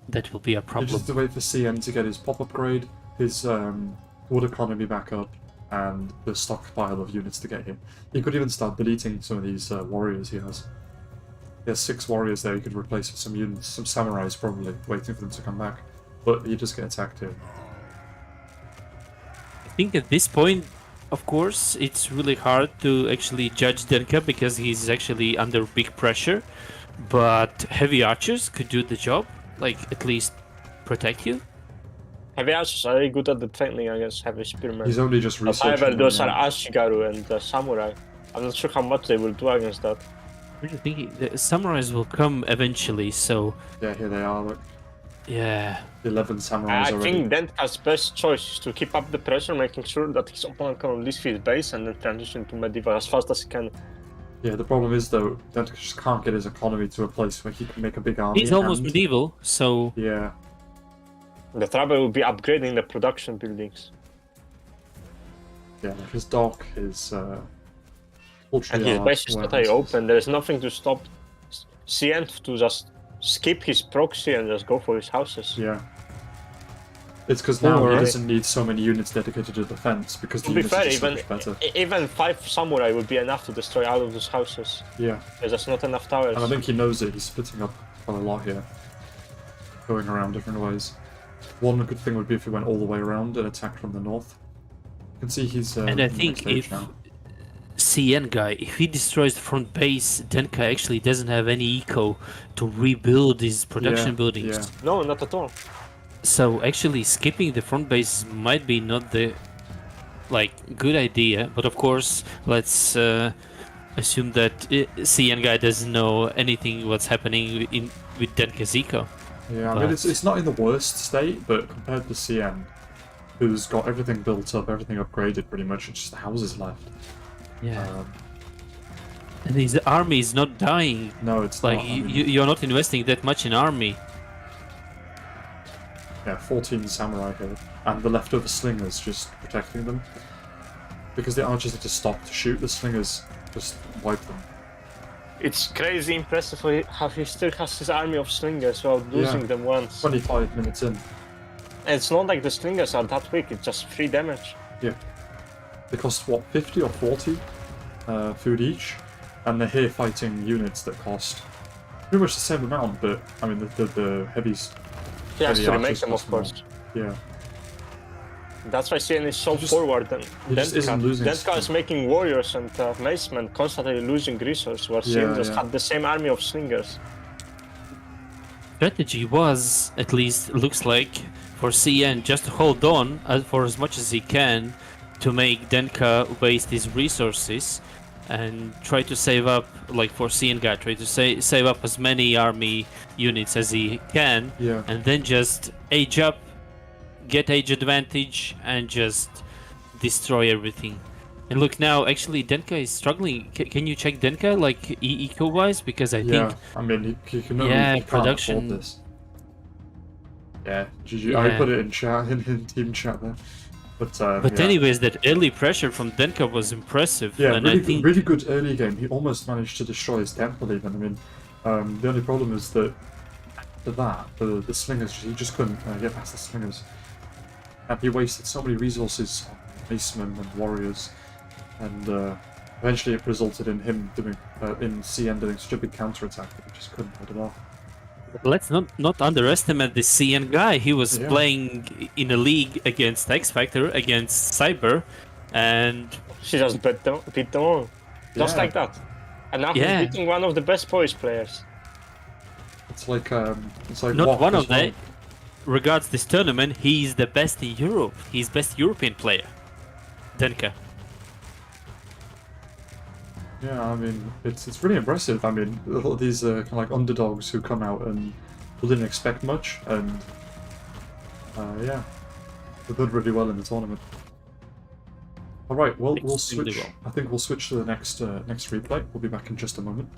that will be a You problem. just have to wait for CN to get his pop upgrade, his wood economy back up, and the stockpile of units to get him. He could even start deleting some of these warriors he has. He has 6 warriors there he could replace with some units, some samurais probably, waiting for them to come back. But you just get attacked here. I think at this point, of course, it's really hard to actually judge Denta because he's actually under big pressure. But heavy archers could do the job, like at least protect you. Heavy archers are really good at defending against heavy spearmen. He's only just But researching however, them those now. are Ashigaru and Samurai. I'm not sure how much they will do against that. I really think the samurais will come eventually, so Yeah, here they are, look. yeah. 11 samurais I already. think Denta's best choice is to keep up the pressure, making sure that his opponent can release his base and then transition to medieval as fast as he can. Yeah, the problem is though, that he just can't get his economy to a place where he can make a big army. He's almost and- medieval, so Yeah, The trouble will be upgrading the production buildings. yeah, like his dock, his poultry And his yard, base is totally warehouses. open. There's nothing to stop CN to just skip his proxy and just go for his houses. Yeah. It's because now he Alright. doesn't need so many units dedicated to defense, because the To be units are fair, just so even much better. even 5 samurai would be enough to destroy all of those houses. Yeah, There's just not enough towers. and I think he knows it. He's splitting up quite a lot here, going around different ways. One good thing would be if he went all the way around and attacked from the north. You can see he's and I in the think next stage if now. CN guy, if he destroys the front base, Denta actually doesn't have any eco to rebuild his production Yeah, buildings. yeah. No, not at all. So actually skipping the front base might be not the good idea, but of course let's assume that CN guy doesn't know anything what's happening with Denka's eco. Yeah, I mean, But- it's not in the worst state, but compared to CN, who's got everything built up, everything upgraded pretty much, it's just the houses left. Yeah. Um, And his army is not dying. no, it's Like not. I mean, you're not investing that much in army. yeah, 14 samurai here, and the leftover slingers just protecting them. Because the archers had to stop to shoot, the slingers just wipe them. It's crazy impressive how he still has his army of slingers without losing Yeah. them once. 25 minutes in. And it's not like the slingers are that weak, it's just 3 damage. Yeah. They cost, what, 50 or 40 food each? And they're here fighting units that cost pretty much the same amount, but, I mean, the heavies. He has Heavy to remake archers them, cost of more. course. Yeah. That's why CN is so Just- forward. And he just isn't losing Denta is stuff. making warriors and macemen constantly losing resources, where CN Yeah, just yeah. had the same army of slingers. Strategy was, at least looks like, for CN just to hold on for as much as he can to make Denta waste his resources and try to save up, like for CN guy, try to save up as many army units as he can, Yeah. and then just age up, get age advantage, and just destroy everything. And look now, actually, Denka is struggling. Can you check Denka, like, eco-wise? Because I think... I mean, he can only, Yeah, he can't production- afford this. Yeah, GG. Yeah. I put it in chat, in team chat there. But yeah. anyways, that early pressure from Denka was impressive. Yeah, and really, I think... really good early game. He almost managed to destroy his temple even. I mean, the only problem is that after that, the slingers, he just couldn't get past the slingers. And he wasted so many resources on Icemen and warriors. And eventually it resulted in him doing, in CN doing such a big counterattack that he just couldn't hold it off. Let's not underestimate this CN guy. He was playing in a league against XFactor, against Cyber, and... She just beat them all. Just like that. And now he's beating one of the best Polish players. It's like not one of them. Regards this tournament, he's the best in Europe. He's best European player. Denka. Yeah, I mean, it's really impressive. I mean, a lot of these kind of like underdogs who come out and who didn't expect much, and yeah, they did really well in the tournament. All right, well, we'll switch. I think we'll switch to the next next replay. We'll be back in just a moment.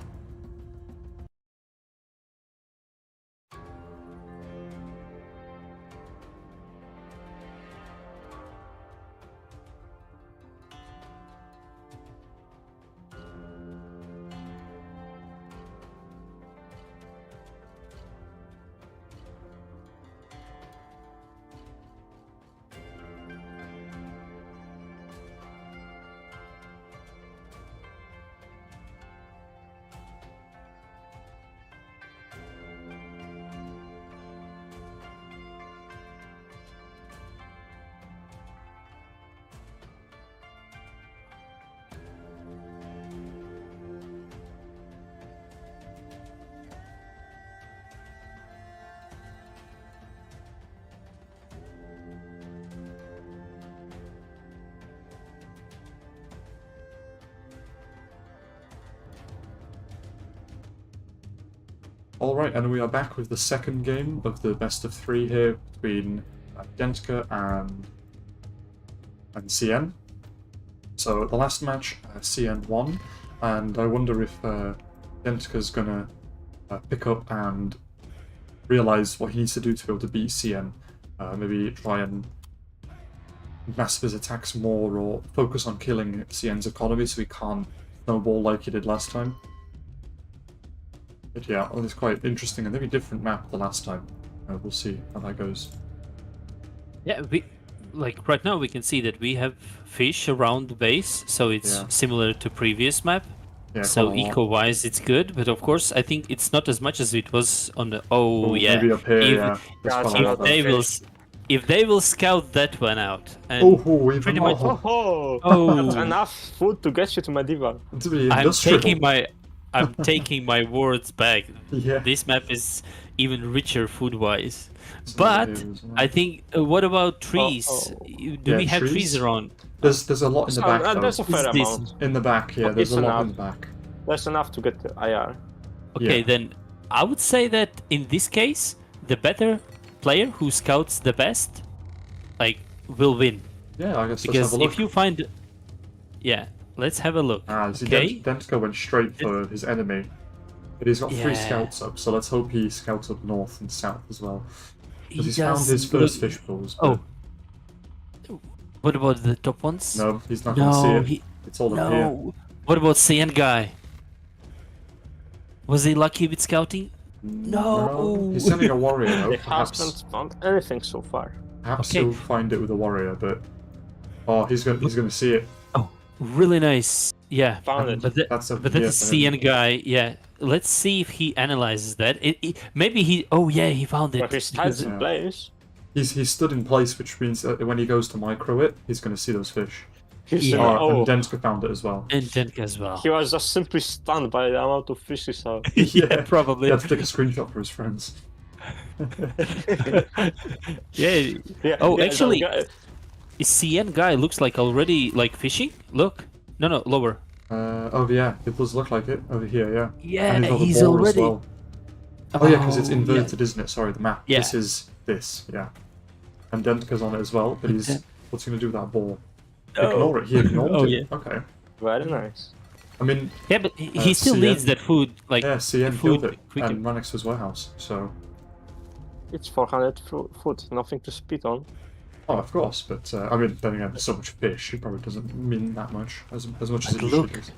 Alright, and we are back with the second game of the best of three here between Denta and CN. So the last match, CN won, and I wonder if Denta's gonna pick up and realize what he needs to do to be able to beat CN. Maybe try and massive his attacks more, or focus on killing CN's economy so he can't snowball like he did last time. But yeah, it's quite interesting and maybe different map the last time. We'll see how that goes. Yeah, like right now we can see that we have fish around the base, so it's similar to previous map. Yeah, so eco-wise it's good, but of course I think it's not as much as it was on the... Maybe up here, if they will scout that one out, and pretty much. That's enough food to get you to Mediva. I'm taking my words back. Yeah. This map is even richer food-wise. But I think, what about trees? Do we have trees around? There's a lot in the back. There's a fair amount. In the back, yeah, there's a lot in the back. There's enough to get the IR. Okay, then I would say that in this case, the better player who scouts the best, like, will win. Yeah, I guess because let's have a look. If you find... Yeah, let's have a look. See, Denta went straight for his enemy. But he's got 3 scouts up, so let's hope he scouts up north and south as well. Because he's found his first fish pools. Oh. What about the top ones? No, he's not going to see it. It's all up here. What about CN guy? Was he lucky with scouting? No. He's sending a warrior out. They haven't found anything so far. Perhaps he'll find it with a warrior, but... Oh, he's going to see it. Oh, really nice. Yeah. Found it. But that's a CN guy, yeah. Let's see if he analyzes that. Maybe he... Oh, yeah, he found it. But he stands in place. He's stood in place, which means that when he goes to micro it, he's going to see those fish. And Denta found it as well. And Denta as well. He was just simply stunned by the amount of fish he saw. Yeah, probably. He had to take a screenshot for his friends. Actually, CN guy looks like already like fishing. Look. No, lower. Oh yeah, it does look like it over here. Yeah. Yeah, and he's already. As well. Oh yeah, because it's inverted, isn't it? Sorry, the map. Yeah. This is this. Yeah. And Denta's on it as well, but he's what's he gonna do with that ball? Ignore it. He ignored Oh, it. yeah. Okay. Very nice. I mean, Yeah, but he still CN needs that food. Like, yeah, CN food killed it quicker. and ran next to his warehouse. So, It's 400 foot, nothing to spit on. oh, of course. But I mean, then again, there's so much fish. It probably doesn't mean that much as much as it But usually look, does.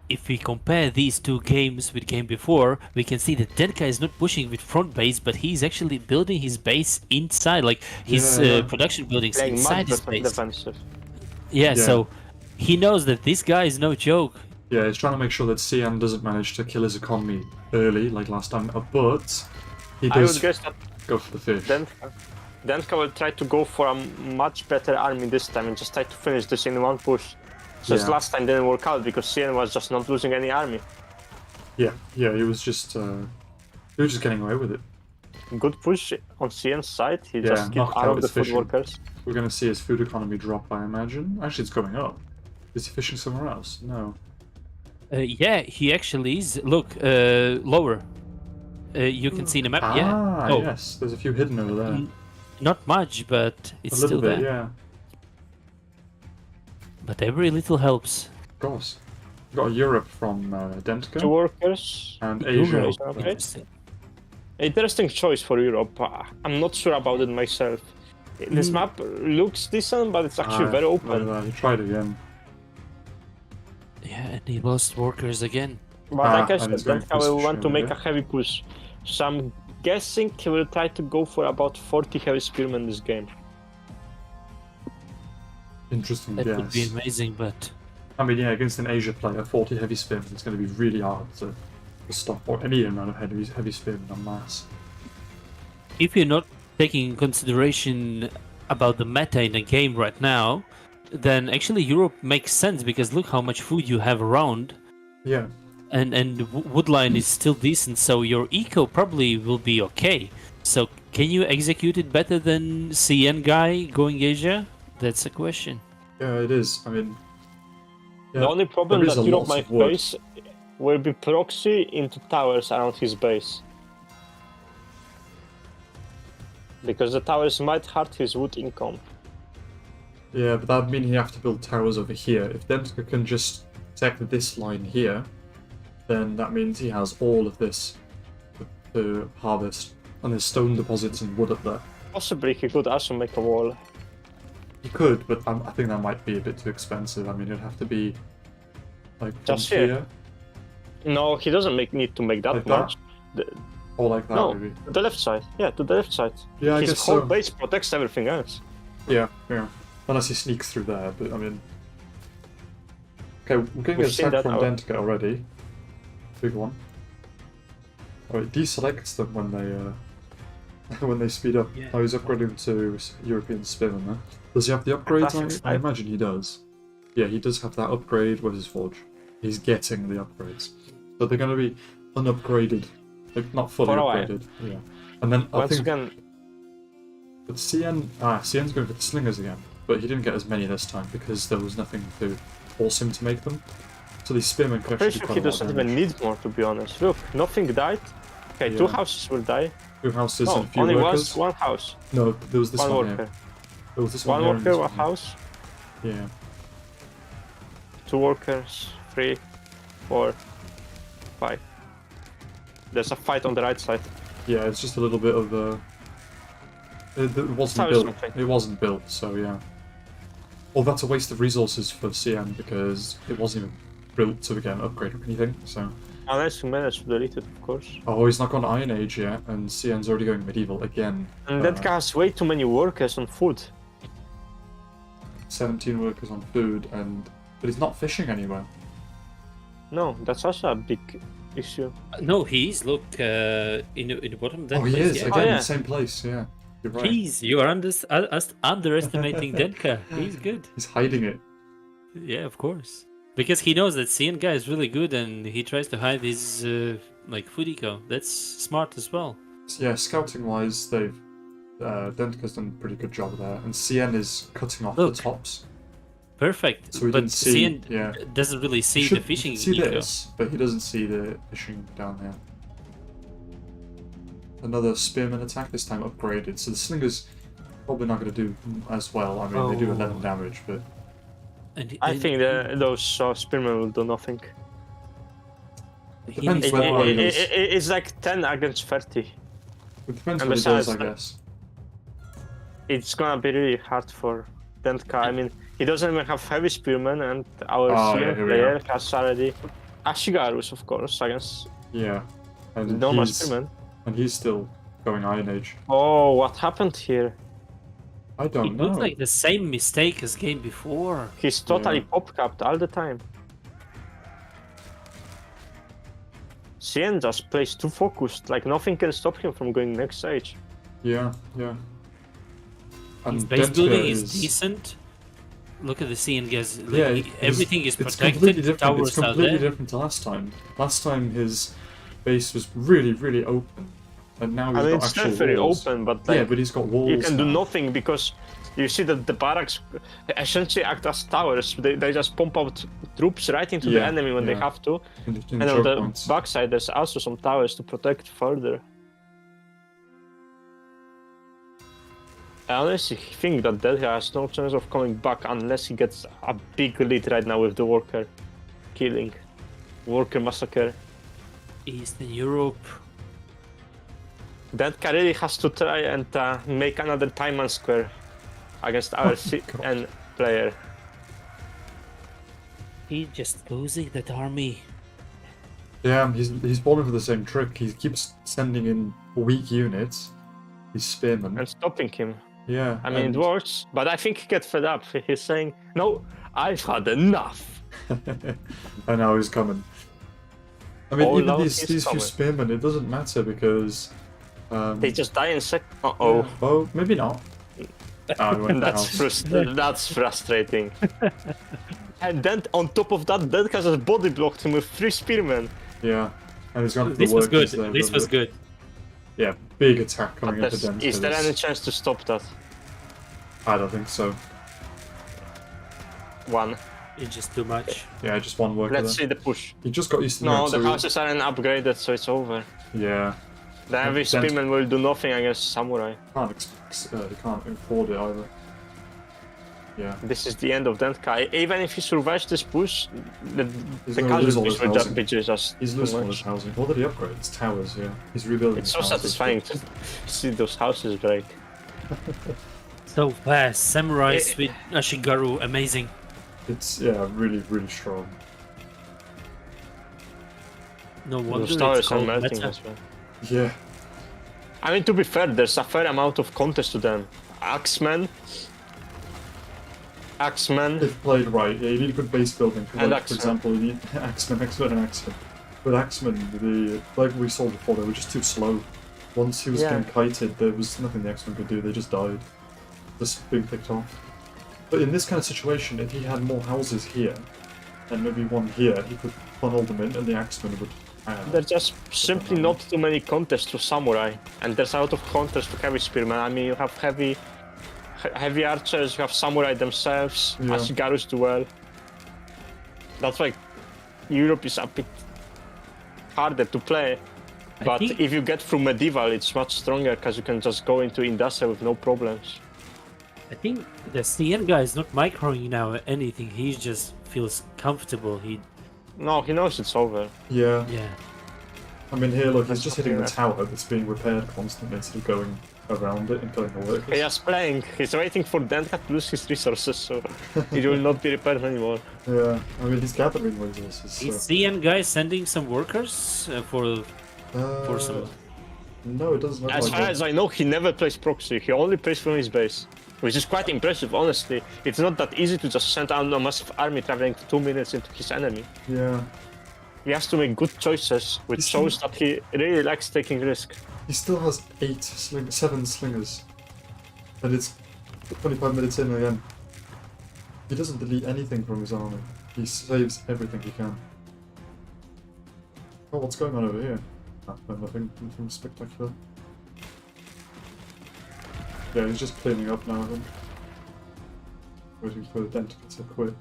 if we compare these two games with game before, we can see that Denta is not pushing with front base, but he's actually building his base inside, like his Yeah. production buildings Playing inside much his base. defensive. Yeah, Yeah. so he knows that this guy is no joke. Yeah, he's trying to make sure that CN doesn't manage to kill his economy early, like last time. But he I does would guess that go for the fish. Denta will try to go for a much better army this time and just try to finish this in one push. Just Yeah. last time didn't work out because CN was just not losing any army. Yeah, he was just getting away with it. Good push on CN's side. He Yeah, just killed knocked all out of the his food fishing. workers. We're gonna see his food economy drop, I imagine. Actually, it's going up. Is he fishing somewhere else? No. Yeah, he actually is. Look, lower. You can see the map. Yeah. Ah, Oh, yes. There's a few hidden over there. not much, but A it's little still bit, there. yeah. But every little helps. Of course. We've got Europe from Denta 2 workers. and Euro. Asia. Okay. Interesting. Interesting choice for Europe. I'm not sure about it myself. This map looks decent, but it's actually very open. Well, he tried again. Yeah, and he lost workers again. But like I and said, he's going Denta for will want to Sashin, make yeah. a heavy push. So I'm guessing he will try to go for about 40 heavy spearmen this game. Interesting That would be guess. amazing, but I mean, yeah, against an Asia player, 40 heavy spearmen, it's going to be really hard to stop or any amount of heavy spearmen en masse. if you're not taking in consideration about the meta in the game right now, then actually Europe makes sense because look how much food you have around, Yeah. and woodline is still decent, so your eco probably will be okay. So can you execute it better than CN guy going Asia? That's a question. Yeah, it is. I mean, yeah, The only problem there is that a Europe lot might of wood. face will be proxy into towers around his base. Because the towers might hurt his wood income. Yeah, but that would mean you have to build towers over here. If Denta can just protect this line here, then that means he has all of this to harvest. And there's stone deposits and wood up there. Possibly he could also make a wall. He could, but I think that might be a bit too expensive. I mean, it'd have to be like from Just here. No, he doesn't need to make that Like that? much. Or like that, No, maybe. to the left side. Yeah, to the left side. Yeah, I His guess whole so. base protects everything else. Yeah. Unless he sneaks through there, but I mean... Okay, we're getting We've a seen attack that from out. Denta already. Big one. Oh, it deselects them when they when they speed up. Yeah. Oh, he's upgrading to European Spearman there. Does he have the upgrades? Classic I imagine he does. Yeah, he does have that upgrade with his forge. He's getting the upgrades. So they're going to be unupgraded. Like, not fully For a while. upgraded. Yeah. And then I Once think... again, But CN's going for the slingers again, but he didn't get as many this time because there was nothing to force him to make them. So these spearmen could pretty actually do sure quite he a lot of doesn't even damage. need more, to be honest. Look, nothing died. Okay, 2 Yeah. houses will die. 2 houses No, and a few only workers. one house. No, there was this One one worker. here. There was this One one here and worker, this one one house. here. Yeah. 2 workers, 3, 4, 5. There's a fight on the right side. Yeah, it's just a little bit of it wasn't Tower built. something. It wasn't built, so yeah. Well, that's a waste of resources for CN because it wasn't even built to get an upgrade or anything. So. Unless you manage to delete it, of course. Oh, he's not gone Iron Age yet, and CN's already going medieval again. And that guy has way too many workers on food. 17 workers on food, but he's not fishing anywhere. No, that's also a big issue. No, he's look in the bottom. That Oh, he place, is yeah. again Oh, yeah. in the same place. Yeah, you're right. Jeez, you are underestimating Denka. He's good. He's hiding it. Yeah, of course. Because he knows that CN guy is really good, and he tries to hide his like food eco. That's smart as well. Yeah, scouting wise, they've Dentka's done a pretty good job there, and CN is cutting off Look. the tops. Perfect. So he but didn't see. CN Yeah, doesn't really see Should the fishing see eco. this, but he doesn't see the fishing down there. Another spearman attack, this time upgraded. So the slinger's probably not going to do as well. I mean, they do 11 damage, but I think those spearmen will do nothing. Depends what he does. It's like 10 against 30. It depends And what he does, besides, I guess. It's gonna be really hard for Denta. I mean, he doesn't even have heavy spearmen, and our CM here we player has already Ashigarus, of course, against Yeah. And normal he's, spearmen. and he's still going Iron Age. Oh, what happened here? I It don't know. looks like the same mistake as game before. He's totally Yeah. pop-capped all the time. Cien just plays too focused, like nothing can stop him from going next stage. Yeah, yeah. His And base Denta building is decent. Look at the scene, guys. Like, Yeah, everything is it's completely protected. different. Towers It's are completely there. different to last time. Last time his base was really, really open, and now he's I mean, got it's actual not very walls. open, but like Yeah, but he's got walls. you can do now. nothing because you see that the barracks essentially act as towers. They just pump out troops right into the Yeah, enemy when they yeah. have to. in And on choke the points. backside, there's also some towers to protect further. I honestly think that Delta has no chance of coming back unless he gets a big lead right now with the worker killing. Worker massacre. Eastern Europe. Dentka really has to try and make another time and square against our God. CN player. He just losing that army. Yeah, he's falling for the same trick. He keeps sending in weak units. He's spearmen. And stopping him. Yeah. I mean, it works, but I think he gets fed up. He's saying, no, I've had enough. And now he's coming. I mean, All even out these is few coming. spearmen, it doesn't matter because. They just die in sec. Uh-oh. Oh, maybe not. Ah, we went in the That's, house. that's frustrating. And then on top of that, Dentka just body blocked him with 3 spearmen. Yeah. And he's gone for This the was good. workers there, This but was good. Yeah, big attack But coming into Denta. is there any chance to stop that? I don't think so. One. It's just too much. Yeah, just one worker Let's there. see the push. He just got used to No, it, the so he- houses aren't upgraded, so it's over. Yeah. The heavy Then- spearmen will do nothing against samurai. He can't afford it either. Yeah. This is the end of Dentka. Even if he survives this push, the He's gonna lose all his casualties will just housing. be just He's too losing all much. his housing. What did he upgrade? His towers, yeah. He's rebuilding It's his so houses. satisfying to see those houses break. So fast. Samurais with Ashigaru, amazing. It's, yeah, really, really strong. No wonder Those it's towers are called melting meta. as well. Yeah. I mean, to be fair, there's a fair amount of contest to them. Axemen. If played right, yeah, you need good base building. And Like, for Axemen. example, you need Axemen, and Axemen. With Axemen, like we saw before, they were just too slow. Once he was Yeah. getting kited, there was nothing the Axemen could do, they just died. Just being picked off. But in this kind of situation, if he had more houses here, and maybe one here, he could funnel them in, and the Axemen would... There's just simply not too many contests to samurai, and there's a lot of contests to heavy spearmen. I mean, you have heavy archers, you have samurai themselves, Yeah. Ashigarus do well. That's why Europe is a bit harder to play. But think- if you get through medieval, it's much stronger because you can just go into industrial with no problems. I think the CN guy is not microing now anything. He just feels comfortable. No, he knows it's over. Yeah. Yeah. I mean, here, look, he's just hitting the Yeah. tower that's being repaired constantly instead of going around it and killing the workers. He is playing. He's waiting for Denta to lose his resources, so it will not be repaired anymore. Yeah, I mean, he's gathering resources. Is So. CN guy sending some workers for some? No, it doesn't look As like far it. as I know, he never plays proxy. He only plays from his base, which is quite impressive, honestly. It's not that easy to just send out a massive army traveling 2 minutes into his enemy. Yeah, He has to make good choices, which He's shows that he really likes taking risk. he still has 7 slingers. And it's 25 minutes in again. He doesn't delete anything from his army. He saves everything he can. Oh, what's going on over here? Ah, nothing spectacular. Yeah, he's just cleaning up now, I think. Waiting for the Denta to quit.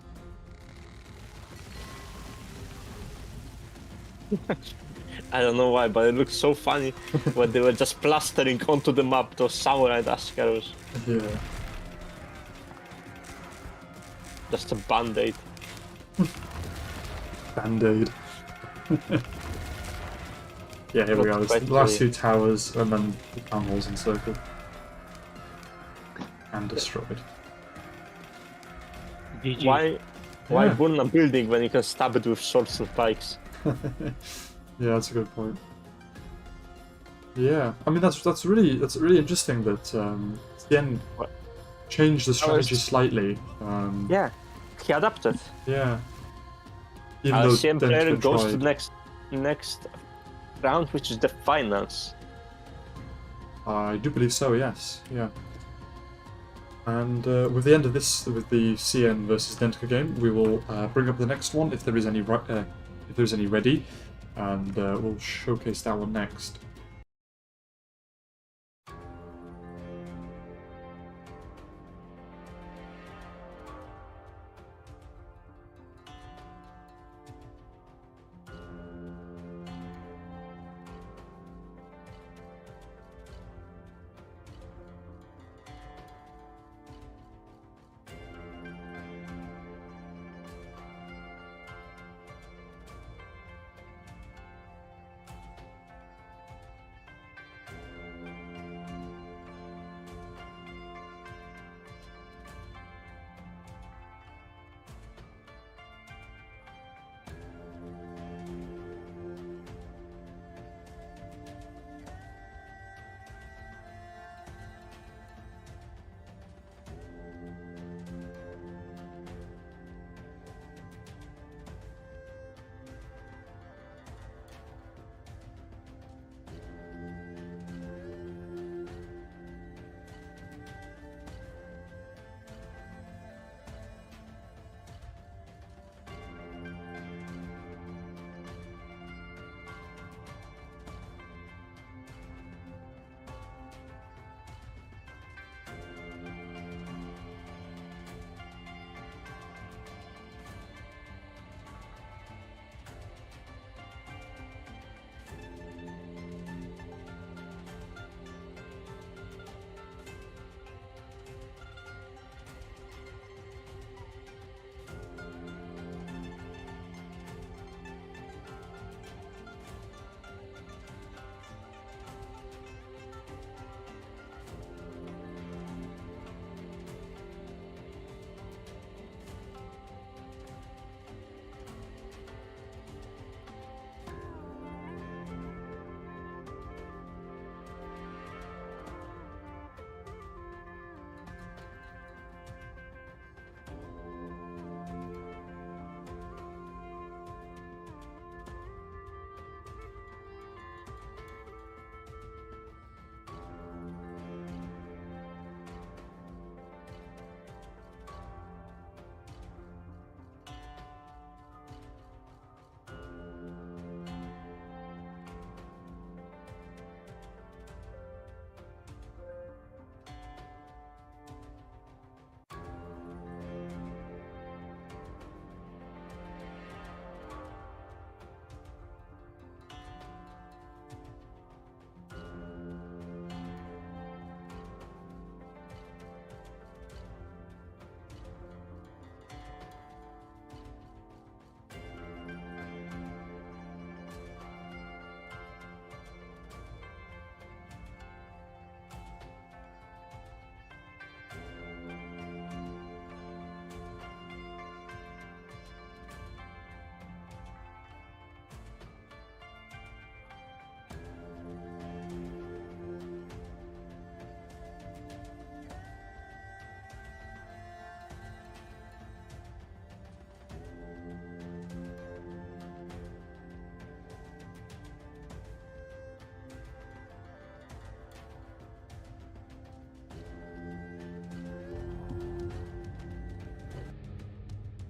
I don't know why, but it looks so funny when they were just plastering onto the map those samurai Ashigarus. Yeah. Just a band-aid. Band-aid. Yeah, here we go. It's the last two towers, and then the town halls encircled. And destroyed. GG. Why burn a building when you can stab it with swords and pikes? Yeah, that's a good point. Yeah, I mean that's really interesting that Tien changed the strategy slightly. Yeah, he adapted. Yeah. Even though CM player Denta goes to tried. the next round, which is the finals. I do believe so. Yes. Yeah. And with the end of this, with the CN versus Denta game, we will bring up the next one if there is any ready, and we'll showcase that one next.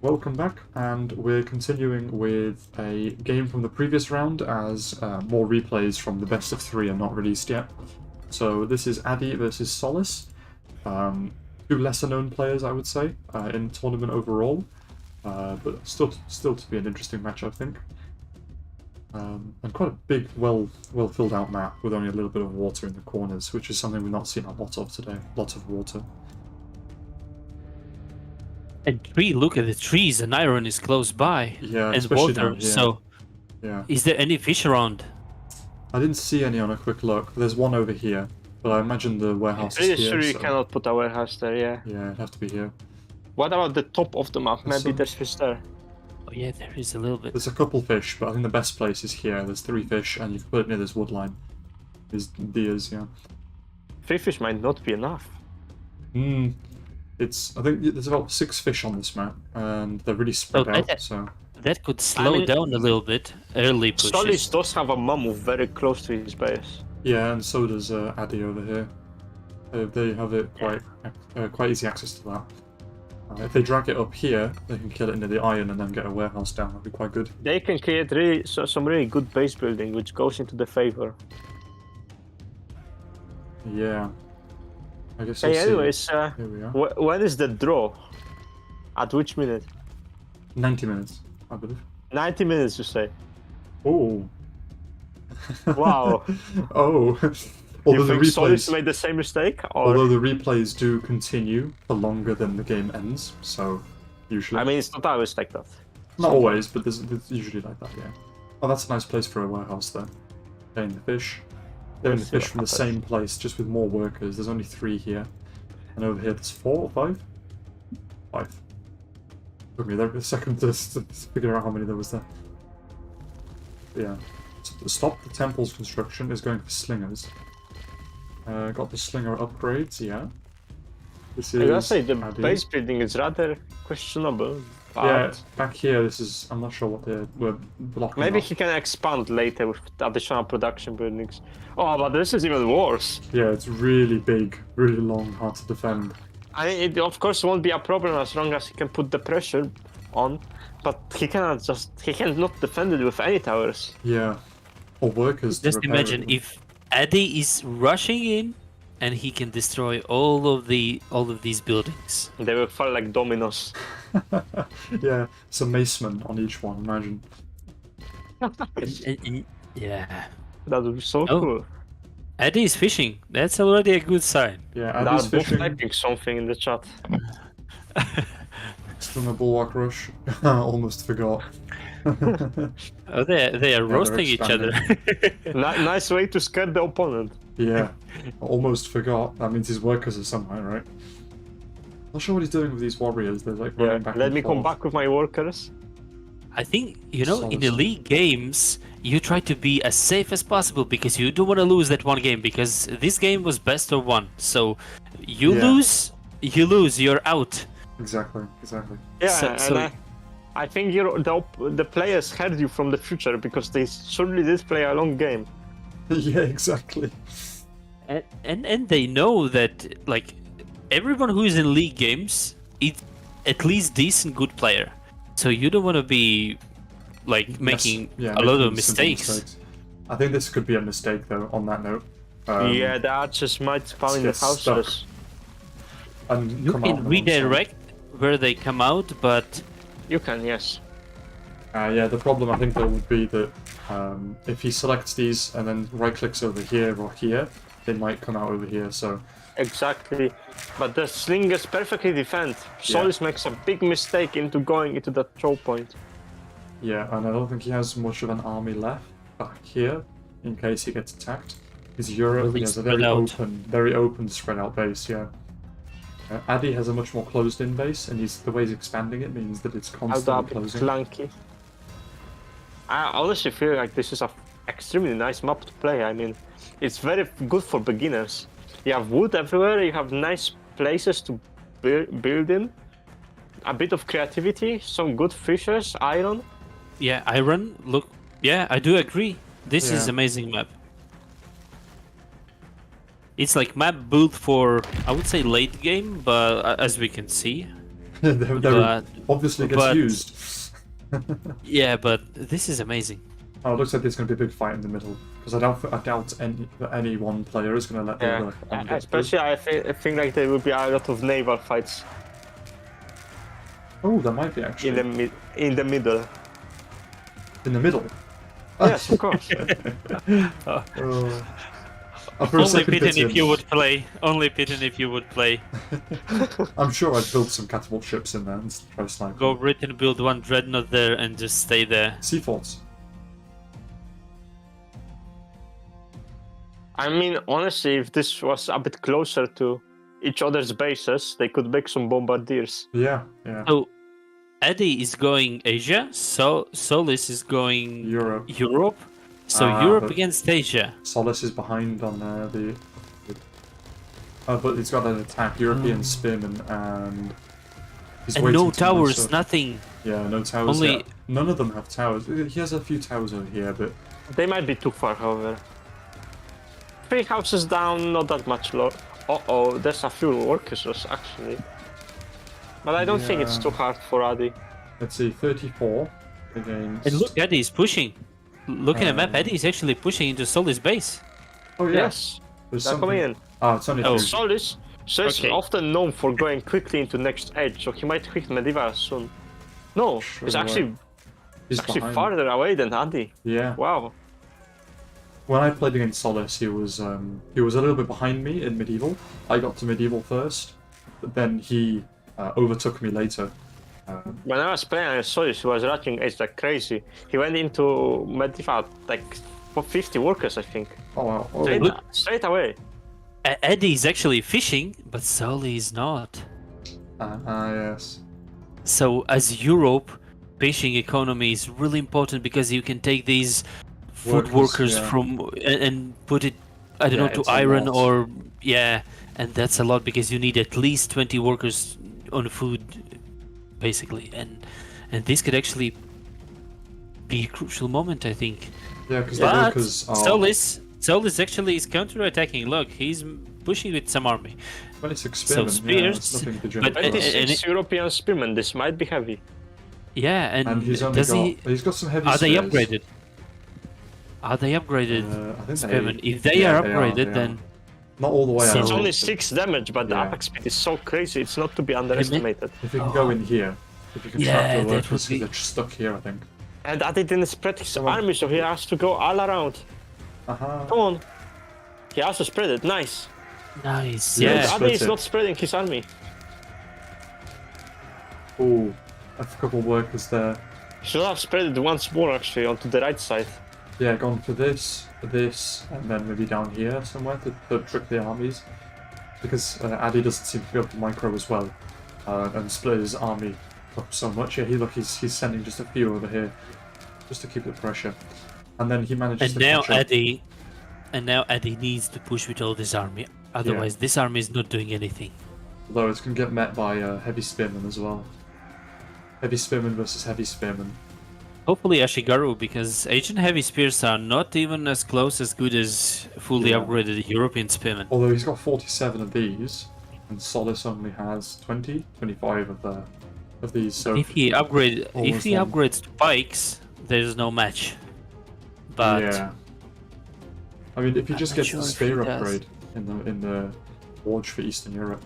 Welcome back, and we're continuing with a game from the previous round as more replays from the best of 3 are not released yet. So this is Addy versus Solace, two lesser known players I would say in the tournament overall, but still to be an interesting match I think. And quite a big, well filled out map with only a little bit of water in the corners, which is something we've not seen a lot of today. Lots of water. And look at the trees, and iron is close by. Yeah, And especially water, down here. so Yeah. is there any fish around? I didn't see any on a quick look. There's one over here, but I imagine the warehouse Pretty is here. sure you so- cannot put a warehouse there, yeah. Yeah, it'd have to be here. What about the top of the map? There's Maybe some- there's fish there. Oh yeah, there is a little bit. There's a couple fish, but I think the best place is here. There's 3 fish, and you can put it near this wood line. These deers, yeah. 3 fish might not be enough. I think there's about 6 fish on this map, and they're really spread Oh, out, that- so... That could slow mean- down a little bit. Early pushes. Solis does have a mammoth very close to his base. Yeah, and so does Addy over here. They have it quite easy access to that. If they drag it up here, they can kill it near the iron and then get a warehouse down. That'd be quite good. They can create really some really good base building, which goes into the favor. Yeah. I guess we'll Hey, see. anyways, Here we are. when is the draw? At which minute? 90 minutes, I believe. 90 minutes, you say? Oh. Wow. Oh. Although You the think Solis replays, made the same mistake? Or although the replays do continue for longer than the game ends, so usually. I mean, it's not always like that. Not always, but there's usually like that, yeah. Oh, that's a nice place for a warehouse, though. Getting the fish. Getting the Let's see fish what from the happens. same place, just with more workers. There's only 3 here. And over here there's 4 or 5? 5. Took me there a second to figure out how many there was there. Yeah. So to stop the temple's construction is going for slingers. Got the slinger upgrades, yeah. This is... I gotta say, the Addy. base building is rather questionable. But Yeah, back here, this is... I'm not sure what we're blocking maybe off. he can expand later with additional production buildings. Oh, but this is even worse. Yeah, it's really big, really long, hard to defend. It of course won't be a problem as long as he can put the pressure on, but he cannot defend it with any towers. Yeah. Or workers to Just repair imagine it. if Addy is rushing in, and he can destroy all of these buildings. They will fall like dominoes. Yeah, some macemen on each one, imagine. Yeah, That would be so Oh. cool. Addy is fishing. That's already a good sign. Yeah, That's Addy's both fishing. typing something in the chat. Still in a bulwark rush. Almost forgot. Oh, they are roasting each other. Nice way to scare the opponent. Yeah, almost forgot. That means his workers are somewhere, right? Not sure what he's doing with these warriors. They're like running back Let and me come forth. back with my workers. I think, in the Solid. league games, you try to be as safe as possible because you don't want to lose that one game, because this game was best of 1. So you Yeah. lose, you're out. Exactly. Yeah, So- and so- I think the players heard you from the future because they surely did play a long game. Yeah, exactly. And they know that, like, everyone who is in league games is at least decent good player. So you don't want to be, like, making Yeah, a lot making of simple mistakes. I think this could be a mistake, though, on that note. Yeah, the archers might spawn in the get stuck. houses. And You come out on can the wrong side. redirect where they come out, but You can, yes. Yeah, the problem I think though would be that if he selects these and then right-clicks over here or here, they might come out over here. So Exactly. But the slingers perfectly defend. Solis makes a big mistake into going into that throw point. yeah, and I don't think he has much of an army left back here in case he gets attacked. Because Europe Really he has a spread very out. very open, spread out base. Yeah. Addy has a much more closed-in base, and the way he's expanding it means that it's Although a constantly bit closing. clunky. I honestly feel like this is a extremely nice map to play. I mean, it's very good for beginners. You have wood everywhere, you have nice places to build in, a bit of creativity, some good fishes, iron. yeah, iron. Look, yeah, I do agree. This is Yeah. amazing map. It's like map built for, I would say, late game, but as we can see, They're but obviously gets but- used. yeah, but this is amazing. Oh, it looks like there's going to be a big fight in the middle because I doubt that any one player is going to let the other one get Especially I think like there will be a lot of naval fights through. Oh, there might be actually in the middle. in the middle. Yes, of course. Oh. For a Only second Pitten bit if in, you would play. Only Pitten if you would play. I'm sure I'd build some catapult ships in there and try to snipe Go them. Britain, build one dreadnought there, and just stay there. Sea forts. I mean, honestly, if this was a bit closer to each other's bases, they could make some bombardiers. Yeah. So, Eddie is going Asia, so Solis is going Europe. So Europe but against Asia. Solace is behind on the. But he's got an attack. European spearmen and. He's And waiting no to towers, mess up. nothing. Yeah, no towers. Only- Yet. None of them have towers. He has a few towers over here, but They might be too far, however. 3 houses down, not that much low. Uh-oh, there's a few workers actually. But I don't think it's Yeah. too hard for Adi. let's see, 34 against. And look, Eddie is pushing. Look at the map, Uh, Eddie is actually pushing into Solis base. Oh yeah, Yes, there's they're coming in. Ah, it's only Oh. two. Solis is Okay. often known for going quickly into next edge, so he might hit Medieval soon. No, he's Sure. actually He's actually behind. farther away than Adi. Yeah. Wow. When I played against Solace, he was a little bit behind me in medieval. I got to medieval first, but then he overtook me later. When I was playing against Solis, he was rushing edge like crazy. He went into Medieval like for 50 workers, I think. Oh wow! Oh, Straight, look. straight away. Eddie is actually fishing, but Solis is not. yes. So as Europe, fishing economy is really important because you can take these food workers yeah. from and put it, I don't Yeah, know, to it's a iron lot. or and that's a lot because you need at least 20 workers on food, basically, and this could actually be a crucial moment, I think. Yeah, because the But workers are. Solis actually is counter-attacking. Look, he's pushing with some army. 26 So spearmen. Yeah, it's spears, nothing to jump but- about. 26 European spearmen, this might be heavy. Yeah, And he's only does he? he's got some heavy Are they spears. upgraded? Are they upgraded? I think Spearmen? If they yeah, are they upgraded, they then not all the way So- out. It's only 6 damage, but the Yeah. attack speed is so crazy, it's not to be underestimated. If you can go in here, if you can Yeah, trap the that workers, would be- they're stuck here, I think. And Adi didn't spread his army, so he has to go all around. Aha. Come on. He also spread it, nice. nice. Yeah, Yeah, it's- Adi split is it. not spreading his army. Oh, a couple workers there. Should have spread it once more actually onto the right side. Yeah, gone for this, and then maybe down here somewhere to trick the armies. Because Addy doesn't seem to be able to micro as well, and split his army up so much. Yeah, he's sending just a few over here, just to keep the pressure. And then he manages and to now catch up. Eddie needs to push with all this army. Otherwise, this army is not doing anything. Although it's going to get met by heavy spearmen as well. Heavy spearmen versus heavy spearmen. Hopefully Ashigaru, because Asian heavy spears are not even as close as good as fully Yeah. upgraded European spearmen. Although he's got 47 of these, and Solace only has 20, 25 of these. So If he almost one. upgrades to pikes, there's no match. But yeah, I mean, if he I'm just not gets sure the if he spear does. upgrade in the Forge for Eastern Europe,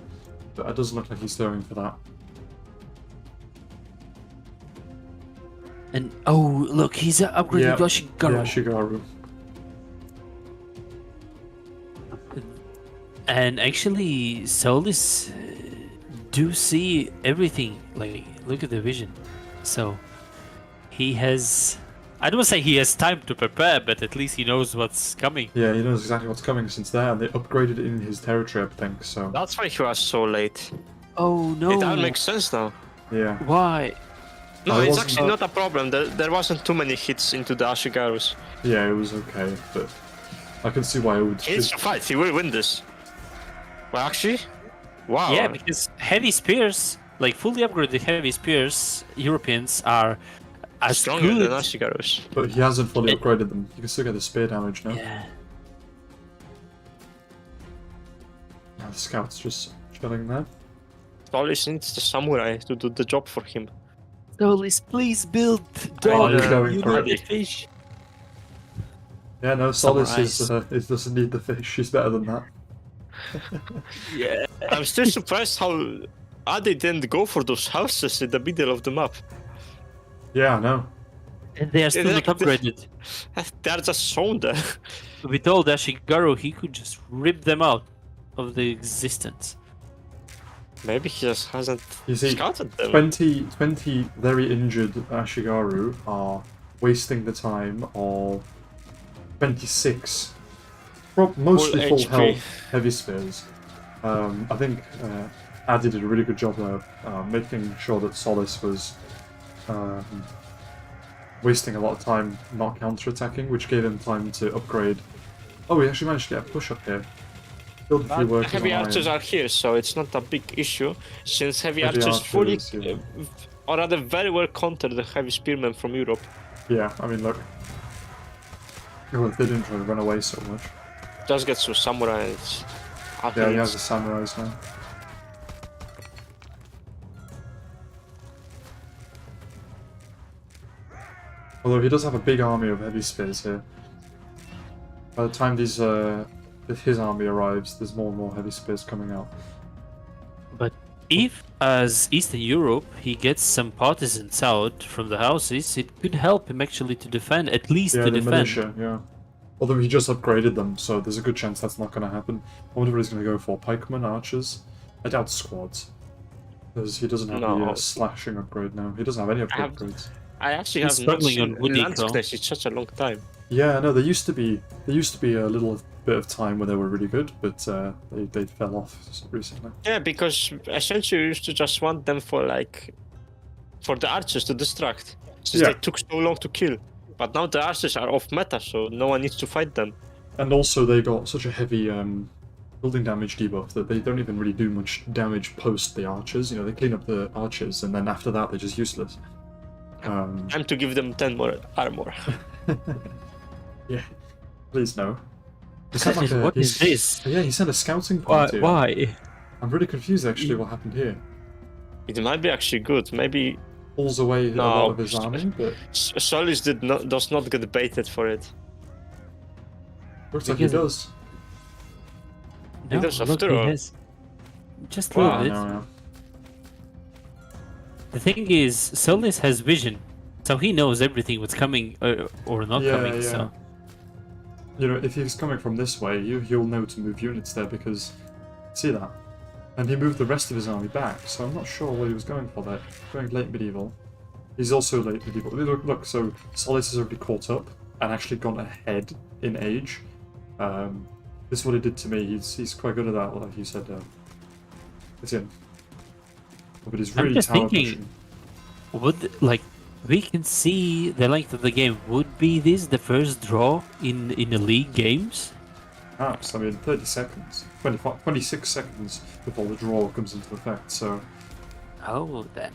but it doesn't look like he's going for that. and oh look, he's upgraded Yeah, to Ashigaru. Yeah, Shigaru. And actually, Solis do see everything. Like, look at the vision. So, he has. I don't want to say he has time to prepare, but at least he knows what's coming. Yeah, he knows exactly what's coming since there, and they upgraded it in his territory, I think. So That's why he was so late. Oh no! It all makes sense now. yeah, Why? No, Oh, it it's wasn't actually that- not a problem. There wasn't too many hits into the Ashigarus. yeah, it was okay, but I can see why it would. He needs to fight, he will win this. Well, actually? Wow. Yeah, because heavy spears, like fully upgraded heavy spears, Europeans are as stronger than good. Ashigarus. But he hasn't fully It- upgraded them. You can still get the spear damage, no? Yeah. Yeah, the scouts just chilling there. Solis needs the samurai to do the job for him. Solis, please build Oh, dog. he's going You for need it. a fish. Yeah, no, Solace is Summarize. doesn't need the fish. He's better than that. Yeah. I'm still surprised how Adi didn't go for those houses in the middle of the map. Yeah, I know. And they are still not upgraded. They're just shown there. We told Ashigaru he could just rip them out of the existence. Maybe he just hasn't You see, scouted them. 20 very injured Ashigaru are wasting the time of 26, mostly full HP. health heavy spears. I think Addy did a really good job there, making sure that Solace was wasting a lot of time not counter-attacking, which gave him time to upgrade. Oh, he actually managed to get a push up here. Killed a few workers Heavy on archers iron. are here, so it's not a big issue, since heavy Heavy archers fully, archers, yeah. or rather very well counter the heavy spearmen from Europe. Yeah, I mean, look. Oh, if they didn't try to run away so much. Just get some samurais. Yeah, he has the samurais now. Although he does have a big army of heavy spears here. By the time his army arrives, there's more and more heavy spears coming out. But if, as Eastern Europe, he gets some partisans out from the houses, it could help him actually to defend, at least Yeah, to the defend. militia, yeah. Although he just upgraded them, so there's a good chance that's not going to happen. I wonder what he's going to go for. Pikemen, archers? I doubt squads. Because he doesn't have the slashing upgrade now. He doesn't have any upgrades. I actually He's have not struggling seen on wood eco. Landsknecht in such a long time. Yeah, no, there used to be a little bit of time where they were really good, but they fell off recently. Yeah, because essentially you used to just want them for the archers to distract, since they took so long to kill. But now the archers are off meta, so no one needs to fight them. And also they got such a heavy building damage debuff that they don't even really do much damage post the archers. You know, they clean up the archers, and then after that they're just useless. Time to give them 10 more armor. Yeah, please no. He What is this? Yeah, he sent a scouting party. Why? I'm really confused actually what happened here. It might be actually good. Maybe Pulls away a lot of his army, but Solis does not get baited for it. looks like he does. No, does look, after he all. has just a little bit. No. The thing is, Solis has vision, so he knows everything what's coming or not coming. Yeah. So You know, if he's coming from this way, you'll know to move units there because see that. And he moved the rest of his army back, so I'm not sure what he was going for there. Going late medieval. He's also late medieval. Look, so Solis has already caught up and actually gone ahead in age. This is what he did to me. He's quite good at that, like you said. It's him. But he's really I'm just tower thinking, pushing. we can see the length of the game. Would be this the first draw in the league games? Perhaps. I mean, 30 seconds. 26 seconds before the draw comes into effect, so... Oh, then.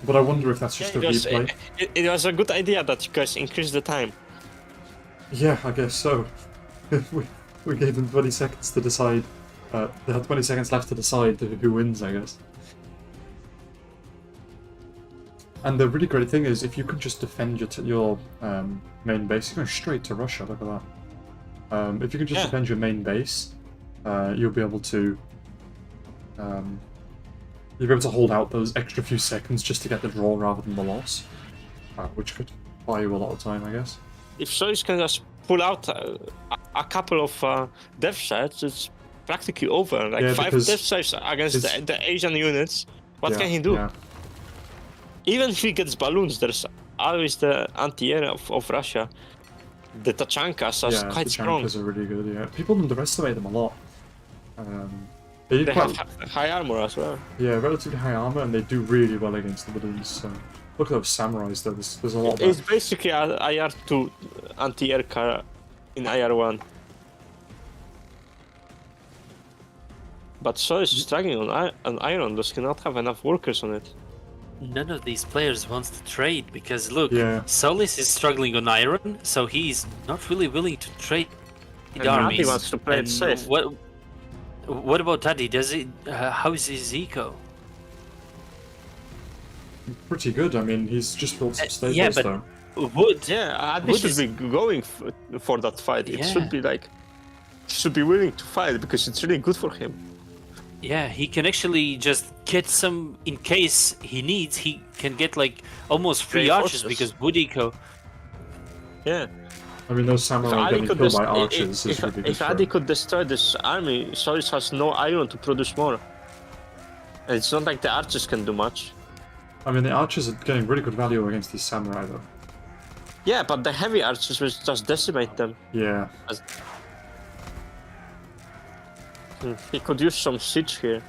But I wonder if that's just a replay. It was a good idea that you guys increased the time. Yeah, I guess so. we gave them 20 seconds to decide. They had 20 seconds left to decide who wins, I guess. And the really great thing is, if you can just defend your main base, you're going straight to Russia, look at that. If you can just defend your main base, you'll be able to... you'll be able to hold out those extra few seconds just to get the draw rather than the loss. Which could buy you a lot of time, I guess. If Solis can just pull out a couple of death sites, it's practically over. Like 5 death sites against the Asian units. What can he do? Yeah. Even if he gets balloons, there's always the anti-air of Russia. The Tachankas are quite strong. The Tachankas are really good, yeah. People underestimate them a lot. They have high armor as well. Yeah, relatively high armor, and they do really well against the balloons. So. Look at those samurais, though. There's a lot of It's basically a IR2 anti-air car in IR1. But Solis is struggling on iron. Those cannot have enough workers on it. None of these players wants to trade because look, Yeah. Solis is struggling on iron, so he's not really willing to trade And armies. Matty wants to play it safe. What about Taddy? Does it? How is his eco? pretty good. I mean, he's just built some staples, yeah, but though. Wood. Yeah, Wood should is- be going for that fight. It Yeah. should be like, he should be willing to fight because it's really good for him. Yeah, he can actually just get some in case he needs. He can get like almost free archers because wood eco. Yeah. I mean, those samurai getting killed by archers is really good. If Adi could destroy this army, Solis has no iron to produce more. And it's not like the archers can do much. I mean, the archers are getting really good value against these samurai, though. Yeah, but the heavy archers will just decimate them. Yeah. He could use some siege here.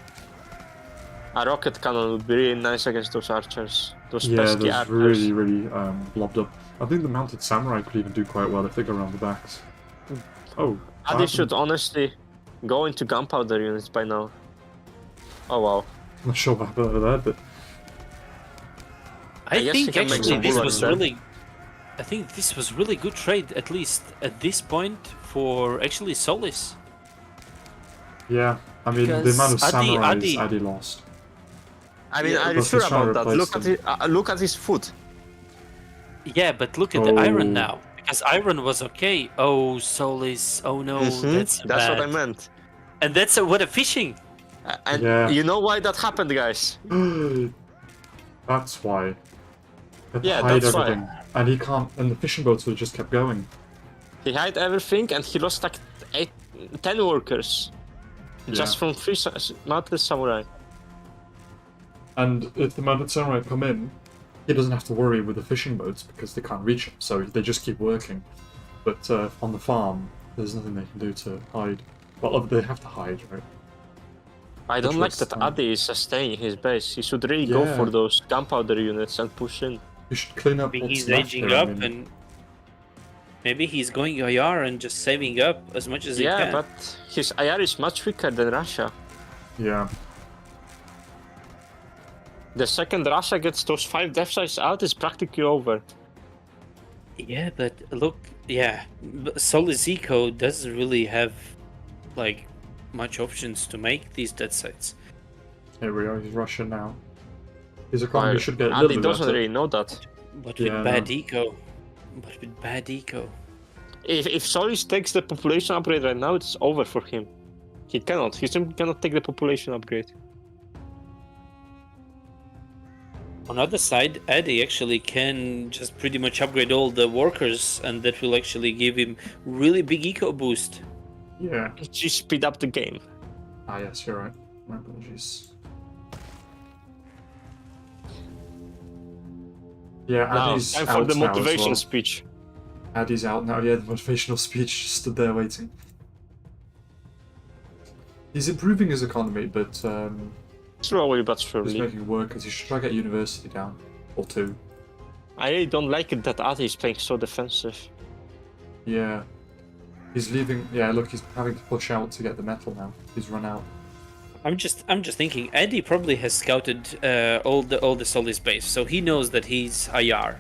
A rocket cannon would be really nice against those archers. Those pesky those archers. really blobbed up. I think the mounted samurai could even do quite well if they go around the backs. Oh. Adi should honestly go into gunpowder units by now. Oh wow. I'm not sure what happened over there, but I guess think he can make actually some this bullets was then. really. I think this was really good trade, at least at this point, for actually Solis. yeah. I mean, the Because amount of samurais Adi- Adi lost. I mean, Yeah, I'm but sure he's trying to about that. replace Look at his foot. Yeah, but look at the iron Oh. now. Because iron was okay. Oh, Solis. Oh no, that's That's bad. what I meant. And that's what a fishing. And Yeah. you know why that happened, guys? That's why. They Yeah, hide that's why. everything. And he can't. And the fishing boats would have just kept going. He hid everything and he lost like 10 workers. Just from 3 mounted samurai. And if the mounted samurai come in, he doesn't have to worry with the fishing boats because they can't reach him, so they just keep working. But on the farm, there's nothing they can do to hide. Well, they have to hide, right? I don't like was, that Adi is staying in his base. He should really go Yeah. for those gunpowder units and push in. You should clean up Maybe what's he's left aging here, I up mean. and maybe he's going IR and just saving up as much as he Yeah, can. but his IR is much weaker than Russia. Yeah. The second Russia gets those 5 death sites out, it's practically over. Yeah, but look, Solis Eco doesn't really have like much options to make these dead sites. Here we are, he's Russian now. His economy should get a Adi little bit doesn't better. really know that. But with Yeah, bad no. eco. But with bad eco. If Solis takes the population upgrade right now, it's over for him. He cannot. He simply cannot take the population upgrade. On the other side, Eddie actually can just pretty much upgrade all the workers, and that will actually give him really big eco boost. Yeah. Just speed up the game. Ah, yes, you're right. My apologies. Yeah, Now, Addy's time out for the now as motivation well. speech. Addy's out now. Yeah, the motivational speech just stood there waiting. He's improving his economy, but Slowly but he's surely. making it work because he should try to get university down. Or 2. I really don't like it that Adi is playing so defensive. Yeah. He's leaving. Yeah, look, he's having to push out to get the metal now. He's run out. I'm just thinking Eddie probably has scouted all the Solis base, so he knows that he's IR.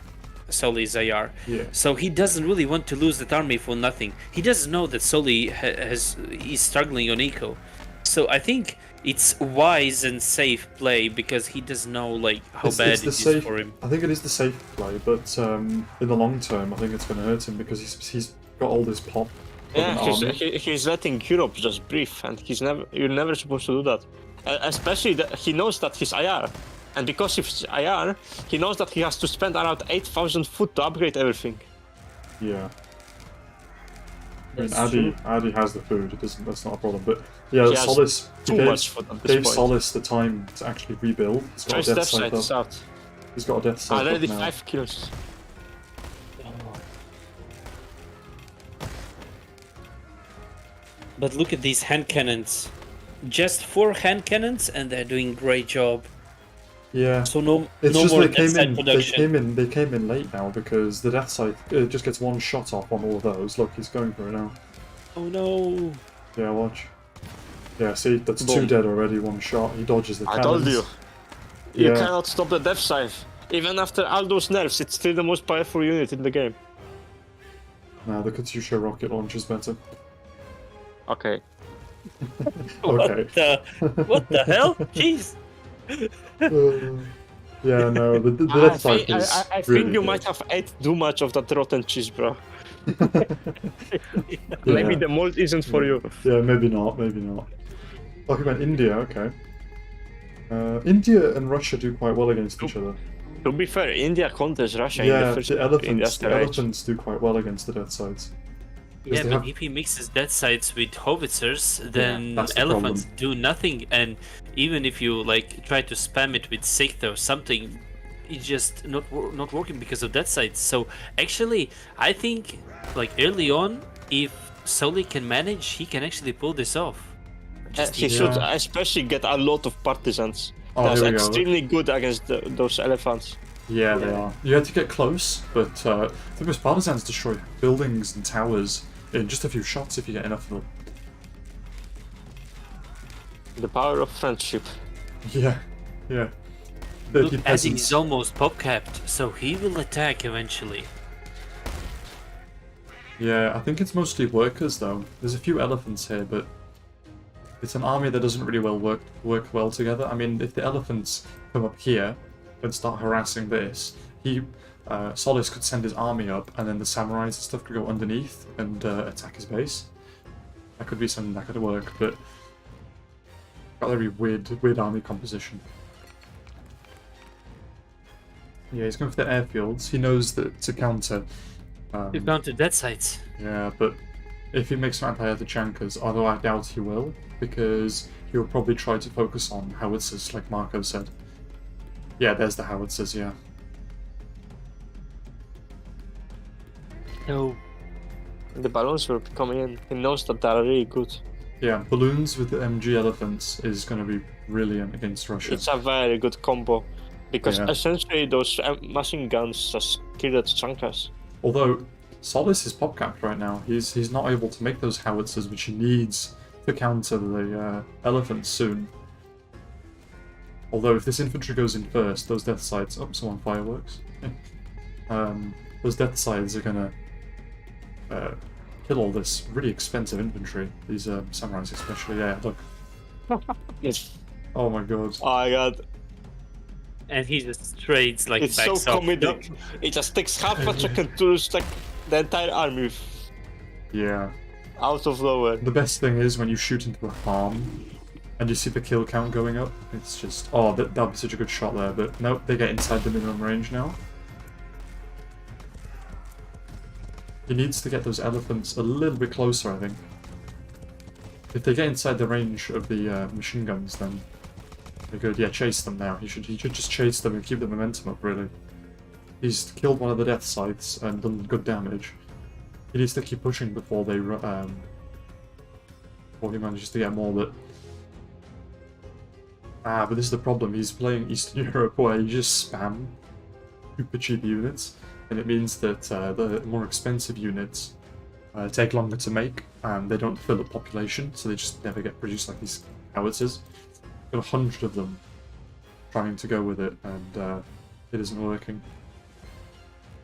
Solis IR. Yeah. So he doesn't really want to lose that army for nothing. He doesn't know that Soli is struggling on eco. So I think it's wise and safe play because he doesn't know like how bad It's it the is safe, for him. I think it is the safe play, but in the long term, I think it's going to hurt him because he's got all this pop. of an Yeah, army. he's letting Europe just breathe, and you're never supposed to do that. Especially that he knows that he's IR, and because he's IR, he knows that he has to spend around 8,000 food to upgrade everything. Yeah. I mean, That's true. Addy has the food. It doesn't. That's not a problem. But yeah, He has Solis too gave, much food at this gave point. Solis the time to actually rebuild. He's got First a death death site site is up. out. He's got a death site up Already now. 5 kills. But look at these hand cannons. Just 4 hand cannons, and they're doing great job. Yeah. So no It's no just more they death came side in. production. They came in late now because the death site just gets one shot off on all of those. Look, he's going for it now. Oh no! Yeah, watch. Yeah, see, that's Boom. 2 dead already. 1 shot. He dodges the I cannons. told you. You Yeah. cannot stop the death scythe. Even after all those nerfs, it's still the most powerful unit in the game. Nah, the Katyusha rocket launcher's better. Okay. Okay. What the hell? Jeez! Yeah, no, the I death site think, is I really think you good. might have ate too much of that rotten cheese, bro. Yeah. Maybe the mold isn't for you. Yeah, maybe not, maybe not. Oh, he went India, okay. India and Russia do quite well against each other. To be fair, India counters Russia in the Yeah, first the elephants Age. do quite well against the Death Sides. Yeah, they but have- if he mixes death sides with howitzers, then that's the elephants problem. do nothing. And even if you like try to spam it with Sikta or something, it's just not working because of death sides. So actually, I think like early on, if Soli can manage, he can actually pull this off. He should especially get a lot of partisans. Oh, That's here we go. extremely good against those elephants. Yeah, they are. You had to get close, but the most partisans destroy buildings and towers in just a few shots if you get enough of them. The power of friendship. Yeah, yeah. Look, 30 Eddie peasants. is almost pop capped, so he will attack eventually. Yeah, I think it's mostly workers though. There's a few elephants here, but it's an army that doesn't really work well together. I mean, if the elephants come up here and start harassing this, Solis could send his army up, and then the samurais and stuff could go underneath and attack his base. That could be something that could work, but got a very weird army composition. Yeah, he's going for the airfields. He knows that to counter. You counter death sides. Yeah, but if he makes an anti-air to Chankers, although I doubt he will, because he'll probably try to focus on howitzers, like Marco said. Yeah, there's the howitzers, yeah. No. The balloons will be coming in. He knows that they're really good. Yeah, balloons with the MG elephants is going to be brilliant against Russia. It's a very good combo. Because Yeah. essentially those machine guns just killed Chankers. Although Solis is pop capped right now, he's not able to make those howitzers, which he needs to counter the elephants soon. Although if this infantry goes in first, those death sides. Oh, someone fireworks. Those death sides are gonna kill all this really expensive infantry. These samurais, especially. Yeah, look. Yes. Oh my god. Oh my god. And he just trades like It's so backs off. comedic. It just takes half a second to just, like the entire army Yeah. out of nowhere. The best thing is when you shoot into a farm and you see the kill count going up. It's just, oh, that'd be such a good shot there. But nope, they get inside the minimum range now. He needs to get those elephants a little bit closer, I think. If they get inside the range of the machine guns, then they're good. Yeah, chase them now. He should just chase them and keep the momentum up, really. He's killed one of the death scythes and done good damage. He needs to keep pushing before they before he manages to get more, but but this is the problem. He's playing Eastern Europe where you just spam super cheap units, and it means that the more expensive units take longer to make, and they don't fill up population, so they just never get produced like these howitzers. Got 100 of them trying to go with it, and it isn't working.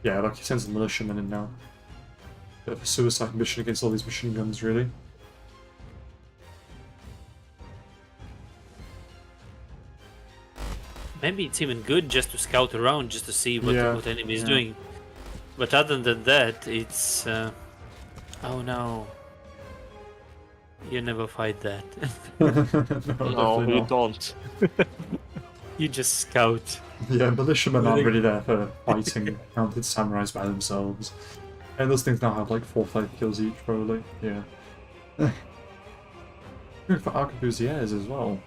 Yeah, like he sends the militiamen in now. Bit of a suicide mission against all these machine guns, really. Maybe it's even good just to scout around, just to see what Yeah, what enemy is yeah. doing. But other than that, it's oh no. You never fight that. No, No, definitely you not. don't. You just scout. Yeah, militiamen aren't really there for fighting mounted samurais by themselves. And those things now have like 4 or 5 kills each, probably. Yeah. Good for arquebusiers as well.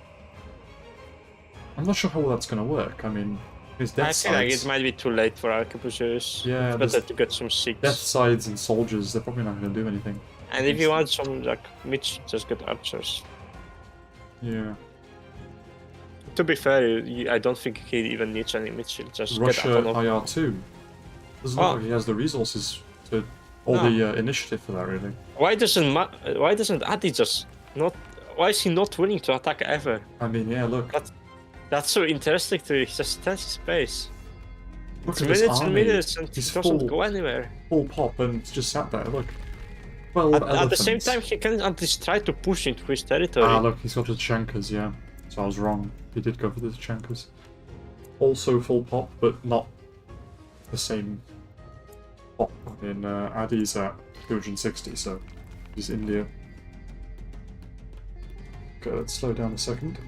I'm not sure how well that's gonna work. I mean, his I death feel like sides, it might be too late for arquebusiers. Yeah, It's better there's- to get some six. death sides and soldiers, they're probably not gonna do anything. And if you want some like mitch, just get archers. Yeah. To be fair, I don't think he even needs any mitch. He'll just get Russia a ton of... IR2. Doesn't Oh. look like he has the resources to all No. the initiative for that, really. Why doesn't Adi just not? Why is he not willing to attack ever? I mean, yeah, look. That's so interesting to me. He just stands his space. Look It's at this minutes and army. minutes and he He's doesn't full. go anywhere. Full pop and it's just sat there, look. 12 At the same elephants. time, he can at least try to push into his territory. Ah, look, he's got the Chankers, yeah. So I was wrong. He did go for the Chankers. Also full pop, but not the same pop. I mean, Adi's at 260, so he's India. Okay, let's slow down a second.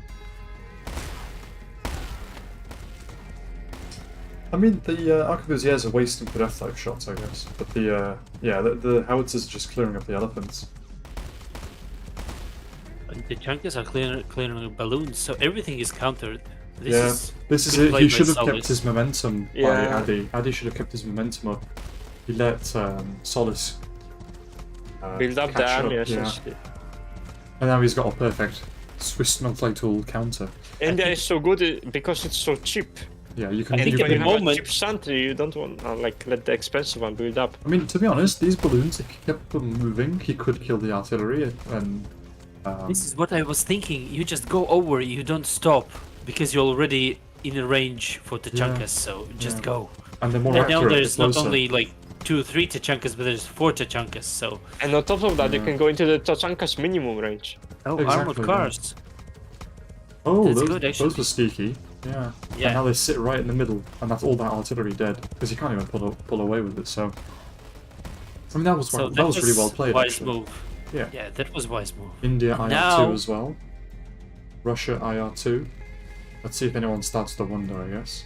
I mean, the arquebusiers are wasting the death type shots, I guess. But the howitzers are just clearing up the elephants. The junkers are clearing balloons, so everything is countered. This is it. He should have kept his momentum by Addy. Addy should have kept his momentum up. He let Solace build up the army, essentially. And now he's got a perfect Swiss multi-tool counter. India is so good because it's so cheap. Yeah, you can. I think when you have a cheap sentry, you don't want let the expensive one build up. I mean, to be honest, these balloons, if he kept them moving, he could kill the artillery and. This is what I was thinking. You just go over. You don't stop because you're already in a range for Tachankas. So just go. And the more and now there's the not only like 2 or 3 Tachankas, but there's 4 Tachankas. So. And on top of that, you can go into the Tachankas minimum range. Oh, armored cars. Oh, that's those were sneaky. Yeah. And now they sit right in the middle, and that's all that artillery dead because you can't even pull away with it. So. I mean, that was really well played. Wise actually. move. Yeah. Yeah, that was wise move. India IR2 as well. Russia IR2. Let's see if anyone starts to wonder, I guess.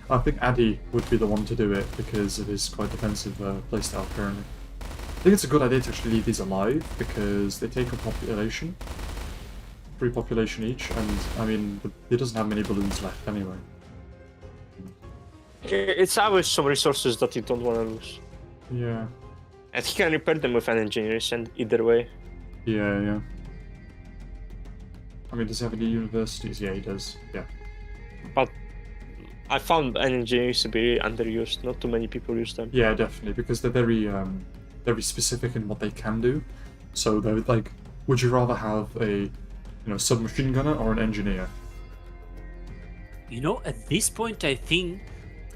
I think Addy would be the one to do it because it is quite defensive playstyle currently. I think it's a good idea to actually leave these alive because they take a population. 3 population each, and I mean, he doesn't have many balloons left anyway. It's always some resources that you don't want to lose. Yeah. And he can repair them with an engineers, and either way. Yeah. I mean, does he have any universities? Yeah, he does. Yeah. But I found engineers to be underused. Not too many people use them. Yeah, definitely, because they're very specific in what they can do. So they're like, would you rather have a submachine gunner or an engineer? At this point, I think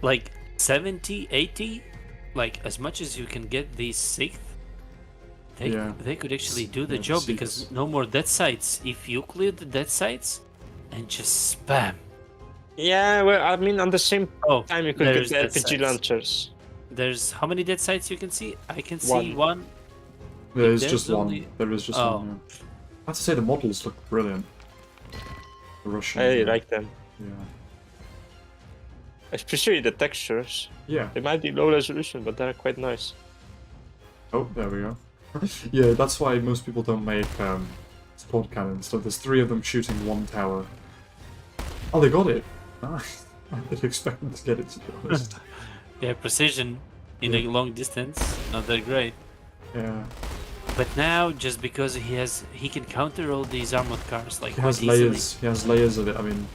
like 70, 80. Like, as much as you can get these 6th, they could actually do the job because no more dead sites. If you clear the dead sites and just spam. Yeah, well, I mean, on the same time, you could get the RPG launchers. There's how many dead sites you can see? I can see one. There is just one. There is just one. Yeah. I have to say the models look brilliant. The Russian. I like them. Yeah. Especially the textures. Yeah. They might be low resolution, but they're quite nice. Oh, there we go. Yeah, that's why most people don't make support cannons. So there's 3 of them shooting 1 tower. Oh, they got it. Nice. I didn't expect them to get it, to be honest. Yeah, precision in a long distance, not that great. Yeah. But now, just because he can counter all these armored cars like he has layers. He has layers of it. I mean,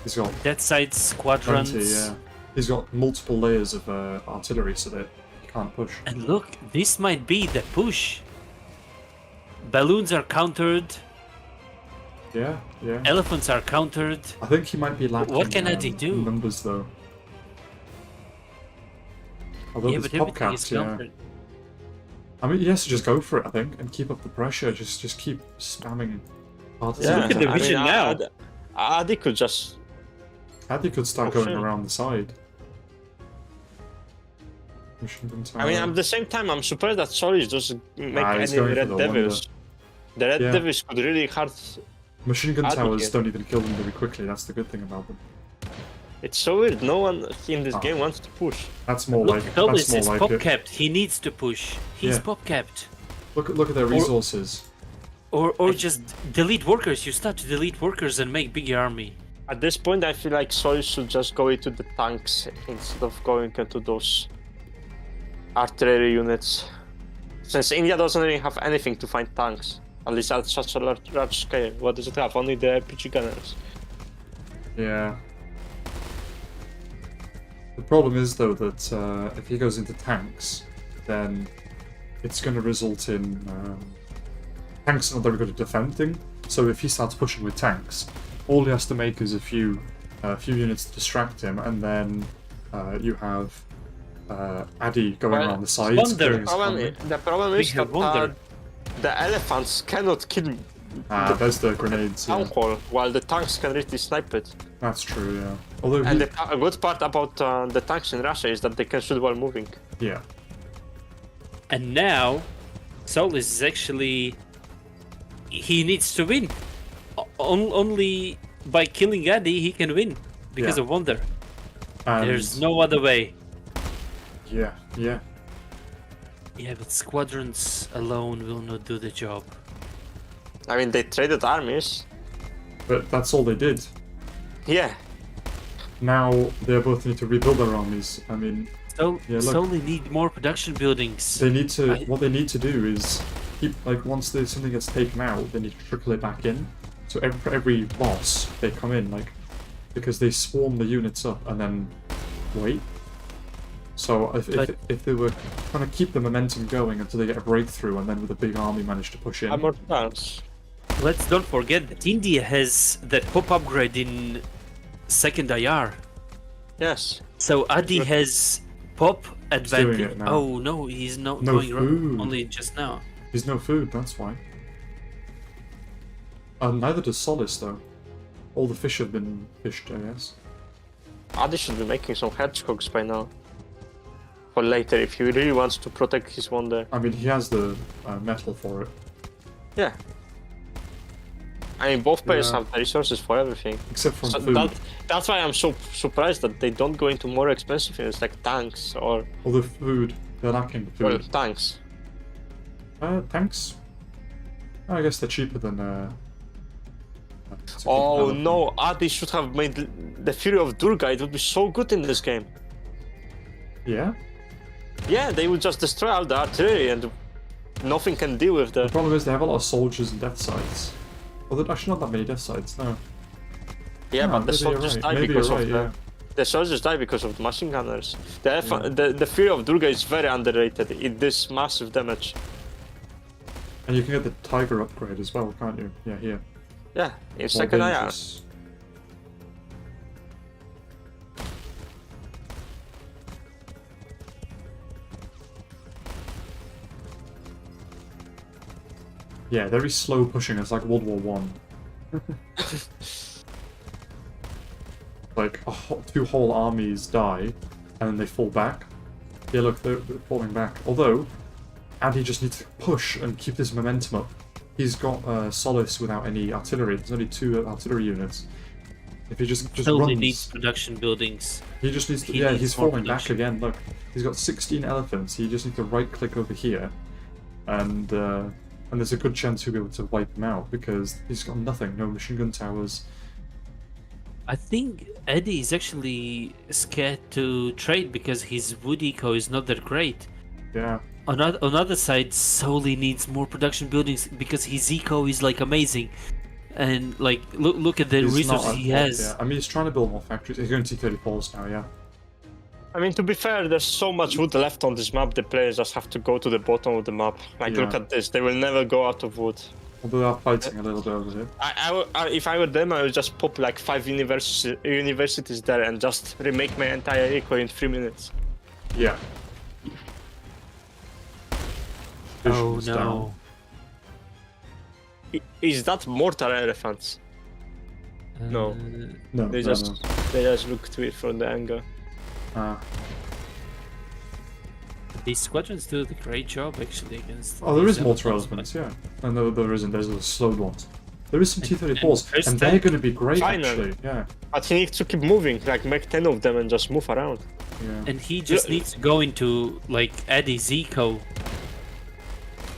he's got dead sites, quadrants. Yeah. He's got multiple layers of artillery, so that he can't push. And look, this might be the push. Balloons are countered. Yeah. Elephants are countered. I think he might be lacking. What can Addy do? Numbers though. Although yeah, but everything is countered. I mean, he has to just go for it, I think, and keep up the pressure. Just keep spamming. Yeah, look at the vision now. Addy could just. Addy could start going around the side. I mean, at the same time, I'm surprised that Solis doesn't make any Red Devils. The Red Devils could really hurt. Machine gun towers don't even kill them very quickly. That's the good thing about them. It's so weird. No one in this game wants to push. That's more like. Solis is pop capped. He needs to push. He's pop capped. Look at their resources. Or just delete workers. You start to delete workers and make bigger army. At this point, I feel like Solis should just go into the tanks instead of going into those artillery units. Since India doesn't really have anything to find tanks, at least at such a large scale. What does it have? Only the RPG gunners. Yeah. The problem is though that if he goes into tanks, then it's going to result in tanks are not very good at defending. So if he starts pushing with tanks, all he has to make is a few units to distract him, and then you have Addy going around the sides. The problem is that the elephants cannot kill. There's the grenades. Town hall, while the tanks can really snipe it. That's true, yeah. Although and a good part about the tanks in Russia is that they can shoot while moving. Yeah. And now, Solis is actually he needs to win. Only by killing Addy he can win because Yeah. of Wonder. And There's no other way. Yeah, yeah. Yeah, but squadrons alone will not do the job. I mean, they traded armies. But that's all they did. Yeah. Now they both need to rebuild their armies. I mean, So Yeah, look. solely need more production buildings. they need to. I- What they need to do is keep like once something gets taken out, they need to trickle it back in. So every boss they come in like because they swarm the units up and then wait. So if they were trying to keep the momentum going until they get a breakthrough and then with a big army manage to push in. Armored tanks. Let's don't forget that India has that pop upgrade in second IR. Yes. So Adi has pop doing advantage. it now. Oh no, he's not No going wrong. food. Only just now. There's no food, that's why. Neither does Solace though. All the fish have been fished, I guess. Adi should be making some hedgehogs by now. For later, if he really wants to protect his Wonder. I mean, he has the metal for it. Yeah. I mean, both players Yeah. have the resources for everything. Except for So food. that's why I'm so surprised that they don't go into more expensive things like tanks or All the food. They're lacking the well, food. tanks. Tanks? I guess they're cheaper than Oh no, Adi should have made the Fury of Durga. It would be so good in this game. Yeah? Yeah, they would just destroy all the artillery and nothing can deal with The the. problem is they have a lot of soldiers and death sites. Well, there's actually not that many death sites, no. Yeah, No, but the maybe you're soldiers right. die Maybe because you're of right, the. yeah. The soldiers die because of the machine gunners. The Fury of Durga is very underrated. It does massive damage. And you can get the Tiger upgrade as well, can't you? Yeah, here. Yeah, in More second IR. dangerous. Yeah, very slow pushing. It's like World War One. Like two whole armies die, and then they fall back. Yeah, look, they're falling back. Although, Andy just needs to push and keep this momentum up. He's got Solace without any artillery. There's only 2 artillery units. If he just Solely runs, needs production buildings. he just needs to. he Yeah, needs he's more falling back production. again. Look, he's got 16 elephants. He just needs to right click over here, and there's a good chance he'll be able to wipe them out because he's got nothing. No machine gun towers. I think Eddie is actually scared to trade because his wood eco is not that great. Yeah. On other side, Soli needs more production buildings because his eco is like amazing, and like look at the He's not resources he at- has. Yeah, I mean, he's trying to build more factories. He's going to T-34s now, yeah. I mean, to be fair, there's so much wood left on this map, the players just have to go to the bottom of the map. Like, Yeah. look at this, they will never go out of wood. Although they are fighting a little bit over here. If I were them, I would just pop like 5 universities there and just remake my entire eco in 3 minutes. Yeah. Oh Vision's no! down. Is that mortar elephants? No. No, They no, just look to it from the angle. no. These squadrons do a great job actually against. Oh, there these is mortar elephants, elements, yeah. And there isn't. There's the slowed ones. There is some T-34s, first and they're time- going to be great, Finally. actually. Yeah, But he needs to keep moving, like make 10 of them and just move around. yeah. And he just Yeah. needs to go into like Eddie's eco.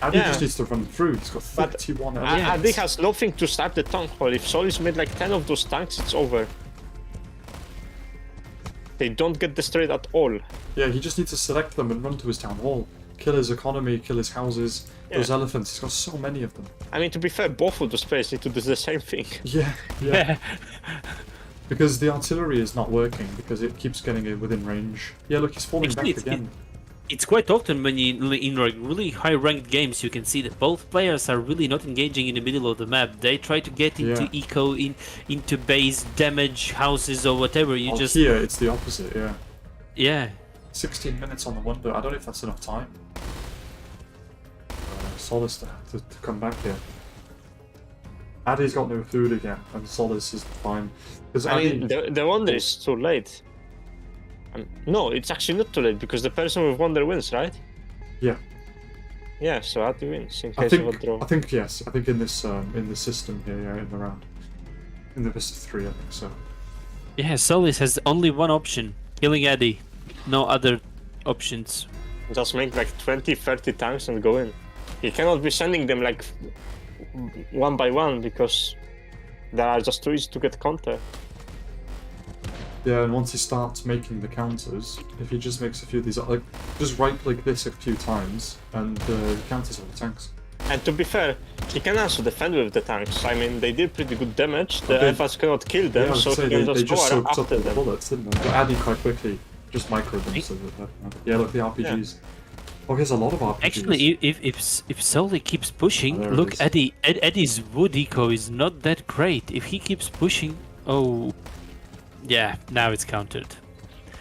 Adi Yeah. just needs to run through. He's got But 31 Yeah. elements. Adi has nothing to start the tank hole. If Solis made like 10 of those tanks, it's over. They don't get destroyed at all. Yeah, he just needs to select them and run to his town hall. Kill his economy, kill his houses. Those Yeah. elephants, he's got so many of them. I mean, to be fair, both of those players need to do the same thing. Yeah, yeah. Because the artillery is not working, because it keeps getting it within range. Yeah, look, he's falling Actually, back again. It's quite often when you in like really high ranked games you can see that both players are really not engaging in the middle of the map. They try to get into Yeah. eco, into base, damage houses or whatever. You Oh, just here, it's the opposite, yeah. yeah. 16 minutes on the Wonder. I don't know if that's enough time. Solace to come back here. Addy's got no food again, and Solace is fine. Because I mean, the Wonder is too late. No, it's actually not too late because the person with Wonder wins, right? yeah, Yeah, so Adi wins in I case of a draw. think yes. I think in this system here, yeah, in the round, in the best of 3, I think so. Yeah, Solis has only one option: killing Eddie. No other options. Just make like 20, 30 tanks and go in. He cannot be sending them like one by one because they are just too easy to get counter. Yeah, and once he starts making the counters, if he just makes a few of these, like, just right-click this a few times, and he counters all the tanks. And to be fair, he can also defend with the tanks. I mean, they did pretty good damage. The But FS cannot kill them, Yeah, I was so gonna he say, can they just go soaked up after all the them. bullets, didn't they? But Addy quite quickly just microed them. So that, yeah, look, the RPGs. Oh, he has a lot of RPGs. Actually, if Soli keeps pushing, Oh, there it look, is. Eddie's wood eco is not that great. If he keeps pushing, oh, yeah, now it's countered.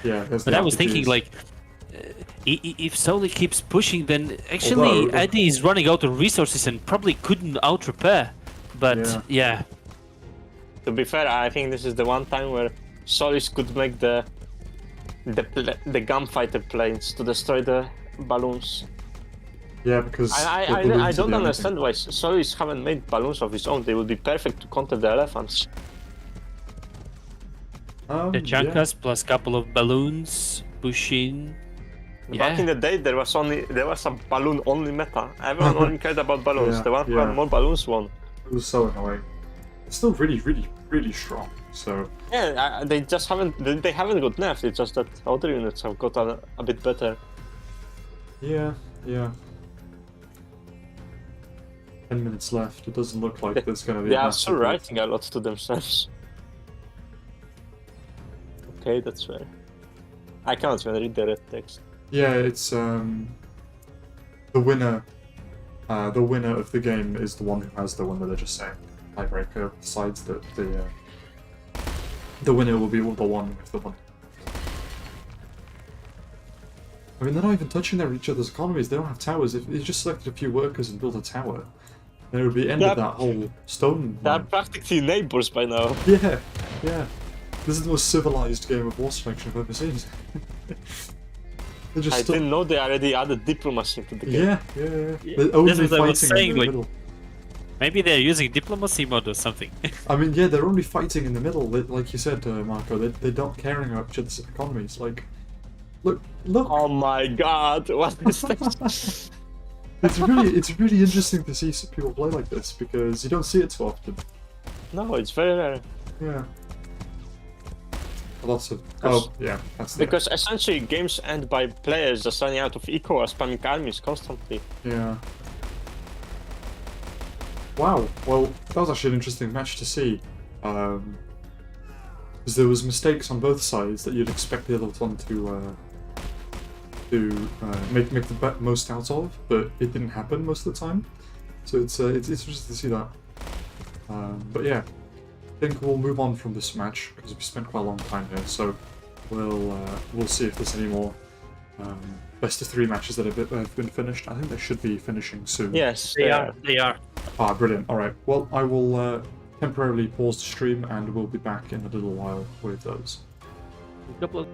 Yeah, there's But the I was RPGs. thinking like, if Soli keeps pushing, then actually Although- Eddie is running out of resources and probably couldn't out repair. But yeah, To be fair, I think this is the one time where Solis could make the gunfighter planes to destroy the balloons. Yeah, because I the balloons are don't the only understand why Solis haven't made balloons of his own. They would be perfect to counter the elephants. thing. the Yeah. Chankas plus couple of balloons pushing. Back in the day, there was a balloon only meta. Everyone only cared about balloons. Yeah, The one who yeah. had more balloons won. It was so annoying. It's still really, really, really strong. So Yeah, they just haven't. They haven't got nerfed. It's just that other units have got a bit better. yeah. 10 minutes left. It doesn't look like there's gonna be. They a are massive still lead. writing a lot to themselves. Okay, that's fair. I can't even read the red text. Yeah, it's the winner. The winner of the game is the one who has the one that they're just saying. Tiebreaker decides that the winner will be the one with the one. I mean, they're not even touching each other's economies. They don't have towers. If you just selected a few workers and built a tower, then it would be end of that whole stone They are line. practically neighbors by now. Yeah, yeah. This is the most civilized game of war selection I've ever seen. They're just I stuck. didn't know they already added diplomacy to the game. Yeah. They're only That's what I was fighting saying, in the like- middle. Maybe they're using diplomacy mode or something. I mean, yeah, they're only fighting in the middle. Like you said, Marco, they're not caring about each other's economies. Like, look. Oh my god, what is this? It's really interesting to see some people play like this because you don't see it so often. No, it's very rare. Yeah. Lots of. Oh, yeah, that's the. Because essentially games end by players just running out of eco or spamming armies constantly. Yeah. Wow. Well, that was actually an interesting match to see. Because there was mistakes on both sides that you'd expect the other one to make the most out of, but it didn't happen most of the time. So it's interesting to see that. But yeah, I think we'll move on from this match because we spent quite a long time here. So we'll see if there's any more best of 3 matches that have been finished. I think they should be finishing soon. Yes, They are. Ah, brilliant. Alright, well, I will temporarily pause the stream and we'll be back in a little while with those. A couple of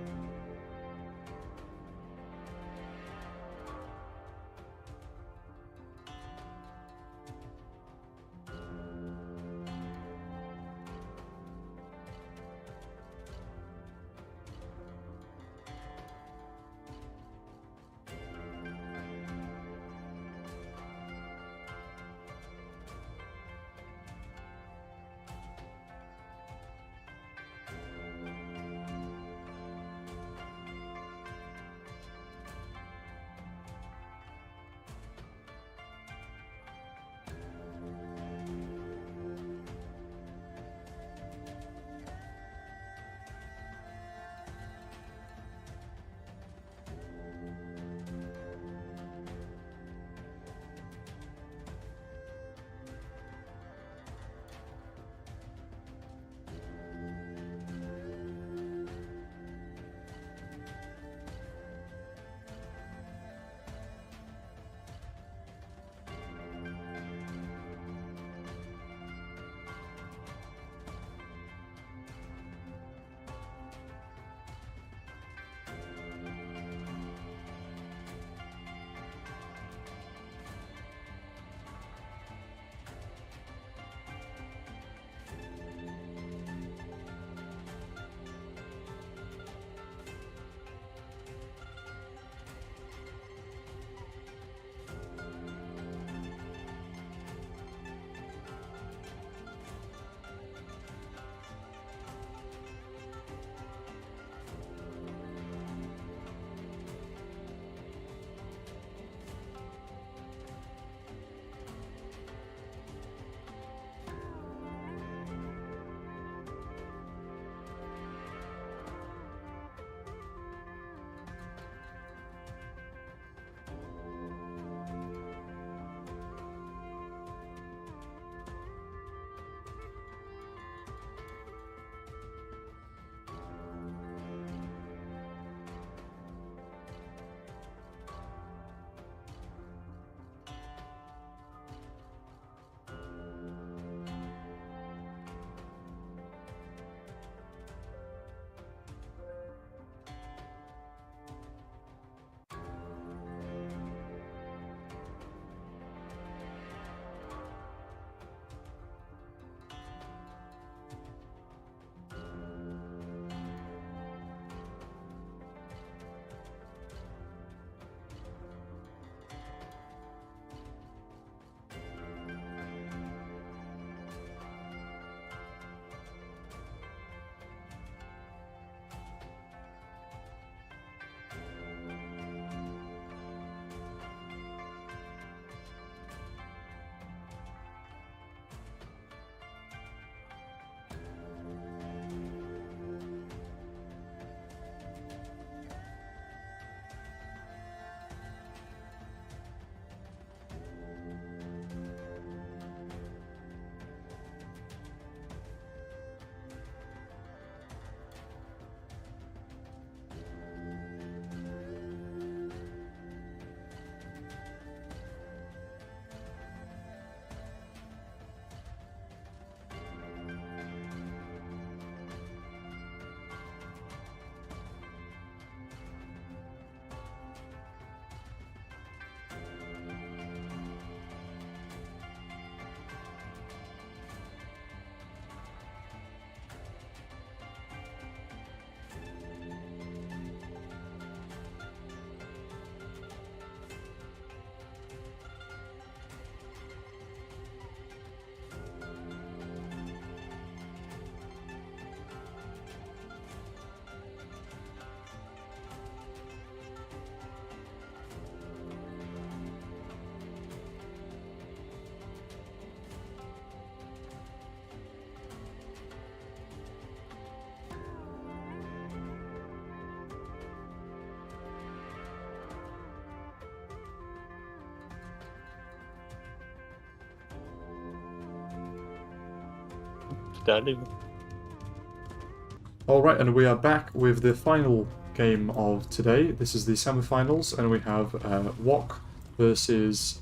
Alright, and we are back with the final game of today. This is the semi-finals, and we have Wok versus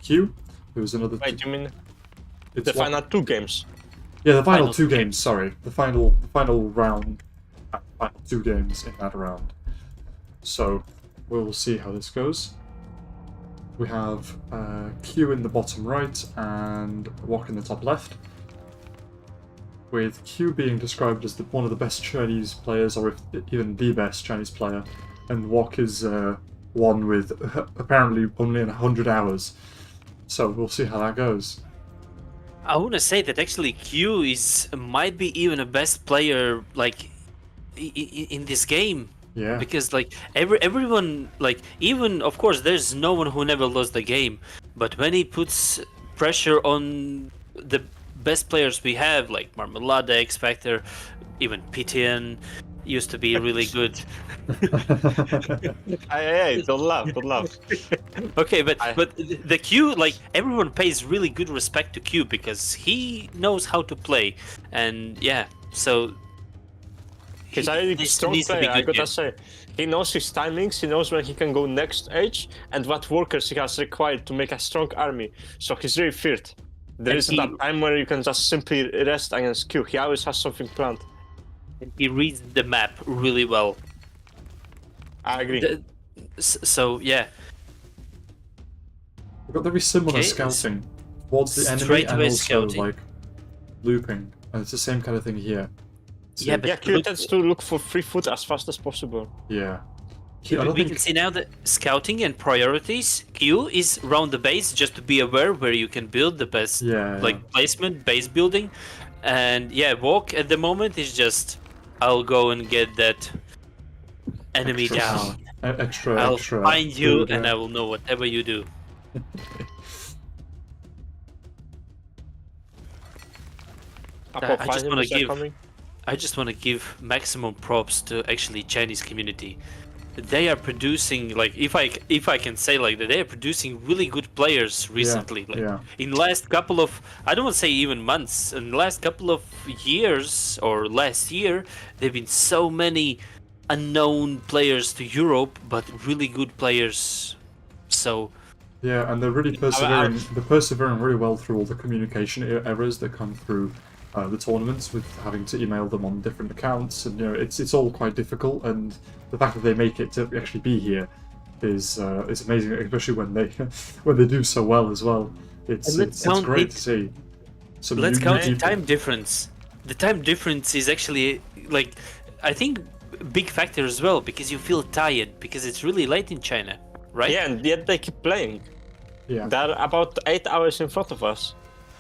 Q, who's another... Wait, you mean It's the Wok. final 2 games? Yeah, the final Final 2 two games, sorry. The final round, final 2 games in that round. So, we'll see how this goes. We have Q in the bottom right and Wok in the top left. With Q being described as one of the best Chinese players, or even the best Chinese player, and Wok is one with apparently only 100 hours. So we'll see how that goes. I want to say that actually Q might be even a best player like in this game. Yeah. Because like everyone, like, even of course there's no one who never lost the game, but when he puts pressure on the best players we have, like Marmelade, XFactor, even PTN used to be really good. Hey, don't laugh. Okay, but the Q, like, everyone pays really good respect to Q because he knows how to play, and yeah, so He's a really this strong needs to be player, I good, gotta yeah. say. He knows his timings, he knows when he can go next edge, and what workers he has required to make a strong army. So he's really feared. There And isn't a time where you can just simply rest against Q. He always has something planned. He reads the map really well. I agree. So yeah, We've got very similar Okay, scouting towards the enemy straight and away also scouting. like looping. And it's the same kind of thing here. So, Yeah, but Yeah, Q look- tends to look for free food as fast as possible. yeah. I don't we think can see now that scouting and priorities. Q is around the base, just to be aware where you can build the best, Yeah, like yeah. placement, base building, and yeah, Walk at the moment is just, I'll go and get that enemy down. extra. I'll find you, food, and yeah. I will know whatever you do. Apple just finding wanna is that give- coming? I just want to give maximum props to actually Chinese community. They are producing, like, if I can say like that, they are producing really good players recently. Like yeah. in last couple of, I don't want to say even months, in the last couple of years or last year, there've been so many unknown players to Europe, but really good players. So Yeah, and they're really persevering. They're persevering really well through all the communication errors that come through the tournaments, with having to email them on different accounts, and it's all quite difficult. And the fact that they make it to actually be here is amazing, especially when they do so well as well. It's great to see. So let's count the time difference. The time difference is actually, like, I think big factor as well, because you feel tired because it's really late in China, right? Yeah, and yet they keep playing. Yeah. They're about 8 hours in front of us.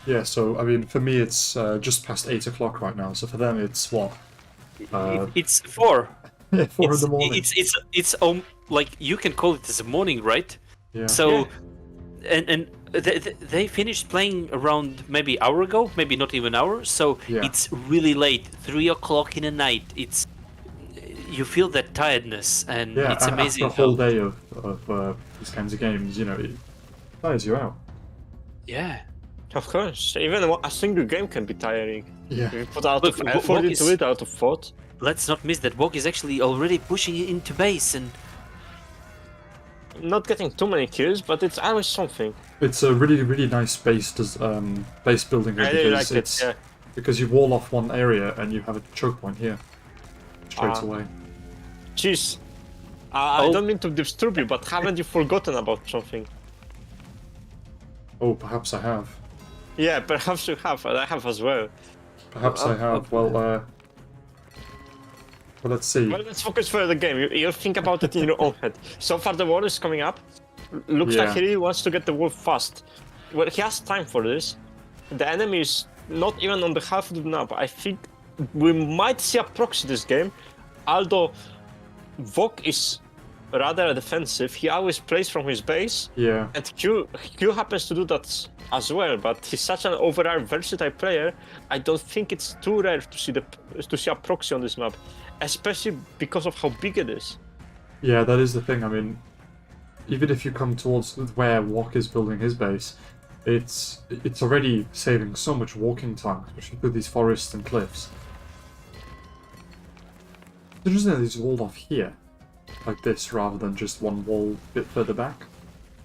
Yeah, so I mean, for me, it's just past 8 o'clock right now. So for them, it's what? It's 4. Yeah, 4 in It's the morning. it's like, you can call it as a morning, right? Yeah. So, and they finished playing around maybe hour ago, maybe not even hour. So Yeah. it's really late, 3 o'clock in the night. You feel that tiredness, and Yeah, it's amazing. after a whole day of these kinds of games, it tires you out. Yeah. Of course, even a single game can be tiring. Yeah. If you put out Look, of Wok effort is- into it, out of thought. Let's not miss that Wok is actually already pushing it into base, and Not getting too many kills, but it's always something. It's a really, really nice base building here, I really because like it, it's yeah. because you wall off one area and you have a choke point here straight away. Jeez. I Oh. don't mean to disturb you, but haven't you forgotten about something? Oh, perhaps I have. Yeah, perhaps you have, and I have as well. Perhaps I have. Well, let's see. Well, let's focus for the game. You think about it in your own head. So far, the wall is coming up. Looks like Yeah. he really wants to get the wall fast. Well, he has time for this. The enemy is not even on the half of the map. I think we might see a proxy this game, although Vok is rather defensive. He always plays from his base, Yeah. and Q happens to do that as well. But he's such an overall versatile player. I don't think it's too rare to see a proxy on this map, especially because of how big it is. Yeah, that is the thing. I mean, even if you come towards where Wok is building his base, it's already saving so much walking time, especially through these forests and cliffs. It's interesting that he's walled off here, like this, rather than just one wall a bit further back.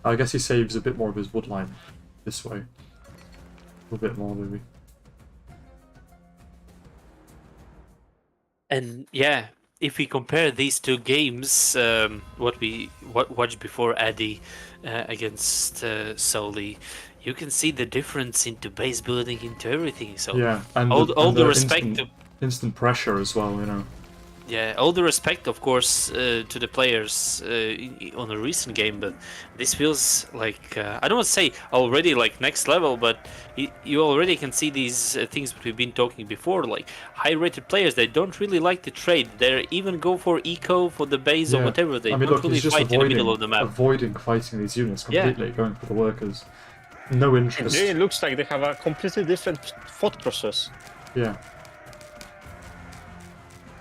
I guess he saves a bit more of his wood line this way. A little bit more, maybe. And yeah, if we compare these two games, what we watched before, Addy against Soli, you can see the difference into base building, into everything. So yeah, and all the respect instant pressure as well, you know. Yeah, all the respect, of course, to the players on a recent game, but this feels like, I don't want to say already like next level, but you already can see these things that we've been talking before, like high-rated players, they don't really like to trade. They even go for eco, for the base or whatever. They don't really fight in the middle of the map. Avoiding fighting these units completely, going for the workers. No interest. It really looks like they have a completely different thought process. Yeah.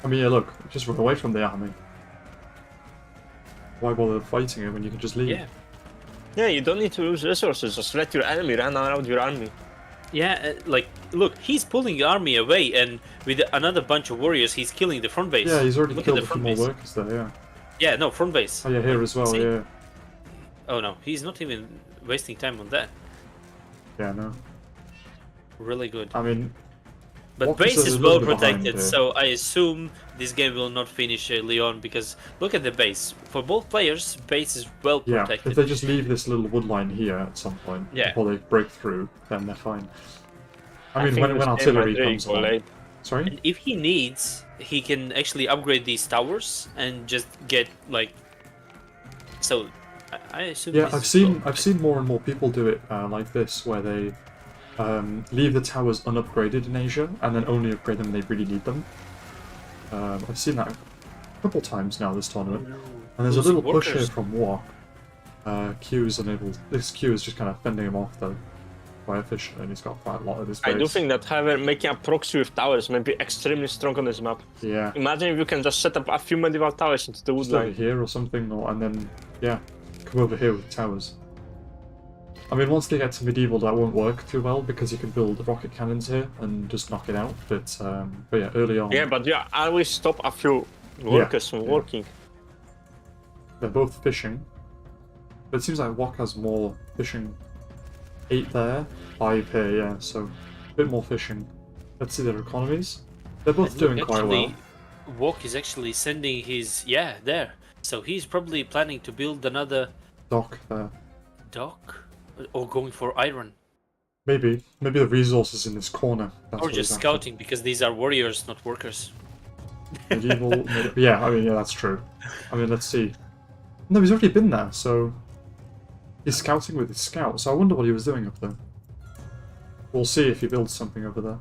I mean, yeah, look, just run away from the army. Why bother fighting it when you can just leave? Yeah, you don't need to lose resources, just let your enemy run around your army. Yeah, like, look, he's pulling the army away, and with another bunch of warriors, he's killing the front base. Yeah, he's already Look killed at a the few front more base. workers there, yeah. Yeah, no, front base. Oh yeah, here as well, See? yeah. Oh no, he's not even wasting time on that. Yeah, no. Really good. I mean... But Walkers base are a is little well bit behind protected, here. so I assume this game will not finish Leon, because look at the base. For both players, base is well Yeah, protected. if they just leave this little wood line here at some point before they break through, then they're fine. I mean, when artillery comes along... Sorry? And if he needs, he can actually upgrade these towers and just get, like... So, I assume Yeah, this I've seen more and more people do it like this, where they leave the towers unupgraded in Asia, and then only upgrade them when they really need them. I've seen that a couple times now this tournament. And there's a little push here from War. Q is unable... This Q is just kind of fending him off, though, quite efficiently, and he's got quite a lot of his base. I do think that, however, making a proxy with towers may be extremely strong on this map. Yeah. Imagine if you can just set up a few medieval towers into the wood Just over line. here or something, and then, yeah, come over here with towers. I mean, once they get to medieval, that won't work too well, because you can build rocket cannons here and just knock it out, but yeah, early on... Yeah, but yeah, always stop a few workers from working. They're both fishing, but it seems like Wok has more fishing. 8 there, 5 here, yeah, so a bit more fishing. Let's see their economies. They're both doing quite well. Wok is actually sending his... Yeah, there. So he's probably planning to build another... Dock there. Dock? Or going for iron. Maybe the resources in this corner. That's Or what just he's after. scouting, because these are warriors, not workers. Medieval, yeah, I mean, yeah, that's true. I mean, let's see. No, he's already been there, so... He's scouting with his scout, so I wonder what he was doing up there. We'll see if he builds something over there.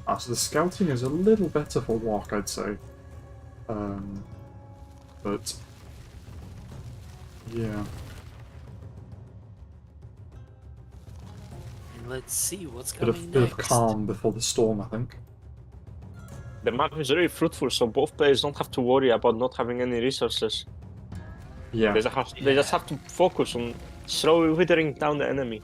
Ah, so the scouting is a little better for Wok, I'd say. But... Yeah. Let's see what's coming Bit next. of calm before the storm, I think. The map is very fruitful, so both players don't have to worry about not having any resources. Yeah. They just have to focus on slowly withering down the enemy.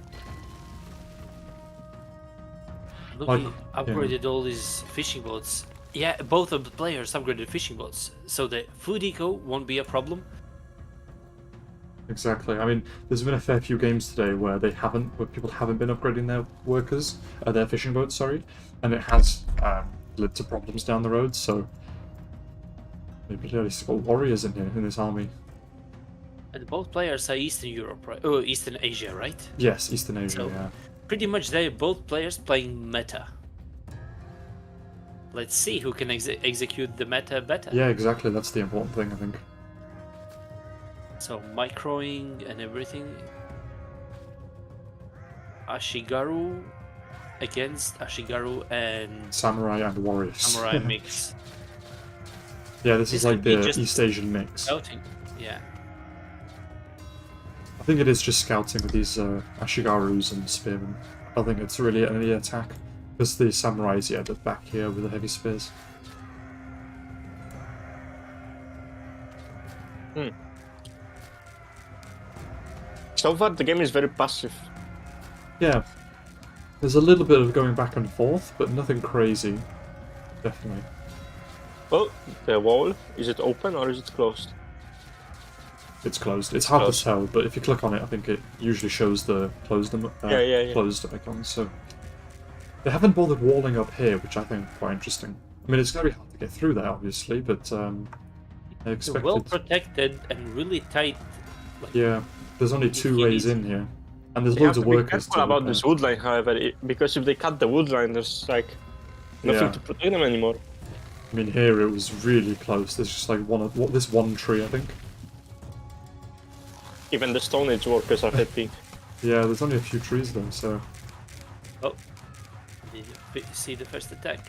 Look, Like, he upgraded all these fishing boats. Yeah, both of the players upgraded fishing boats, so the food eco won't be a problem. Exactly. I mean, there's been a fair few games today where people haven't been upgrading their workers, their fishing boats, sorry, and it has led to problems down the road. So maybe at least got warriors in here in this army. And both players are Eastern Europe, right? Oh, Eastern Asia, right? Yes, Eastern Asia. So, yeah. Pretty much they're both players playing meta. Let's see who can execute the meta better. Yeah, exactly. That's the important thing, I think. So microing and everything. Ashigaru against Ashigaru and Samurai and warriors. Samurai mix. Yeah, this is like could be the just East Asian mix. Scouting, yeah. I think it is just scouting with these Ashigarus and spearmen. I think it's really any attack. Because the samurais, yeah, they're back here with the heavy spears. So far, the game is very passive. Yeah. There's a little bit of going back and forth, but nothing crazy. Definitely. Oh, the wall, is it open or is it closed? It's closed. It's hard Closed. to tell, but if you click on it, I think it usually shows the closed, Yeah. closed icon. So they haven't bothered walling up here, which I think is quite interesting. I mean, it's going to be hard to get through there, obviously, but I expected... Well protected and really tight. Yeah, there's only two he ways needs- in here, and there's You loads have of to be workers careful to about repair. this wood line, however, because if they cut the wood line, there's like nothing Yeah. to protect them anymore. I mean, here it was really close. There's just like this one tree, I think. Even the Stone Age workers are happy. Yeah, there's only a few trees though, so Oh, did you see the first attack?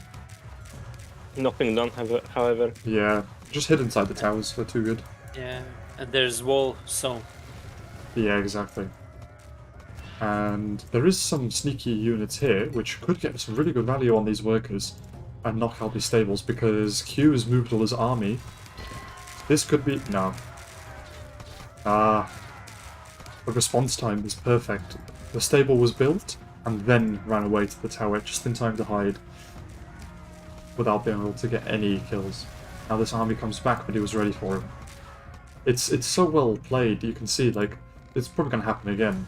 Nothing done, however. yeah, just hid inside the towers. They're too good. Yeah, and there's wall, so Yeah, exactly. And there is some sneaky units here, which could get some really good value on these workers and knock out these stables, because Q has moved all his army. This could be... no. Ah. The response time is perfect. The stable was built, and then ran away to the tower, just in time to hide, without being able to get any kills. Now this army comes back, but he was ready for him. It's so well played, you can see, like, it's probably going to happen again.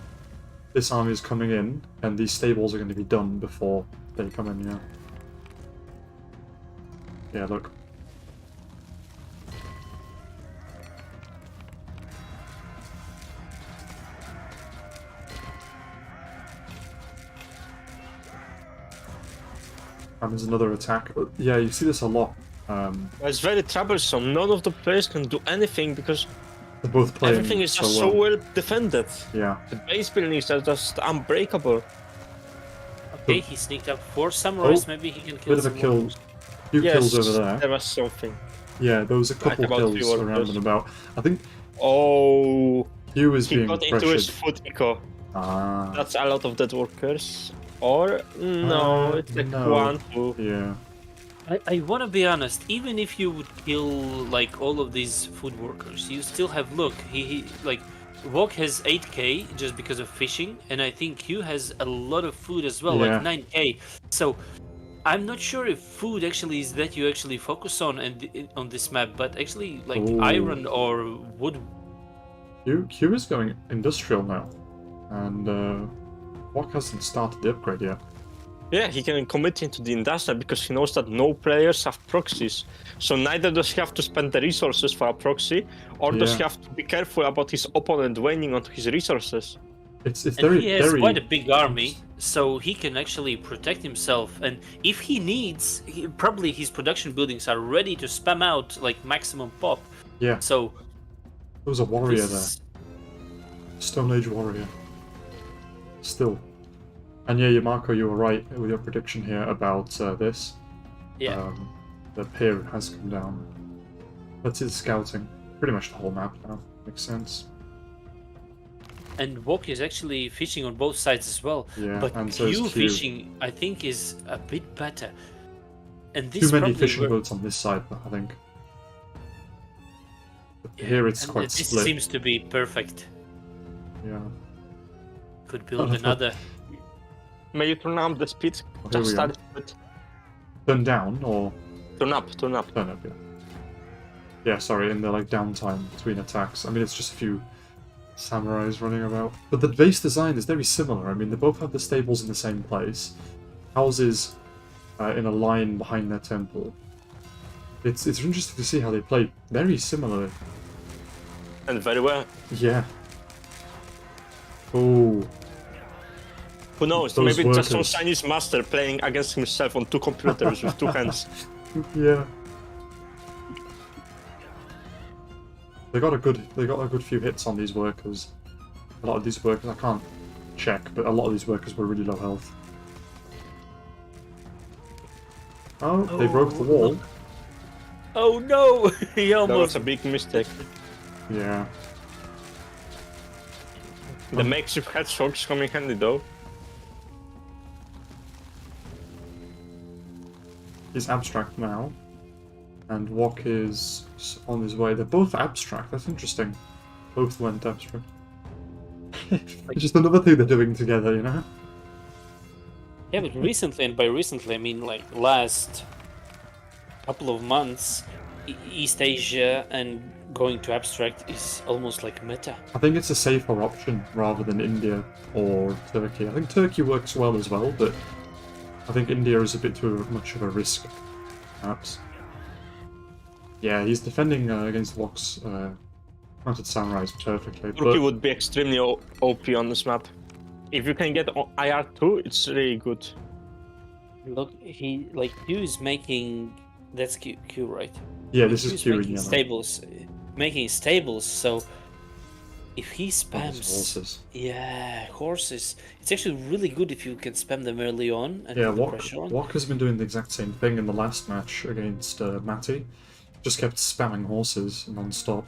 This army is coming in, and these stables are going to be done before they come in, yeah. Yeah, look. And there's another attack. Yeah, you see this a lot. It's very troublesome. None of the players can do anything because They're both playing everything is just so well defended. Yeah. The base buildings are just unbreakable. okay, he sneaked up 4 samurais. Oh, Maybe he can kill Bit of a some kill. warriors. Few Yes, kills over there. there was something. Yeah, there was a couple about kills 3 workers. around and about. I think Oh, Hugh is he being got into his pressured. foot eco. Ah. That's a lot of dead workers. Or no, it's like no. 1, 2. Yeah. I want to be honest. Even if you would kill like all of these food workers, you still have look. He like Wok has 8k just because of fishing, and I think Q has a lot of food as well, Yeah. like 9k. So I'm not sure if food actually is that you actually focus on and on this map, but actually like Ooh. iron or wood. Q is going industrial now. And Wok hasn't started the upgrade yet. Yeah, he can commit into the industrial because he knows that no players have proxies. So neither does he have to spend the resources for a proxy, or does Yeah. he have to be careful about his opponent waning onto his resources. It's And very he has very quite a big army, so he can actually protect himself. And if he needs, probably his production buildings are ready to spam out like maximum pop. Yeah. So There was a warrior this- there. Stone Age warrior. Still. And yeah, Marco, you were right with your prediction here about this. yeah. The pier has come down. That's his scouting. Pretty much the whole map now. Makes sense. And Wok is actually fishing on both sides as well. Yeah, But and so is Q Q. fishing, I think, is a bit better. And this Too many probably fishing boats on this side, I think. But yeah, here it's and quite this split. seems to be perfect. Yeah. Could build another. May you turn up the speed? Here Just we start are. it. Turn down or Turn up, turn up. turn up, yeah. Yeah, sorry, in the like downtime between attacks. I mean, it's just a few samurais running about. But the base design is very similar. I mean, they both have the stables in the same place. Houses in a line behind their temple. It's interesting to see how they play very similarly. And very well. Yeah. Oh, Who knows? Those Maybe it's just some workers. Chinese master playing against himself on 2 computers with 2 hands. yeah. They got a good few hits on these workers. A lot of these workers, I can't check, but a lot of these workers were really low health. Oh, they broke the wall. Oh no! He That was almost. a big mistake. Yeah. The makeshift hedgehogs come in handy though. He's abstract now. And Wok is on his way. They're both abstract, that's interesting. Both went abstract. It's just another thing they're doing together, you know? Yeah, but recently, and by recently I mean like last couple of months, East Asia and going to abstract is almost like meta. I think it's a safer option rather than India or Turkey. I think Turkey works well as well, but I think India is a bit too much of a risk, perhaps. Yeah, he's defending against Vox Mounted Samurais perfectly. Turkey But would be extremely OP on this map. If you can get IR2, it's really good. Look, Q is making that's Q right? yeah, this Q is Q in making yellow. stables, making stables. So if he Oh, these spams, horses. yeah, horses, it's actually really good if you can spam them early on and Yeah, put the pressure on. Wok has been doing the exact same thing in the last match against Matty. Just kept spamming horses non-stop.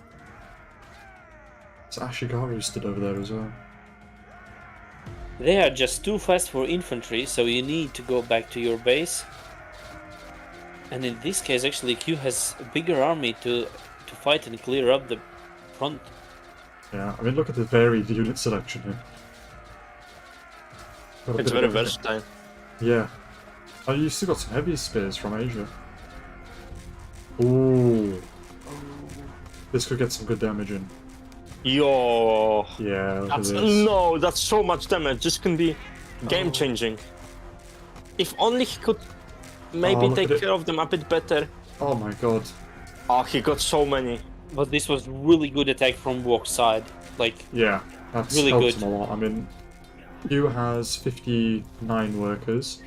So Ashigaru stood over there as well. They are just too fast for infantry, so you need to go back to your base. And in this case, actually, Q has a bigger army to fight and clear up the front. Yeah, I mean, look at the varied unit selection here. Got a It's bit very of everything. versatile. Yeah. Oh, you still got some heavy spears from Asia. Ooh. This could get some good damage in. Yo, Yeah, look at that's this. no, that's so much damage. This can be game changing. If only he could maybe look take at it. care of them a bit better. Oh my god. Oh, he got so many. But this was really good attack from Wok's side. Like, Yeah, that's Really helped good. him a lot. I mean, Q has 59 workers.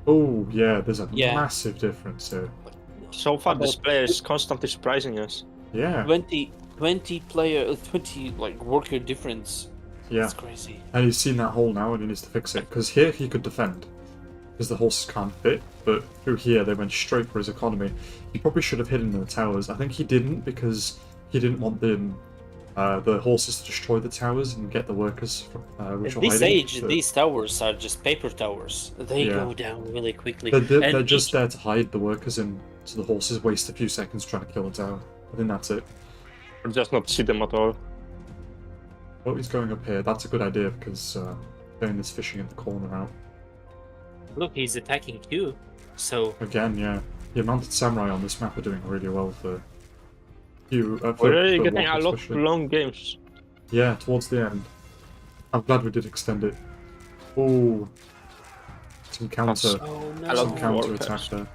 Oh, yeah, there's a Yeah. massive difference here. So far, this About- player is constantly surprising us. Yeah, 20 player, 20 like worker difference. yeah. That's crazy. And he's seen that hole now and he needs to fix it. Because here he could defend. Because the horses can't fit. But through here they went straight for his economy. He probably should have hidden in the towers. I think he didn't because he didn't want the horses to destroy the towers and get the workers which At were this hiding. age, But these towers are just paper towers. They Yeah. go down really quickly. they're And just each- there to hide the workers in, so the horses waste a few seconds trying to kill the tower. I think that's it. Or just not see them at all. Oh, he's going up here. That's a good idea because getting this fishing in the corner out. Look, he's attacking Q. So Again, yeah. The mounted samurai on this map are doing really well for you. We're really getting Wok a lot of especially. long games. Yeah, towards the end. I'm glad we did extend it. Oh, some counter, oh I no! love some counter workers. attack there.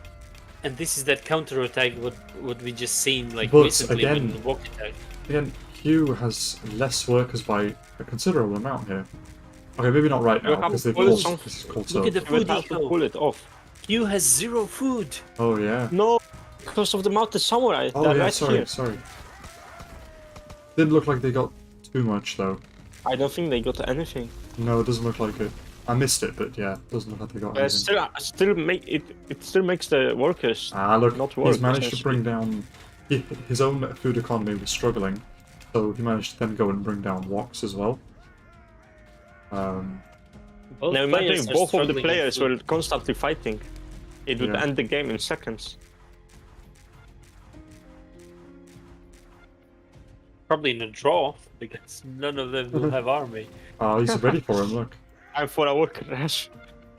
And this is that counter attack what we just seen like But recently again- when Wok attacked. Again, Q has less workers by a considerable amount here. Okay, maybe not right You now have because they've pulled caught some- this is called Look so. at the You will food have to eco. pull it off. Q has 0 food. Oh yeah. No, because of the mounted samurai. Oh They're yeah. right Sorry, here. sorry. Didn't look like they got too much though. I don't think they got anything. No, it doesn't look like it. I missed it, but yeah, it doesn't look like they got anything. Still make it. It still makes the workers. Ah, look, not he's work, managed to essentially. bring down... His own food economy was struggling, so he managed to then go and bring down Woks as well. Both Now imagine players if are both of the struggling with players food. were constantly fighting. It would Yeah. end the game in seconds. Probably in a draw because none of them will have army. Oh, he's ready for him, look. I'm for a worker rush.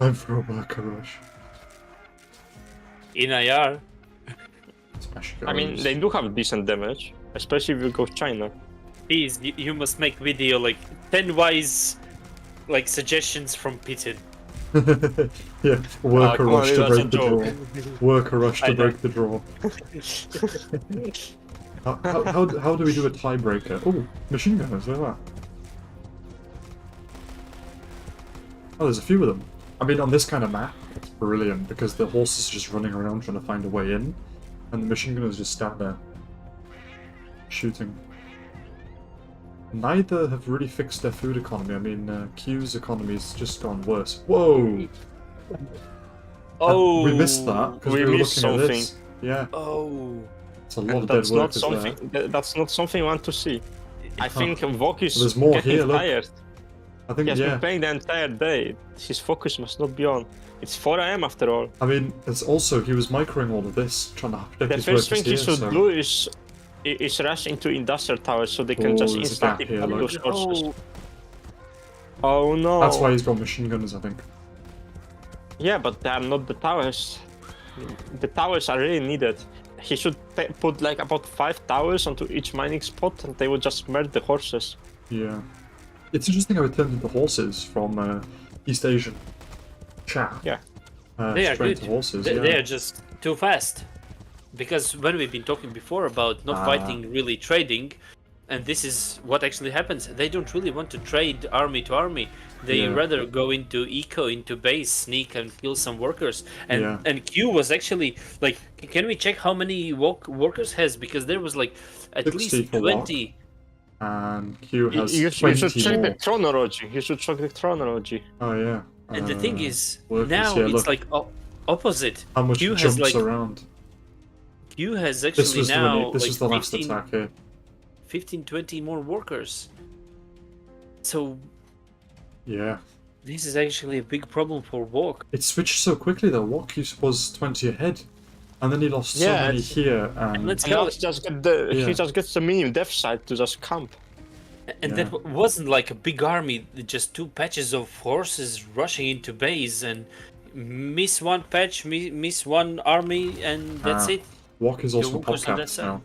Time for a worker rush. In IR, Smash I mean, they do have decent damage, especially if you go China. please, you must make video like 10 wise like suggestions from Piton. Yeah, worker come on, rush to that's a break the draw. joke. Worker rush I to know. break the draw. How do we do a tiebreaker? Oh, machine gunners, look at that. Oh, there's a few of them. I mean, on this kind of map, it's brilliant because the horse is just running around trying to find a way in, and the machine gunners just stand there shooting. Neither have really fixed their food economy. I mean, Q's economy's just gone worse. Whoa! Oh, We missed that because we we were missed looking at something. this. Yeah, Oh, it's a lot of That's dead not workers there. something. That's not something you want to see. I think Vok is There's more getting here, look. tired. I think, He has yeah. been playing the entire day. His focus must not be on. It's 4 AM after all. I mean, it's also he was microing all of this, trying to protect The his first workers thing he here. should So. do is rush into industrial towers so they can Oh, just there's a gap instantly here, kill look. those horses. oh, Oh no! That's why he's got machine gunners, I think. Yeah, but they are not the towers. The towers are really needed. He should put like about 5 towers onto each mining spot, and they would just murder the horses. Yeah. It's interesting how it turned into horses from East Asian chat. Yeah. They are straight good. to horses, They are just too fast. Because when we've been talking before about not fighting, really trading, and this is what actually happens. They don't really want to trade army to army. They rather go into eco, into base, sneak and kill some workers. And Q was actually like, can we check how many workers has? Because there was like at least 20. And Q has you 20 should check more. the chronology. You should check the chronology. Oh yeah. And the thing is, workers, now yeah, it's look. like opposite. How much Q it has jumps like around. Q has This actually was now this like was the last 15, attack here. 15, 20 more workers. So Yeah. this is actually a big problem for Walk. It switched so quickly though. Walk was 20 ahead. And then he lost so many here and let's And now he just he just gets the minion death side to just camp. And that wasn't like a big army, just 2 patches of horses rushing into base and miss one patch, miss one army, and that's it. Walk is also Your workers on that popcapped now.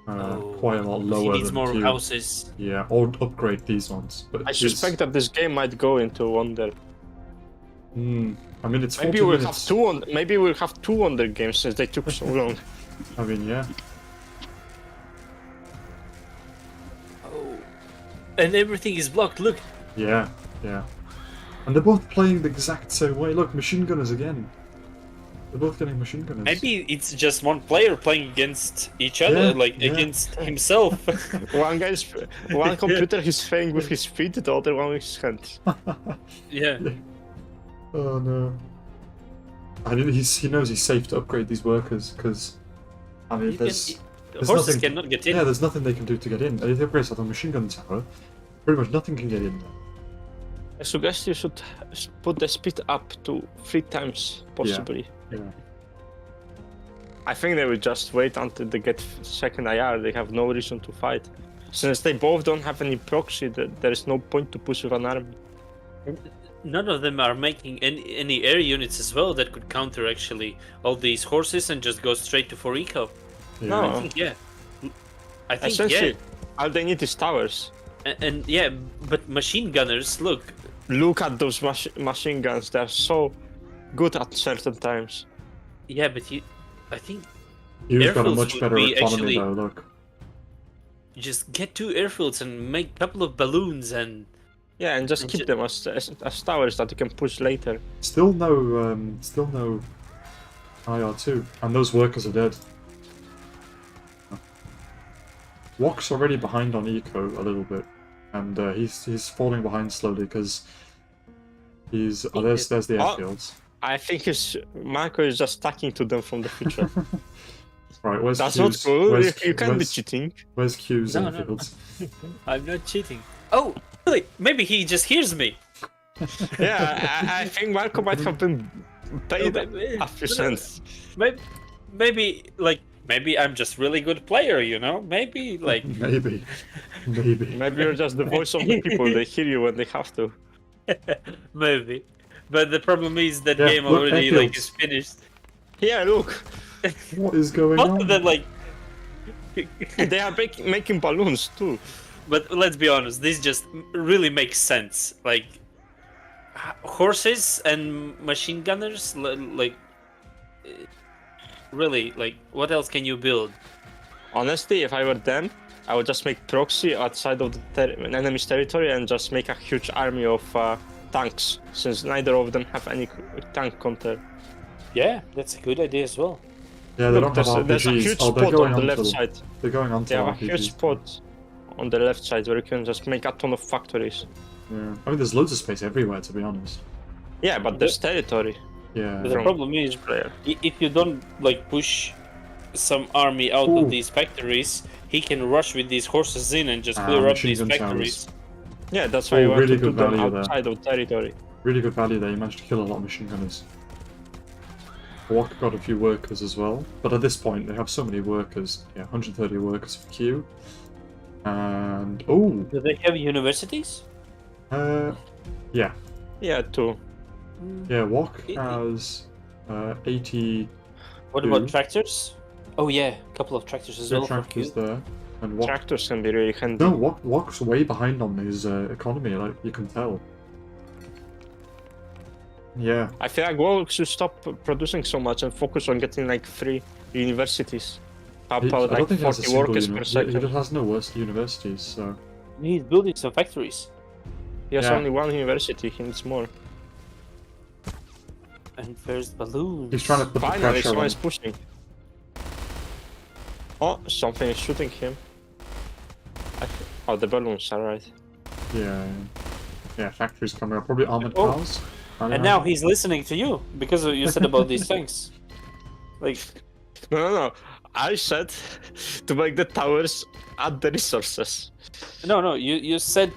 Oh, Quite a lot lower he needs than more Q. houses. Yeah, or upgrade these ones. But I he's- suspect that this game might go into Wonder. I mean, it's 40 Maybe we'll minutes. have 2 Wonder games since they took so long. I mean, yeah. And everything is blocked, look. Yeah, yeah. And they're both playing the exact same way. Look, machine gunners again. They're both getting machine gunners. Maybe it's just one player playing against each other, against himself. One computer is playing with his feet, the other one with his hand. Yeah. Oh no. I mean, he knows he's safe to upgrade these workers because, I mean, there's Horses nothing, cannot get in. Yeah, there's nothing they can do to get in. If they upgrade the machine gun tower, pretty much nothing can get in there. I suggest you should put the speed up to 3 times, possibly. Yeah. I think they will just wait until they get second IR. They have no reason to fight. Since they both don't have any proxy, there is no point to push with an army. None of them are making any air units as well that could counter actually all these horses and just go straight to 4 eco. Yeah. I think Essentially, all they need is towers. And yeah, but machine gunners, look. Look at those machine guns. They're so good at certain times. Yeah, but I think You've got a airfields much would better be autonomy actually- though, look. you just get 2 airfields and make a couple of balloons and Yeah, and just keep them as towers that you can push later. Still no IR2, and those workers are dead. Walk's already behind on eco a little bit, and he's falling behind slowly because there's the airfields. I think Marco is just stacking to them from the future. Right, where's That's Q's? not cool. Where's- You can't be where's- cheating. Where's Q's No, no. airfields? I'm not cheating. Oh, really? Maybe he just hears me. Yeah, I think Marco might have been paid a few cents. Maybe I'm just really good player, you know? Maybe like Maybe. Maybe you're just the voice of the people. They hear you when they have to. maybe. But the problem is that Yeah, game look, already airfields. is finished. Yeah, look. What is going Not on? that They are making balloons too. but let's be honest, this just really makes sense. Like horses and machine gunners, really, like what else can you build? Honestly, if I were them, I would just make proxy outside of the enemy's territory and just make a huge army of tanks, since neither of them have any tank counter. Yeah, that's a good idea as well. Yeah, they Look, don't have there's a RPGs. huge Oh, they're spot going on the onto left side. They're going on to They have a RPGs. huge spot on the left side where you can just make a ton of factories. Yeah. I mean, there's loads of space everywhere, to be honest. Yeah, but there's territory. Yeah. But the problem is, if you don't like push some army out Ooh. of these factories, he can rush with these horses in and just Ah, clear up machine these gun factories. Yeah, that's why Oh, you want really to do good them value there. outside of territory. Really good value there. You managed to kill a lot of machine gunners. Walker got a few workers as well, but at this point they have so many workers. Yeah, 130 workers for Q. And oh, Do they have universities? yeah. Yeah, too. Yeah, Wok has 80. What about tractors? Oh yeah, a couple of tractors as well for Tractors Q. there. And Wok. Tractors can be really handy. No, Wok's way behind on his economy, like you can tell. Yeah. I feel like Wok should stop producing so much and focus on getting like 3 universities. How I about don't like think he has a 40 single workers per second? He has no worse universities, so. He's building some factories. He has Yeah. only 1 university, he needs more. And first balloons. He's trying to put the Finally, pressure someone on. is pushing. Oh, something is shooting him. Oh, the balloons, alright. Yeah. Yeah, factories coming up. Probably armored Oh. cars. And now he's listening to you because you said about these things. Like, No. I said to make the towers at the resources. no. You said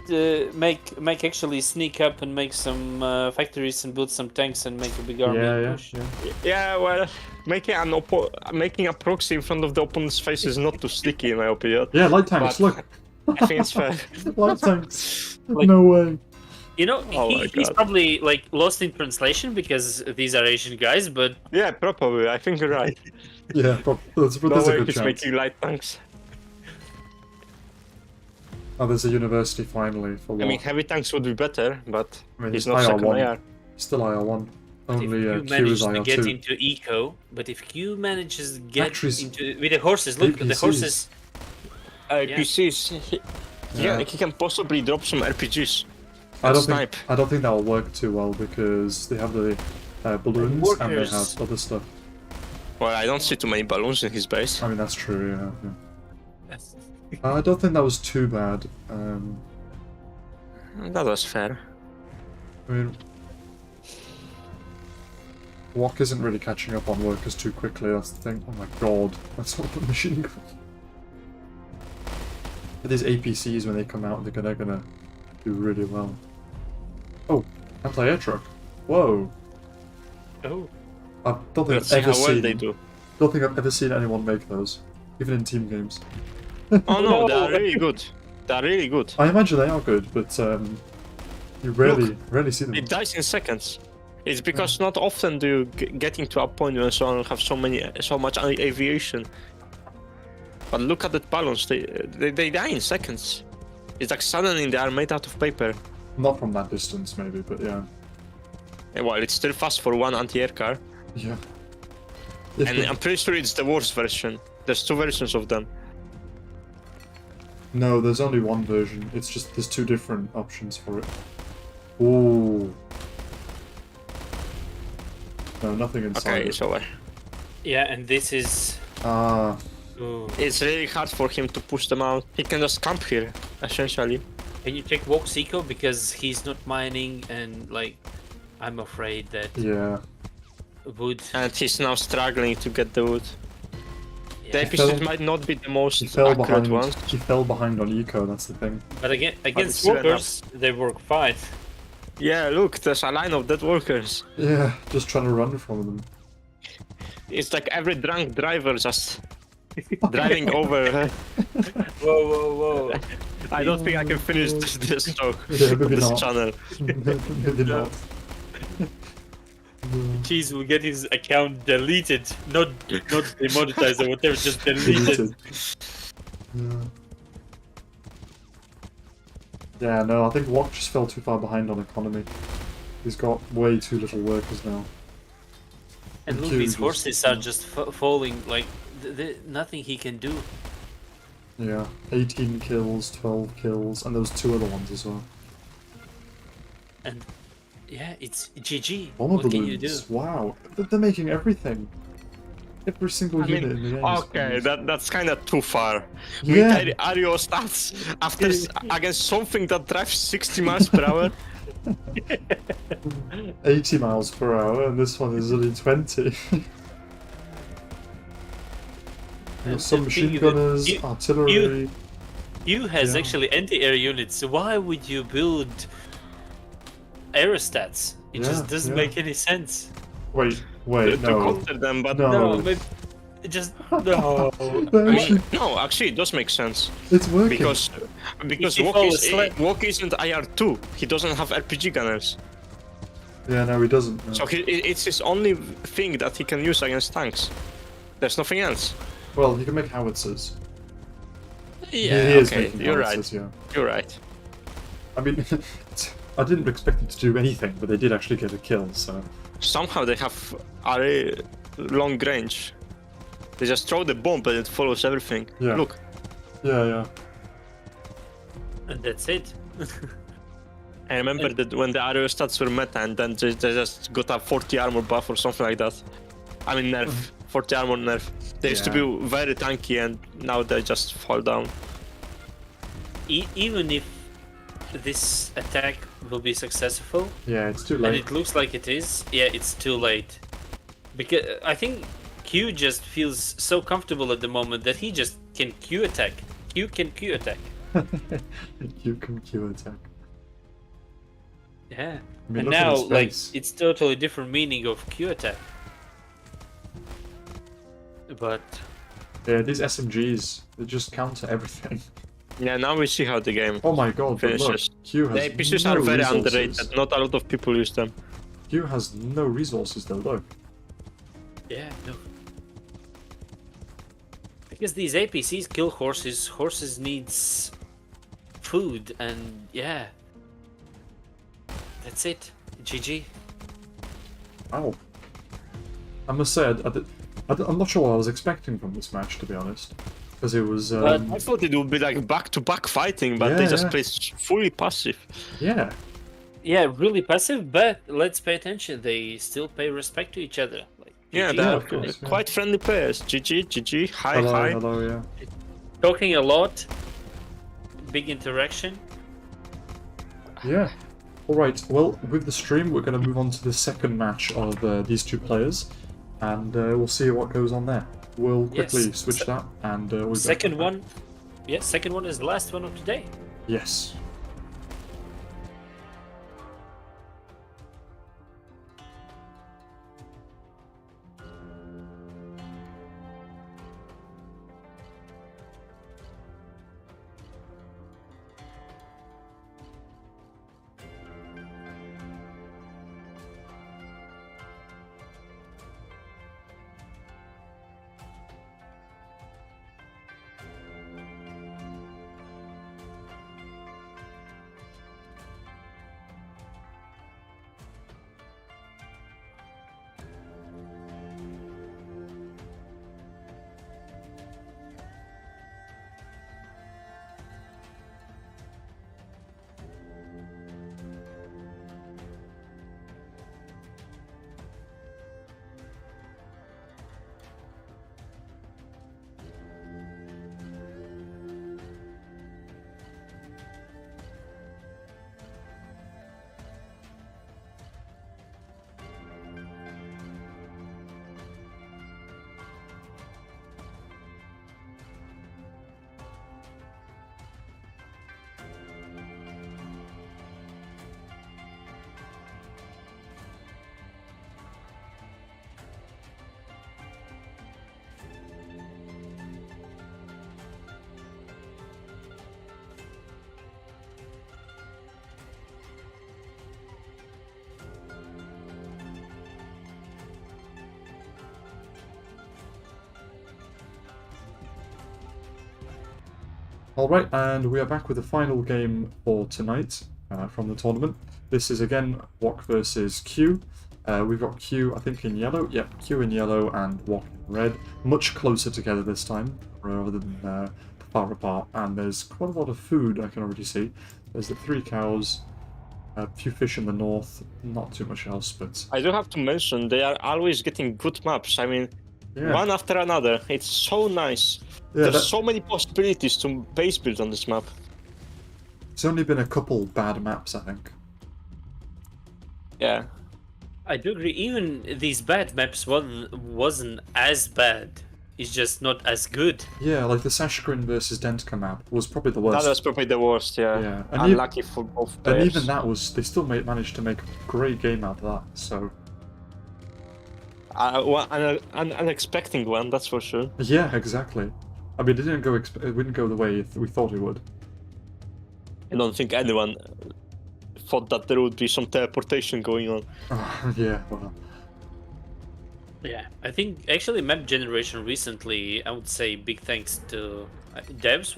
make actually sneak up and make some factories and build some tanks and make a big army. Yeah. push. Yeah, well, making a proxy in front of the opponent's face is not too sticky in my opinion. Yeah, light tanks, But- look! I think it's fair. Light tanks! Like- No way! You know, Oh my he's God. probably like lost in translation because these are Asian guys, but Yeah, probably. I think you're right. Yeah, there's No a way good he's chance. making light tanks. Oh, there's a university finally for I Wok. mean, heavy tanks would be better, but I he's he's not second IR1. IR. Still IR1. if Only Q Q is manages to get IR2. into eco, but if Q manages to get Factories. into with the horses, look at the APCs. horses. PCs. Yeah. He can possibly drop some RPGs. I don't snipe. think that will work too well because they have the balloons and they workers. have other stuff. Well, I don't see too many balloons in his base. I mean that's true. Yeah. I don't think that was too bad. That was fair. I mean, Wok isn't really catching up on workers too quickly. That's the thing. Oh my god, that's not the machine gun. But these APCs when they come out, they're gonna do really well. Oh, anti-air truck. Whoa. Oh, I don't think Let's see I've ever how well seen. they do. Don't think I've ever seen anyone make those, even in team games. Oh no, they are really good. They are really good. I imagine they are good, but you rarely see them. It dies in seconds. It's because not often do you get into a point when someone have so much aviation. But look at the balloons, they die in seconds. It's like suddenly they are made out of paper. Not from that distance, maybe, but yeah. Well, it's still fast for one anti-air car. Yeah. And I'm pretty sure it's the worst version. There's 2 versions of them. No, there's only one version. It's just there's 2 different options for it. Ooh. No, nothing inside Okay, it. so yeah, and this is. Ah, Oh. it's really hard for him to push them out. He can just camp here, essentially. Can you check Wok's eco because he's not mining and like, I'm afraid that yeah. wood. And he's now struggling to get the wood. The Yeah. episodes might not be the most He fell accurate behind. ones. He fell behind on eco. That's the thing. But again, against still workers, they work fine. Yeah, look, there's a line of dead workers. Yeah, just trying to run from them. It's like every drunk driver just driving over. Whoa. I don't think I can finish this joke Yeah, on maybe this not. channel. Maybe not. Jeez, we'll get his account deleted. Not demonetized or whatever, just deleted. Yeah. Yeah, no, I think Wok just fell too far behind on economy. He's got way too little workers now. And look, Dude, these just- horses are just falling, like, nothing he can do. Yeah, 18 kills, 12 kills, and those 2 other ones as well. And yeah, it's GG. Bomber What can you do? balloons. Wow, they're making everything. Every single I unit mean, in the game. okay, that's kind of too far. Yeah. With Ario stats after against something that drives 60 miles per hour. 80 miles per hour, and this one is only 20. And Some the machine thing that gunners, artillery. You has Yeah. actually anti-air units. So why would you build aerostats? It just Yeah, doesn't yeah. make any sense. Wait, to no. counter them, but No. No, but it just no. They're I actually- mean, no, actually, it does make sense it's working. because If he falls asleep- Wok isn't IR2. He doesn't have RPG gunners. Yeah, no, he doesn't. No. So it's his only thing that he can use against tanks. There's nothing else. Well, he can make howitzers. Yeah, he is okay, making you're right. howitzers, yeah. You're right. I mean, I didn't expect them to do anything, but they did actually get a kill, so... Somehow they have a long range. They just throw the bomb and it follows everything. Yeah. Look. Yeah, yeah. And that's it. I remember that when the Arisu stats were meta and then they just got a 40 armor buff or something like that. I mean nerf. 40 armor nerf. They used to be very tanky and now they just fall down. Even if this attack will be successful, Yeah, it's too and late. it looks like it is, yeah, it's too late. Because I think Q just feels so comfortable at the moment that he just can Q attack. Q can Q attack. You can Q attack. Yeah. I mean, And look at now, his like, face. it's totally different meaning of Q attack. But Yeah, these SMGs, they just counter everything. Yeah, now we see how the game Oh my god, but look, finishes. Q has The APCs no are very resources. underrated. Not a lot of people use them. Q has no resources though, look. yeah, no. Because these APCs kill horses. Horses needs food, and yeah, that's it. GG. Ow. I must say, I'm not sure what I was expecting from this match, to be honest. Because it was... I thought it would be like back-to-back fighting, but they just play fully passive. Yeah. Yeah, really passive, but let's pay attention. They still pay respect to each other. Like, Yeah, GG. they're of course, yeah. quite friendly players. GG, GG, hi, Hello, hi. hello, yeah. Talking a lot. Big interaction. Yeah. Alright, well, with the stream, we're going to move on to the second match of these two players. And we'll see what goes on there. We'll quickly Yes. switch that, and we'll Second one. Yeah, second one is the last one of today. Yes. Alright, and we are back with the final game for tonight from the tournament. This is again Wok versus Q. We've got Q, I think, in yellow. Yep, Q in yellow and Wok in red. Much closer together this time, rather than far apart. And there's quite a lot of food I can already see. There's the 3 cows, a few fish in the north, not too much else, but... I do have to mention, they are always getting good maps. I mean, Yeah. one after another. It's so nice. Yeah, There's so many possibilities to base build on this map. It's only been a couple bad maps, I think. Yeah. I do agree. Even these bad maps wasn't as bad. It's just not as good. Yeah, like the Sashin versus Denta map was probably the worst. That was probably the worst, yeah. Yeah, and Unlucky for both players. And even that was, they still managed to make a great game out of that, so... An unexpected one, that's for sure. Yeah, exactly. I mean, it didn't go the way we thought it would. I don't think anyone thought that there would be some teleportation going on. Yeah, well, Yeah, I think actually map generation recently, I would say big thanks to devs.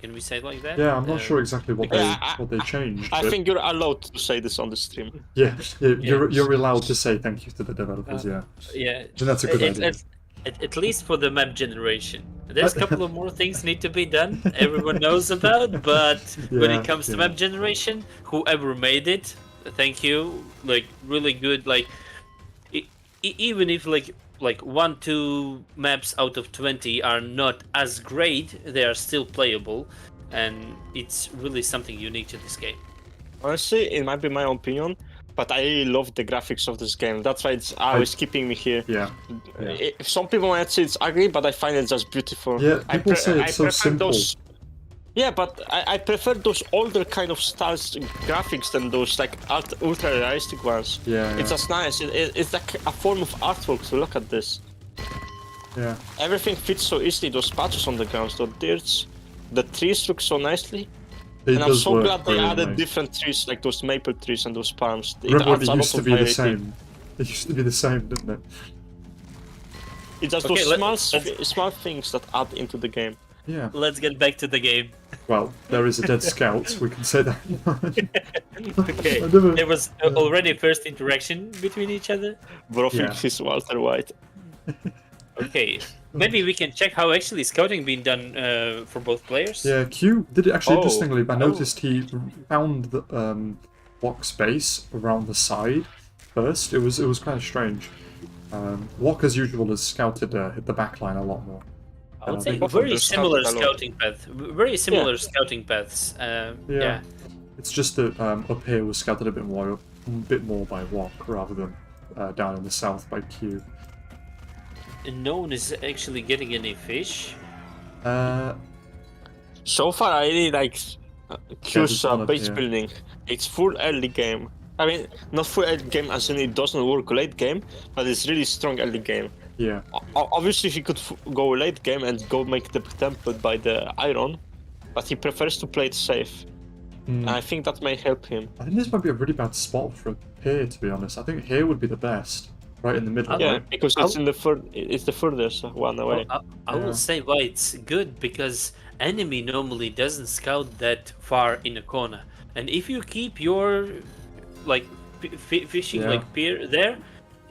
Can we say it like that? yeah, I'm not sure exactly what Yeah, they changed. I but think you're allowed to say this on the stream. yeah, you're allowed to say thank you to the developers. Yeah, Yeah, and that's a good idea. At least for the map generation. There's a couple of more things need to be done. Everyone knows about, but when Yeah, it comes to yeah. map generation, whoever made it, thank you. Like really good. Like even if like 1-2 maps out of 20 are not as great, they are still playable, and it's really something unique to this game. Honestly, it might be my opinion, but I really love the graphics of this game. That's why it's always keeping me here. Yeah, Some people might say it's ugly, but I find it just beautiful. yeah. People say it's so prefer simple. Yeah, but I prefer those older kind of styles graphics than those like ultra realistic ones. Yeah, It's just nice. It's like a form of artwork to look at this. yeah. Everything fits so easily. Those patches on the ground, the dirts, the trees look so nicely. It And I'm does so work glad they brilliantly. added different trees, like those maple trees and those palms. Remember when adds it a lot used to of be the variety. same? It used to be the same, didn't it? It's just Okay, those small things that add into the game. Yeah. Let's get back to the game. Well, there is a dead scout. We can say that. Okay, I never- there was already first interaction between each other. Bro Yeah. thinks he's Walter White. Okay, maybe we can check how actually scouting been done for both players. Yeah, Q did it actually Oh. interestingly. I noticed he found the Walk's base around the side first. It was kind of strange. Walk, as usual, has scouted hit the back line a lot more. I would say Both very of them similar scouted a lot. scouting path. Very similar scouting paths. Yeah. It's just that up here was scouted a bit more by Walk rather than down in the south by Q. And no one is actually getting any fish. So far, I really like Q's one up base here. building. It's full early game. I mean, not full early game as in it doesn't work late game, but it's really strong early game. Yeah. Obviously, he could go late game and go make the temple by the iron, but he prefers to play it safe. And I think that may help him. I think this might be a really bad spot for here, to be honest. I think here would be the best, right in the middle. Yeah, Right? because it's it's the furthest one away. I will say why it's good, because enemy normally doesn't scout that far in a corner. And if you keep your like fishing Yeah. like pier there,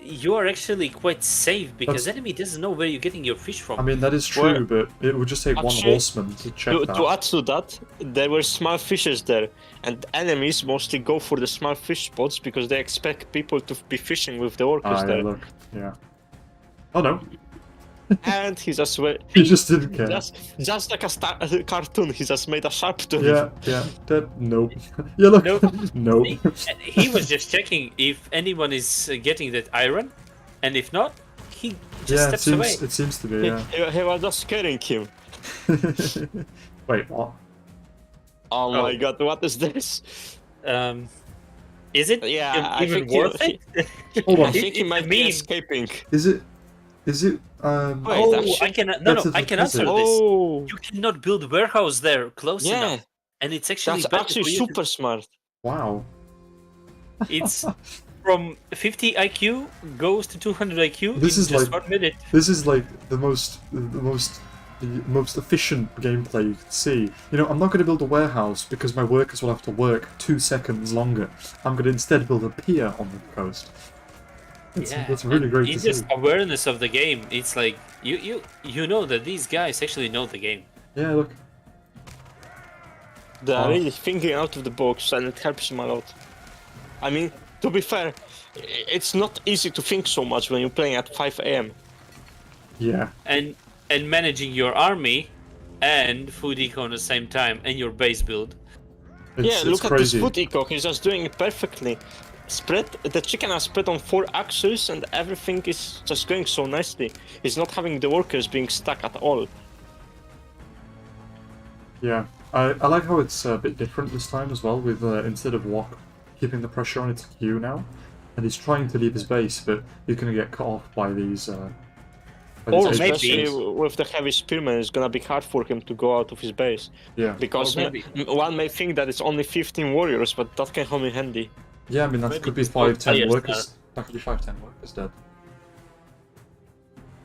you are actually quite safe because That's- enemy doesn't know where you're getting your fish from. I mean, that is true, but it would just take one Actually, horseman to check that. To add to that, there were small fishes there, and enemies mostly go for the small fish spots because they expect people to be fishing with the workers Yeah, there. look. Yeah. Oh no. And he just went. He just didn't care. Just like a cartoon, he just made a sharp turn. Yeah. That, nope. Yeah, look. Nope. Nope. He was just checking if anyone is getting that iron, and if not, he just Yeah, steps away. it seems to be, yeah. He was just scaring him. Wait, what? Oh my god, what is this? Is it Yeah, I even think he- worth it? Hold on. I think he It's a might be meme. escaping. Is it? Wait, Oh, actually- I can That's I can answer it. this. Oh, You cannot build warehouse there close yeah, enough, and it's actually that's better actually for you to- super smart. Wow. It's from 50 IQ goes to 200 IQ This in is just like- 1 minute. This is like the most efficient gameplay you can see. You know, I'm not going to build a warehouse because my workers will have to work 2 seconds longer. I'm going to instead build a pier on the coast. That's really and great to it's see. just awareness of the game. It's like you know that these guys actually know the game. Yeah, look. They are Oh. really thinking out of the box, and it helps him a lot. I mean, to be fair, it's not easy to think so much when you're playing at 5 a.m. Yeah. And managing your army and food eco at the same time and your base build. It's Look at this crazy. food eco, he's just doing it perfectly. The chicken are spread on 4 axes, and everything is just going so nicely. He's not having the workers being stuck at all. Yeah. I like how it's a bit different this time as well, with instead of Walk keeping the pressure on, it's Q now. And he's trying to leave his base, but he's going to get cut off by these Or it's maybe especially- with the heavy spearman, it's gonna be hard for him to go out of his base. Yeah. Because one may think that it's only 15 warriors, but that can come in handy. Yeah, I mean, that Maybe could be just both 5-10 players workers. That could be 5-10 workers dead.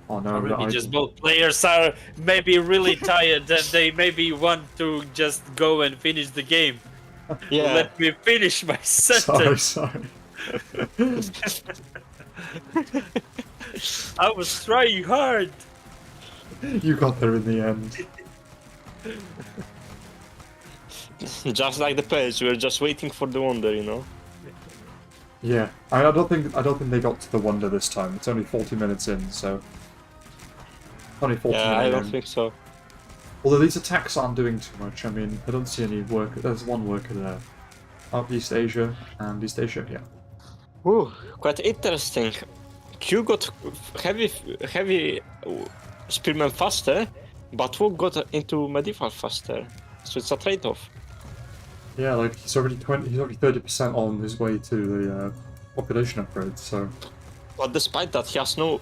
Oh no, Or the maybe just item- both players are maybe really tired and they maybe want to just go and finish the game. Yeah. Let me finish my Sorry, sentence. sorry. I was trying hard. You got there in the end. Just like the players, we're just waiting for the wonder, you know. Yeah, I don't think they got to the wonder this time. It's only 40 minutes in, so only 40 Yeah, minutes I don't in. think so. Although these attacks aren't doing too much. I mean, I don't see any work. There's one worker there. Up East Asia and East Asia, yeah. Ooh, quite interesting. Q got heavy spearman faster, but Wok got into medieval faster. So it's a trade-off. Yeah, like he's already 30% on his way to the population upgrade. So But despite that, he has no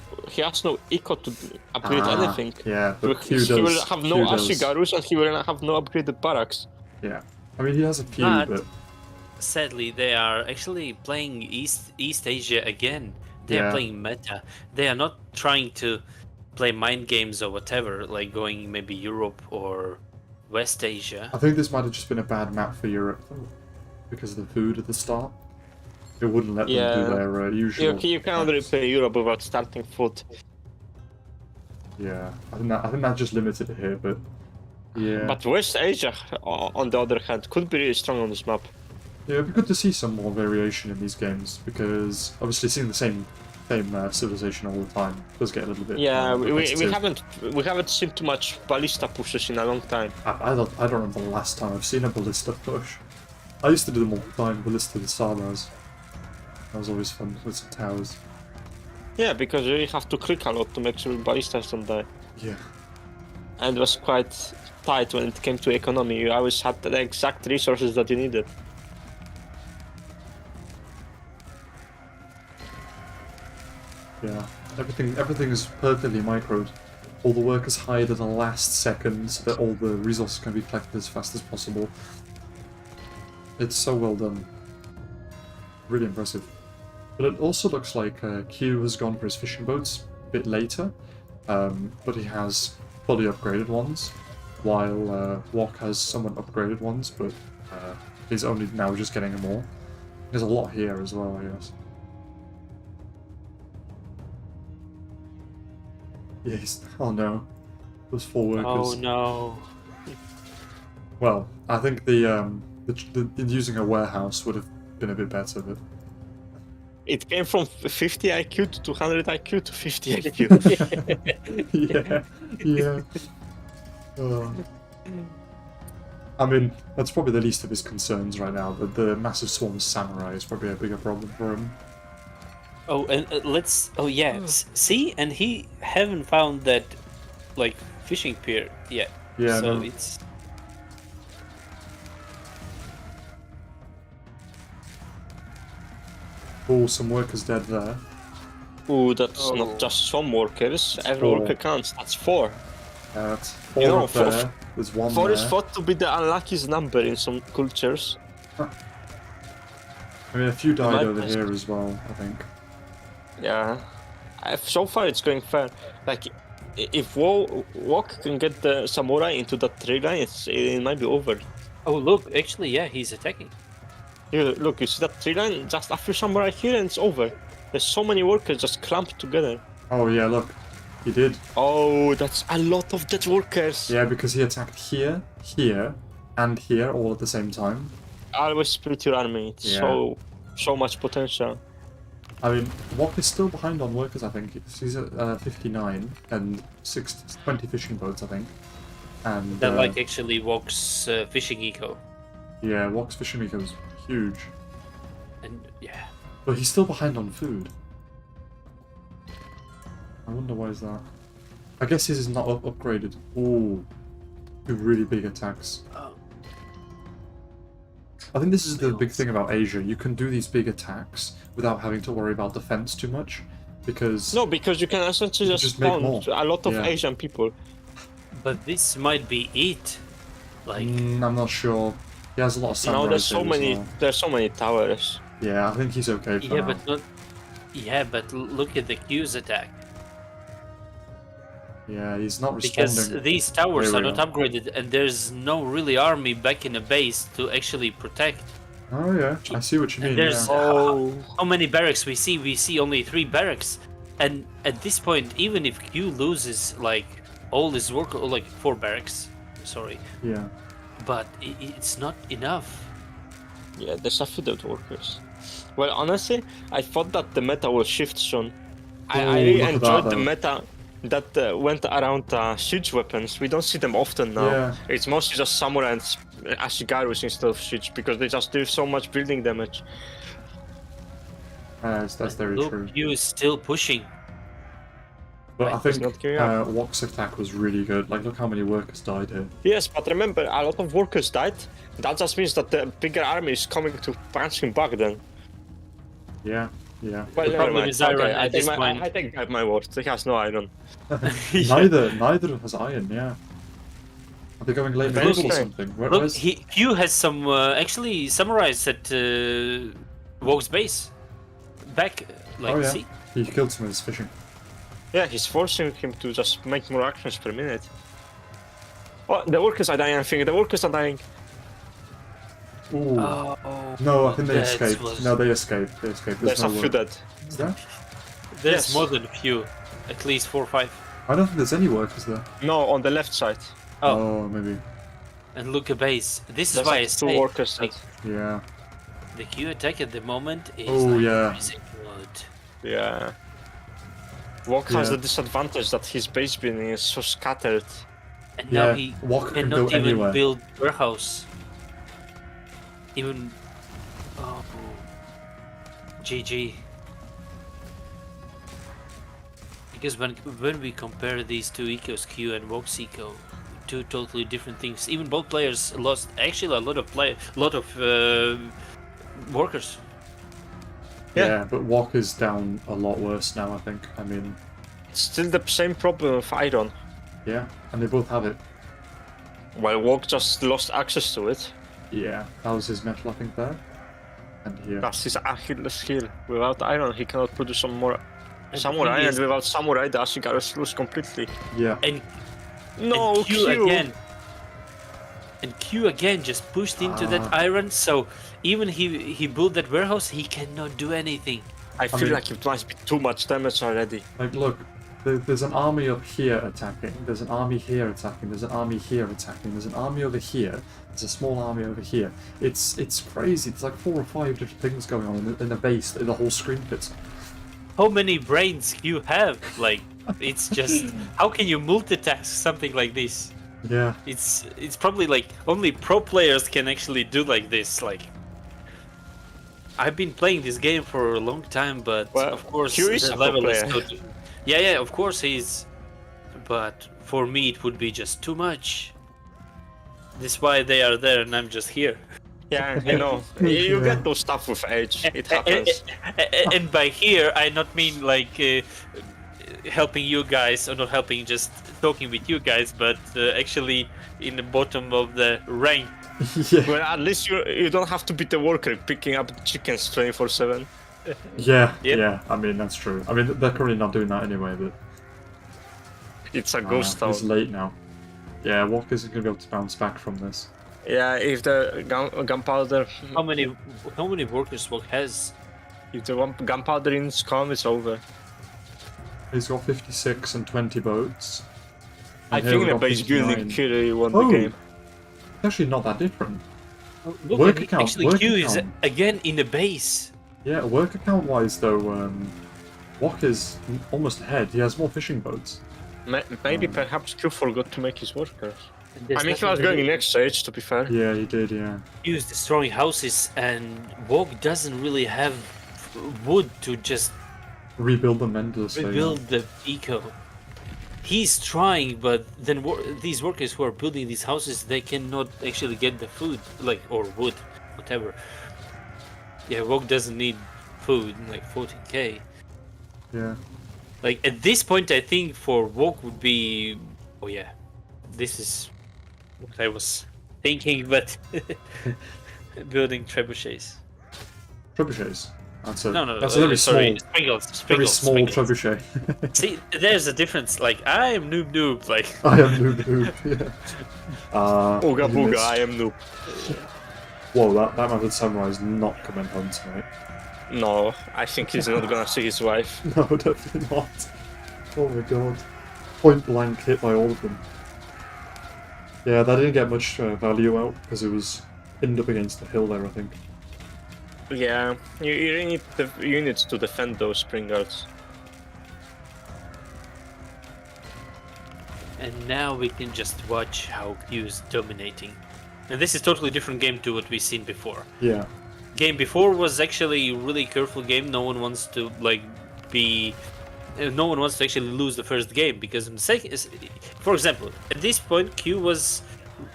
eco to upgrade anything. Yeah, but Q He does. will have no Q does. Ashigarus and he will have no upgraded barracks. Yeah, I mean he has a few, but Sadly, they are actually playing East Asia again. They Yeah. are playing meta. They are not trying to play mind games or whatever, like going maybe Europe or West Asia. I think this might have just been a bad map for Europe though, because of the food at the start. It wouldn't let them Yeah. do their usual. You cannot really play Europe without starting foot. Yeah, I think that just limited it here, but yeah. But West Asia, on the other hand, could be really strong on this map. Yeah, it'd be good to see some more variation in these games because obviously seeing the same civilization all the time does get a little bit. Yeah, we repetitive. haven't seen too much ballista pushes in a long time. I don't remember the last time I've seen a ballista push. I used to do them all the time, ballista with Sabas. That was always fun with some towers. Yeah, because you really have to click a lot to make sure ballistas don't die. Yeah. And it was quite tight when it came to economy. You always had the exact resources that you needed. Yeah, everything is perfectly microed. All the workers hide at the last second so that all the resources can be collected as fast as possible. It's so well done. Really impressive. But it also looks like Q has gone for his fishing boats a bit later, but he has fully upgraded ones, while Wok has somewhat upgraded ones, but he's only now just getting them all. There's a lot here as well, I guess. Yes. Oh no. Those 4 workers. Oh no. Well, I think the using a warehouse would have been a bit better, but It came from 50 IQ to 200 IQ to 50 IQ. yeah. I mean, that's probably the least of his concerns right now. But the massive swarm of samurai is probably a bigger problem for him. Oh, and let's. Oh yeah. See, and he haven't found that, like, fishing pier yet. Yeah. So No. it's. Oh, some workers dead there. Ooh, that's not just some workers. Every 4. worker counts. That's 4. That's 4 know, up for- there. There's 1 4 there. is thought to be the unluckiest number in some cultures. I mean, a few died might over be- here as well, I think. Yeah. So far it's going fair. Like, if Wok can get the samurai into that tree line, it might be over. Oh look, actually, yeah, he's attacking. Look, you see that tree line? Just a few samurai here and it's over. There's so many workers just clumped together. Oh yeah, look. He did. Oh, that's a lot of dead workers. Yeah, because he attacked here, here, and here all at the same time. Always split your army. It's Yeah. so much potential. I mean, Wok is still behind on workers, I think. He's at 59 and 20 fishing boats, I think. And That like actually walks fishing eco, yeah, Wok's fishing eco is huge, and yeah. but he's still behind on food. I wonder why is that. I guess his is not upgraded. Ooh, 2 really big attacks. Oh. I think this is the big thing about Asia. You can do these big attacks without having to worry about defense too much, because No, because you can essentially just make spawn more. a lot of Yeah. Asian people. But this might be it. Like, I'm not sure. He has a lot of samurais No, there's so here as many. well. There's so many towers. Yeah, I think he's okay for yeah, now. but not. Yeah, but look at the Q's attack. Yeah, he's not Because responding. these towers There are we not go. upgraded, and there's no really army back in the base to actually protect. Oh yeah, I see what you mean. And there's Yeah. how many barracks we see? We see only 3 barracks, and at this point, even if Q loses like all his work, or like 4 barracks, sorry, Yeah. but it's not enough. Yeah, there's a few dead workers. Well, honestly, I thought that the meta will shift soon. I Ooh, really look at enjoyed that, the though. meta that went around siege weapons. We don't see them often now. Yeah. It's mostly just samurai and ashigarus instead of siege because they just do so much building damage. That's very Look, true. Q is still pushing. But I Right, think he's not giving up. Wok's attack was really good. Like, look how many workers died here. Yes, but remember, a lot of workers died. That just means that the bigger army is coming to punch him back then. Yeah, yeah. Well, The never problem mind. is iron Okay, at I take this my, point. I take back my word. He has no iron. Neither has iron. Yeah. Are they going late Very medieval or strange. something? Look, Where's... Q has some actually samurais at Wok's base. Back, like, Oh, yeah. see? He killed some of his fishing. Yeah, he's forcing him to just make more actions per minute. Oh, the workers are dying, I think. The workers are dying. Ooh. Oh, No, I think they that escaped. was- No, they escaped. They escaped. There's no a few work. dead. Is there? There's Yes. more than a few. At least 4 or 5. I don't think there's any workers there. No, on the left side. Oh. Maybe. And look at base. This is There's why I like 2 say workers dead. like, Yeah. the Q attack at the moment is Oh, like yeah. crazy good. Yeah. Wok has Yeah. the disadvantage that his base building is so scattered. And Yeah, now he Wok can cannot go even anywhere. build warehouse. Even GG. Because when we compare these two ecos, Q and Wok's eco, 2 totally different things. Even both players lost actually a lot of workers. Yeah, but Wok is down a lot worse now, I think. I mean, It's still the same problem with iron. yeah, and they both have it. While Wok just lost access to it. Yeah, that was his metal, I think, there. And here. That's his Achilles heel. Without iron, he cannot produce some more And samurai, the thing and is- without samurai, the Ashigarus lose completely. Yeah. And No, and Q Q! again. And Q again just pushed into that iron, so even he built that warehouse, he cannot do anything. I feel mean- like it must be too much damage already. Like, look, there's an army up here attacking, there's an army here attacking, there's an army here attacking, there's an army over here, there's a small army over here. It's crazy. There's like 4 or 5 different things going on in the base, the whole screen fits. How many brains you have? Like, it's just how can you multitask something like this? Yeah. It's probably like only pro players can actually do like this. Like, I've been playing this game for a long time, but Well, of course Q is the a pro level is player. good. Yeah, of course he's. But for me, it would be just too much. That's why they are there, and I'm just here. Yeah, you know, you get those stuff with age. It happens. And by here, I not mean like helping you guys, or not helping, just talking with you guys, but actually in the bottom of the rank. Yeah. Well, at least you don't have to be the worker picking up the chickens 24/7. Yeah, Yep. yeah, I mean, that's true. I mean, they're currently not doing that anyway, but It's a ghost town. it's late now. Yeah, Wok isn't going to be able to bounce back from this. Yeah, if the gunpowder, How many workers Wok has? if the gunpowder ins come, it's over. He's got 56 and 20 boats. I And here think we the got base 59. building clearly won Oh. the game. It's actually not that different. Look, Worker and count, actually worker Q is count. again in the base. Yeah, worker count wise though, Wok is almost ahead. He has more fishing boats. Maybe perhaps Q forgot to make his workers. There's I mean, he nothing was going really- next stage, to be fair. Yeah, he did, yeah. Q is destroying houses, and Wok doesn't really have wood to just Rebuild them endlessly. rebuild the eco. He's trying, but then these workers who are building these houses, they cannot actually get the food, like, or wood, whatever. Yeah, Wok doesn't need food, like 14k. Yeah. Like at this point, I think for Walk would be, oh yeah, this is what I was thinking, but building trebuchets. Trebuchets. That's a No, that's a very sorry, small, Sprinkles, very Sprinkles, small Sprinkles. trebuchet. See, there's a difference. Like I am noob, like I am noob. Yeah. Ooga you booga, missed. I am noob. Whoa, that Mounted Samurai is not coming home tonight. No, I think he's not gonna see his wife. No, definitely not. Oh my god. Point blank hit by all of them. Yeah, that didn't get much value out because it was pinned up against the hill there, I think. Yeah, you really need the units to defend those spring guards. and now we can just watch how Q is dominating. And this is totally different game to what we've seen before. Yeah. Game before was actually a really careful game. No one wants to no one wants to actually lose the first game because for example, at this point Q was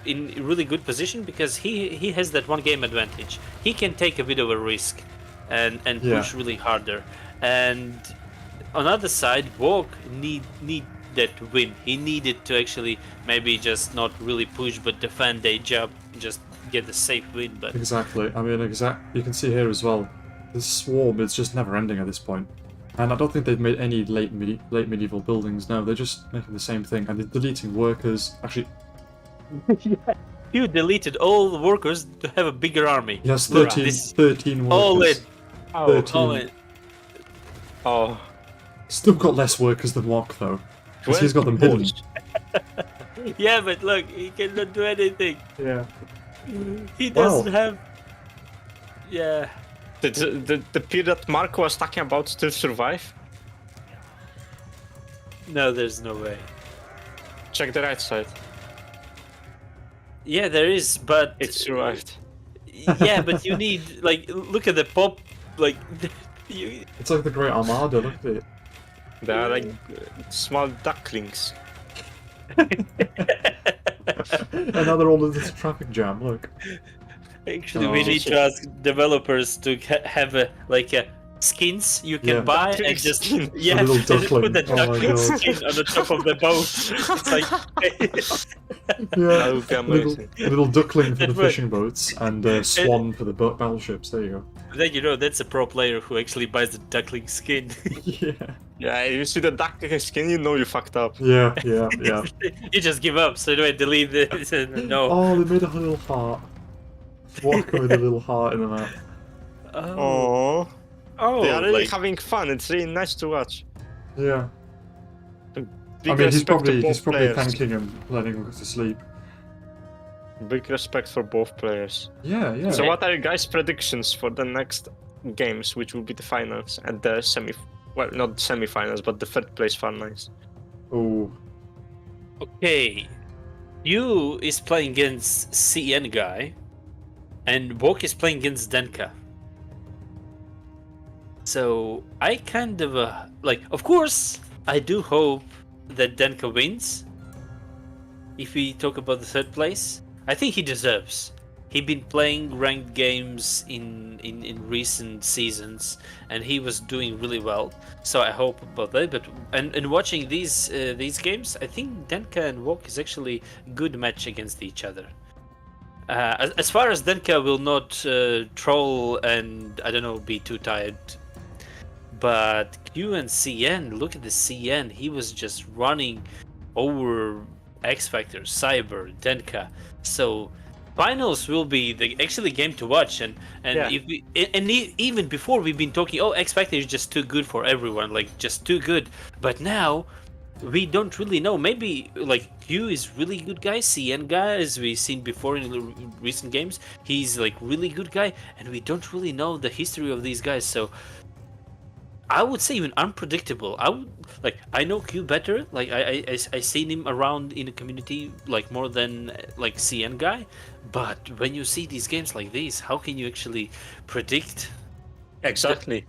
in a really good position because he has that one game advantage. He can take a bit of a risk and push really harder. And on the other side, Walk need that win. He needed to actually maybe just not really push but defend a job, just get the safe win. But Exactly. I mean, you can see here as well. This swarm is just never ending at this point. And I don't think they've made any late medieval buildings. No, they're just making the same thing. And they're deleting workers. Actually, you deleted all the workers to have a bigger army. yes, Look, 13 all in. workers. 13. All in. Oh, Still got less workers than Walk, though. Because he's got them hidden. Yeah, but look, he cannot do anything. Yeah. He Wow. doesn't have. Yeah. the period Marco was talking about still survive? No, there's no way. Check the right side. Yeah, there is, but It survived. yeah, but you need look at the pop, like you. It's like the Great Armada, look at it. They are like small ducklings. And now they're all in this traffic jam, look. Actually, we Oh. need to ask developers to have a skins you can Yeah. buy Duckling and just skin. yeah, little and just put duckling. the Oh my duckling God. skin on the top of the boat. It's like Yeah. That would be amazing. Little duckling for the That's right. fishing boats and swan for the battleships. There you go. then you know that's a pro player who actually buys the duckling skin. Yeah. Yeah, if you see the duckling skin, you know you fucked up. Yeah. You just give up. So do I delete this? No. Oh, they made a little heart. Walk with a little heart in the map. Oh, Oh, they are really like, having fun. It's really nice to watch. Yeah. Big I mean, he's respect to probably both players. thanking him, letting him go to sleep. Big respect for both players. Yeah. So, what are your guys' predictions for the next games, which will be the finals and the well, not semi-finals, but the third place finals? Oh, okay. You is playing against CN guy, and Walk is playing against Denka. So I kind of of course, I do hope that Denka wins. If we talk about the third place, I think he deserves. He's been playing ranked games in recent seasons, and he was doing really well. So I hope about that. But and watching these games, I think Denka and Walk is actually a good match against each other. As far as Denka will not troll and I don't know be too tired. But Q and CN, look at the CN. He was just running over XFactor, Cyber, Denka. So finals will be the actually game to watch. And Yeah. even before we've been talking, oh, XFactor is just too good for everyone, like just too good. But now we don't really know. Maybe like Q is really good guy, CN guy, as we've seen before in the recent games, he's like really good guy, and we don't really know the history of these guys. So I would say even unpredictable. I know Q better. Like I seen him around in the community like more than like CN guy. But when you see these games like these, how can you actually predict? Exactly.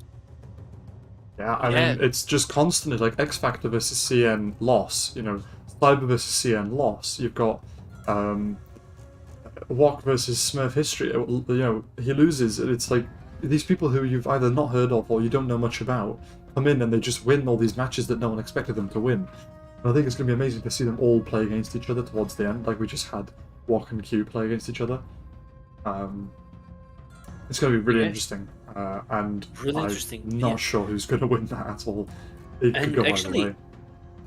yeah. I mean, it's just constantly like XFactor versus CN loss. You know, Cyber versus CN loss. You've got Walk versus Smurf history. You know, he loses, and it's like these people who you've either not heard of or you don't know much about come in and they just win all these matches that no one expected them to win. And I think it's going to be amazing to see them all play against each other towards the end, like we just had Walk and Q play against each other. It's going to be really interesting, and Really I'm interesting, not yeah. sure who's going to win that at all. It could And go actually, either way.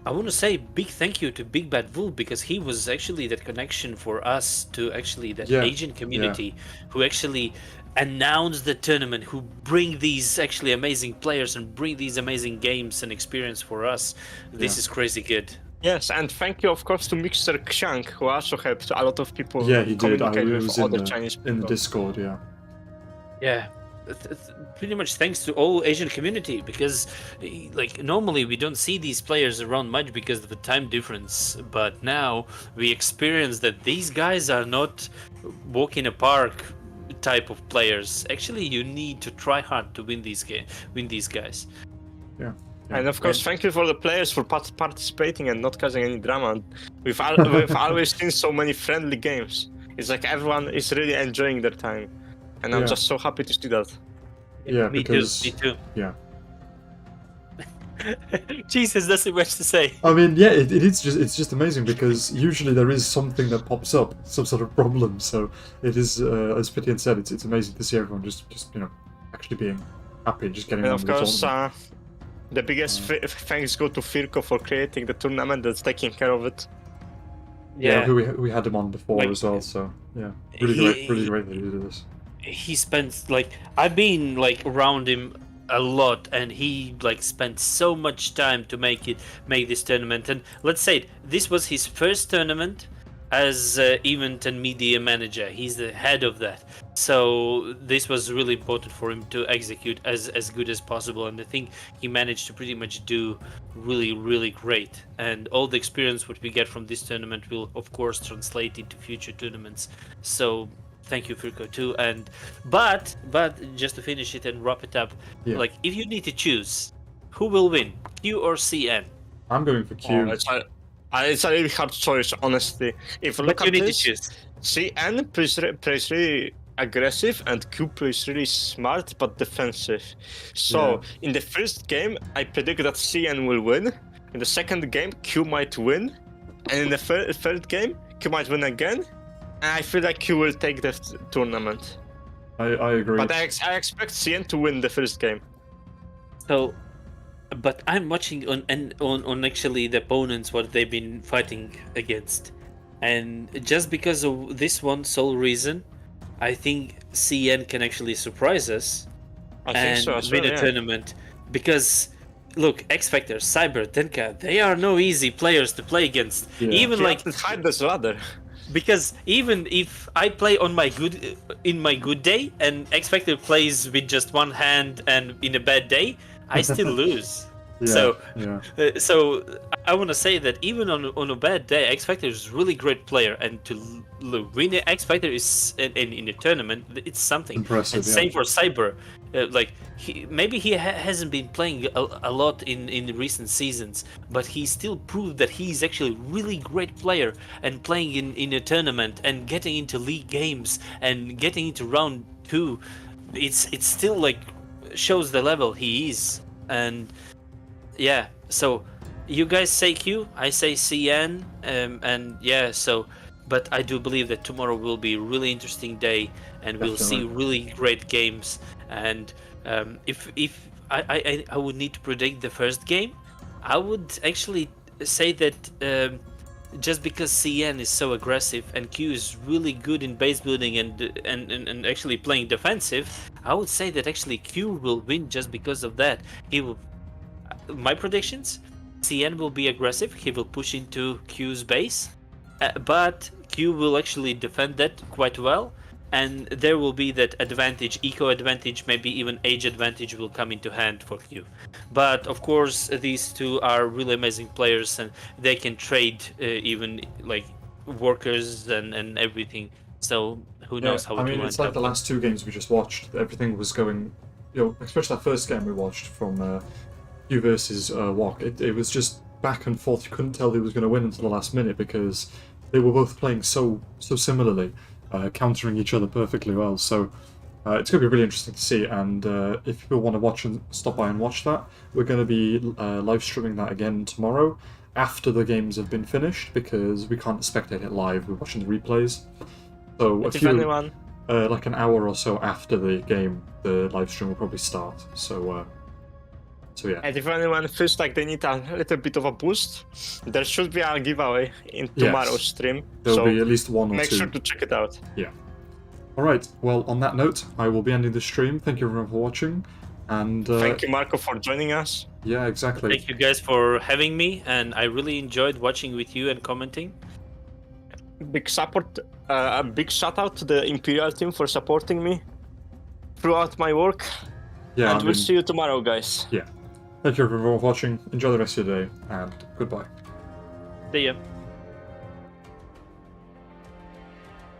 I want to say big thank you to Big Bad Wolf, because he was actually that connection for us to actually that Yeah, Asian community who actually announce the tournament, who bring these actually amazing players and bring these amazing games and experience for us. This is crazy good. Yes, and thank you, of course, to Mixer Xiang, who also helped a lot of people Yeah, he did. communicate It with was in other the, Chinese people. in the Discord, yeah. Yeah, pretty much thanks to all Asian community, because like normally we don't see these players around much because of the time difference, but now we experience that these guys are not walk in a park type of players. Actually, you need to try hard to win these guys. Yeah. And of course, thank you for the players for participating and not causing any drama. We've always seen so many friendly games. It's like everyone is really enjoying their time, and I'm just so happy to see that. Yeah, me because too. Me too. yeah. Jesus, that's too much to say. I mean, yeah, it's just amazing because usually there is something that pops up, some sort of problem. So it is, as Fitian said, it's amazing to see everyone just actually being happy and just getting And on of with the course, tournament. the biggest thanks go to Firko for creating the tournament that's taking care of it. Yeah, who we had him on before Like, as well. So yeah, really great that he did this. He spends like I've been like around him a lot, and he like spent so much time to make this tournament. And let's say this was his first tournament as event and media manager. He's the head of that, so this was really important for him to execute as good as possible, and I think he managed to pretty much do really great. And all the experience what we get from this tournament will of course translate into future tournaments. So thank you, Firko, too. And but just to finish it and wrap it up, like if you need to choose, who will win, Q or CN? I'm going for Q. It's a really hard choice, honestly. If you look at this, CN plays really aggressive and Q plays really smart but defensive. So in the first game, I predict that CN will win. In the second game, Q might win, and in the third game, Q might win again. And I feel like Q will take the tournament. I agree. But I expect CN to win the first game. So, but I'm watching on actually the opponents what they've been fighting against, and just because of this one sole reason, I think CN can actually surprise us and win a tournament. Because look, XFactor, Cyber, Denta, they are no easy players to play against. Even like hide this ladder. Because even if I play on my good day and XFactor plays with just one hand and in a bad day, I still lose. So I want to say that even on a bad day, XFactor is a really great player, and to win an XFactor is in a tournament, it's something. Impressive. And same for Cyber. Like maybe he hasn't been playing a lot in recent seasons, but he still proved that he's actually a really great player, and playing in a tournament and getting into league games and getting into round 2, it's still like shows the level he is. And yeah, so you guys say Q, I say CN, and yeah, so but I do believe that tomorrow will be a really interesting day, and we'll see really great games. And if I would need to predict the first game, I would actually say that just because CN is so aggressive and Q is really good in base building and actually playing defensive, I would say that actually Q will win just because of that. He will. My predictions: CN will be aggressive. He will push into Q's base, but Q will actually defend that quite well. And there will be that advantage, eco advantage, maybe even age advantage will come into hand for Q. But of course, these two are really amazing players, and they can trade even like workers and everything. So who knows how it will end up. It's like the last 2 games we just watched. Everything was going, especially that first game we watched from Q versus Wok. It was just back and forth. You couldn't tell who was going to win until the last minute because they were both playing so similarly. Countering each other perfectly well. So It's going to be really interesting to see, and if people want to watch and stop by and watch that, we're going to be live streaming that again tomorrow after the games have been finished, because we can't spectate it live. We're watching the replays. So If anyone, like an hour or so after the game, the live stream will probably start. So yeah. and if anyone feels like they need a little bit of a boost, there should be a giveaway in tomorrow's stream. There'll so be at least one or make two. sure to check it out. Yeah. Alright, well, on that note, I will be ending the stream. Thank you everyone for watching. And Thank you, Marco, for joining us. yeah, exactly. Thank you guys for having me, and I really enjoyed watching with you and commenting. Big support, a big shout out to the Imperial team for supporting me throughout my work. Yeah, And we'll see you tomorrow, guys. Yeah. Thank you everyone for watching. Enjoy the rest of your day, and goodbye. See ya.